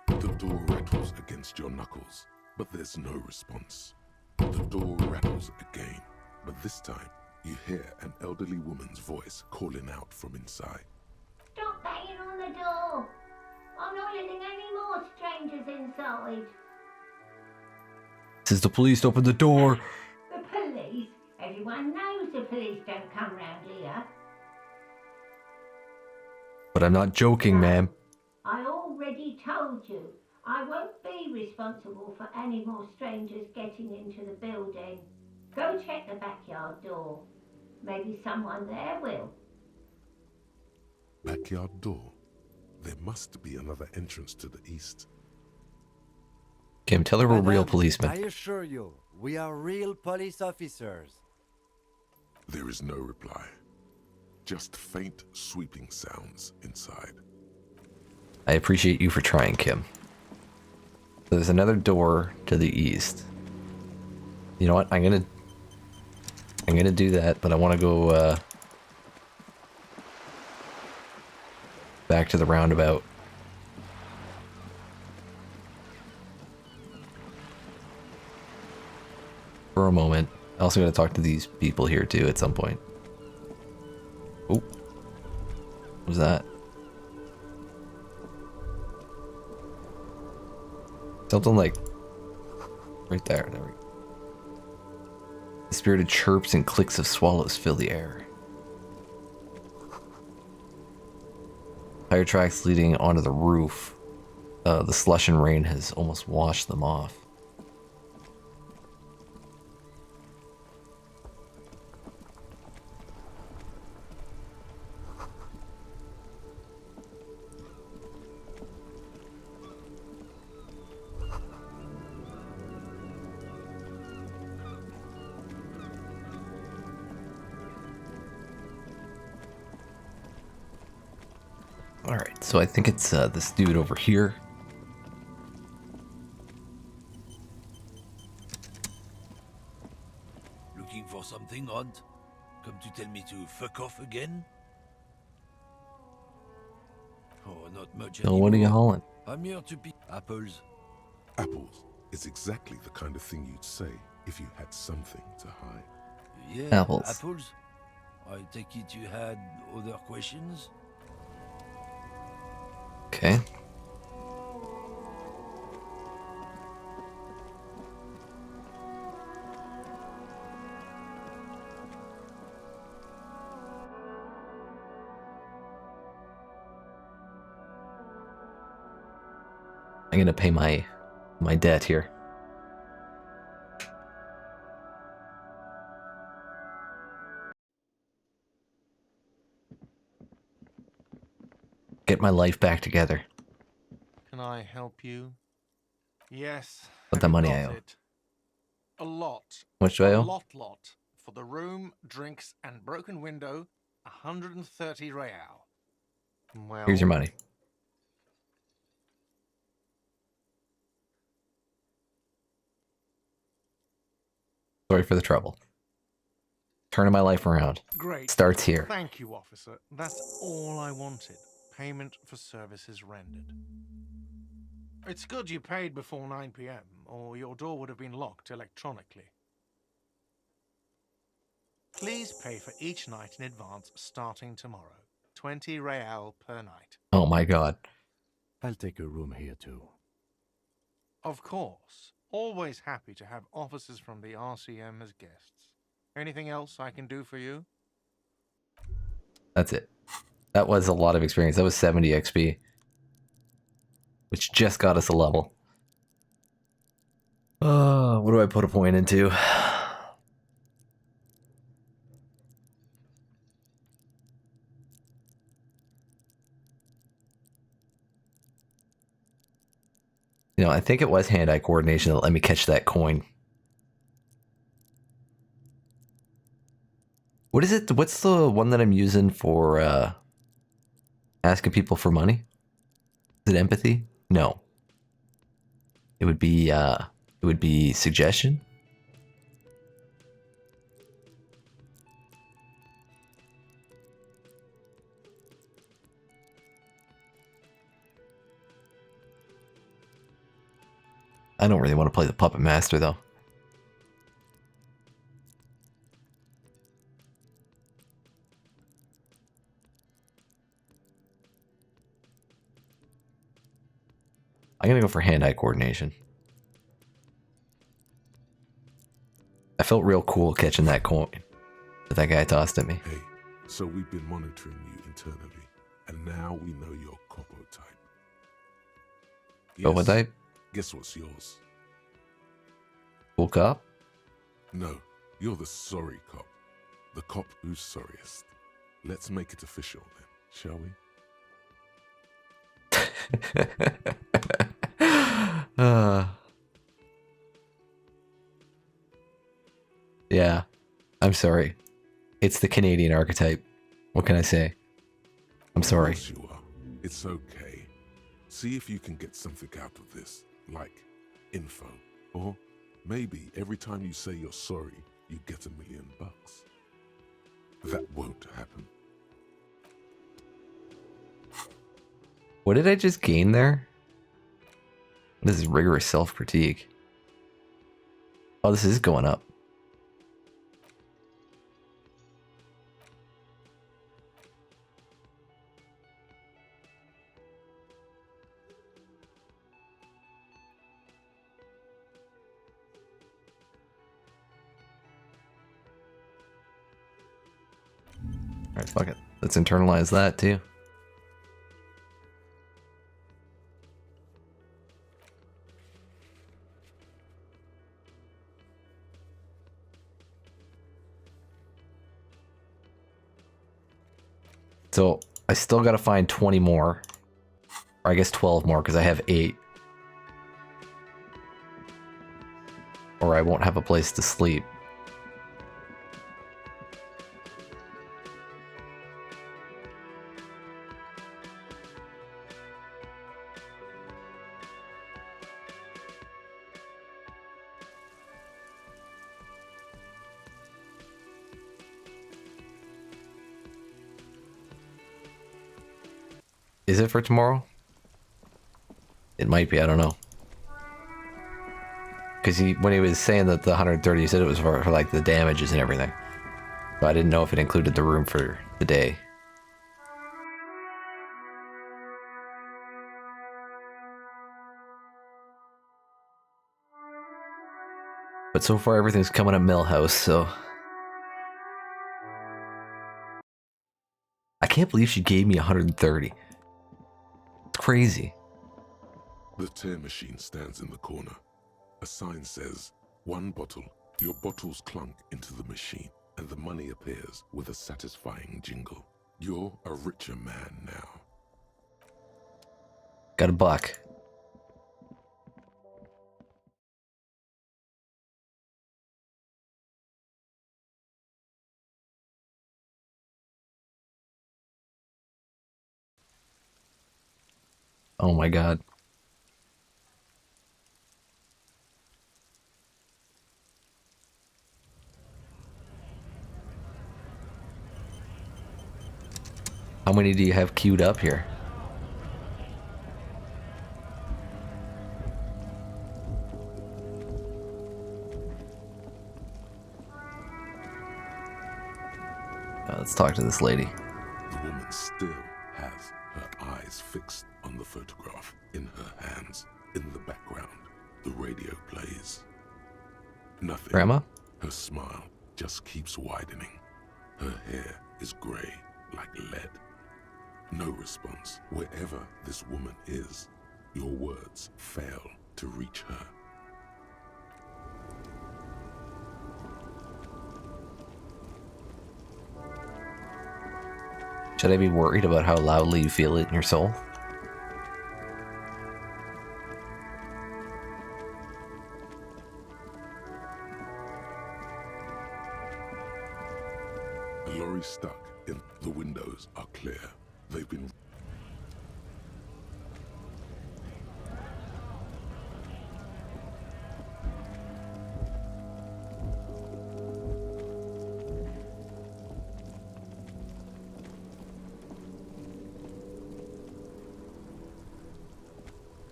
The door rattles against your knuckles, but there's no response. The door rattles again, but this time you hear an elderly woman's voice calling out from inside. Stop banging on the door! I'm not letting any more strangers inside. Says the police, open the door. The police? Everyone knows the police don't come round here. But I'm not joking, ma'am. I already told you, I won't be responsible for any more strangers getting into the building. Go check the backyard door. Maybe someone there will. Backyard door? There must be another entrance to the east. Kim, tell her we're real Madam, policemen. I assure you, we are real police officers. There is no reply. Just faint, sweeping sounds inside. I appreciate you for trying, Kim. So there's another door to the east. You know what? I'm gonna do that, but I want to go back to the roundabout. For a moment. I also got to talk to these people here too at some point. Oh, what was that? Something like right there. There we go. The spirited chirps and clicks of swallows fill the air. Tire tracks leading onto the roof. The slush and rain has almost washed them off. Alright, so I think it's this dude over here. Looking for something, Aunt? Come to tell me to fuck off again? Oh, not much So what are you hauling? I'm here to pick apples. Apples is exactly the kind of thing you'd say if you had something to hide. Yeah, Apples. apples? I take it you had other questions? Okay. I'm gonna pay my debt here. Get my life back together. Can I help you? Yes. What the have you money got I owe? it? A lot. Much do I A owe? lot. For the room, drinks, and broken window, 130 real. Well, Here's your money. Sorry for the trouble. Turning my life around. great. Starts here. Thank you, officer. That's all I wanted. Payment for services rendered. It's good you paid before 9 p.m., or your door would have been locked electronically. Please pay for each night in advance starting tomorrow. 20 real per night. Oh my god. I'll take a room here too. Of course. Always happy to have officers from the RCM as guests. Anything else I can do for you? That's it. That was a lot of experience. That was 70 XP. Which just got us a level. What do I put a point into? You know, I think it was hand-eye coordination that let me catch that coin. What is it? What's the one that I'm using for asking people for money? Is it empathy? No. It would be suggestion? I don't really want to play the Puppet Master, though. I'm gonna go for hand-eye coordination. I felt real cool catching that coin that guy tossed at me. Hey, so we've been monitoring you internally, and now we know your Copo type. Copo type? Guess what's yours? Cool cop? No, you're the sorry cop. The cop who's sorriest. Let's make it official then, shall we? Yeah, I'm sorry. It's the Canadian archetype. What can I say? I'm sorry. Of course you are. It's okay. See if you can get something out of this, like info. Or maybe every time you say you're sorry, you get $1 million. That won't happen. What did I just gain there? This is rigorous self-critique. Oh, this is going up. Alright, fuck it. Let's internalize that too. So, I still gotta find 20 more. Or I guess 12 more, because I have 8. Or I won't have a place to sleep. Is it for tomorrow? It might be, I don't know. Because when he was saying that the 130, he said it was for like the damages and everything. But I didn't know if it included the room for the day. But so far everything's coming at Millhouse, so... I can't believe she gave me 130. It's crazy. The tear machine stands in the corner. A sign says, 1 bottle. Your bottles clunk into the machine, and the money appears with a satisfying jingle. You're a richer man now. Got a buck. Oh my god. How many do you have queued up here? Let's talk to this lady. The woman still has her eyes fixed on the photograph in her hands. In the background, the radio plays. Nothing. Grandma? Her smile just keeps widening. Her hair is gray like lead. No response. Wherever this woman is, your words fail to reach her. Should I be worried about how loudly you feel it in your soul? A lorry stuck in the windows are clear. They've been...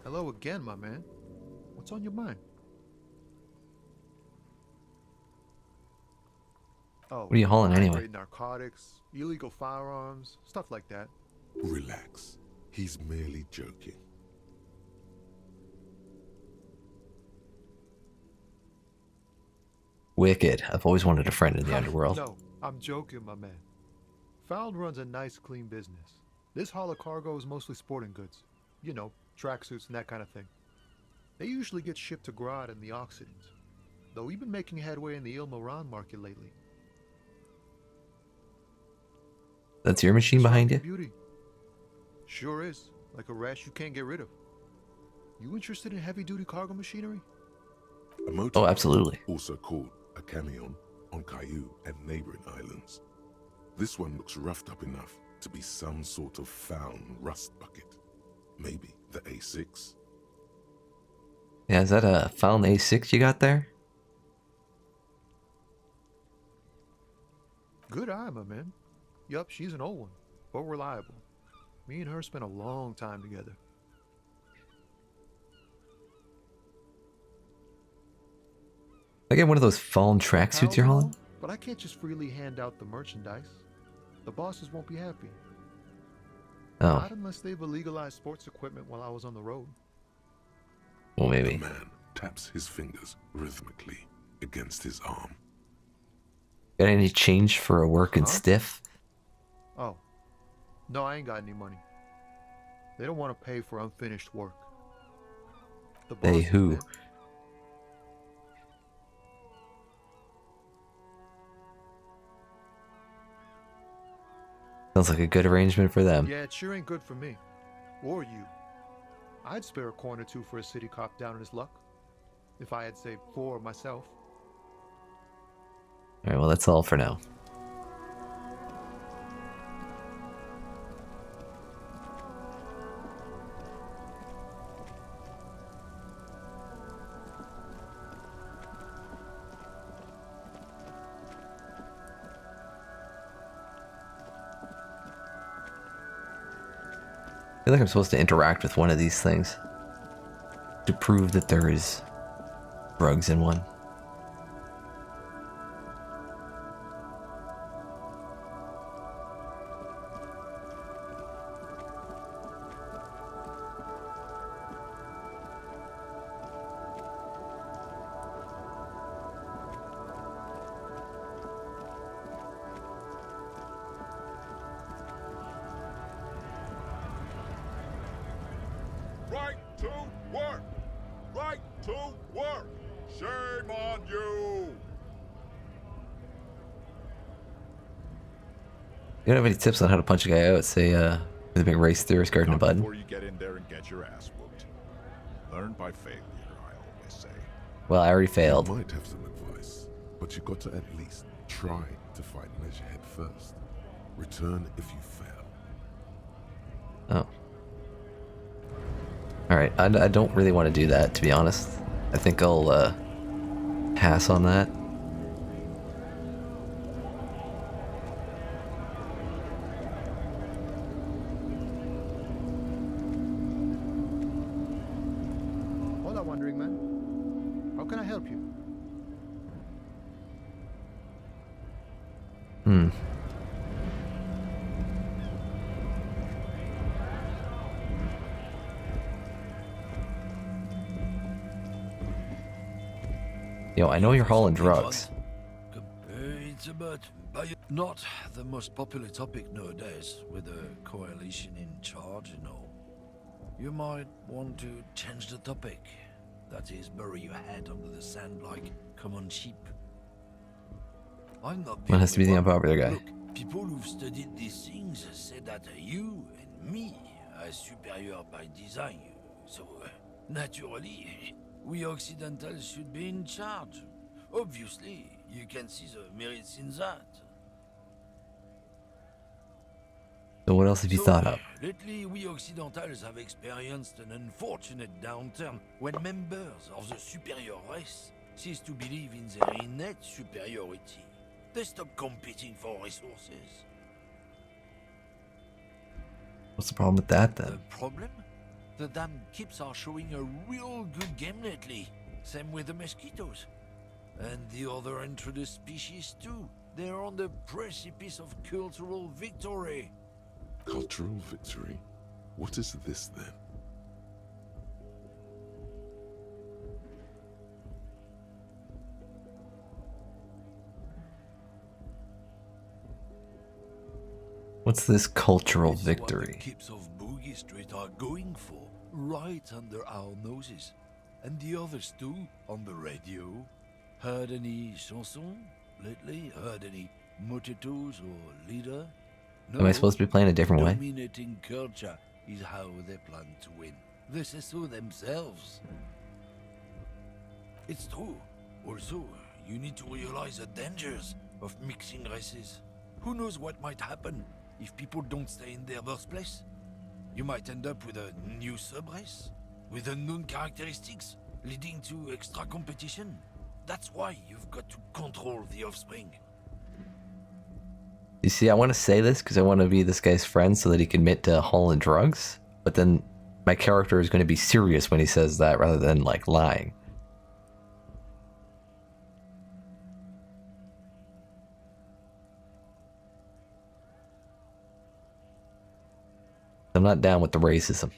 Hello again, my man. What's on your mind? Oh, What are you hauling anyway? trade narcotics, illegal firearms, stuff like that. Relax. He's merely joking. Wicked. I've always wanted a friend in the underworld. No, I'm joking, my man. Found runs a nice, clean business. This haul of cargo is mostly sporting goods. You know, tracksuits and that kind of thing. They usually get shipped to Grodd and the Occidents, though we've been making headway in the Mourn market lately. That's your machine behind you? Beauty. Sure is. Like a rash you can't get rid of. You interested in heavy-duty cargo machinery? A motor, Oh, absolutely. also called a camion, on Caillou and neighboring islands. This one looks roughed up enough to be some sort of found rust bucket. Maybe the A6. Yeah, is that a found A6 you got there? Good eye, my man. Yup, she's an old one, but reliable. Me and her spent a long time together. I get one of those fallen tracksuits you're hauling? But I can't just freely hand out the merchandise. The bosses won't be happy. Oh. Not unless they've illegalized sports equipment while I was on the road. Well, maybe. The man taps his fingers rhythmically against his arm. Got any change for a working stiff? Oh. No, I ain't got any money. They don't want to pay for unfinished work. The They bosses, who? man. Sounds like a good arrangement for them. Yeah, it sure ain't good for me. Or you. I'd spare a coin or two for a city cop down in his luck. If I had saved 4 myself. Alright, well, that's all for now. I feel like I'm supposed to interact with one of these things to prove that there is drugs in one. Right to work! Right to work! Shame on you! You don't have any tips on how to punch a guy out? Say, with a big race theorist guarding a button? Before you get in there and get your ass whooped. Learn by failure, I always say. Well, I already failed. You might have some advice, but you got to at least try to fight Measurehead first. Return if you fail. Oh. Alright, I don't really want to do that, to be honest. I think I'll, pass on that. Hola, Wandering Man. How can I help you? Hmm. Yo, I know you're hauling drugs. It's about not the most popular topic nowadays, with a coalition in charge, you know. You might want to change the topic. That is, bury your head under the sand like common sheep. I'm not One has to be the unpopular guy. Look, people who've studied these things say that you and me are superior by design. So, naturally, we Occidentals should be in charge. Obviously, you can see the merits in that. So what else have you thought of? Lately, we Occidentals have experienced an unfortunate downturn when members of the superior race cease to believe in their innate superiority. They stop competing for resources. What's the problem with that, then? The problem? The damn kips are showing a real good game lately. Same with the mosquitoes. And the other introduced species too. They're on the precipice of cultural victory. Cultural victory? What is this then? What's this cultural It's victory? what the kips of Boogie Street are going for, right under our noses. And the others too, on the radio. Heard any chansons lately? Heard any motetos or leader? No. Am I supposed to be playing a different way? Dominating culture is how they plan to win. They say so themselves. It's true. Also, you need to realize the dangers of mixing races. Who knows what might happen if people don't stay in their birthplace? You might end up with a new sub-race, with unknown characteristics, leading to extra competition. That's why you've got to control the offspring. You see, I want to say this because I want to be this guy's friend so that he can admit to hauling drugs, but then my character is going to be serious when he says that rather than, like, lying. I'm not down with the racism.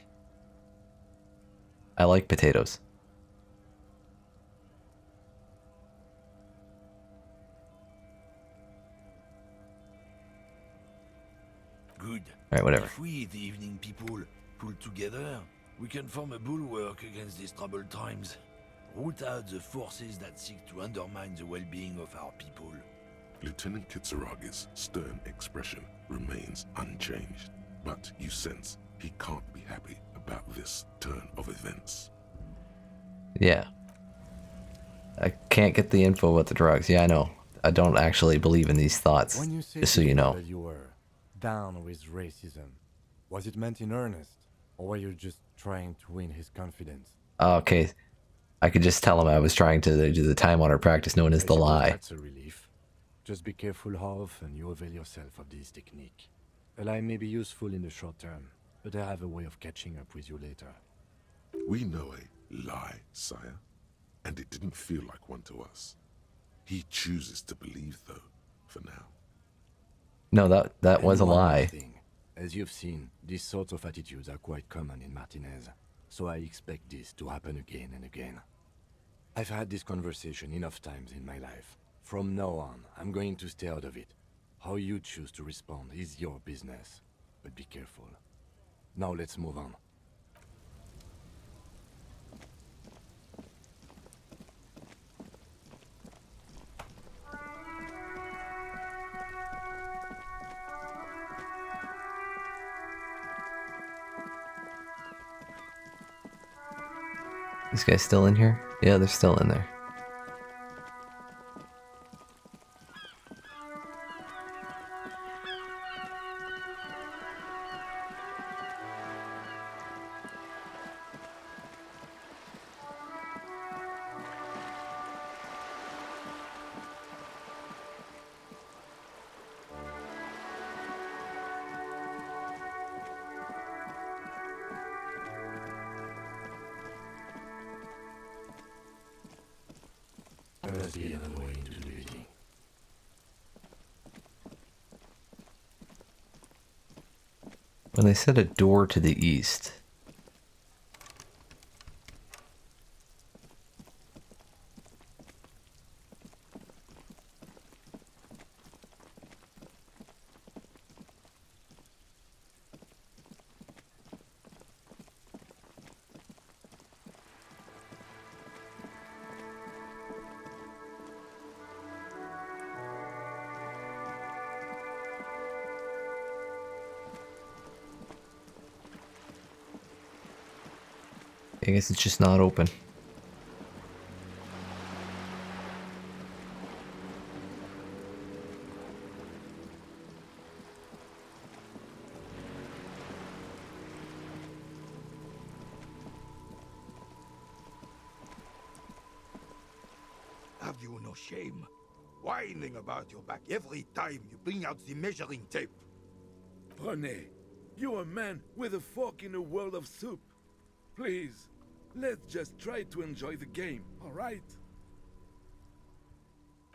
I like potatoes. Good. Alright, whatever. If we, the evening people, pull together, we can form a bulwark against these troubled times. Root out the forces that seek to undermine the well-being of our people. Lieutenant Kitsuragi's stern expression remains unchanged, but you sense he can't be happy about this turn of events. Yeah. I can't get the info about the drugs. Yeah, I know. I don't actually believe in these thoughts, When you say just so you know. that you were down with racism, was it meant in earnest, or were you just trying to win his confidence? Okay. I could just tell him I was trying to do the time-honored practice known as the lie. That's a relief. Just be careful how often you avail yourself of this technique. A lie may be useful in the short term, but I have a way of catching up with you later. We know a lie, sire, and it didn't feel like one to us. He chooses to believe, though, for now. No, that was a And one more lie. thing. As you've seen, these sorts of attitudes are quite common in Martinez, so I expect this to happen again and again. I've had this conversation enough times in my life. From now on, I'm going to stay out of it. How you choose to respond is your business, but be careful. Now let's move on. These guys still in here? Yeah, they're still in there. There must be another way into the building. When they said a door to the east. I guess it's just not open. Have you no shame? Whining about your back every time you bring out the measuring tape. René, you're a man with a fork in a world of soup. Please, let's just try to enjoy the game, alright?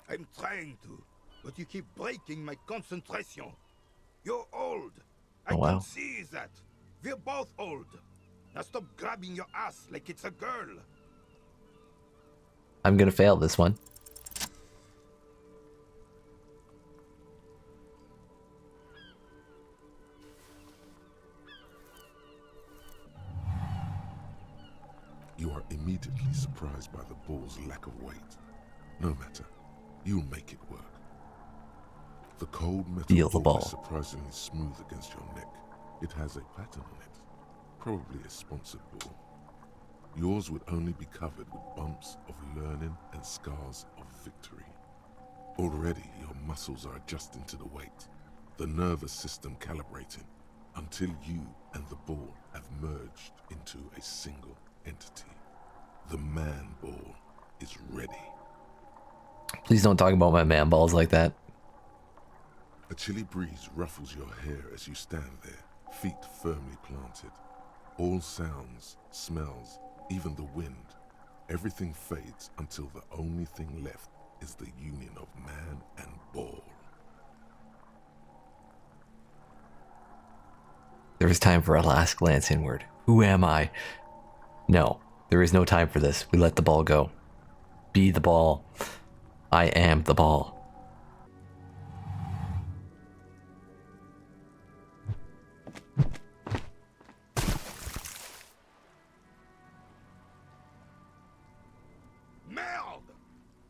I'm trying to, but you keep breaking my concentration. You're old. I Oh, wow. can see that. We're both old. Now stop grabbing your ass like it's a girl. I'm gonna fail this one. You are immediately surprised by the ball's lack of weight. No matter, you'll make it work. The cold metal Feel the ball ball. is surprisingly smooth against your neck. It has a pattern on it, probably a sponsored ball. Yours would only be covered with bumps of learning and scars of victory. Already, your muscles are adjusting to the weight, the nervous system calibrating, until you and the ball have merged into a single entity. The man ball is ready. Please don't talk about my man balls like that. A chilly breeze ruffles your hair as you stand there, feet firmly planted. All sounds, smells, even the wind, everything fades until the only thing left is the union of man and ball. There is time for a last glance inward. Who am I? No, there is no time for this. We let the ball go. Be the ball. I am the ball. Merde!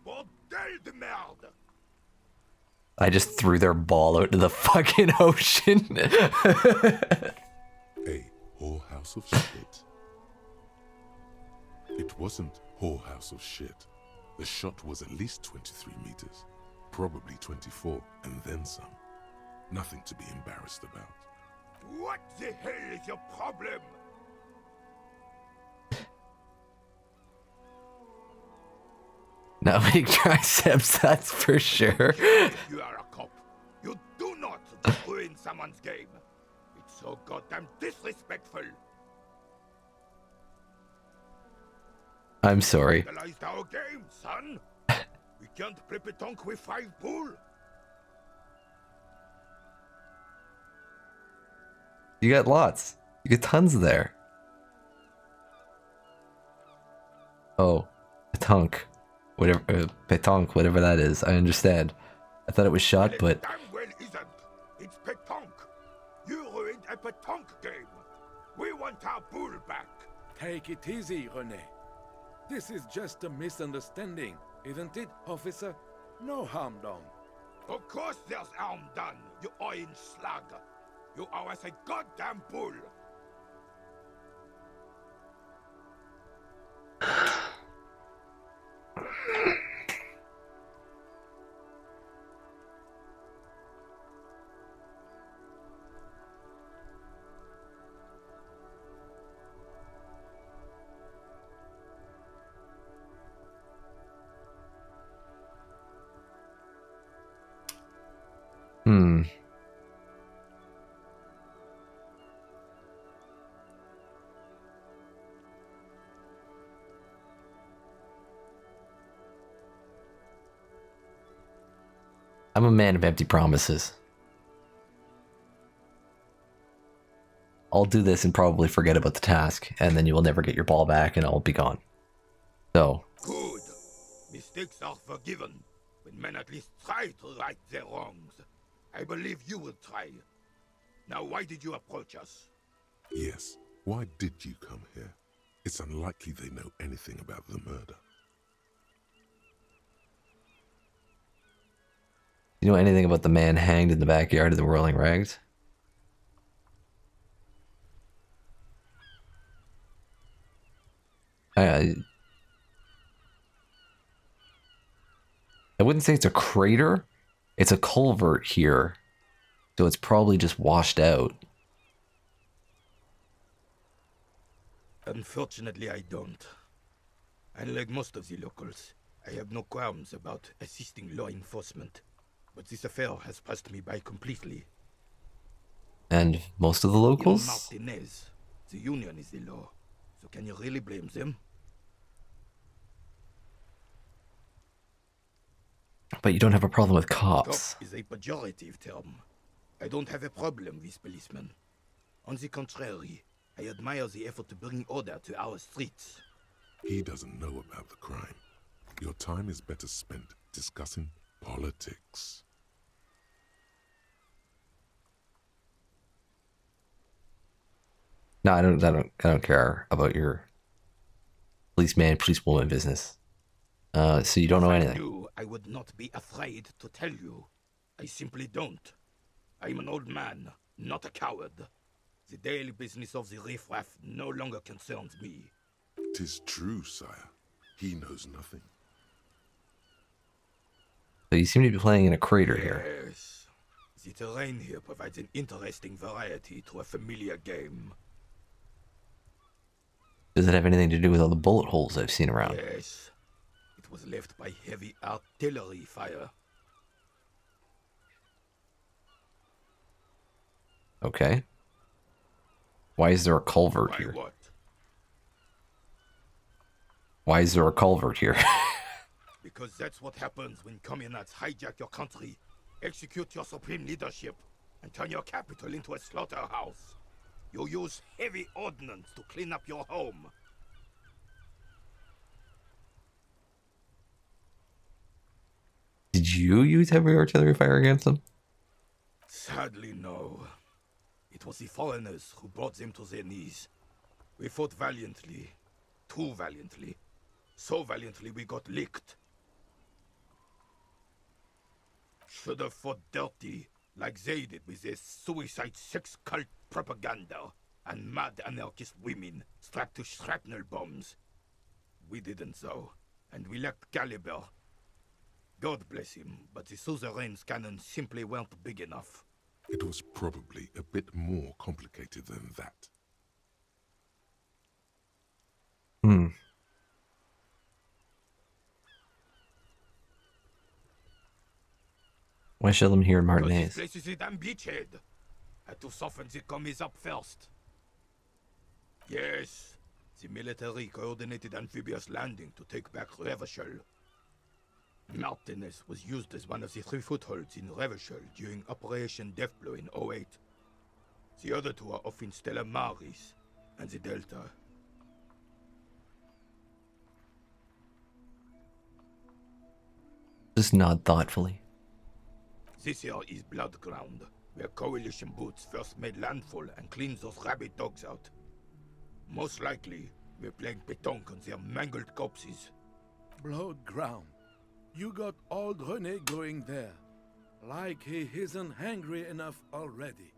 Bordel de merde! I just threw their ball out into the fucking ocean. A whorehouse of shit. It wasn't whorehouse of shit. The shot was at least 23 meters, probably 24, and then some. Nothing to be embarrassed about. What the hell is your problem? Not big triceps, that's for sure. You are a cop. You do not ruin someone's game. It's so goddamn disrespectful. I'm sorry. Realized our game, son. We can't play petanque with 5 bull. You got lots. You got tons there. Oh, petanque. Whatever, petanque, whatever that is. I understand. I thought it was shot, but... Damn well isn't. It's petanque. You ruined a petanque game. We want our bull back. Take it easy, René. This is just a misunderstanding, isn't it, officer? No harm done. Of course there's harm done, you orange slug. You owe us a goddamn bull. Hmm. I'm a man of empty promises. I'll do this and probably forget about the task, and then you will never get your ball back and I'll be gone. So. Good. Mistakes are forgiven when men at least try to right their wrongs. I believe you will try. Now, why did you approach us? Yes, why did you come here? It's unlikely they know anything about the murder. You know anything about the man hanged in the backyard of the Whirling Rags? I wouldn't say it's a crater. It's a culvert here. So it's probably just washed out. Unfortunately, I don't. Unlike most of the locals, I have no qualms about assisting law enforcement. But this affair has passed me by completely. And most of the locals? In Martinez, the union is the law. So can you really blame them? But you don't have a problem with cops. Cop is a pejorative term. I don't have a problem with policemen. On the contrary, I admire the effort to bring order to our streets. He doesn't know about the crime. Your time is better spent discussing politics. No, I don't care about your policeman, policewoman business. So you don't know anything. If I knew, I would not be afraid to tell you. I simply don't. I'm an old man, not a coward. The daily business of the riffraff no longer concerns me. 'Tis true, sire. He knows nothing. So you seem to be playing in a crater here. Yes. The terrain here provides an interesting variety to a familiar game. Does it have anything to do with all the bullet holes I've seen around? Yes. It was left by heavy artillery fire. Okay. Why is there a culvert here? What? Why is there a culvert here? Because that's what happens when communards hijack your country, execute your supreme leadership, and turn your capital into a slaughterhouse. You use heavy ordnance to clean up your home. Did you use heavy artillery fire against them? Sadly, no. It was the foreigners who brought them to their knees. We fought valiantly. Too valiantly. So valiantly we got licked. Should have fought dirty, like they did with their suicide sex cult propaganda and mad anarchist women strapped to shrapnel bombs. We didn't though, and we lacked caliber. God bless him, but the suzerain's cannons simply weren't big enough. It was probably a bit more complicated than that. Why should them here in Martinez? This place is a damn beachhead. Had to soften the commies up first. Yes, the military coordinated amphibious landing to take back Revachol. Martinez was used as one of the 3 footholds in Revachol during Operation Deathblow in 08. The other 2 are off in Stella Maris and the Delta. Just nod thoughtfully. This here is Blood Ground, where coalition boots first made landfall and cleaned those rabid dogs out. Most likely, we're playing pétanque on their mangled corpses. Blood Ground. You got old René going there. Like he isn't hungry enough already.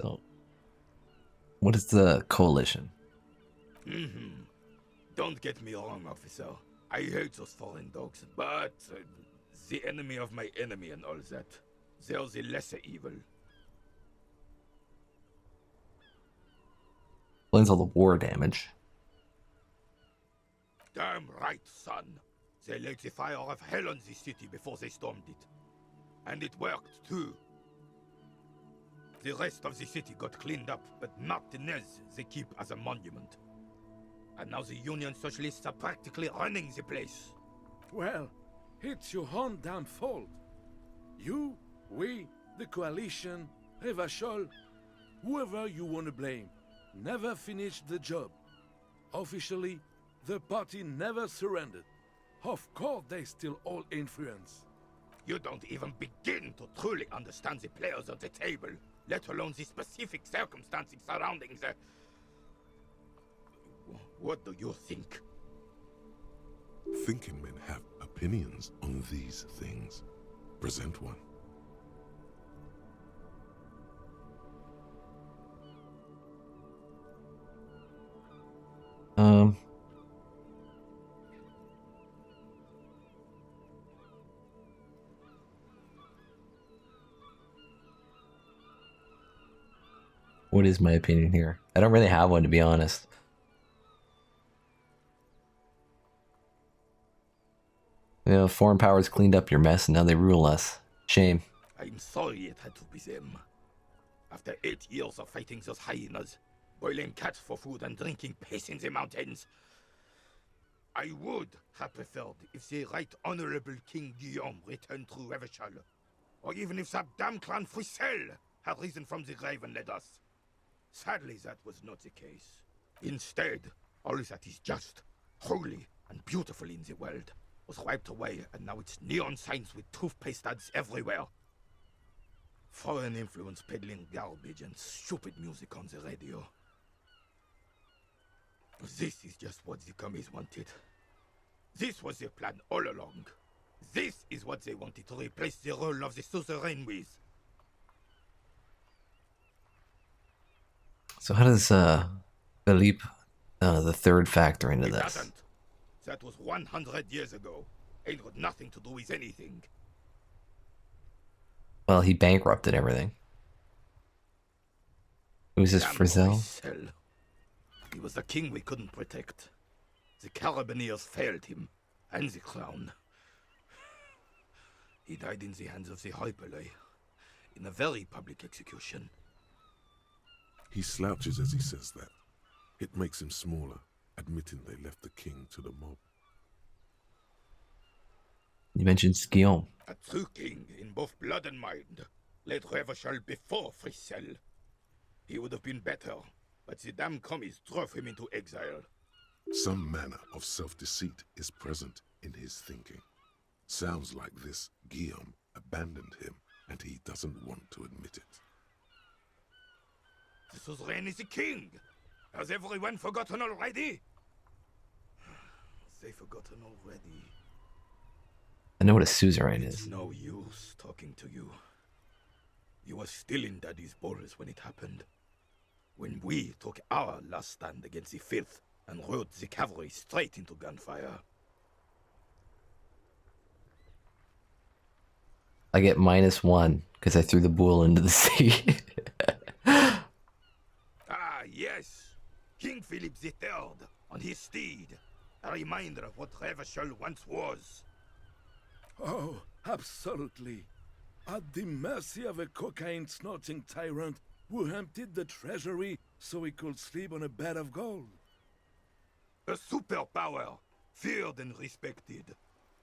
So, what is the coalition? Don't get me wrong, officer. I hate those foreign dogs, but the enemy of my enemy and all that. They're the lesser evil. Explains all the war damage. Damn right, son. They laid the fire of hell on the city before they stormed it. And it worked, too. The rest of the city got cleaned up, but Martinez they keep as a monument. And now the Union Socialists are practically running the place. Well, it's your own damn fault. You, we, the coalition, Revachol, whoever you want to blame, never finished the job. Officially, the party never surrendered. Of course they still hold influence. You don't even begin to truly understand the players at the table, let alone the specific circumstances surrounding the... What do you think? Thinking men have opinions on these things. Present one. What is my opinion here? I don't really have one, to be honest. You know, foreign powers cleaned up your mess and now they rule us. Shame. I'm sorry it had to be them. After 8 years of fighting those hyenas, boiling cats for food and drinking piss in the mountains, I would have preferred if the Right Honorable King Guillaume returned through Revachol, or even if that damn clan Frisel had risen from the grave and led us. Sadly, that was not the case. Instead, all that is just, holy, and beautiful in the world was wiped away, and now it's neon signs with toothpaste ads everywhere. Foreign influence peddling garbage and stupid music on the radio. This is just what the commies wanted. This was their plan all along. This is what they wanted to replace the role of the suzerain with. So how does Philippe the third factor into this? Doesn't. That was 100 years ago. Ain't got nothing to do with anything. Well, he bankrupted everything. Who's this Frizzell? He was the king we couldn't protect. The Carabineers failed him, and the crown. He died in the hands of the Hyperlay, in a very public execution. He slouches as he says that. It makes him smaller, admitting they left the king to the mob. You mentioned Guillaume. A true king in both blood and mind led Revachol before Frisel. He would have been better, but the damn commies drove him into exile. Some manner of self-deceit is present in his thinking. Sounds like this Guillaume abandoned him, and he doesn't want to admit it. The suzerain is the king! Has everyone forgotten already? They've forgotten already. I know what a suzerain is. It's no use talking to you. You were still in Daddy's balls when it happened. When we took our last stand against the filth and rode the cavalry straight into gunfire. I get -1 because I threw the bull into the sea. Ah, yes. King Philip III on his steed. A reminder of what Revachol once was. Oh, absolutely. At the mercy of a cocaine-snorting tyrant who emptied the treasury so he could sleep on a bed of gold. A superpower, feared and respected.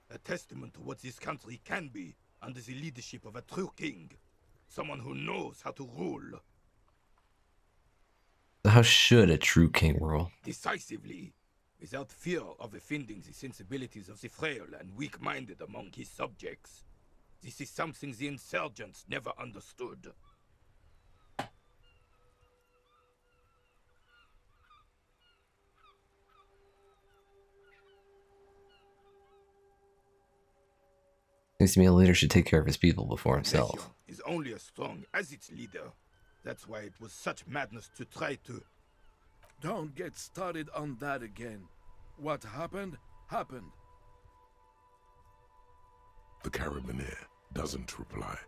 A testament to what this country can be under the leadership of a true king. Someone who knows how to rule. How should a true king rule? Decisively, without fear of offending the sensibilities of the frail and weak-minded among his subjects. This is something the insurgents never understood. Seems to me a leader should take care of his people before himself. Elysium is only as strong as its leader. That's why it was such madness to try to... Don't get started on that again. What happened, happened. The Carabineer doesn't reply,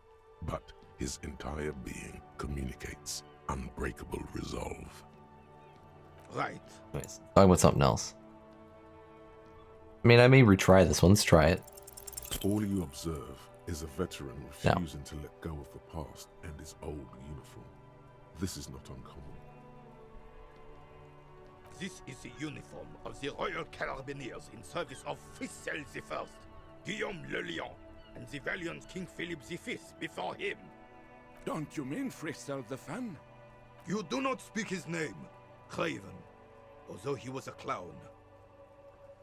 but his entire being communicates unbreakable resolve. Right. Nice. Talk about something else. I mean, I may retry this one. Let's try it. All you observe is a veteran No. refusing to let go of the past and his old uniform. This is not uncommon. This is the uniform of the Royal Carabiniers in service of Fissel I, Guillaume le Lion, and the valiant King Philip V before him. Don't you mean Fristel the Fan? You do not speak his name, Craven, although he was a clown.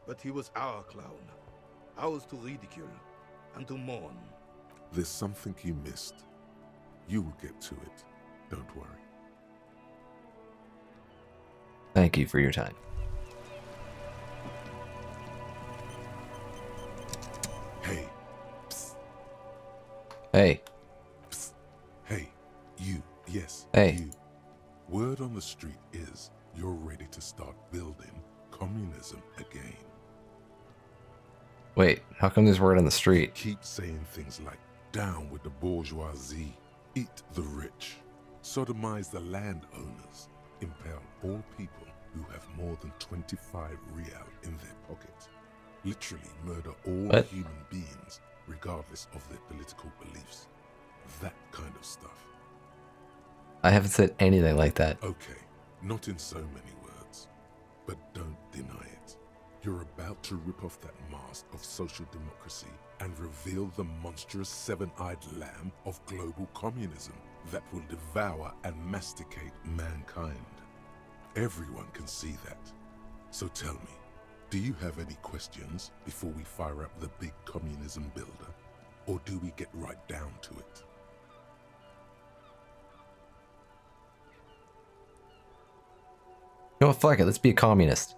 But he was our clown, ours to ridicule and to mourn. There's something you missed. You will get to it. Don't worry. Thank you for your time. Hey. Psst. Hey. Psst. Hey. You. Yes. Hey. You. Word on the street is you're ready to start building communism again. Wait, how come there's word on the street? Keep saying things like, down with the bourgeoisie, eat the rich, sodomize the landowners, impel all people who have more than 25 real in their pockets, literally murder all What? human beings, regardless of their political beliefs. That kind of stuff. I haven't said anything like that. Okay, not in so many words, but don't deny it. You're about to rip off that mask of social democracy and reveal the monstrous seven-eyed lamb of global communism that will devour and masticate mankind. Everyone can see that. So tell me, do you have any questions before we fire up the big communism builder? Or do we get right down to it? You know what, fuck it, let's be a communist.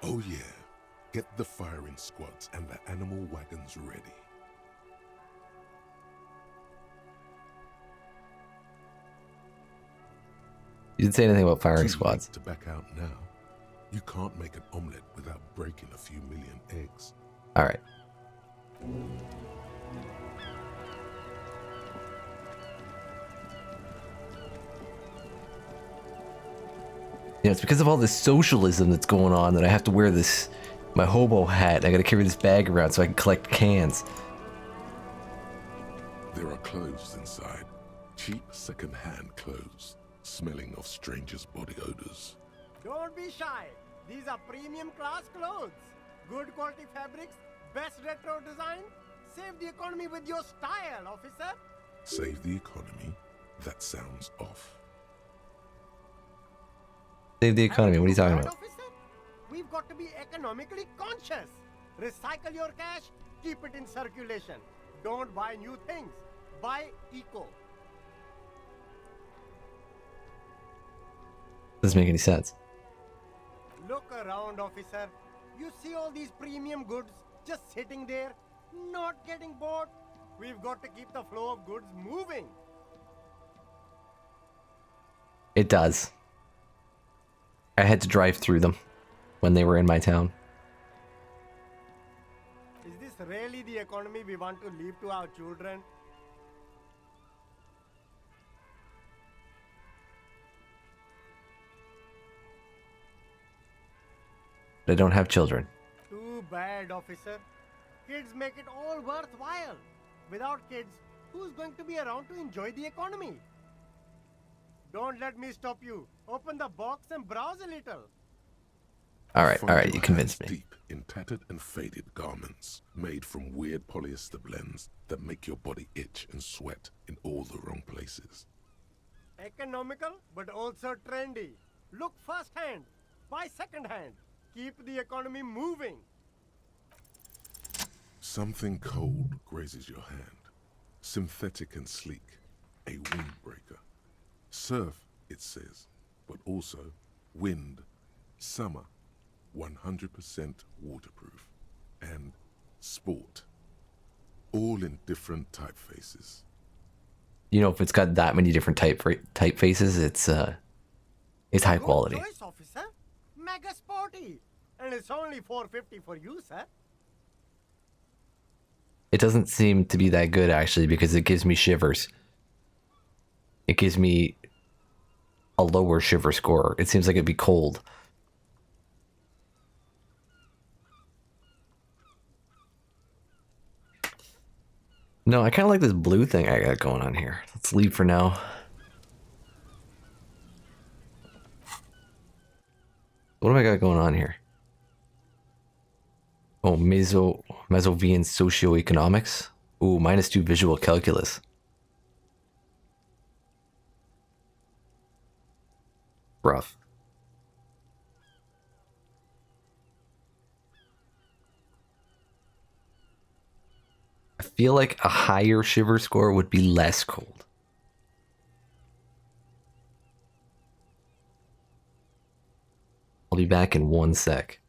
Oh yeah, get the firing squads and the animal wagons ready. You didn't say anything about firing Too squads. late to back out now. You can't make an omelette without breaking a few million eggs. Alright. Yeah, it's because of all this socialism that's going on that I have to wear this, my hobo hat. I gotta carry this bag around so I can collect cans. There are clothes inside. Cheap second-hand clothes, smelling of strangers' body odors. Don't be shy. These are premium class clothes. Good quality fabrics, best retro design. Save the economy with your style, officer. Save the economy? That sounds off. Save the economy, what are you talking about? Officer? We've got to be economically conscious. Recycle your cash, keep it in circulation. Don't buy new things. Buy eco. Doesn't make any sense. Look around, officer. You see all these premium goods just sitting there, not getting bought. We've got to keep the flow of goods moving. It does. I had to drive through them when they were in my town. Is this really the economy we want to leave to our children? I don't have children. Too bad, officer. Kids make it all worthwhile. Without kids, who's going to be around to enjoy the economy? Don't let me stop you. Open the box and browse a little. Alright, you convinced me. Deep in tattered and faded garments, made from weird polyester blends that make your body itch and sweat in all the wrong places. Economical, but also trendy. Look first-hand, buy second-hand. Keep the economy moving. Something cold grazes your hand. Synthetic and sleek. A windbreaker. Surf, it says, but also wind, summer, 100% waterproof, and sport. All in different typefaces. You know, if it's got that many different typefaces, it's high quality. Good choice, officer. Mega sporty. And it's only $4.50 for you, sir. It doesn't seem to be that good, actually, because it gives me shivers. It gives me a lower shiver score. It seems like it'd be cold. No, I kind of like this blue thing I got going on here. Let's leave for now. What do I got going on here? Oh, Masovian socioeconomics. Ooh, -2 visual calculus. Rough. I feel like a higher shiver score would be less cold. I'll be back in 1 sec.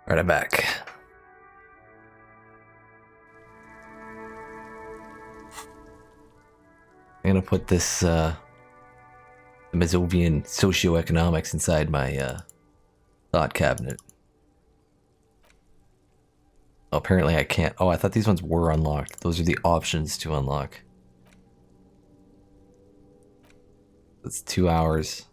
Alright, I'm back. I'm gonna put this the Masovian socioeconomics inside my thought cabinet. Oh, apparently I can't. Oh, I thought these ones were unlocked. Those are the options to unlock. That's 2 hours.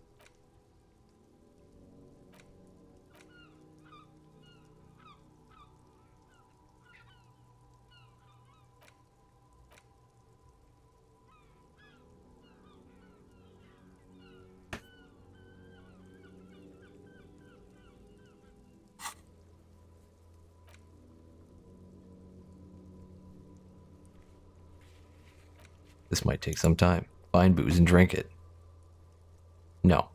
This might take some time. Find booze and drink it. No.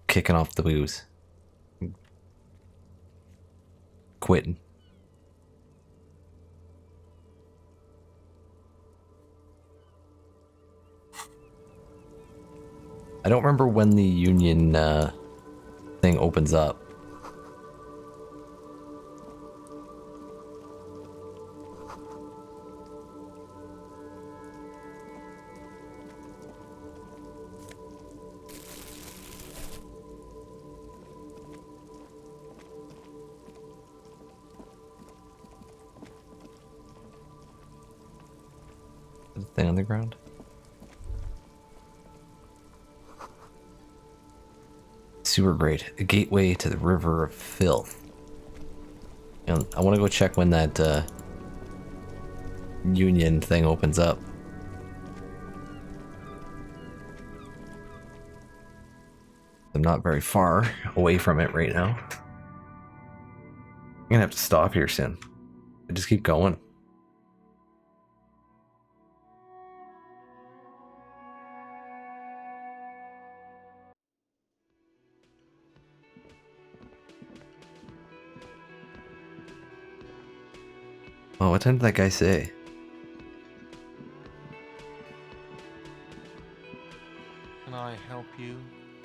Kicking off the booze. Quitting. I don't remember when the union thing opens up. Is the thing on the ground? Sewer grate, a gateway to the river of filth. And I want to go check when that union thing opens up. I'm not very far away from it right now. I'm gonna have to stop here soon. I just keep going. Oh, what time did that guy say? Can I help you?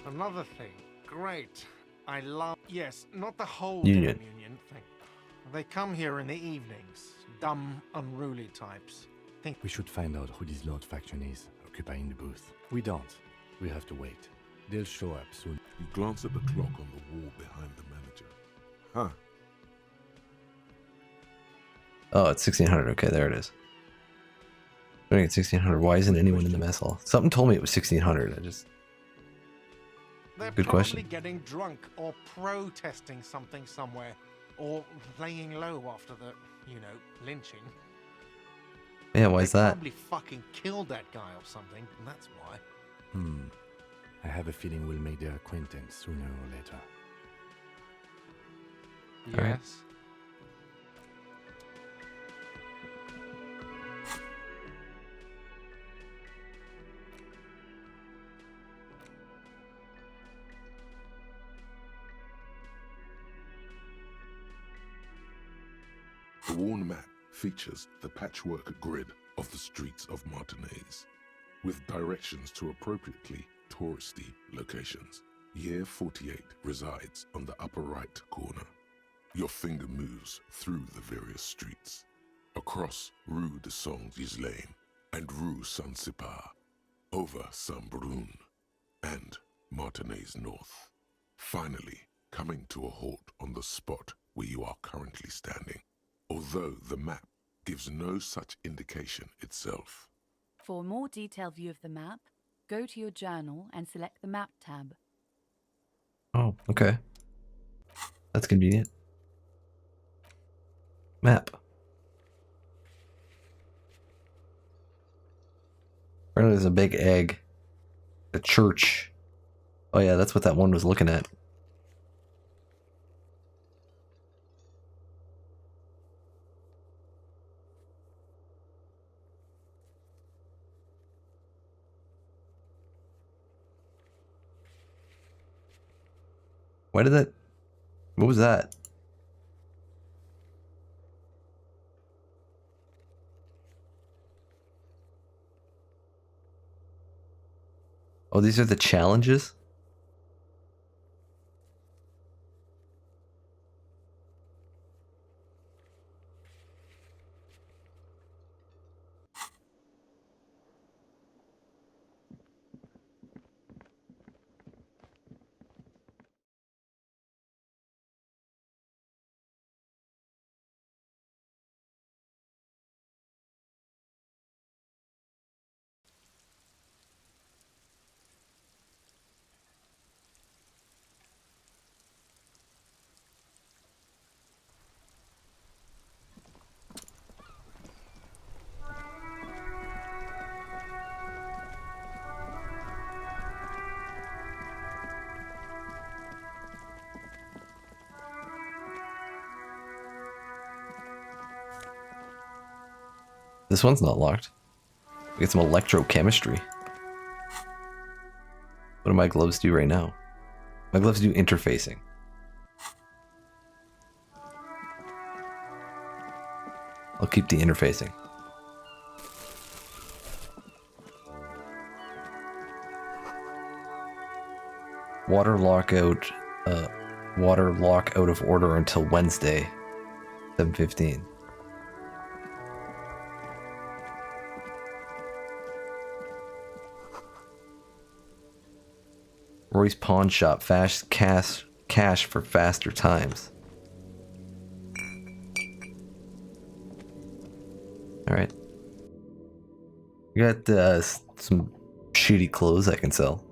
Another thing. Great. I love... Yes, not the whole Union. damn union thing. They come here in the evenings. Dumb, unruly types. We should find out who this Lord faction is, occupying the booth. We don't. We have to wait. They'll show up soon. You glance at the clock on the wall behind the manager. Huh. Oh, it's 1600. Okay, there it is. Starting at 1600. Why isn't anyone in the mess hall? Something told me it was 1600. I just. They're Good probably question. getting drunk or protesting something somewhere, or laying low after the, lynching. Yeah, why is They that? probably fucking killed that guy or something, and that's why. I have a feeling we'll make their acquaintance sooner or later. All right. Yes. The worn map features the patchwork grid of the streets of Martinez, with directions to appropriately touristy locations. Year 48 resides on the upper right corner. Your finger moves through the various streets, across Rue de Saint-Ghislain and Rue Saint-Sipar, over Saint-Brun and Martinez North, finally coming to a halt on the spot where you are currently standing, although the map gives no such indication itself. For a more detailed view of the map, go to your journal and select the Map tab. Oh, okay. That's convenient. Map. Apparently there's a big egg. A church. Oh yeah, that's what that one was looking at. Why did that... What was that? Oh, these are the challenges? This one's not locked. Get some electrochemistry. What do my gloves do right now? My gloves do interfacing. I'll keep the interfacing. Water lock out of order until Wednesday, 7:15. Roy's Pawn Shop, fast cash for faster times. Alright. We got some shitty clothes I can sell.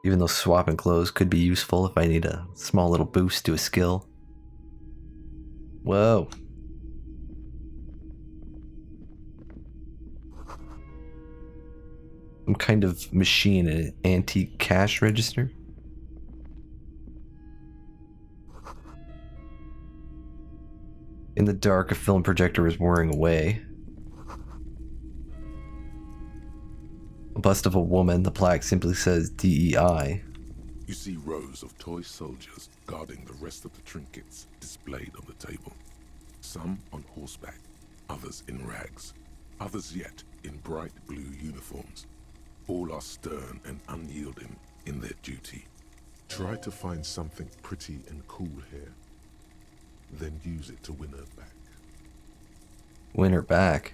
Even though swapping clothes could be useful if I need a small little boost to a skill. Whoa. Some kind of machine, an antique cash register? In the dark, a film projector is whirring away. A bust of a woman, the plaque simply says DEI. You see rows of toy soldiers guarding the rest of the trinkets displayed on the table. Some on horseback, others in rags, others yet in bright blue uniforms. All are stern and unyielding in their duty. Try to find something pretty and cool here, then use it to win her back. Win her back?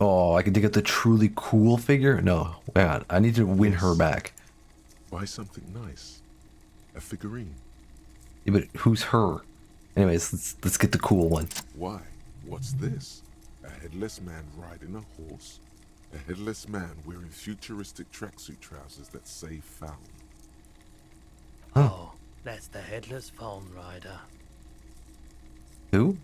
Oh, I can get the truly cool figure? No, man, I need to win her back. Buy something nice. A figurine. Yeah, but who's her? Anyways, let's get the cool one. Why? What's this? A headless man riding a horse? A headless man wearing futuristic tracksuit trousers that say found. Oh, that's the headless phone rider. Who?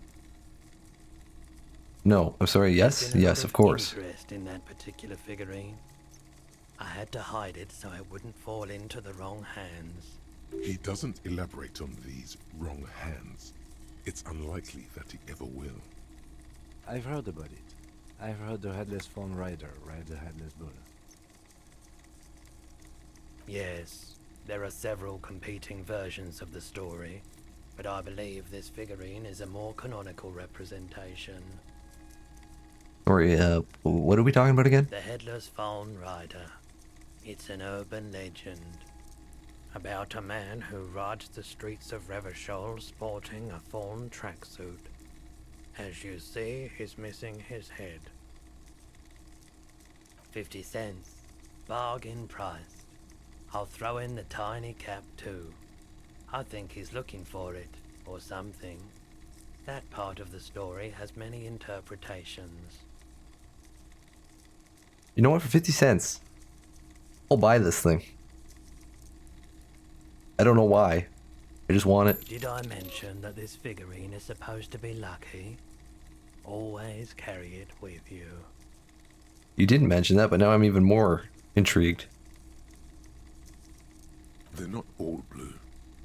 No, I'm sorry. Yes, Been a yes, lot of course. Interest in that particular figurine. I had to hide it so it wouldn't fall into the wrong hands. He doesn't elaborate on these wrong hands. It's unlikely that he ever will. I've heard about it. I've heard the headless phone rider ride the headless bull. Yes, there are several competing versions of the story, but I believe this figurine is a more canonical representation. Sorry, what are we talking about again? The headless phone rider. It's an urban legend about a man who rides the streets of Revachol sporting a fawn tracksuit. As you see, he's missing his head. 50 cents. Bargain price. I'll throw in the tiny cap too. I think he's looking for it, or something. That part of the story has many interpretations. You know what? For 50 cents, I'll buy this thing. I don't know why. I just want it. Did I mention that this figurine is supposed to be lucky? Always carry it with you. You didn't mention that, but now I'm even more intrigued. They're not all blue.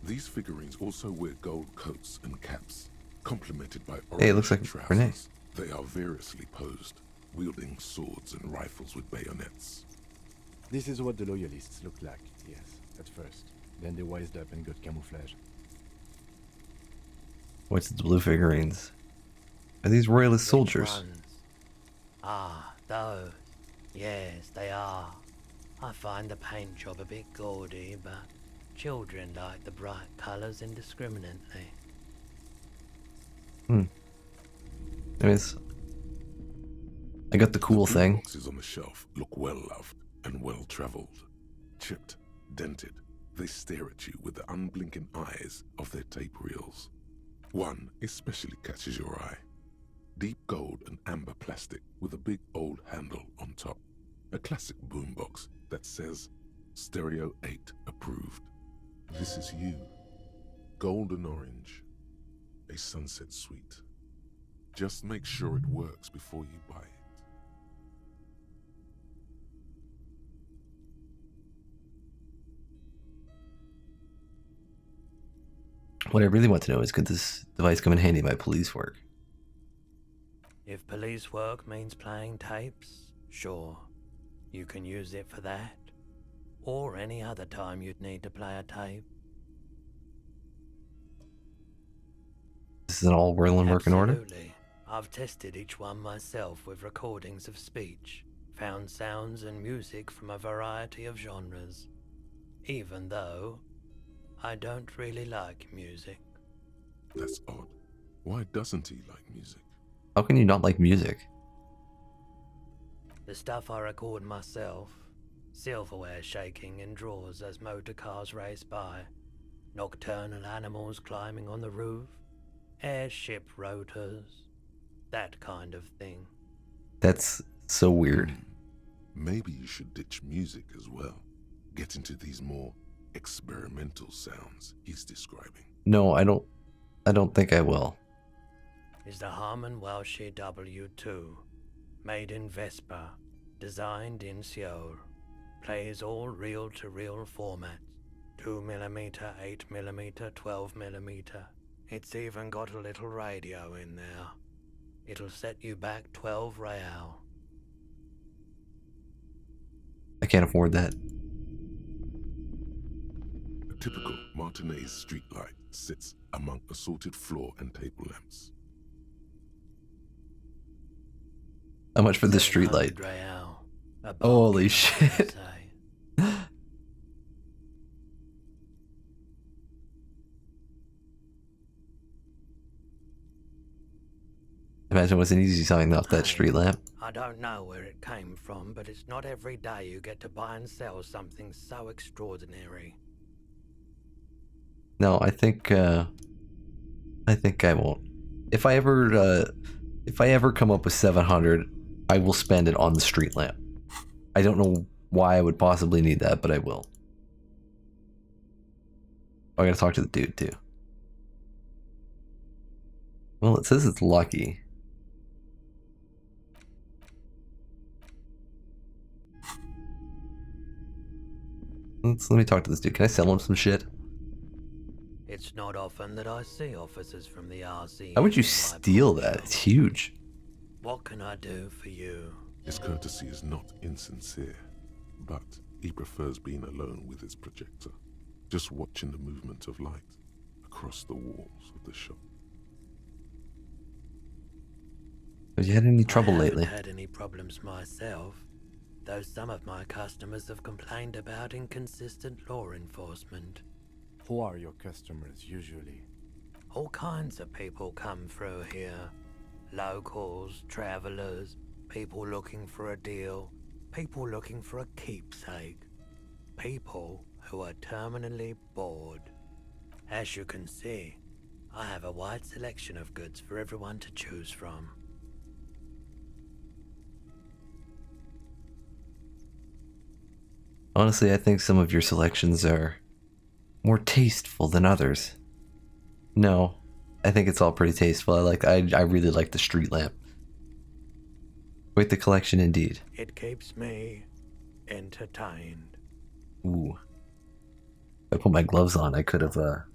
These figurines also wear gold coats and caps, complemented by orange Hey, it looks like trousers. Renee. They are variously posed, wielding swords and rifles with bayonets. This is what the loyalists looked like, yes, at first. Then they wised up and got camouflage. What's the blue figurines? Are these royalist soldiers? Ones? Ah, those. Yes, they are. I find the paint job a bit gaudy, but children like the bright colours indiscriminately. Anyways, I got the cool thing. Boxes on the shelf look well loved and well traveled. Chipped, dented, they stare at you with the unblinking eyes of their tape reels. One especially catches your eye. Deep gold and amber plastic with a big old handle on top. A classic boombox that says Stereo 8 approved. This is you. Golden orange. A sunset suite. Just make sure it works before you buy it. What I really want to know is, could this device come in handy in my police work? If police work means playing tapes, sure. You can use it for that. Or any other time you'd need to play a tape. This is an all well and working order? Absolutely. I've tested each one myself with recordings of speech, found sounds and music from a variety of genres. Even though I don't really like music. That's odd. Why doesn't he like music? How can you not like music? The stuff I record myself, silverware shaking in drawers as motor cars race by, nocturnal animals climbing on the roof, airship rotors, that kind of thing. That's so weird. Maybe you should ditch music as well. Get into these more experimental sounds he's describing. No, I don't think I will. Is the Harman Welshie W2, made in Vespa, designed in Seoul, plays all reel-to-reel formats, 2mm, 8mm, 12mm. It's even got a little radio in there. It'll set you back 12 real. I can't afford that. A typical Martinez streetlight sits among assorted floor and table lamps. How much for the streetlight? Real. Holy shit. imagine it wasn't easy selling off that street lamp. I don't know where it came from, but it's not every day you get to buy and sell something so extraordinary. No, I think I won't. If I ever come up with 700, I will spend it on the street lamp. I don't know why I would possibly need that, but I will. Oh, I gotta talk to the dude too. Well, it says it's lucky. Let me talk to this dude. Can I sell him some shit? It's not often that I see officers from the RC. How would you steal that? It's huge. What can I do for you? His courtesy is not insincere, but he prefers being alone with his projector, just watching the movement of light across the walls of the shop. Have you had any trouble lately? I haven't had any problems myself, though some of my customers have complained about inconsistent law enforcement. Who are your customers usually? All kinds of people come through here. Locals, travelers, people looking for a deal, people looking for a keepsake, people who are terminally bored. As you can see, I have a wide selection of goods for everyone to choose from. Honestly, I think some of your selections are more tasteful than others. No, I think it's all pretty tasteful. I really like the street lamp. Quite the collection indeed. It keeps me entertained. Ooh. If I put my gloves on, I could have got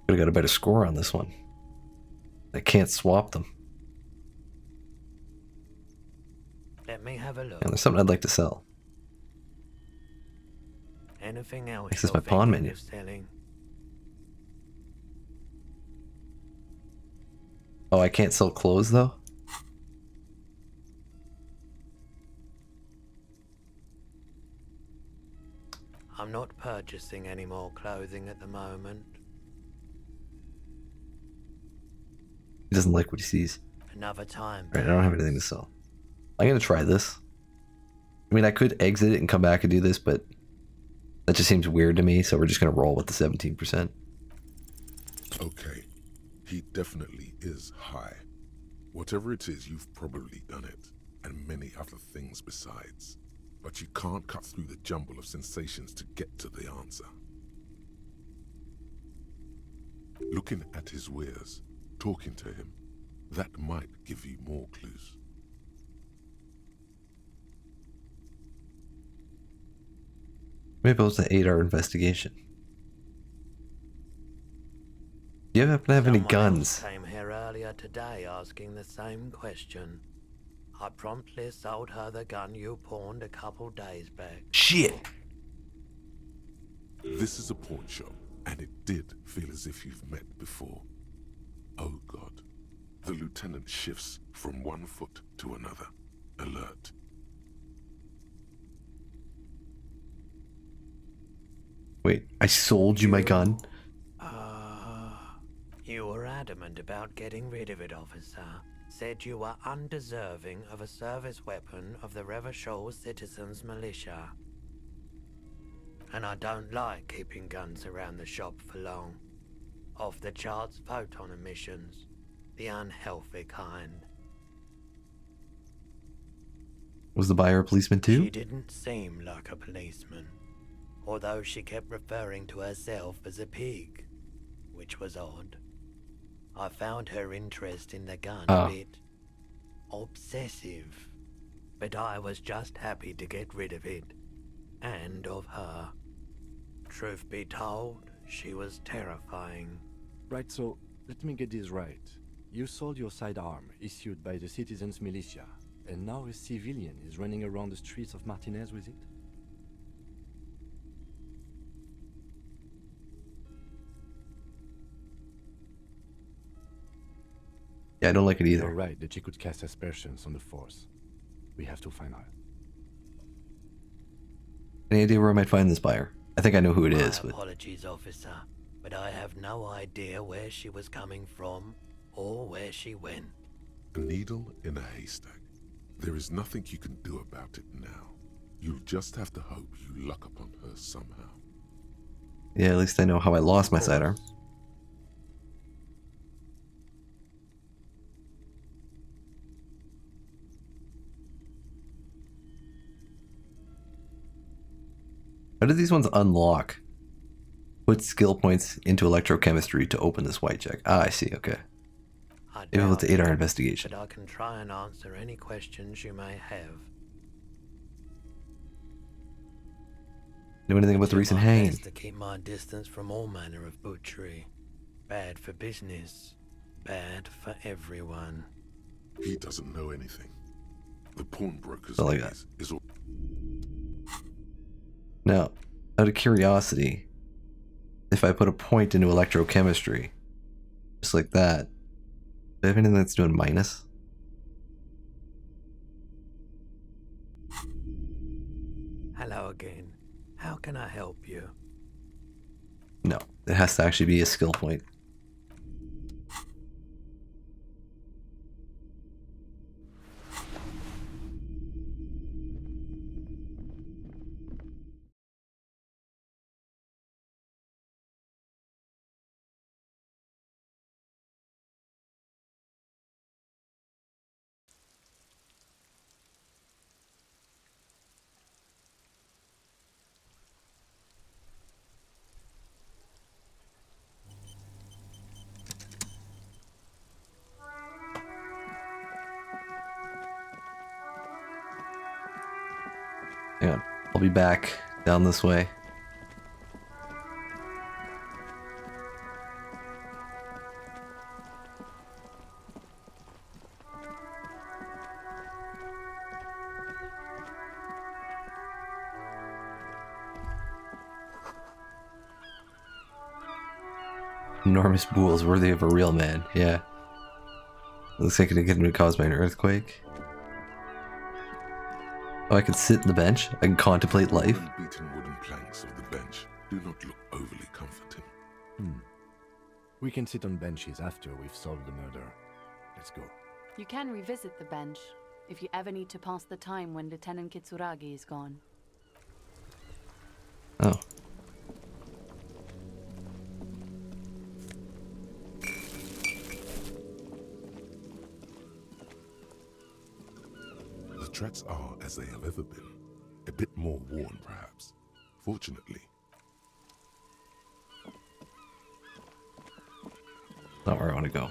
a better score on this one. I can't swap them. Let me have a look. And there's something I'd like to sell. Anything else? This is my pawn menu. Selling? Oh, I can't sell clothes though? I'm not purchasing any more clothing at the moment. He doesn't like what he sees. Another time. Right, I don't have anything to sell. I'm gonna try this. I mean, I could exit it and come back and do this, but that just seems weird to me, so we're just gonna roll with the 17%. Okay, he definitely is high. Whatever it is, you've probably done it, and many other things besides. But you can't cut through the jumble of sensations to get to the answer. Looking at his wares, talking to him, that might give you more clues. Maybe it was an 8-hour investigation. Do you happen to have any guns? Someone else came here earlier today asking the same question. I promptly sold her the gun you pawned a couple days back. Shit! This is a pawn shop, and it did feel as if you've met before. Oh God. The lieutenant shifts from one foot to another, alert. Wait, I sold you my gun? You were adamant about getting rid of it, officer. Said you were undeserving of a service weapon of the Revachol Citizens Militia. And I don't like keeping guns around the shop for long. Off the charts photon emissions. The unhealthy kind. Was the buyer a policeman too? She didn't seem like a policeman. Although she kept referring to herself as a pig, which was odd. I found her interest in the gun a bit obsessive, but I was just happy to get rid of it, and of her. Truth be told, she was terrifying. Right, so let me get this right. You sold your sidearm, issued by the Citizens Militia, and now a civilian is running around the streets of Martinez with it? Yeah, I don't like it either. You're right that she could cast aspersions on the force. We have to find her. Any idea where I might find this buyer? I think I know who it is, but... Apologies, officer. but I have no idea where she was coming from or where she went. A needle in a haystack. There is nothing you can do about it now. You'll just have to hope you luck upon her somehow. Yeah, at least I know how I lost my sidearm. How do these ones unlock? Put skill points into electrochemistry to open this white check. Ah, I see, okay. Able to aid our investigation. But I can try and answer any questions you may have. Know anything about the recent Do my hanging? best to keep my distance from all manner of butchery. Bad for business, bad for everyone. He doesn't know anything. The pawnbroker's Not like that. case is all... Now, out of curiosity, if I put a point into electrochemistry, just like that, do I have anything that's doing minus? Hello again. How can I help you? No, it has to actually be a skill point. Hang on, I'll be back down this way. Enormous bulls worthy of a real man, yeah. Looks like it could be caused by an earthquake. Oh, I can sit in the bench. I can contemplate life. Unbeaten wooden planks of the bench do not look overly comforting. We can sit on benches after we've solved the murder. Let's go. You can revisit the bench if you ever need to pass the time when Lieutenant Kitsuragi is gone. Oh. The tracks are as they have ever been. A bit more worn, perhaps. Fortunately. Not where I want to go.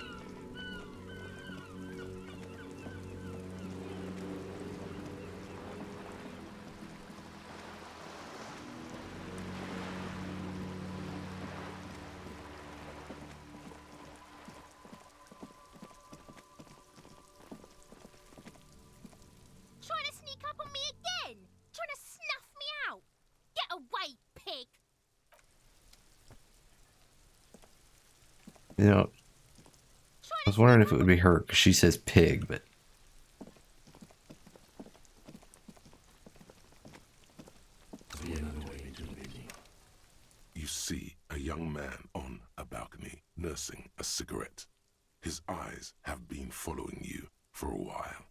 Trying to sneak up on me again? Trying to snuff me out? Get away, pig! You know, I was wondering if it would be her, because she says pig, but... You see a young man on a balcony nursing a cigarette. His eyes have been following you for a while.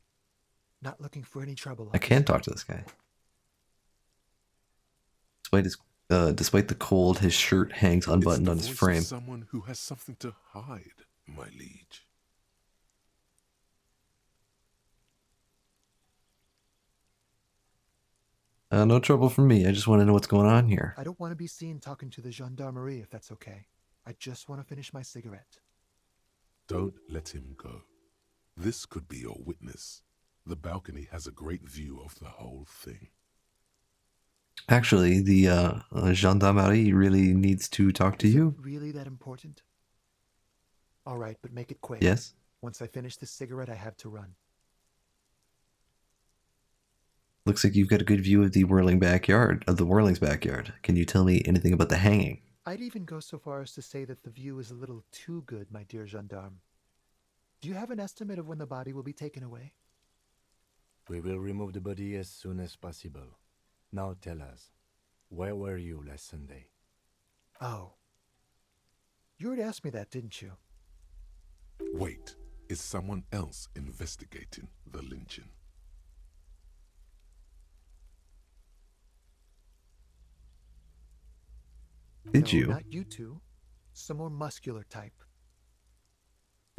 Not looking for any trouble. I can talk to this guy. Despite the cold, his shirt hangs unbuttoned on his Voice of frame. someone who has something to hide, my liege. No trouble for me. I just want to know what's going on here. I don't want to be seen talking to the gendarmerie if that's okay. I just want to finish my cigarette. Don't let him go. This could be your witness. The balcony has a great view of the whole thing. Actually, the gendarmerie really needs to talk to you. Really that important? All right, but make it quick. Yes? Once I finish this cigarette, I have to run. Looks like you've got a good view of the Whirling's backyard. Can you tell me anything about the hanging? I'd even go so far as to say that the view is a little too good, my dear gendarme. Do you have an estimate of when the body will be taken away? We will remove the body as soon as possible. Now tell us, where were you last Sunday? Oh, You already asked me that, didn't you? Wait, is someone else investigating the lynching? Did No, you? not you two. Some more muscular type.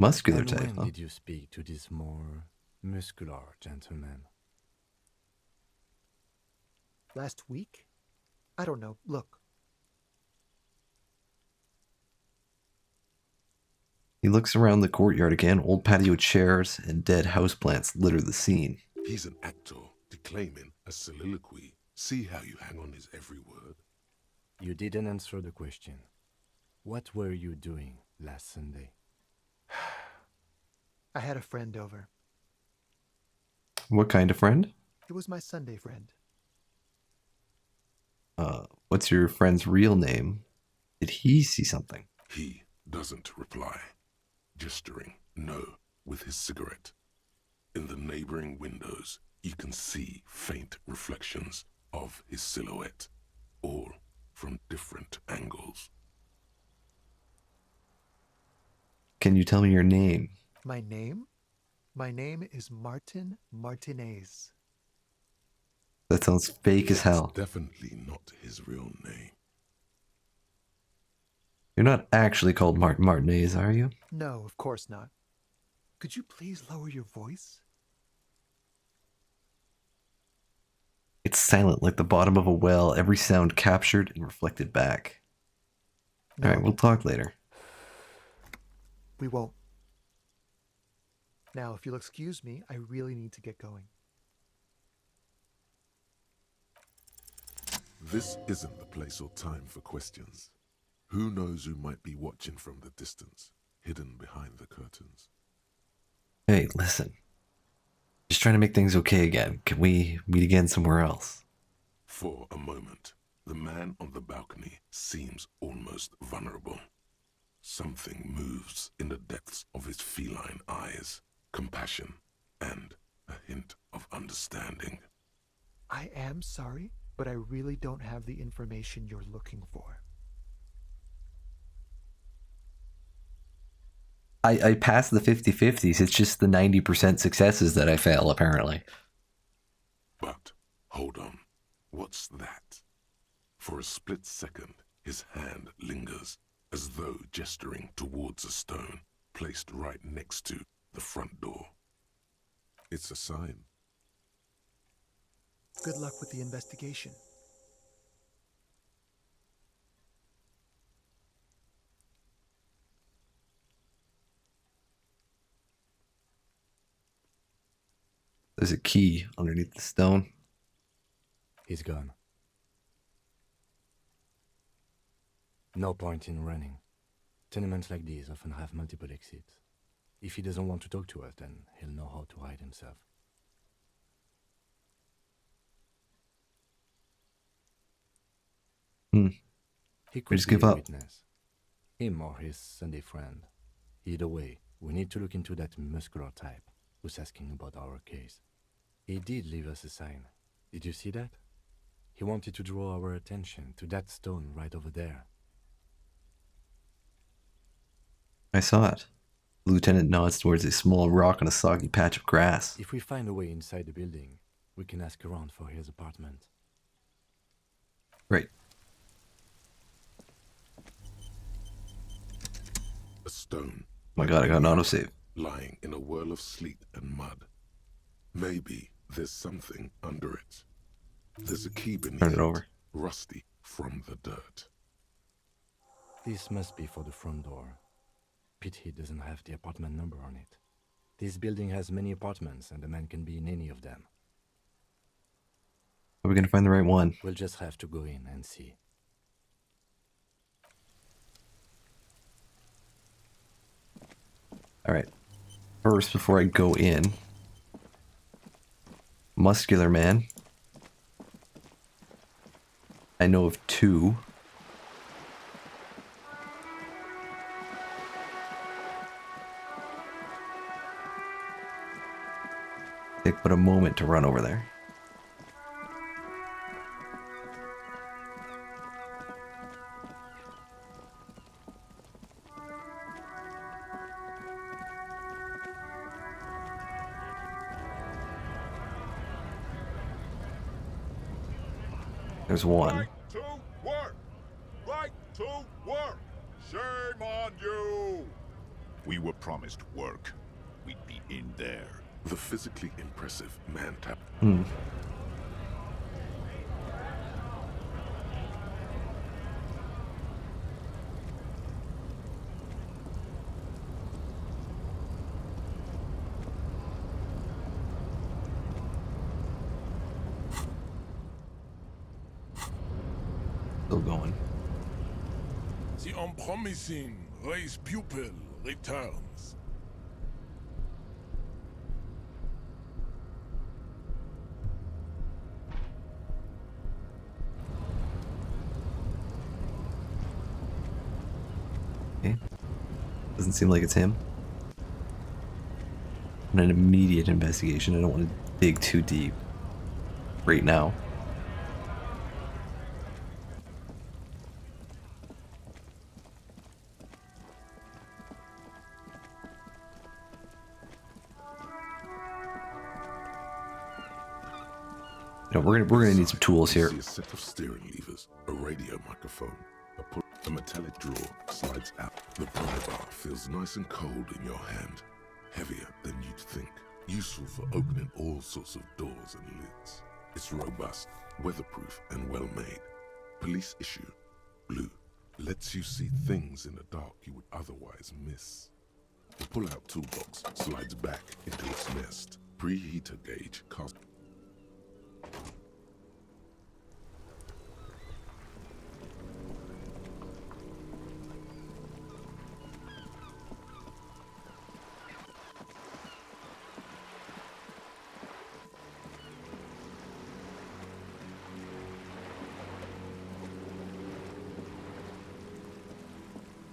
Muscular And type, when huh? did you speak to this more muscular gentleman? Last week? I don't know. Look. He looks around the courtyard again. Old patio chairs and dead houseplants litter the scene. He's an actor declaiming a soliloquy. See how you hang on his every word? You didn't answer the question. What were you doing last Sunday? I had a friend over. What kind of friend? It was my Sunday friend. What's your friend's real name? Did he see something? He doesn't reply, gesturing no with his cigarette. In the neighboring windows, you can see faint reflections of his silhouette, all from different angles. Can you tell me your name? My name? My name is Martin Martinez. That sounds fake as hell. It's definitely not his real name. You're not actually called Martin Martinez, are you? No, of course not. Could you please lower your voice? It's silent like the bottom of a well, every sound captured and reflected back. No. Alright, we'll talk later. We won't. Now, if you'll excuse me, I really need to get going. This isn't the place or time for questions. Who knows who might be watching from the distance, hidden behind the curtains? Hey, listen. Just trying to make things okay again. Can we meet again somewhere else? For a moment, the man on the balcony seems almost vulnerable. Something moves in the depths of his feline eyes, compassion and a hint of understanding. I am sorry, but I really don't have the information you're looking for. I passed the 50-50s. It's just the 90% successes that I fail, apparently. But, hold on, what's that? For a split second, his hand lingers, as though gesturing towards a stone placed right next to the front door. It's a sign. Good luck with the investigation. There's a key underneath the stone. He's gone. No point in running. Tenements like these often have multiple exits. If he doesn't want to talk to us, then he'll know how to hide himself. He could just be give a up. witness. Him or his Sunday friend. Either way, we need to look into that muscular type who's asking about our case. He did leave us a sign. Did you see that? He wanted to draw our attention to that stone right over there. I saw it. The lieutenant nods towards a small rock on a soggy patch of grass. If we find a way inside the building, we can ask around for his apartment. Great. A stone. My god, I got an autosave. Lying in a whirl of sleet and mud. Maybe there's something under it. There's a key beneath Turn it over. rusty from the dirt. This must be for the front door. Pity he doesn't have the apartment number on it. This building has many apartments and the man can be in any of them. Are we gonna find the right one? We'll just have to go in and see. Alright. First, before I go in, muscular man. I know of two. Take but a moment to run over there. There's one. Right to work! Right to work! Shame on you! We were promised work. We'd be in there. The physically impressive man tap. Still going. The unpromising race pupil returns. Okay. Doesn't seem like it's him. An immediate investigation. I don't want to dig too deep right now. You know, we're gonna need some tools here. See a set of steering levers, a radio microphone, a metallic drawer slides out. The pry bar feels nice and cold in your hand, heavier than you'd think. Useful for opening all sorts of doors and lids. It's robust, weatherproof, and well made. Police issue, blue, lets you see things in the dark you would otherwise miss. The pull-out toolbox slides back into its nest. Preheater gauge cast.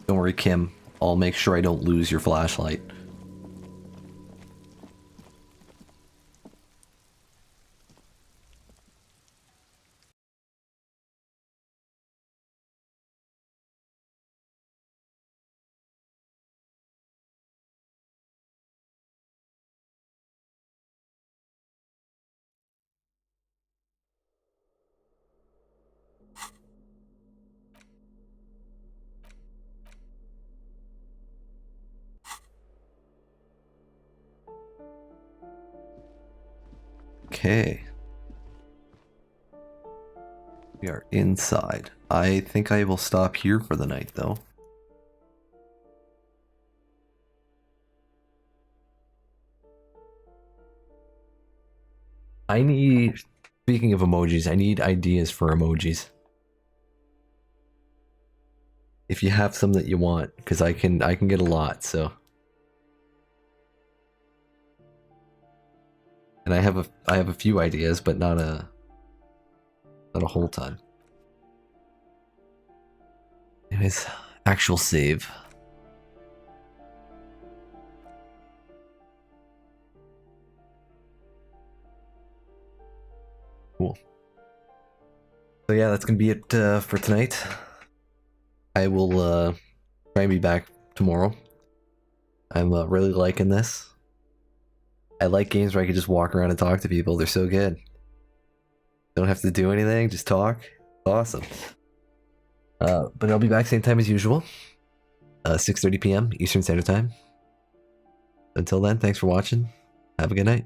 Don't worry, Kim. I'll make sure I don't lose your flashlight. Okay. We are inside. I think I will stop here for the night, though. Speaking of emojis, I need ideas for emojis. If you have some that you want, because I can get a lot, so. And I have a few ideas, but not a whole ton. Anyways, actual save. Cool. So yeah, that's gonna be it for tonight. I will try and be back tomorrow. I'm really liking this. I like games where I can just walk around and talk to people. They're so good. Don't have to do anything, just talk. It's awesome. But I'll be back same time as usual. 6:30 p.m. Eastern Standard Time. Until then, thanks for watching. Have a good night.